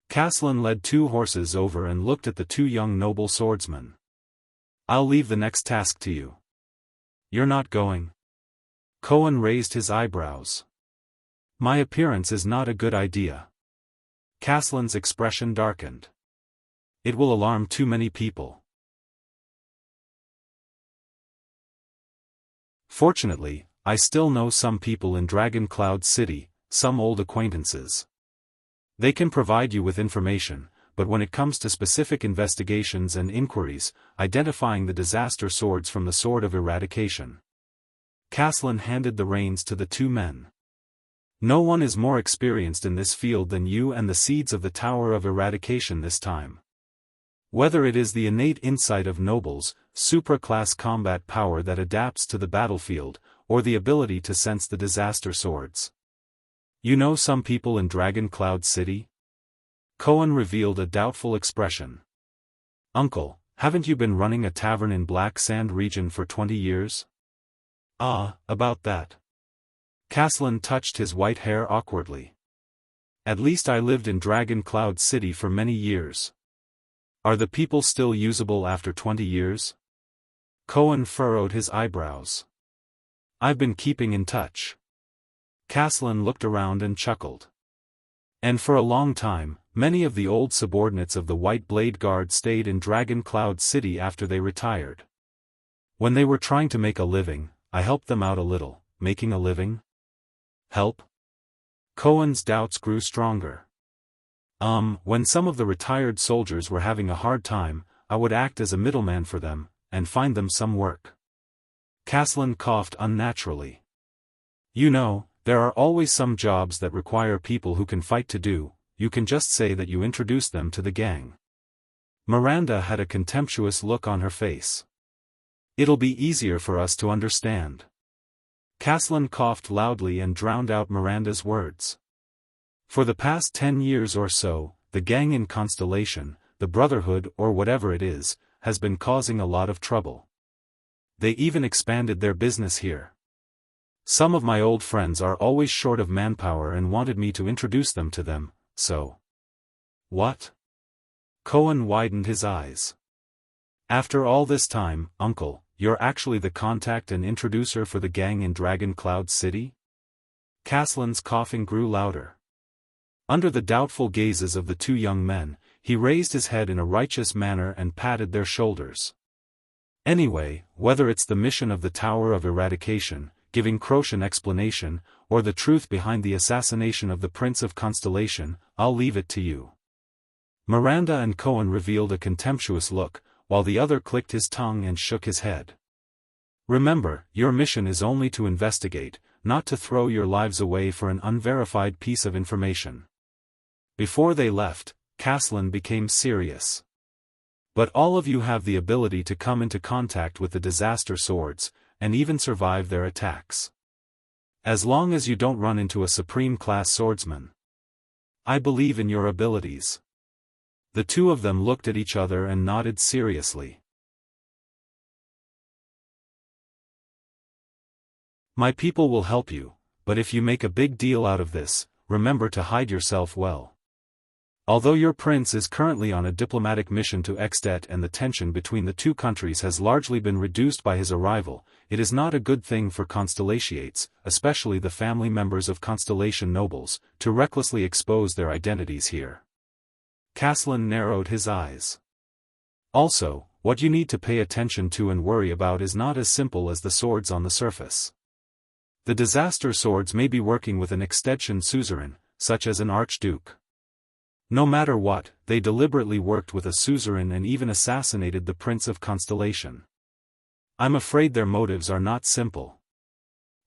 Caslin led two horses over and looked at the two young noble swordsmen. I'll leave the next task to you. You're not going? Cohen raised his eyebrows. My appearance is not a good idea. Caslin's expression darkened. It will alarm too many people. Fortunately, I still know some people in Dragon Cloud City, some old acquaintances. They can provide you with information, but when it comes to specific investigations and inquiries, identifying the disaster swords from the Sword of Eradication. Caslin handed the reins to the two men. No one is more experienced in this field than you and the seeds of the Tower of Eradication this time. Whether it is the innate insight of nobles, supra-class combat power that adapts to the battlefield, or the ability to sense the disaster swords. You know some people in Dragon Cloud City? Cohen revealed a doubtful expression. Uncle, haven't you been running a tavern in Black Sand region for 20 years? Ah, about that. Caslin touched his white hair awkwardly. At least I lived in Dragon Cloud City for many years. Are the people still usable after 20 years? Cohen furrowed his eyebrows. I've been keeping in touch. Caslin looked around and chuckled. And for a long time, many of the old subordinates of the White Blade Guard stayed in Dragon Cloud City after they retired. When they were trying to make a living, I helped them out a little. Making a living? Help? Cohen's doubts grew stronger. When some of the retired soldiers were having a hard time, I would act as a middleman for them, and find them some work. Caslin coughed unnaturally. You know, there are always some jobs that require people who can fight to do. You can just say that you introduced them to the gang. Miranda had a contemptuous look on her face. It'll be easier for us to understand. Caslin coughed loudly and drowned out Miranda's words. For the past 10 years or so, the gang in Constellation, the Brotherhood or whatever it is, has been causing a lot of trouble. They even expanded their business here. Some of my old friends are always short of manpower and wanted me to introduce them to them. So. What? Cohen widened his eyes. After all this time, Uncle, you're actually the contact and introducer for the gang in Dragon Cloud City? Caslin's coughing grew louder. Under the doubtful gazes of the two young men, he raised his head in a righteous manner and patted their shoulders. Anyway, whether it's the mission of the Tower of Eradication, giving Croce an explanation, or the truth behind the assassination of the Prince of Constellation, I'll leave it to you. Miranda and Cohen revealed a contemptuous look, while the other clicked his tongue and shook his head. Remember, your mission is only to investigate, not to throw your lives away for an unverified piece of information. Before they left, Caslin became serious. But all of you have the ability to come into contact with the disaster swords, and even survive their attacks. As long as you don't run into a supreme-class swordsman. I believe in your abilities. The two of them looked at each other and nodded seriously. My people will help you, but if you make a big deal out of this, remember to hide yourself well. Although your prince is currently on a diplomatic mission to Extet and the tension between the two countries has largely been reduced by his arrival, it is not a good thing for Constellations, especially the family members of Constellation nobles, to recklessly expose their identities here. Caslin narrowed his eyes. Also, what you need to pay attention to and worry about is not as simple as the swords on the surface. The disaster swords may be working with an extension suzerain, such as an archduke. No matter what, they deliberately worked with a suzerain and even assassinated the Prince of Constellation. I'm afraid their motives are not simple.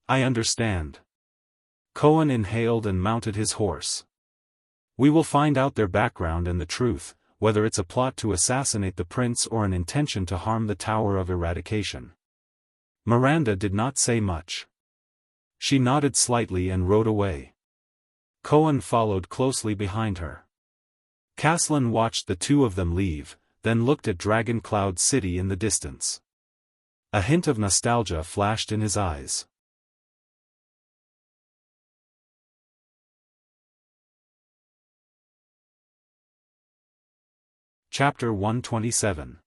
I understand. Cohen inhaled and mounted his horse. We will find out their background and the truth, whether it's a plot to assassinate the prince or an intention to harm the Tower of Eradication. Miranda did not say much. She nodded slightly and rode away. Cohen followed closely behind her. Caslin watched the two of them leave, then looked at Dragon Cloud City in the distance. A hint of nostalgia flashed in his eyes. Chapter 127.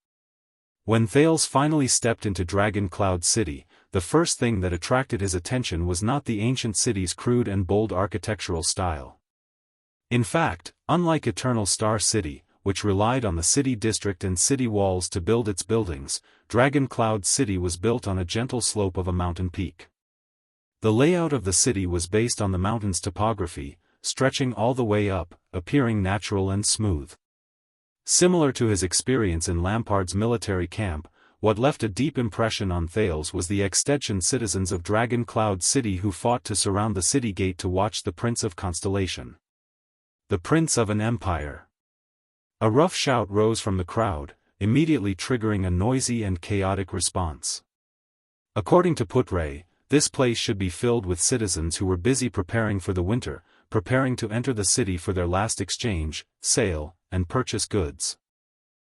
When Thales finally stepped into Dragon Cloud City, the first thing that attracted his attention was not the ancient city's crude and bold architectural style. In fact, unlike Eternal Star City, which relied on the city district and city walls to build its buildings, Dragon Cloud City was built on a gentle slope of a mountain peak. The layout of the city was based on the mountain's topography, stretching all the way up, appearing natural and smooth. Similar to his experience in Lampard's military camp, what left a deep impression on Thales was the extension citizens of Dragon Cloud City who fought to surround the city gate to watch the Prince of Constellation. The Prince of an Empire. A rough shout rose from the crowd, immediately triggering a noisy and chaotic response. According to Putre, this place should be filled with citizens who were busy preparing for the winter, preparing to enter the city for their last exchange, sale, and purchase goods.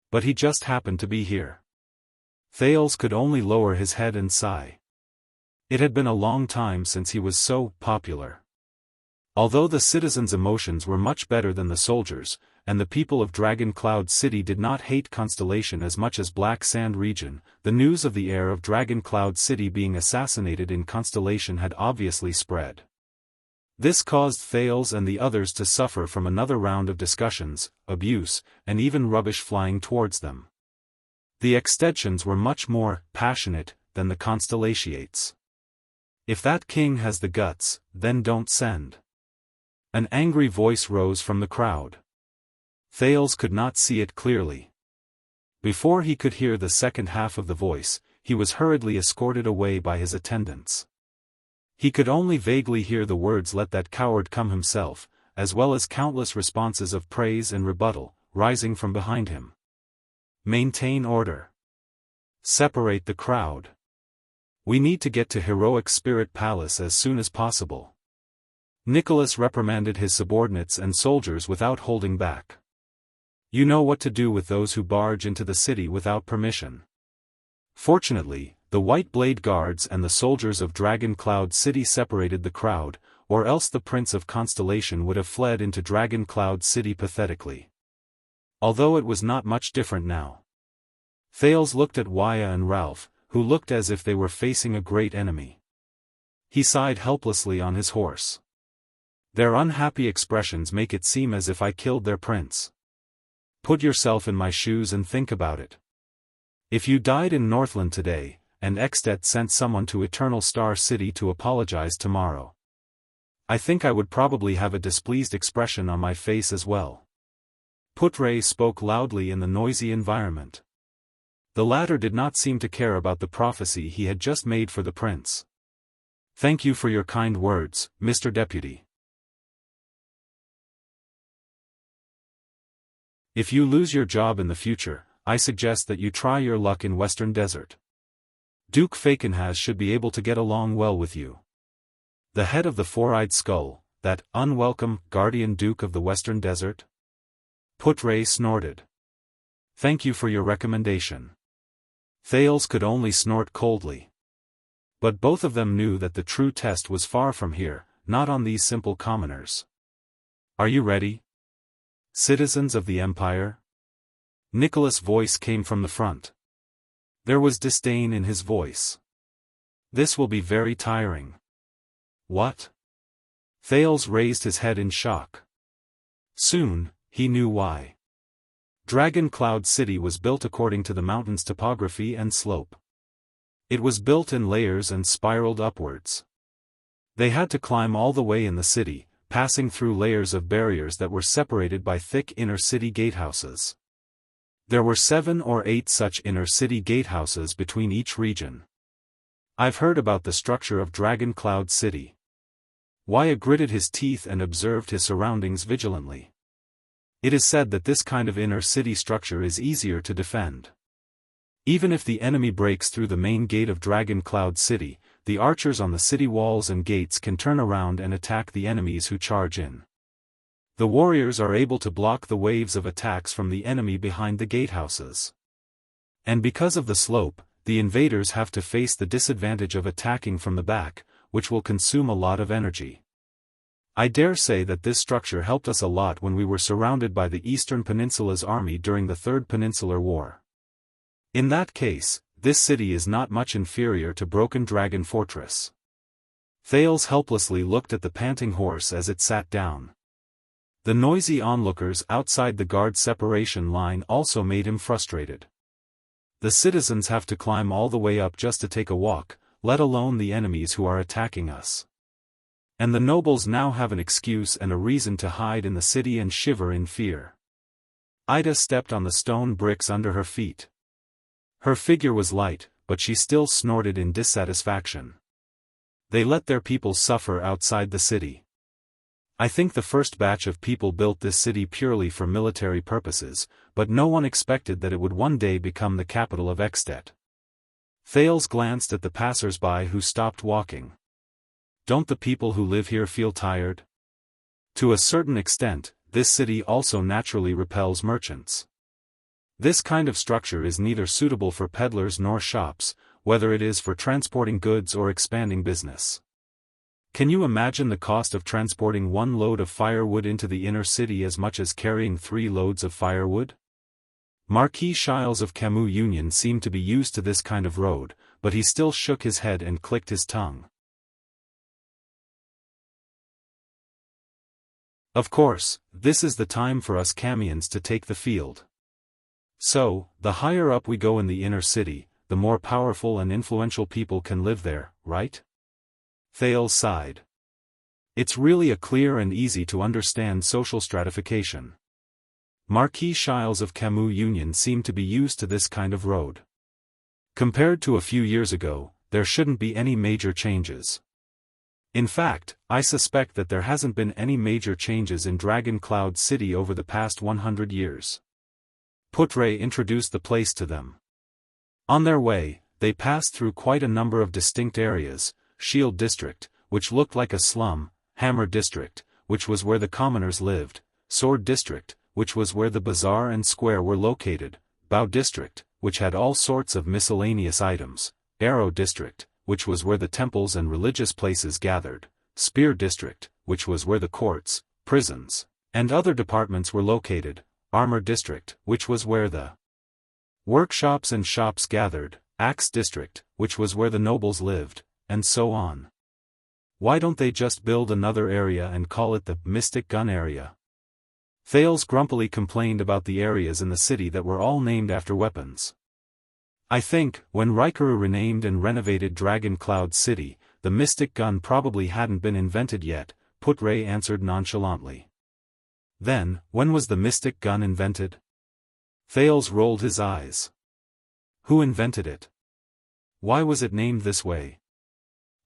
But he just happened to be here. Thales could only lower his head and sigh. It had been a long time since he was so popular. Although the citizens' emotions were much better than the soldiers, and the people of Dragon Cloud City did not hate Constellation as much as Black Sand region, the news of the heir of Dragon Cloud City being assassinated in Constellation had obviously spread. This caused Thales and the others to suffer from another round of discussions, abuse, and even rubbish flying towards them. The extensions were much more passionate than the Constellatiates. If that king has the guts, then don't send. An angry voice rose from the crowd. Thales could not see it clearly. Before he could hear the second half of the voice, he was hurriedly escorted away by his attendants. He could only vaguely hear the words "let that coward come himself," as well as countless responses of praise and rebuttal, rising from behind him. Maintain order. Separate the crowd. We need to get to Heroic Spirit Palace as soon as possible. Nicholas reprimanded his subordinates and soldiers without holding back. You know what to do with those who barge into the city without permission. Fortunately, the White Blade Guards and the soldiers of Dragon Cloud City separated the crowd, or else the Prince of Constellation would have fled into Dragon Cloud City pathetically. Although it was not much different now. Thales looked at Waya and Ralph, who looked as if they were facing a great enemy. He sighed helplessly on his horse. Their unhappy expressions make it seem as if I killed their prince. Put yourself in my shoes and think about it. If you died in Northland today, and Extet sent someone to Eternal Star City to apologize tomorrow, I think I would probably have a displeased expression on my face as well. Putre spoke loudly in the noisy environment. The latter did not seem to care about the prophecy he had just made for the prince. Thank you for your kind words, Mr. Deputy. If you lose your job in the future, I suggest that you try your luck in Western Desert. Duke Fakenhas should be able to get along well with you. The head of the four-eyed skull, that unwelcome guardian duke of the Western Desert? Putre snorted. Thank you for your recommendation. Thales could only snort coldly. But both of them knew that the true test was far from here, not on these simple commoners. Are you ready? Citizens of the Empire? Nicholas' voice came from the front. There was disdain in his voice. This will be very tiring. What? Thales raised his head in shock. Soon, he knew why. Dragon Cloud City was built according to the mountain's topography and slope. It was built in layers and spiraled upwards. They had to climb all the way in the city, passing through layers of barriers that were separated by thick inner-city gatehouses. There were 7 or 8 such inner-city gatehouses between each region. I've heard about the structure of Dragon Cloud City. Waya gritted his teeth and observed his surroundings vigilantly. It is said that this kind of inner-city structure is easier to defend. Even if the enemy breaks through the main gate of Dragon Cloud City, the archers on the city walls and gates can turn around and attack the enemies who charge in. The warriors are able to block the waves of attacks from the enemy behind the gatehouses. And because of the slope, the invaders have to face the disadvantage of attacking from the back, which will consume a lot of energy. I dare say that this structure helped us a lot when we were surrounded by the Eastern Peninsula's army during the Third Peninsular War. In that case, this city is not much inferior to Broken Dragon Fortress. Thales helplessly looked at the panting horse as it sat down. The noisy onlookers outside the guard separation line also made him frustrated. The citizens have to climb all the way up just to take a walk, let alone the enemies who are attacking us. And the nobles now have an excuse and a reason to hide in the city and shiver in fear. Ida stepped on the stone bricks under her feet. Her figure was light, but she still snorted in dissatisfaction. They let their people suffer outside the city. I think the first batch of people built this city purely for military purposes, but no one expected that it would one day become the capital of Extet. Thales glanced at the passers-by who stopped walking. Don't the people who live here feel tired? To a certain extent, this city also naturally repels merchants. This kind of structure is neither suitable for peddlers nor shops, whether it is for transporting goods or expanding business. Can you imagine the cost of transporting 1 load of firewood into the inner city as much as carrying 3 loads of firewood? Marquis Shiles of Camus Union seemed to be used to this kind of road, but he still shook his head and clicked his tongue. Of course, this is the time for us Camians to take the field. So, the higher up we go in the inner city, the more powerful and influential people can live there, right? Thales sighed. It's really a clear and easy to understand social stratification. Marquis Shiles of Camus Union seemed to be used to this kind of road. Compared to a few years ago, there shouldn't be any major changes. In fact, I suspect that there hasn't been any major changes in Dragon Cloud City over the past 100 years. Putre introduced the place to them. On their way, they passed through quite a number of distinct areas: Shield District, which looked like a slum; Hammer District, which was where the commoners lived; Sword District, which was where the bazaar and square were located; Bow District, which had all sorts of miscellaneous items; Arrow District, which was where the temples and religious places gathered; Spear District, which was where the courts, prisons, and other departments were located; Armor District, which was where the workshops and shops gathered; Axe District, which was where the nobles lived, and so on. Why don't they just build another area and call it the Mystic Gun Area? Thales grumpily complained about the areas in the city that were all named after weapons. I think, when Raikuru renamed and renovated Dragon Cloud City, the mystic gun probably hadn't been invented yet, Putre answered nonchalantly. Then, when was the mystic gun invented? Thales rolled his eyes. Who invented it? Why was it named this way?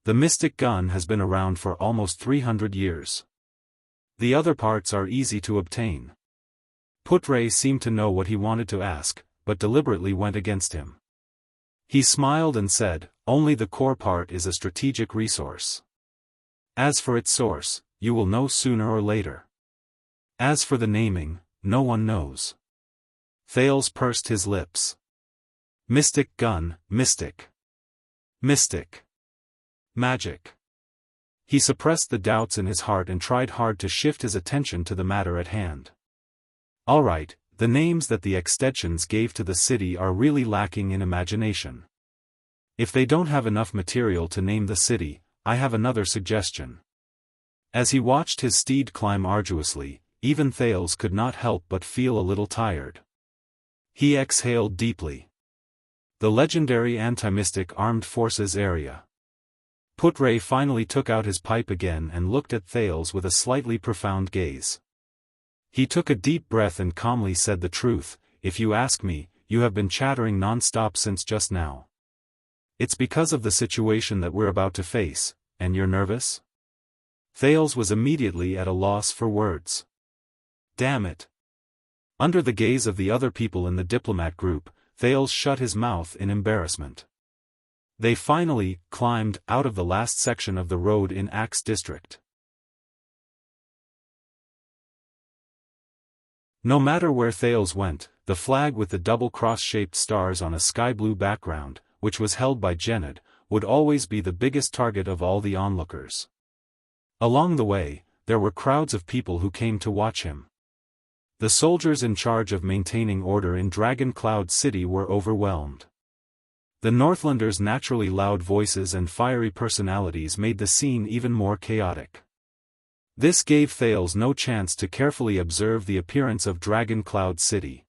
The mystic gun has been around for almost 300 years. The other parts are easy to obtain. Putre seemed to know what he wanted to ask, but deliberately went against him. He smiled and said, only the core part is a strategic resource. As for its source, you will know sooner or later. As for the naming, no one knows. Thales pursed his lips. Mystic gun, mystic. Mystic. Magic. He suppressed the doubts in his heart and tried hard to shift his attention to the matter at hand. All right, the names that the Extensions gave to the city are really lacking in imagination. If they don't have enough material to name the city, I have another suggestion. As he watched his steed climb arduously, even Thales could not help but feel a little tired. He exhaled deeply. The legendary anti-mystic armed forces area. Putre finally took out his pipe again and looked at Thales with a slightly profound gaze. He took a deep breath and calmly said the truth. If you ask me, you have been chattering non-stop since just now. It's because of the situation that we're about to face, and you're nervous? Thales was immediately at a loss for words. Damn it. Under the gaze of the other people in the diplomat group, Thales shut his mouth in embarrassment. They finally climbed out of the last section of the road in Axe District. No matter where Thales went, the flag with the double cross-shaped stars on a sky-blue background, which was held by Gened, would always be the biggest target of all the onlookers. Along the way, there were crowds of people who came to watch him. The soldiers in charge of maintaining order in Dragon Cloud City were overwhelmed. The Northlanders' naturally loud voices and fiery personalities made the scene even more chaotic. This gave Thales no chance to carefully observe the appearance of Dragon Cloud City.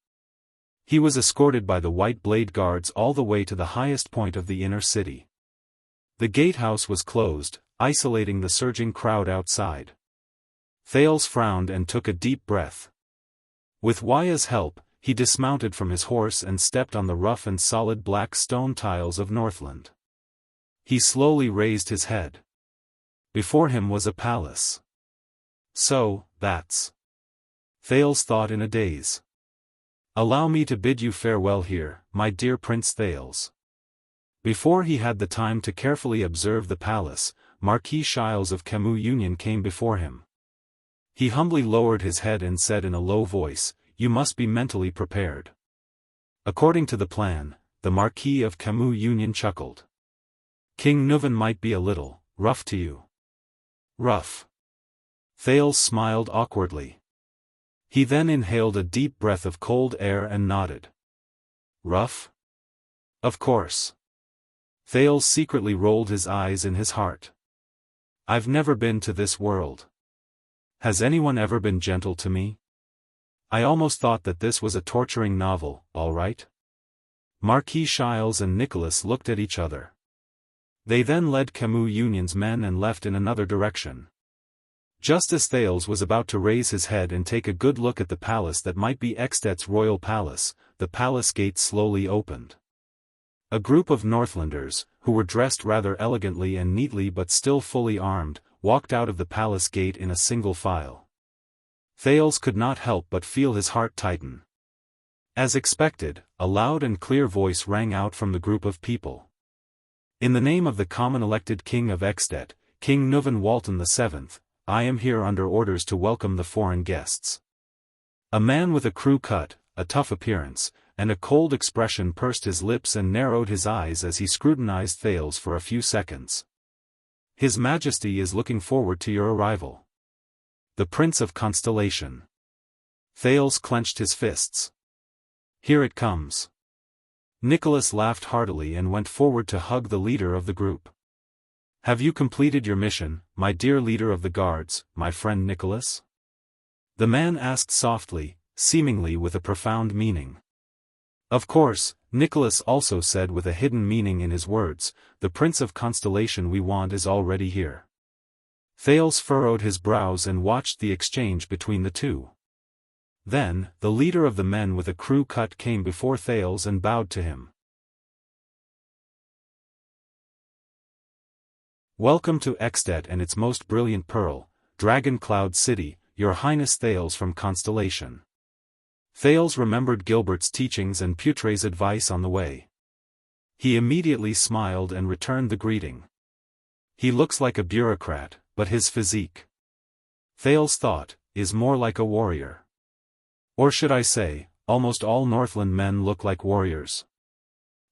He was escorted by the White Blade Guards all the way to the highest point of the inner city. The gatehouse was closed, isolating the surging crowd outside. Thales frowned and took a deep breath. With Wuxia's help, he dismounted from his horse and stepped on the rough and solid black stone tiles of Northland. He slowly raised his head. Before him was a palace. So, that's... Thales thought in a daze. Allow me to bid you farewell here, my dear Prince Thales. Before he had the time to carefully observe the palace, Marquis Shiles of Camus Union came before him. He humbly lowered his head and said in a low voice, "You must be mentally prepared." According to the plan, the Marquis of Camus Union chuckled. "King Nuvan might be a little rough to you." Rough? Thales smiled awkwardly. He then inhaled a deep breath of cold air and nodded. Rough? Of course. Thales secretly rolled his eyes in his heart. I've never been to this world. Has anyone ever been gentle to me? I almost thought that this was a torturing novel, all right? Marquis Shiles and Nicholas looked at each other. They then led Camus Union's men and left in another direction. Just as Thales was about to raise his head and take a good look at the palace that might be Extet's royal palace, the palace gate slowly opened. A group of Northlanders, who were dressed rather elegantly and neatly but still fully armed, walked out of the palace gate in a single file. Thales could not help but feel his heart tighten. As expected, a loud and clear voice rang out from the group of people. In the name of the common elected king of Extet, King Nuvan Walton VII, I am here under orders to welcome the foreign guests. A man with a crew cut, a tough appearance, and a cold expression pursed his lips and narrowed his eyes as he scrutinized Thales for a few seconds. His Majesty is looking forward to your arrival. The Prince of Constellation. Thales clenched his fists. Here it comes. Nicholas laughed heartily and went forward to hug the leader of the group. Have you completed your mission, my dear leader of the guards, my friend Nicholas? The man asked softly, seemingly with a profound meaning. Of course, Nicholas also said with a hidden meaning in his words, the Prince of Constellation we want is already here. Thales furrowed his brows and watched the exchange between the two. Then, the leader of the men with a crew cut came before Thales and bowed to him. Welcome to Extet and its most brilliant pearl, Dragon Cloud City, Your Highness Thales from Constellation. Thales remembered Gilbert's teachings and Putre's advice on the way. He immediately smiled and returned the greeting. He looks like a bureaucrat, but his physique, Thales thought, is more like a warrior. Or should I say, almost all Northland men look like warriors.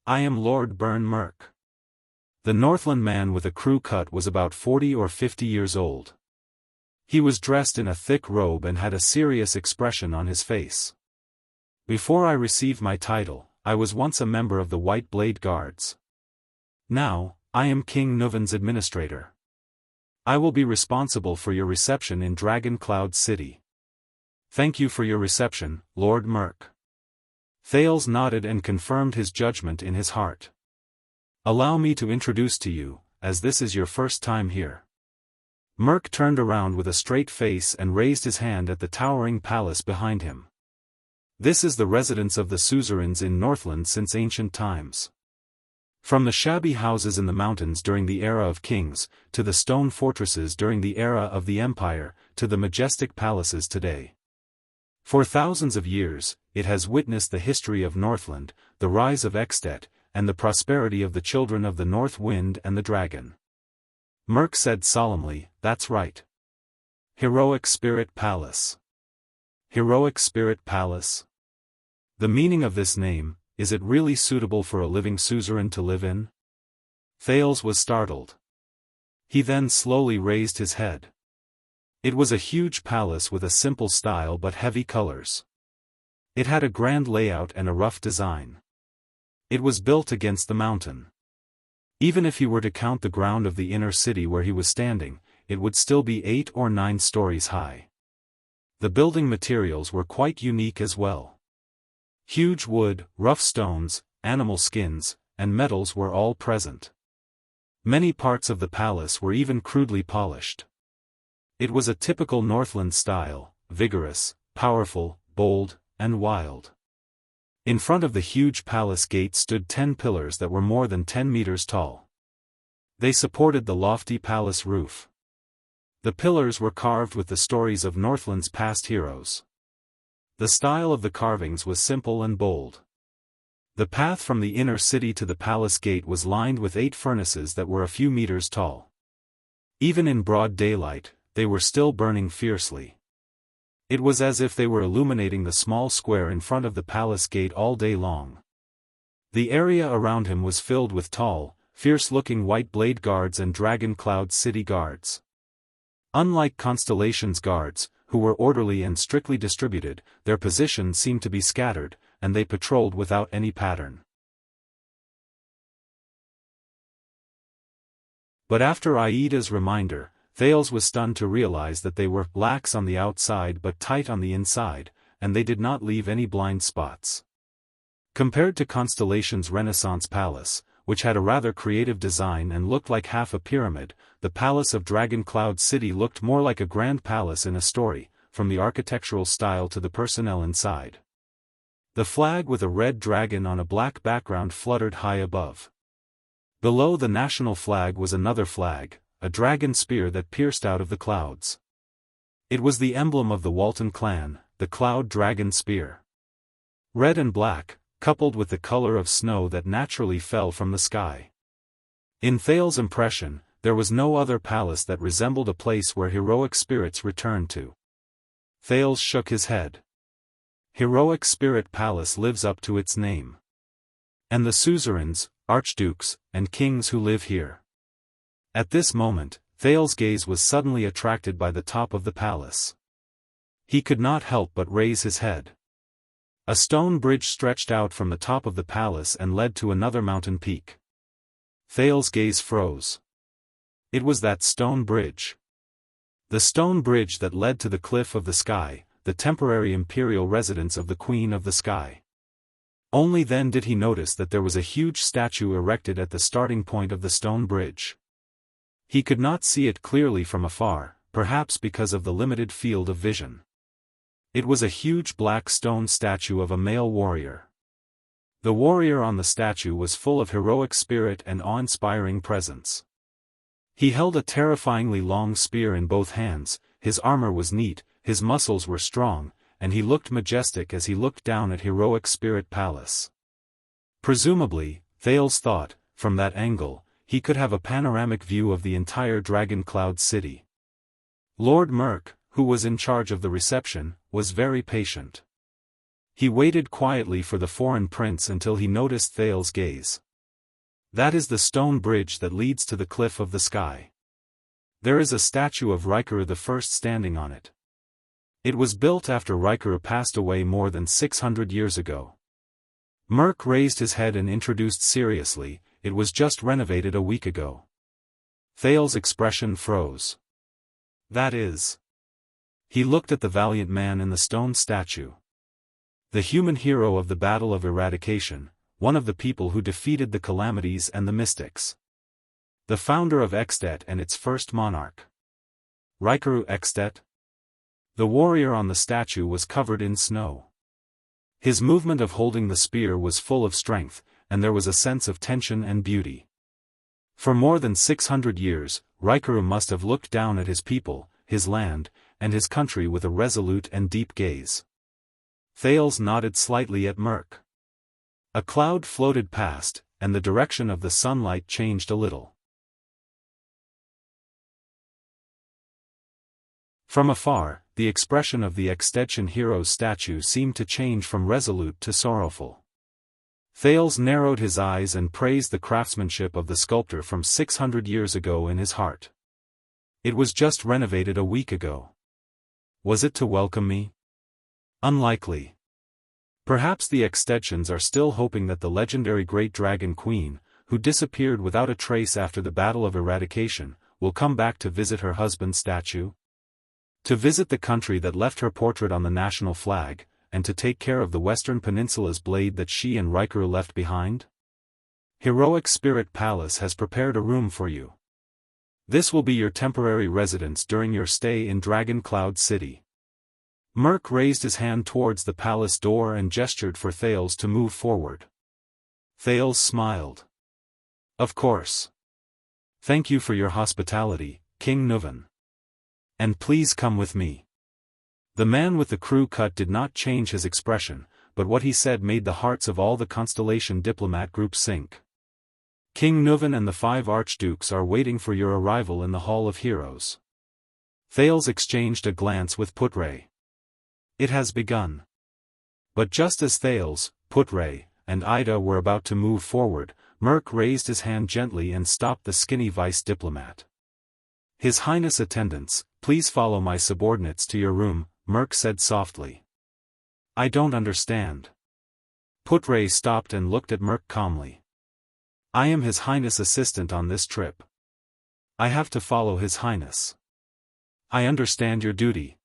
I am Lord Byrne Merk. The Northland man with a crew cut was about 40 or 50 years old. He was dressed in a thick robe and had a serious expression on his face. Before I received my title, I was once a member of the White Blade Guards. Now, I am King Nuvan's administrator. I will be responsible for your reception in Dragon Cloud City. Thank you for your reception, Lord Merk. Thales nodded and confirmed his judgment in his heart. Allow me to introduce to you, as this is your first time here. Merk turned around with a straight face and raised his hand at the towering palace behind him. This is the residence of the suzerains in Northland since ancient times. From the shabby houses in the mountains during the era of kings, to the stone fortresses during the era of the empire, to the majestic palaces today. For thousands of years, it has witnessed the history of Northland, the rise of Extet, and the prosperity of the children of the North Wind and the Dragon. Merk said solemnly, that's right. Heroic Spirit Palace. Heroic Spirit Palace? The meaning of this name, is it really suitable for a living suzerain to live in? Thales was startled. He then slowly raised his head. It was a huge palace with a simple style but heavy colors. It had a grand layout and a rough design. It was built against the mountain. Even if he were to count the ground of the inner city where he was standing, it would still be 8 or 9 stories high. The building materials were quite unique as well. Huge wood, rough stones, animal skins, and metals were all present. Many parts of the palace were even crudely polished. It was a typical Northland style, vigorous, powerful, bold, and wild. In front of the huge palace gate stood 10 pillars that were more than 10 meters tall. They supported the lofty palace roof. The pillars were carved with the stories of Northland's past heroes. The style of the carvings was simple and bold. The path from the inner city to the palace gate was lined with 8 furnaces that were a few meters tall. Even in broad daylight, they were still burning fiercely. It was as if they were illuminating the small square in front of the palace gate all day long. The area around him was filled with tall, fierce-looking white blade guards and dragon cloud city guards. Unlike Constellation's guards, who were orderly and strictly distributed, their positions seemed to be scattered, and they patrolled without any pattern. But after Aida's reminder, Thales was stunned to realize that they were lax on the outside but tight on the inside, and they did not leave any blind spots. Compared to Constellation's Renaissance palace, which had a rather creative design and looked like half a pyramid, the palace of Dragon Cloud City looked more like a grand palace in a story, from the architectural style to the personnel inside. The flag with a red dragon on a black background fluttered high above. Below the national flag was another flag, a dragon spear that pierced out of the clouds. It was the emblem of the Walton clan, the Cloud Dragon Spear. Red and black, coupled with the color of snow that naturally fell from the sky. In Thales' impression, there was no other palace that resembled a place where heroic spirits returned to. Thales shook his head. Heroic Spirit Palace lives up to its name. And the suzerains, archdukes, and kings who live here. At this moment, Thales' gaze was suddenly attracted by the top of the palace. He could not help but raise his head. A stone bridge stretched out from the top of the palace and led to another mountain peak. Thales' gaze froze. It was that stone bridge. The stone bridge that led to the Cliff of the Sky, the temporary imperial residence of the Queen of the Sky. Only then did he notice that there was a huge statue erected at the starting point of the stone bridge. He could not see it clearly from afar, perhaps because of the limited field of vision. It was a huge black stone statue of a male warrior. The warrior on the statue was full of heroic spirit and awe-inspiring presence. He held a terrifyingly long spear in both hands, his armor was neat, his muscles were strong, and he looked majestic as he looked down at Heroic Spirit Palace. Presumably, Thales thought, from that angle, he could have a panoramic view of the entire Dragon Cloud City. Lord Merk, who was in charge of the reception, was very patient. He waited quietly for the foreign prince until he noticed Thales' gaze. That is the stone bridge that leads to the Cliff of the Sky. There is a statue of Rikaru I standing on it. It was built after Rikaru passed away more than 600 years ago. Merk raised his head and introduced seriously, it was just renovated a week ago. Thales' expression froze. That is. He looked at the valiant man in the stone statue. The human hero of the Battle of Eradication, one of the people who defeated the Calamities and the Mystics. The founder of Extet and its first monarch. Rikaru Extet? The warrior on the statue was covered in snow. His movement of holding the spear was full of strength, and there was a sense of tension and beauty. For more than 600 years, Rikaru must have looked down at his people, his land, and his country with a resolute and deep gaze. Thales nodded slightly at Merk. A cloud floated past, and the direction of the sunlight changed a little. From afar, the expression of the Extension hero's statue seemed to change from resolute to sorrowful. Thales narrowed his eyes and praised the craftsmanship of the sculptor from 600 years ago in his heart. It was just renovated a week ago. Was it to welcome me? Unlikely. Perhaps the Extensions are still hoping that the legendary Great Dragon Queen, who disappeared without a trace after the Battle of Eradication, will come back to visit her husband's statue? To visit the country that left her portrait on the national flag, and to take care of the Western Peninsula's blade that she and Rikaru left behind? Heroic Spirit Palace has prepared a room for you. This will be your temporary residence during your stay in Dragon Cloud City. Merc raised his hand towards the palace door and gestured for Thales to move forward. Thales smiled. Of course. Thank you for your hospitality, King Nuvan. And please come with me. The man with the crew cut did not change his expression, but what he said made the hearts of all the Constellation diplomat group sink. King Nuvan and the 5 archdukes are waiting for your arrival in the Hall of Heroes. Thales exchanged a glance with Putre. It has begun. But just as Thales, Putre, and Ida were about to move forward, Merc raised his hand gently and stopped the skinny vice diplomat. His Highness attendants, please follow my subordinates to your room, Merc said softly. I don't understand. Putre stopped and looked at Merc calmly. I am His Highness' assistant on this trip. I have to follow His Highness. I understand your duty.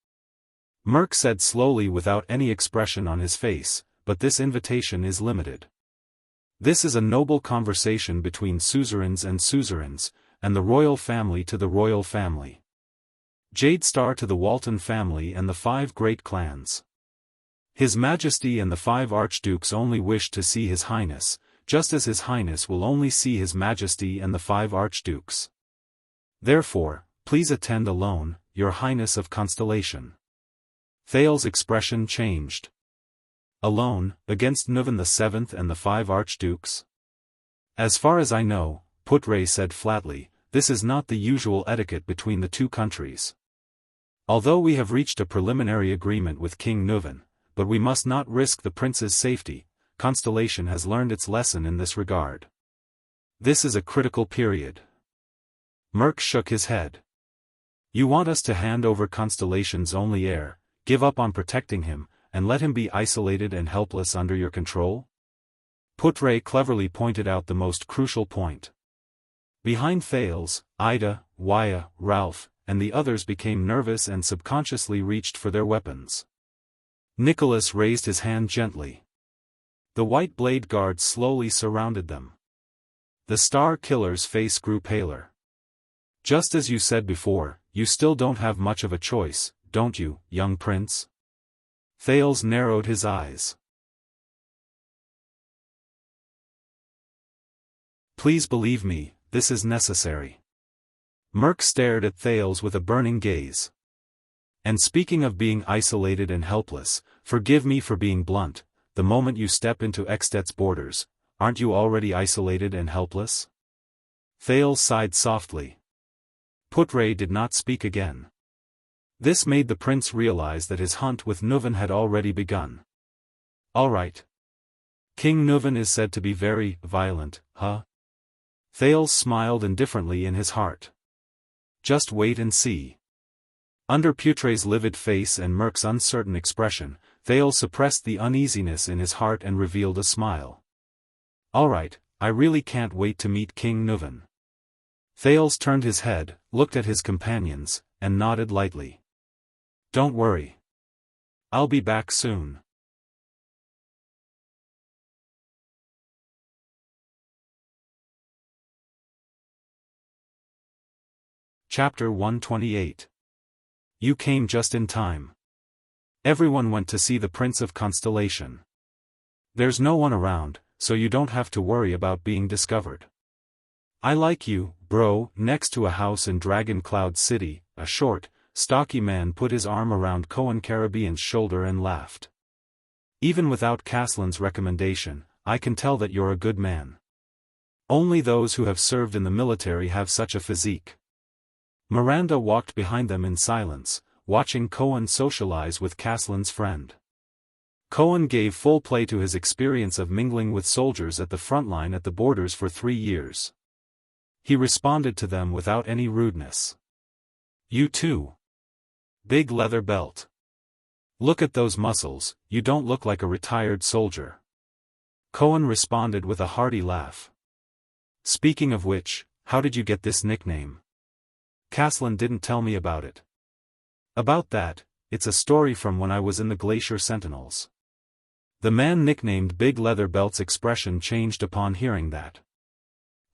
Merc said slowly without any expression on his face, but this invitation is limited. This is a noble conversation between suzerains and suzerains, and the royal family to the royal family. Jade Star to the Walton family and the 5 great clans. His Majesty and the 5 archdukes only wish to see His Highness, just as His Highness will only see His Majesty and the 5 archdukes. Therefore, please attend alone, Your Highness of Constellation. Thales' expression changed. Alone, against Nuvan the 7th and the 5 archdukes? As far as I know, Putre said flatly, this is not the usual etiquette between the two countries. Although we have reached a preliminary agreement with King Nuvan, but we must not risk the prince's safety. Constellation has learned its lesson in this regard. This is a critical period. Merc shook his head. You want us to hand over Constellation's only heir, give up on protecting him, and let him be isolated and helpless under your control? Putre cleverly pointed out the most crucial point. Behind Thales, Ida, Waya, Ralph, and the others became nervous and subconsciously reached for their weapons. Nicholas raised his hand gently. The white blade guards slowly surrounded them. The Star Killer's face grew paler. Just as you said before, you still don't have much of a choice, don't you, young prince? Thales narrowed his eyes. Please believe me, this is necessary. Merc stared at Thales with a burning gaze. And speaking of being isolated and helpless, forgive me for being blunt, the moment you step into Extet's borders, aren't you already isolated and helpless? Thales sighed softly. Putre did not speak again. This made the prince realize that his hunt with Nuvan had already begun. All right. King Nuvan is said to be very violent, huh? Thales smiled indifferently in his heart. Just wait and see. Under Putre's livid face and Merc's uncertain expression, Thales suppressed the uneasiness in his heart and revealed a smile. All right, I really can't wait to meet King Nuvan. Thales turned his head, looked at his companions, and nodded lightly. Don't worry. I'll be back soon. Chapter 128. You came just in time. Everyone went to see the Prince of Constellation. There's no one around, so you don't have to worry about being discovered. I like you, bro. Next to a house in Dragon Cloud City, a short, stocky man put his arm around Cohen Caribbean's shoulder and laughed. Even without Caslin's recommendation, I can tell that you're a good man. Only those who have served in the military have such a physique. Miranda walked behind them in silence, watching Cohen socialize with Caslin's friend. Cohen gave full play to his experience of mingling with soldiers at the front line at the borders for 3 years. He responded to them without any rudeness. You too. Big leather belt. Look at those muscles, you don't look like a retired soldier. Cohen responded with a hearty laugh. Speaking of which, how did you get this nickname? Caslin didn't tell me about it. About that, it's a story from when I was in the Glacier Sentinels. The man nicknamed Big Leather Belt's expression changed upon hearing that.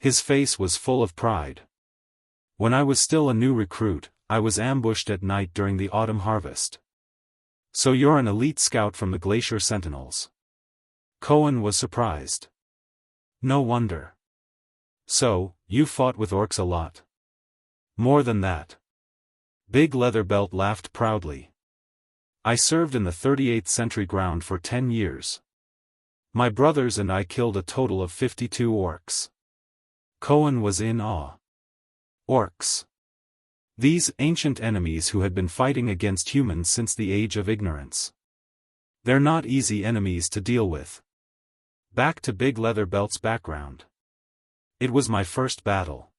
His face was full of pride. When I was still a new recruit, I was ambushed at night during the autumn harvest. So you're an elite scout from the Glacier Sentinels. Cohen was surprised. No wonder. So, you fought with orcs a lot. More than that. Big Leatherbelt laughed proudly. I served in the 38th Century Ground for 10 years. My brothers and I killed a total of 52 orcs. Cohen was in awe. Orcs. These ancient enemies who had been fighting against humans since the Age of Ignorance. They're not easy enemies to deal with. Back to Big Leatherbelt's background. It was my first battle.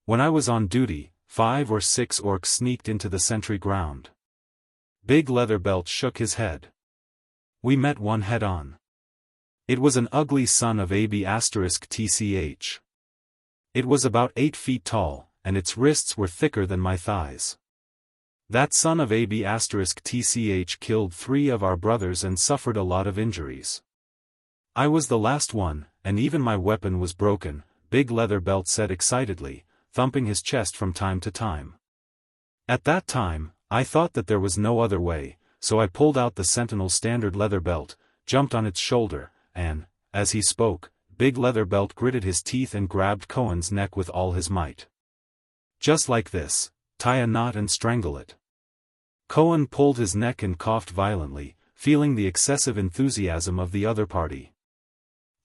When I was on duty, 5 or 6 orcs sneaked into the sentry ground. Big Leatherbelt shook his head. We met one head-on. It was an ugly son of AB*TCH. It was about 8 feet tall, and its wrists were thicker than my thighs. That son of AB*TCH killed 3 of our brothers and suffered a lot of injuries. I was the last one, and even my weapon was broken, Big Leatherbelt said excitedly, thumping his chest from time to time. At that time, I thought that there was no other way, so I pulled out the Sentinel standard leather belt, jumped on its shoulder, and, as he spoke, Big Leatherbelt gritted his teeth and grabbed Cohen's neck with all his might. Just like this, tie a knot and strangle it. Cohen pulled his neck and coughed violently, feeling the excessive enthusiasm of the other party.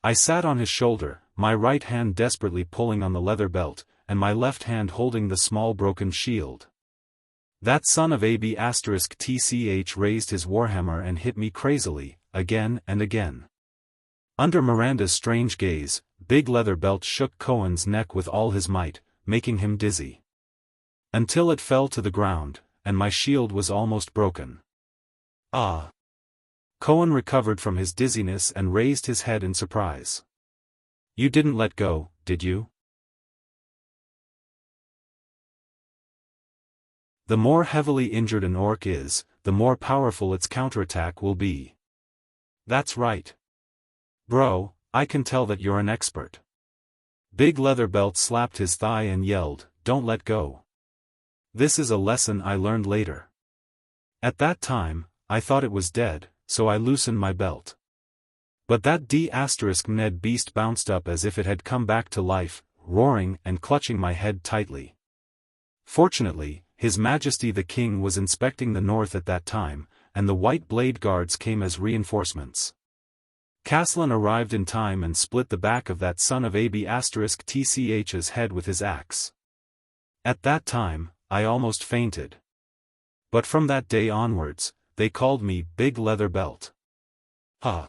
I sat on his shoulder, my right hand desperately pulling on the leather belt, and my left hand holding the small broken shield. That son of AB*TCH raised his warhammer and hit me crazily, again and again. Under Miranda's strange gaze, Big Leatherbelt shook Cohen's neck with all his might, making him dizzy. Until it fell to the ground, and my shield was almost broken. Ah! Cohen recovered from his dizziness and raised his head in surprise. You didn't let go, did you? The more heavily injured an orc is, the more powerful its counterattack will be. That's right. Bro, I can tell that you're an expert. Big Leatherbelt slapped his thigh and yelled, don't let go. This is a lesson I learned later. At that time, I thought it was dead, so I loosened my belt. But that D*Ned beast bounced up as if it had come back to life, roaring and clutching my head tightly. Fortunately, His Majesty the King was inspecting the north at that time, and the White Blade Guards came as reinforcements. Castellan arrived in time and split the back of that son of AB*TCH's head with his axe. At that time, I almost fainted. But from that day onwards, they called me Big Leatherbelt. Huh.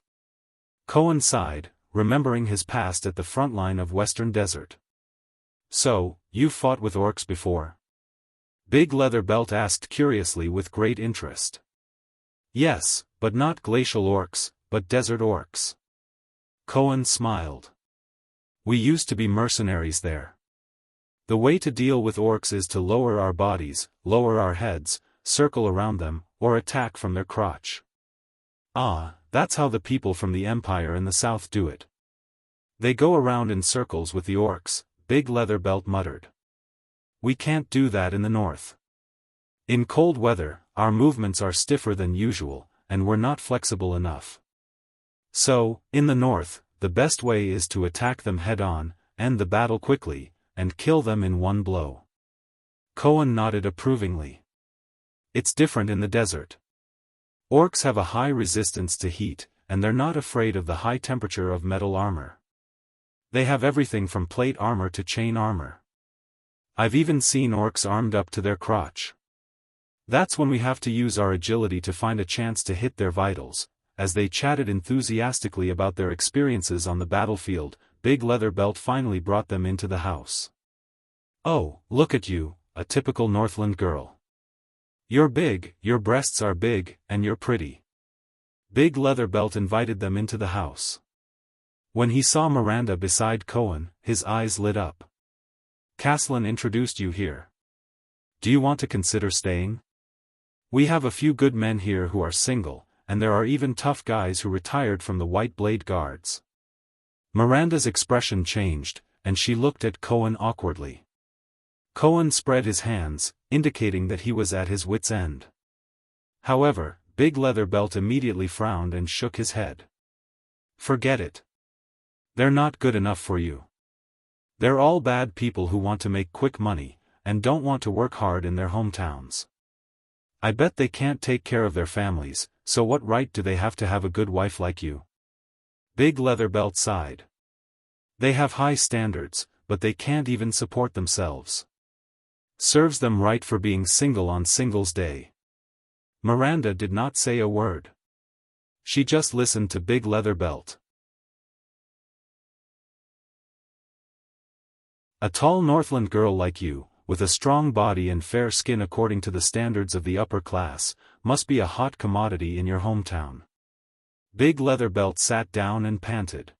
Cohen sighed, remembering his past at the front line of Western Desert. So, you've fought with orcs before? Big Leatherbelt asked curiously with great interest. Yes, but not glacial orcs, but desert orcs. Cohen smiled. We used to be mercenaries there. The way to deal with orcs is to lower our bodies, lower our heads, circle around them, or attack from their crotch. Ah, that's how the people from the Empire in the south do it. They go around in circles with the orcs, Big Leatherbelt muttered. We can't do that in the north. In cold weather, our movements are stiffer than usual, and we're not flexible enough. So, in the north, the best way is to attack them head-on, end the battle quickly, and kill them in one blow. Cohen nodded approvingly. It's different in the desert. Orcs have a high resistance to heat, and they're not afraid of the high temperature of metal armor. They have everything from plate armor to chain armor. I've even seen orcs armed up to their crotch. That's when we have to use our agility to find a chance to hit their vitals. As they chatted enthusiastically about their experiences on the battlefield, Big Leatherbelt finally brought them into the house. Oh, look at you, a typical Northland girl. You're big, your breasts are big, and you're pretty. Big Leatherbelt invited them into the house. When he saw Miranda beside Cohen, his eyes lit up. Castellan introduced you here. Do you want to consider staying? We have a few good men here who are single, and there are even tough guys who retired from the White Blade Guards. Miranda's expression changed, and she looked at Cohen awkwardly. Cohen spread his hands, indicating that he was at his wit's end. However, Big Leatherbelt immediately frowned and shook his head. Forget it. They're not good enough for you. They're all bad people who want to make quick money, and don't want to work hard in their hometowns. I bet they can't take care of their families, so what right do they have to have a good wife like you? Big Leatherbelt sighed. They have high standards, but they can't even support themselves. Serves them right for being single on Singles Day. Miranda did not say a word. She just listened to Big Leatherbelt. A tall Northland girl like you, with a strong body and fair skin according to the standards of the upper class, must be a hot commodity in your hometown. Big Leatherbelt sat down and panted.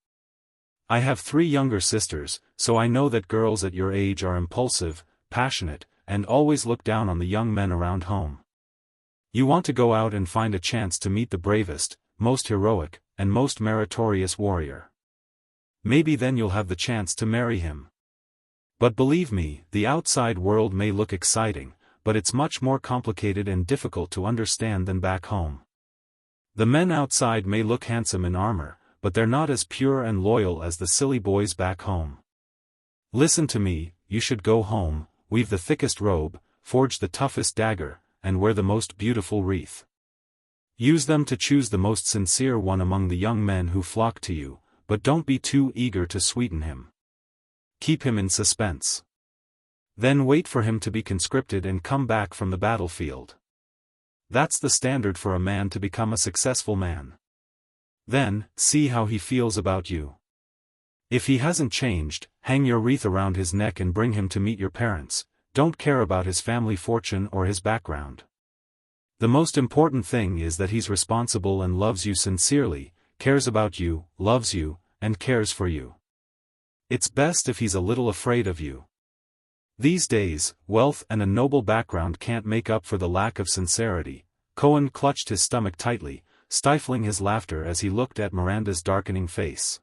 I have 3 younger sisters, so I know that girls at your age are impulsive, passionate, and always look down on the young men around home. You want to go out and find a chance to meet the bravest, most heroic, and most meritorious warrior. Maybe then you'll have the chance to marry him. But believe me, the outside world may look exciting, but it's much more complicated and difficult to understand than back home. The men outside may look handsome in armor, but they're not as pure and loyal as the silly boys back home. Listen to me, you should go home, weave the thickest robe, forge the toughest dagger, and wear the most beautiful wreath. Use them to choose the most sincere one among the young men who flock to you, but don't be too eager to sweeten him. Keep him in suspense. Then wait for him to be conscripted and come back from the battlefield. That's the standard for a man to become a successful man. Then, see how he feels about you. If he hasn't changed, hang your wreath around his neck and bring him to meet your parents. Don't care about his family fortune or his background. The most important thing is that he's responsible and loves you sincerely, cares about you, loves you, and cares for you. It's best if he's a little afraid of you. These days, wealth and a noble background can't make up for the lack of sincerity. Cohen clutched his stomach tightly, stifling his laughter as he looked at Miranda's darkening face.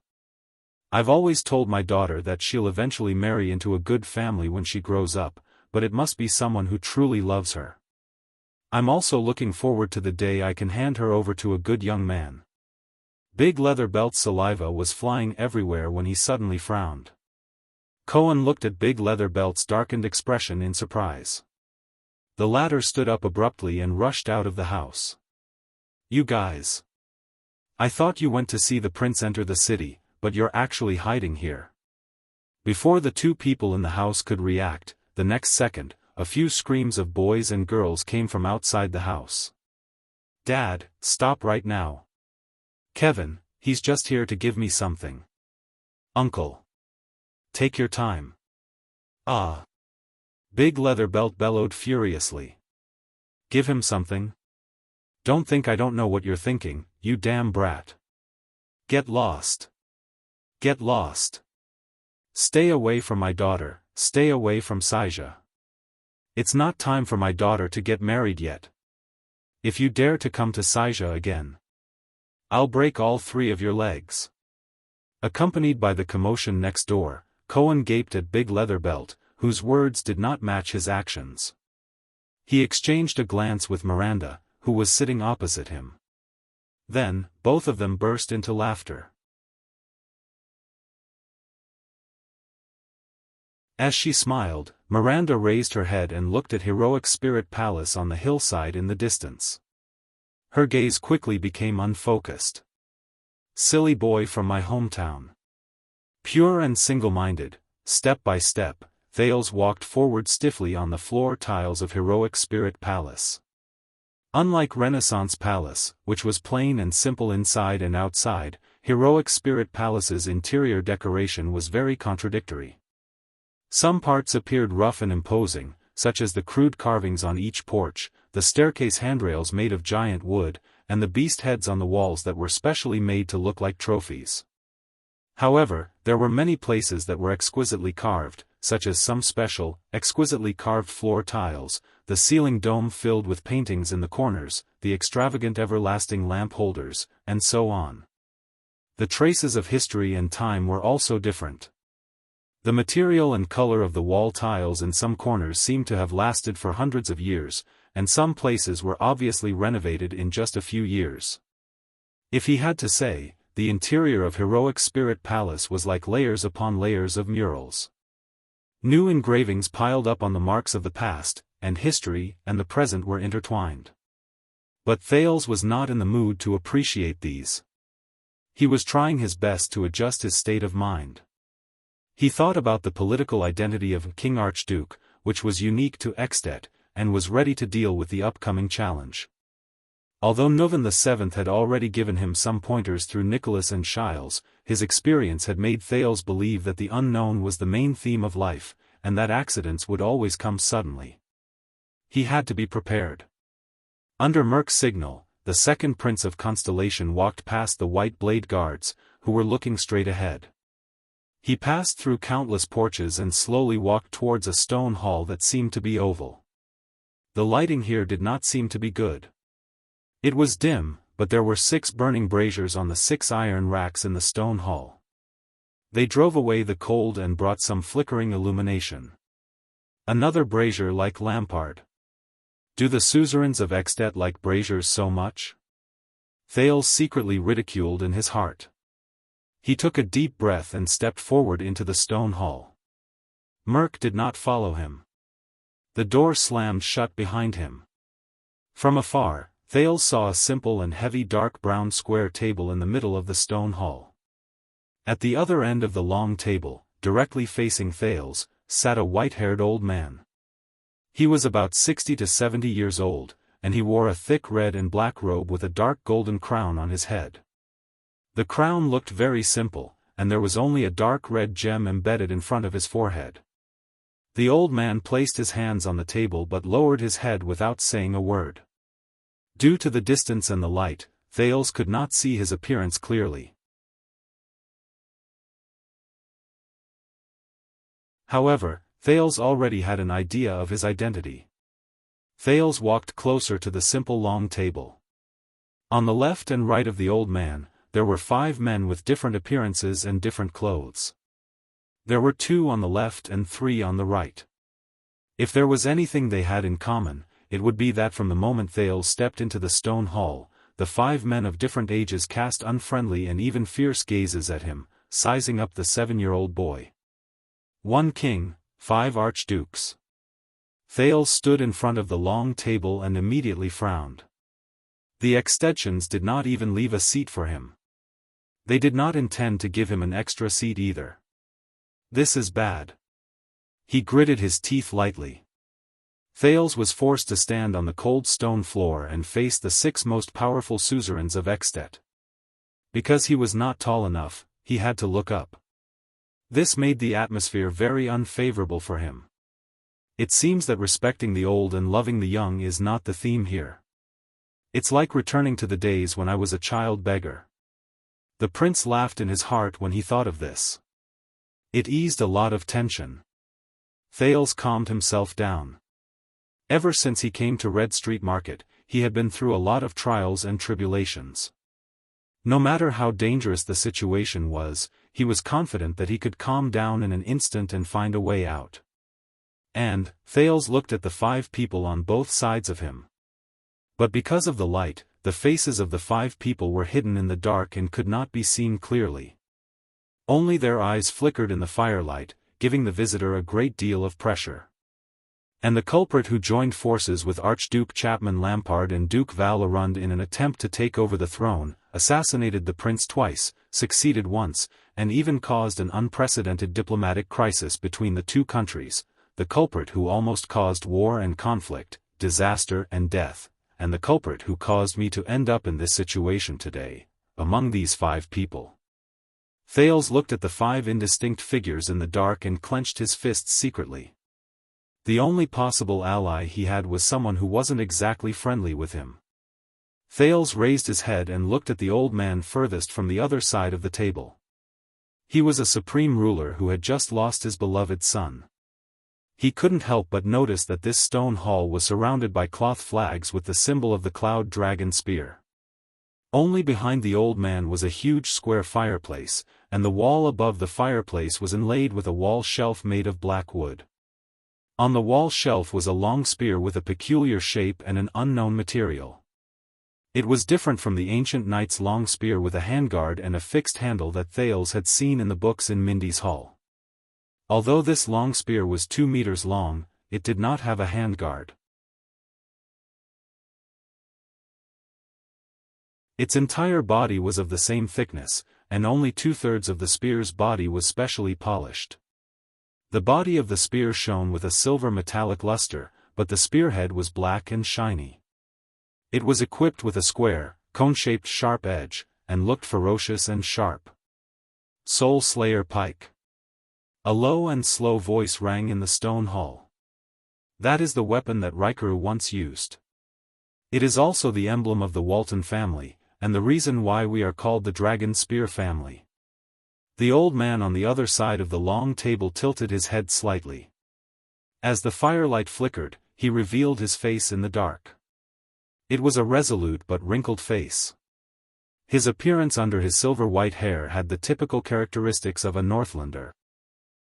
I've always told my daughter that she'll eventually marry into a good family when she grows up, but it must be someone who truly loves her. I'm also looking forward to the day I can hand her over to a good young man. Big Leatherbelt's saliva was flying everywhere when he suddenly frowned. Cohen looked at Big Leatherbelt's darkened expression in surprise. The latter stood up abruptly and rushed out of the house. You guys. I thought you went to see the prince enter the city, but you're actually hiding here. Before the 2 people in the house could react, the next second, a few screams of boys and girls came from outside the house. Dad, stop right now. Kevin, he's just here to give me something. Uncle. Take your time. Ah. Big Leatherbelt bellowed furiously. Give him something? Don't think I don't know what you're thinking, you damn brat. Get lost. Get lost. Stay away from my daughter, stay away from Saga. It's not time for my daughter to get married yet. If you dare to come to Saga again, I'll break all 3 of your legs. Accompanied by the commotion next door, Cohen gaped at Big Leatherbelt, whose words did not match his actions. He exchanged a glance with Miranda, who was sitting opposite him. Then, both of them burst into laughter. As she smiled, Miranda raised her head and looked at Heroic Spirit Palace on the hillside in the distance. Her gaze quickly became unfocused. Silly boy from my hometown. Pure and single-minded, step by step, Thales walked forward stiffly on the floor tiles of Heroic Spirit Palace. Unlike Renaissance Palace, which was plain and simple inside and outside, Heroic Spirit Palace's interior decoration was very contradictory. Some parts appeared rough and imposing, such as the crude carvings on each porch, the staircase handrails made of giant wood, and the beast heads on the walls that were specially made to look like trophies. However, there were many places that were exquisitely carved, such as some special, exquisitely carved floor tiles, the ceiling dome filled with paintings in the corners, the extravagant everlasting lamp holders, and so on. The traces of history and time were also different. The material and color of the wall tiles in some corners seemed to have lasted for hundreds of years, and some places were obviously renovated in just a few years. If he had to say, the interior of Heroic Spirit Palace was like layers upon layers of murals. New engravings piled up on the marks of the past, and history and the present were intertwined. But Thales was not in the mood to appreciate these. He was trying his best to adjust his state of mind. He thought about the political identity of King Archduke, which was unique to Extet, and was ready to deal with the upcoming challenge. Although Nuvan VII had already given him some pointers through Nicholas and Shiles, his experience had made Thales believe that the unknown was the main theme of life, and that accidents would always come suddenly. He had to be prepared. Under Merc's signal, the second Prince of Constellation walked past the White Blade Guards, who were looking straight ahead. He passed through countless porches and slowly walked towards a stone hall that seemed to be oval. The lighting here did not seem to be good. It was dim, but there were 6 burning braziers on the 6 iron racks in the stone hall. They drove away the cold and brought some flickering illumination. Another brazier like Lampard. Do the suzerains of Extet like braziers so much? Thales secretly ridiculed in his heart. He took a deep breath and stepped forward into the stone hall. Merc did not follow him. The door slammed shut behind him. From afar, Thales saw a simple and heavy dark brown square table in the middle of the stone hall. At the other end of the long table, directly facing Thales, sat a white-haired old man. He was about 60 to 70 years old, and he wore a thick red and black robe with a dark golden crown on his head. The crown looked very simple, and there was only a dark red gem embedded in front of his forehead. The old man placed his hands on the table but lowered his head without saying a word. Due to the distance and the light, Thales could not see his appearance clearly. However, Thales already had an idea of his identity. Thales walked closer to the simple long table. On the left and right of the old man, there were 5 men with different appearances and different clothes. There were 2 on the left and 3 on the right. If there was anything they had in common, it would be that from the moment Thales stepped into the stone hall, the 5 men of different ages cast unfriendly and even fierce gazes at him, sizing up the 7-year-old boy. 1 king, 5 archdukes. Thales stood in front of the long table and immediately frowned. The Extetians did not even leave a seat for him. They did not intend to give him an extra seat either. This is bad. He gritted his teeth lightly. Thales was forced to stand on the cold stone floor and face the 6 most powerful suzerains of Extet. Because he was not tall enough, he had to look up. This made the atmosphere very unfavorable for him. It seems that respecting the old and loving the young is not the theme here. It's like returning to the days when I was a child beggar. The prince laughed in his heart when he thought of this. It eased a lot of tension. Thales calmed himself down. Ever since he came to Red Street Market, he had been through a lot of trials and tribulations. No matter how dangerous the situation was, he was confident that he could calm down in an instant and find a way out. And, Thales looked at the 5 people on both sides of him. But because of the light, the faces of the 5 people were hidden in the dark and could not be seen clearly. Only their eyes flickered in the firelight, giving the visitor a great deal of pressure. And the culprit who joined forces with Archduke Chapman Lampard and Duke Valerund in an attempt to take over the throne, assassinated the prince twice, succeeded once, and even caused an unprecedented diplomatic crisis between the 2 countries, the culprit who almost caused war and conflict, disaster and death, and the culprit who caused me to end up in this situation today, among these 5 people. Thales looked at the 5 indistinct figures in the dark and clenched his fists secretly. The only possible ally he had was someone who wasn't exactly friendly with him. Thales raised his head and looked at the old man furthest from the other side of the table. He was a supreme ruler who had just lost his beloved son. He couldn't help but notice that this stone hall was surrounded by cloth flags with the symbol of the cloud dragon spear. Only behind the old man was a huge square fireplace, and the wall above the fireplace was inlaid with a wall shelf made of black wood. On the wall shelf was a long spear with a peculiar shape and an unknown material. It was different from the ancient knight's long spear with a handguard and a fixed handle that Thales had seen in the books in Mindy's hall. Although this long spear was 2 meters long, it did not have a handguard. Its entire body was of the same thickness, and only 2/3 of the spear's body was specially polished. The body of the spear shone with a silver metallic luster, but the spearhead was black and shiny. It was equipped with a square, cone-shaped sharp edge, and looked ferocious and sharp. Soul Slayer Pike. A low and slow voice rang in the stone hall. That is the weapon that Rikuru once used. It is also the emblem of the Walton family, and the reason why we are called the Dragon Spear family. The old man on the other side of the long table tilted his head slightly. As the firelight flickered, he revealed his face in the dark. It was a resolute but wrinkled face. His appearance under his silver-white hair had the typical characteristics of a Northlander.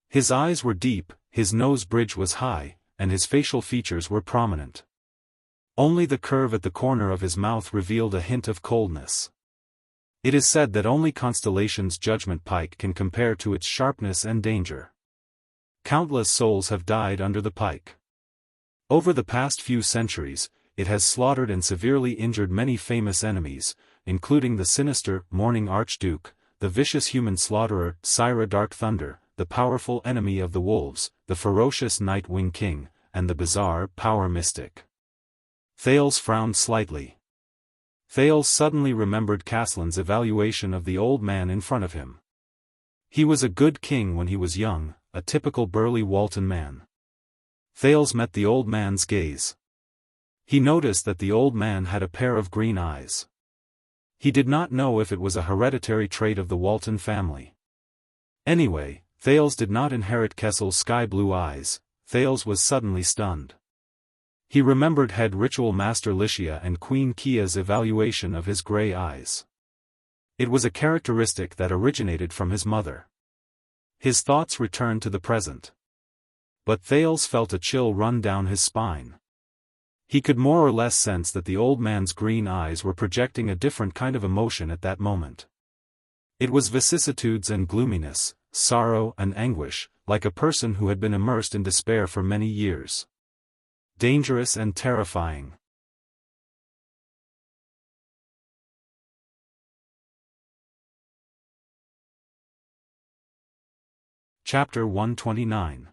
His eyes were deep, his nose bridge was high, and his facial features were prominent. Only the curve at the corner of his mouth revealed a hint of coldness. It is said that only Constellation's judgment pike can compare to its sharpness and danger. Countless souls have died under the pike. Over the past few centuries, it has slaughtered and severely injured many famous enemies, including the sinister, Morning Archduke, the vicious human slaughterer, Syra Dark Thunder, the powerful enemy of the wolves, the ferocious Night Wing King, and the bizarre Power Mystic. Thales frowned slightly. Thales suddenly remembered Caslin's evaluation of the old man in front of him. He was a good king when he was young, a typical burly Walton man. Thales met the old man's gaze. He noticed that the old man had a pair of green eyes. He did not know if it was a hereditary trait of the Walton family. Anyway, Thales did not inherit Kessel's sky-blue eyes. Thales was suddenly stunned. He remembered head ritual master Licia and Queen Kia's evaluation of his gray eyes. It was a characteristic that originated from his mother. His thoughts returned to the present. But Thales felt a chill run down his spine. He could more or less sense that the old man's green eyes were projecting a different kind of emotion at that moment. It was vicissitudes and gloominess, sorrow and anguish, like a person who had been immersed in despair for many years. Dangerous and terrifying. Chapter 129.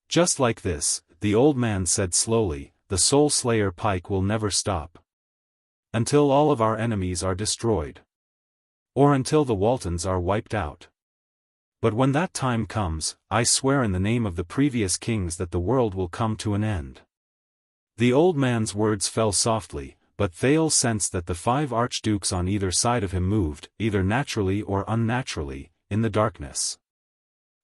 Just like this, the old man said slowly, the Soul Slayer pike will never stop. Until all of our enemies are destroyed. Or until the Waltons are wiped out. But when that time comes, I swear in the name of the previous kings that the world will come to an end. The old man's words fell softly, but Thales sensed that the 5 archdukes on either side of him moved, either naturally or unnaturally, in the darkness.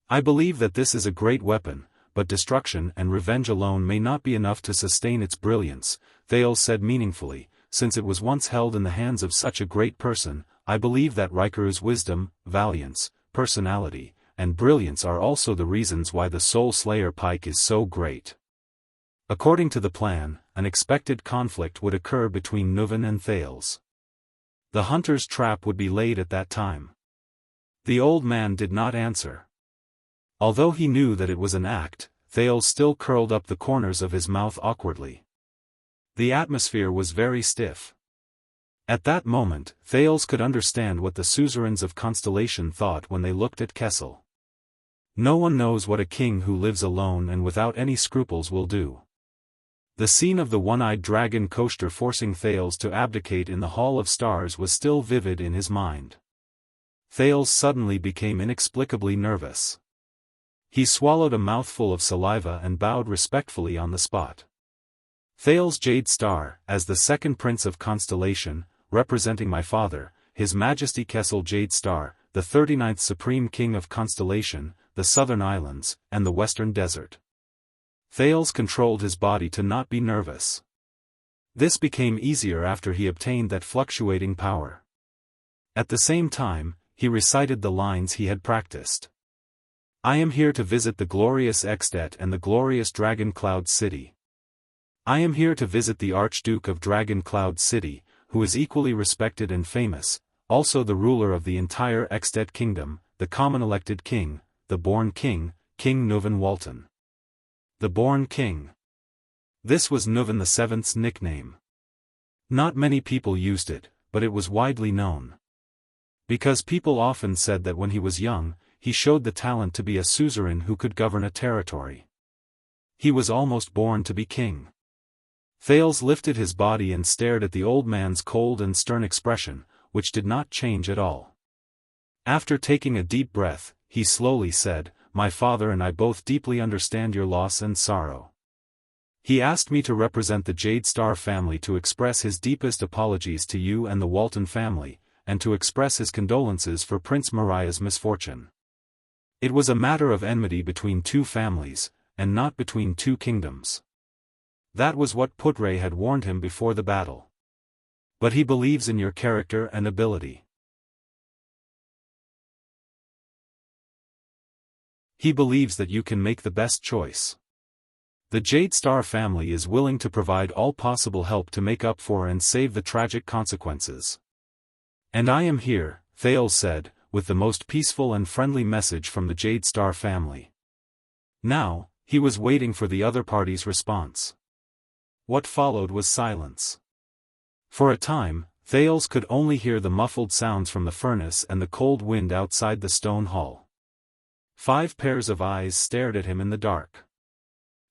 I believe that this is a great weapon, but destruction and revenge alone may not be enough to sustain its brilliance, Thales said meaningfully, since it was once held in the hands of such a great person. I believe that Rikuru's wisdom, valiance, personality, and brilliance are also the reasons why the Soul Slayer pike is so great. According to the plan, an expected conflict would occur between Nuvan and Thales. The hunter's trap would be laid at that time. The old man did not answer. Although he knew that it was an act, Thales still curled up the corners of his mouth awkwardly. The atmosphere was very stiff. At that moment, Thales could understand what the suzerains of Constellation thought when they looked at Kessel. No one knows what a king who lives alone and without any scruples will do. The scene of the one-eyed dragon coaster forcing Thales to abdicate in the Hall of Stars was still vivid in his mind. Thales suddenly became inexplicably nervous. He swallowed a mouthful of saliva and bowed respectfully on the spot. Thales Jade Star, as the second prince of Constellation, representing my father, His Majesty Kessel Jade Star, the 39th Supreme King of Constellation, the Southern Islands, and the Western Desert. Thales controlled his body to not be nervous. This became easier after he obtained that fluctuating power. At the same time, he recited the lines he had practiced. I am here to visit the glorious Extet and the glorious Dragon Cloud City. I am here to visit the Archduke of Dragon Cloud City, who is equally respected and famous, also the ruler of the entire Extet kingdom, the common elected king, the born king, King Nuvan Walton. The born king. This was Nuvan VII's nickname. Not many people used it, but it was widely known. Because people often said that when he was young, he showed the talent to be a suzerain who could govern a territory. He was almost born to be king. Thales lifted his body and stared at the old man's cold and stern expression, which did not change at all. After taking a deep breath, he slowly said, "My father and I both deeply understand your loss and sorrow." He asked me to represent the Jade Star family to express his deepest apologies to you and the Walton family, and to express his condolences for Prince Mariah's misfortune. It was a matter of enmity between two families, and not between two kingdoms. That was what Putre had warned him before the battle. But he believes in your character and ability. He believes that you can make the best choice. The Jade Star family is willing to provide all possible help to make up for and save the tragic consequences. And I am here, Thales said, with the most peaceful and friendly message from the Jade Star family. Now, he was waiting for the other party's response. What followed was silence. For a time, Thales could only hear the muffled sounds from the furnace and the cold wind outside the stone hall. 5 pairs of eyes stared at him in the dark.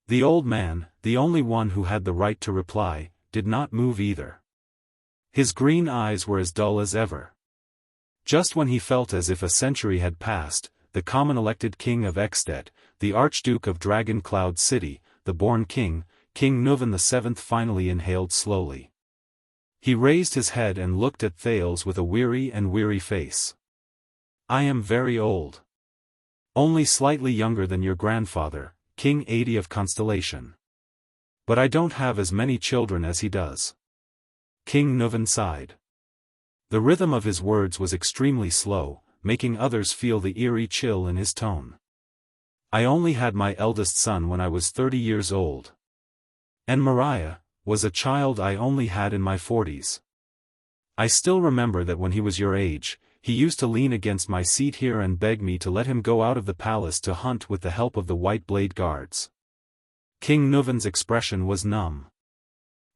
The old man, the only one who had the right to reply, did not move either. His green eyes were as dull as ever. Just when he felt as if a century had passed, the common elected king of Extet, the Archduke of Dragon Cloud City, the born king, King Nuvan VII finally inhaled slowly. He raised his head and looked at Thales with a weary face. I am very old. Only slightly younger than your grandfather, King Adi of Constellation. But I don't have as many children as he does. King Nuvan sighed. The rhythm of his words was extremely slow, making others feel the eerie chill in his tone. I only had my eldest son when I was 30 years old. And Mariah was a child I only had in my 40s. I still remember that when he was your age, he used to lean against my seat here and beg me to let him go out of the palace to hunt with the help of the White Blade Guards. King Nuvan's expression was numb.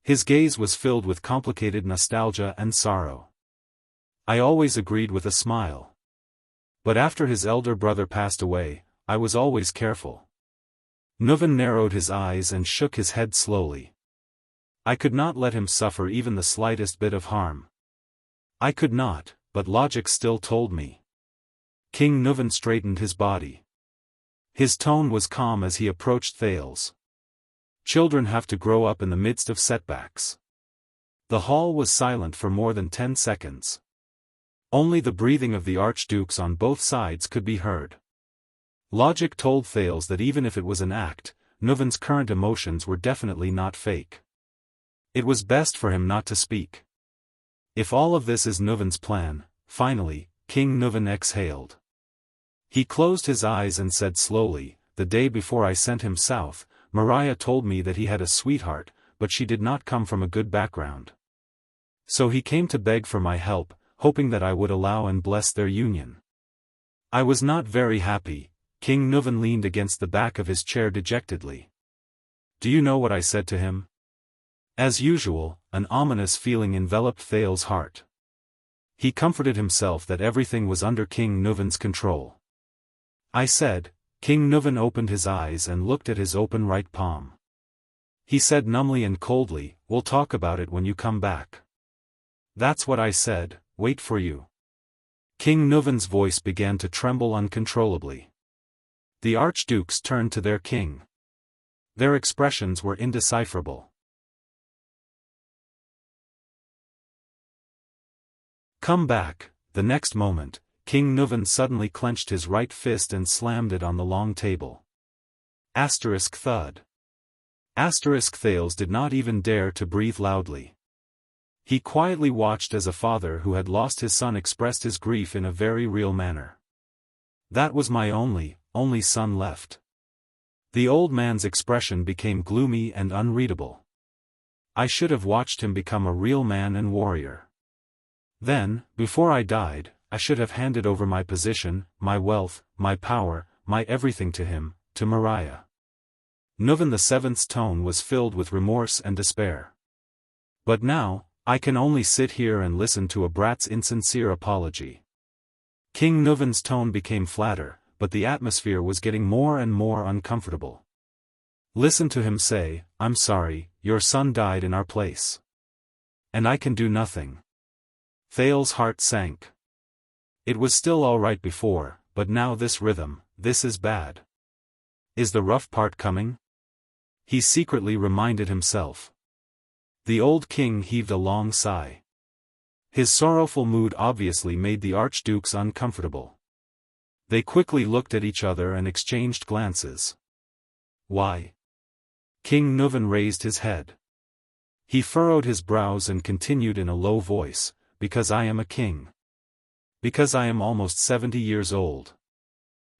His gaze was filled with complicated nostalgia and sorrow. I always agreed with a smile. But after his elder brother passed away, I was always careful. Nuvan narrowed his eyes and shook his head slowly. I could not let him suffer even the slightest bit of harm. I could not, but logic still told me. King Nuvan straightened his body. His tone was calm as he approached Thales. Children have to grow up in the midst of setbacks. The hall was silent for more than 10 seconds. Only the breathing of the archdukes on both sides could be heard. Logic told Thales that even if it was an act, Nuvan's current emotions were definitely not fake. It was best for him not to speak. If all of this is Nuvan's plan, finally, King Nuvan exhaled. He closed his eyes and said slowly, the day before I sent him south, Mariah told me that he had a sweetheart, but she did not come from a good background. So he came to beg for my help, hoping that I would allow and bless their union. I was not very happy. King Nuvan leaned against the back of his chair dejectedly. Do you know what I said to him? As usual, an ominous feeling enveloped Thales' heart. He comforted himself that everything was under King Nuvan's control. I said. King Nuvan opened his eyes and looked at his open right palm. He said numbly and coldly, we'll talk about it when you come back. That's what I said, wait for you. King Nuvan's voice began to tremble uncontrollably. The archdukes turned to their king. Their expressions were indecipherable. Come back. The next moment, King Nuvan suddenly clenched his right fist and slammed it on the long table. Asterisk thud. Thales did not even dare to breathe loudly. He quietly watched as a father who had lost his son expressed his grief in a very real manner. That was my only son left. The old man's expression became gloomy and unreadable. I should have watched him become a real man and warrior. Then, before I died, I should have handed over my position, my wealth, my power, my everything to him, to Maria. Nuven VII's tone was filled with remorse and despair. But now, I can only sit here and listen to a brat's insincere apology. King Nuven's tone became flatter, but the atmosphere was getting more and more uncomfortable. Listen to him say, "I'm sorry, your son died in our place. And I can do nothing." Thales' heart sank. It was still all right before, but now this rhythm, this is bad. Is the rough part coming? He secretly reminded himself. The old king heaved a long sigh. His sorrowful mood obviously made the archdukes uncomfortable. They quickly looked at each other and exchanged glances. Why? King Nuven raised his head. He furrowed his brows and continued in a low voice, "Because I am a king. Because I am almost 70 years old.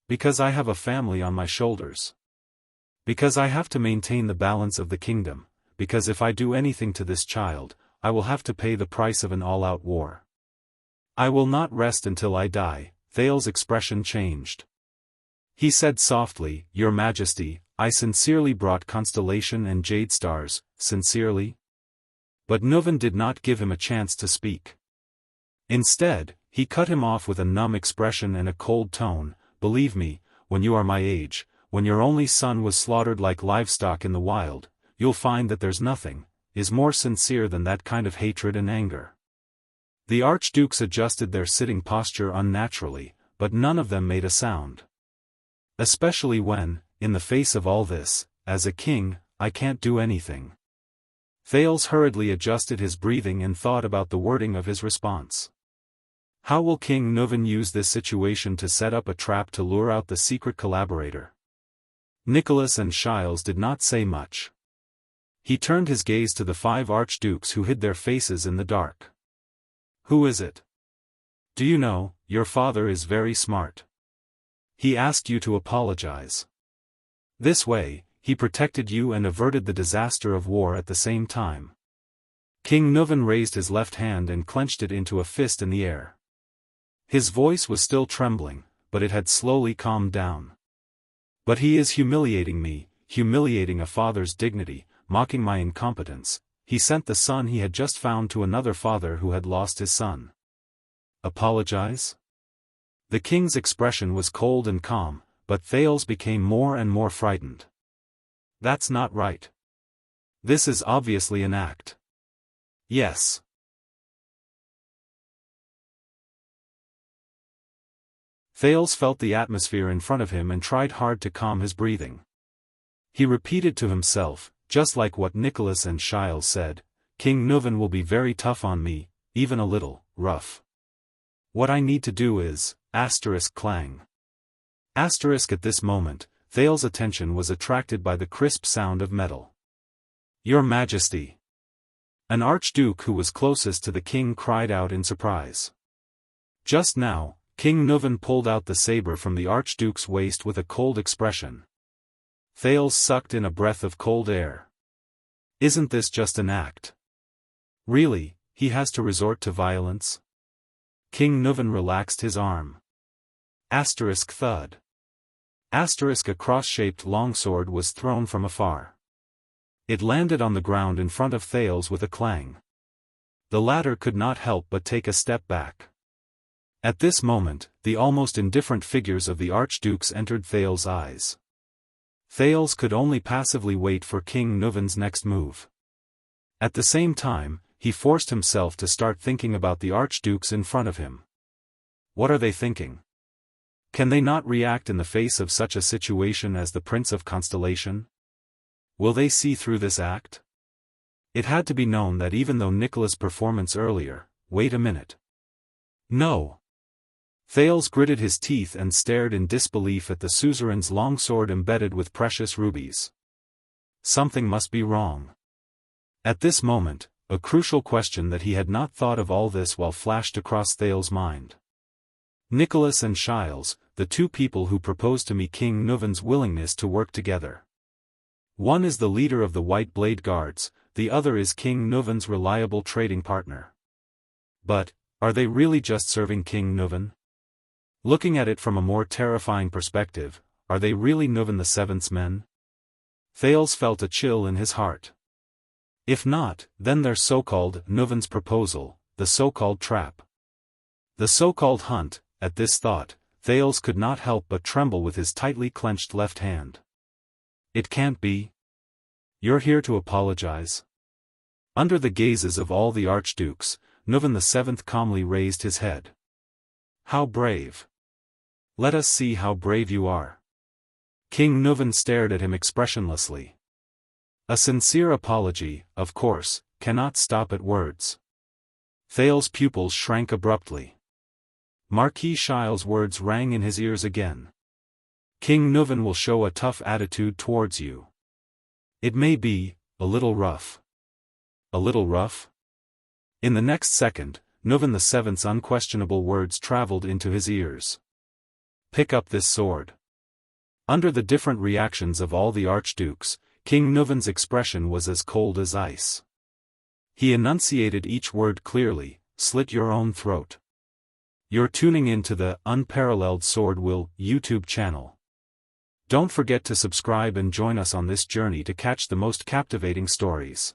Because I have a family on my shoulders. Because I have to maintain the balance of the kingdom, because if I do anything to this child, I will have to pay the price of an all-out war. I will not rest until I die." Thales' expression changed. He said softly, "Your Majesty, I sincerely brought constellation and jade stars, sincerely." But Nuven did not give him a chance to speak. Instead, he cut him off with a numb expression and a cold tone, "Believe me, when you are my age, when your only son was slaughtered like livestock in the wild, you'll find that there's nothing is more sincere than that kind of hatred and anger." The archdukes adjusted their sitting posture unnaturally, but none of them made a sound. Especially when, in the face of all this, as a king, I can't do anything. Thales hurriedly adjusted his breathing and thought about the wording of his response. How will King Nuven use this situation to set up a trap to lure out the secret collaborator? Nicholas and Shiles did not say much. He turned his gaze to the 5 archdukes who hid their faces in the dark. "Who is it? Do you know, your father is very smart. He asked you to apologize. This way, he protected you and averted the disaster of war at the same time." King Nuven raised his left hand and clenched it into a fist in the air. His voice was still trembling, but it had slowly calmed down. "But he is humiliating me, humiliating a father's dignity, mocking my incompetence. He sent the son he had just found to another father who had lost his son. Apologize?" The king's expression was cold and calm, but Thales became more and more frightened. "That's not right. This is obviously an act." "Yes." Thales felt the atmosphere in front of him and tried hard to calm his breathing. He repeated to himself, just like what Nicholas and Shiles said, "King Nuven will be very tough on me, even a little rough. What I need to do is, clang. At this moment, Thales' attention was attracted by the crisp sound of metal. "Your Majesty!" An archduke who was closest to the king cried out in surprise. Just now, King Nuven pulled out the saber from the archduke's waist with a cold expression. Thales sucked in a breath of cold air. Isn't this just an act? Really, he has to resort to violence? King Nuven relaxed his arm. Thud. A cross-shaped longsword was thrown from afar. It landed on the ground in front of Thales with a clang. The latter could not help but take a step back. At this moment, the almost indifferent figures of the archdukes entered Thales' eyes. Thales could only passively wait for King Nuven's next move. At the same time, he forced himself to start thinking about the archdukes in front of him. What are they thinking? Can they not react in the face of such a situation as the Prince of Constellation? Will they see through this act? It had to be known that even though Nicholas' performance earlier, wait a minute. No. Thales gritted his teeth and stared in disbelief at the suzerain's longsword embedded with precious rubies. something must be wrong. At this moment, a crucial question that he had not thought of all this while flashed across Thales's mind. Nicholas and Shiles, the two people who proposed to me King Nuvan's willingness to work together. One is the leader of the White Blade Guards, the other is King Nuvan's reliable trading partner. But, are they really just serving King Nuvan? Looking at it from a more terrifying perspective, are they really Nuvan the Seventh's men? Thales felt a chill in his heart. If not, then their so-called Nuvan's proposal, the so-called trap. The so-called hunt. At this thought, Thales could not help but tremble with his tightly clenched left hand. It can't be. You're here to apologize. Under the gazes of all the archdukes, Nuvan the Seventh calmly raised his head. How brave. Let us see how brave you are. King Nuvan stared at him expressionlessly. A sincere apology, of course, cannot stop at words. Thales' pupils shrank abruptly. Marquis Shiles' words rang in his ears again. King Nuvan will show a tough attitude towards you. It may be, a little rough. A little rough? In the next second, Nuvan the Seventh's unquestionable words traveled into his ears. Pick up this sword. Under the different reactions of all the archdukes, King Nuvan's expression was as cold as ice. He enunciated each word clearly, slit your own throat. You're tuning in to the Unparalleled SwordWill YouTube channel. Don't forget to subscribe and join us on this journey to catch the most captivating stories.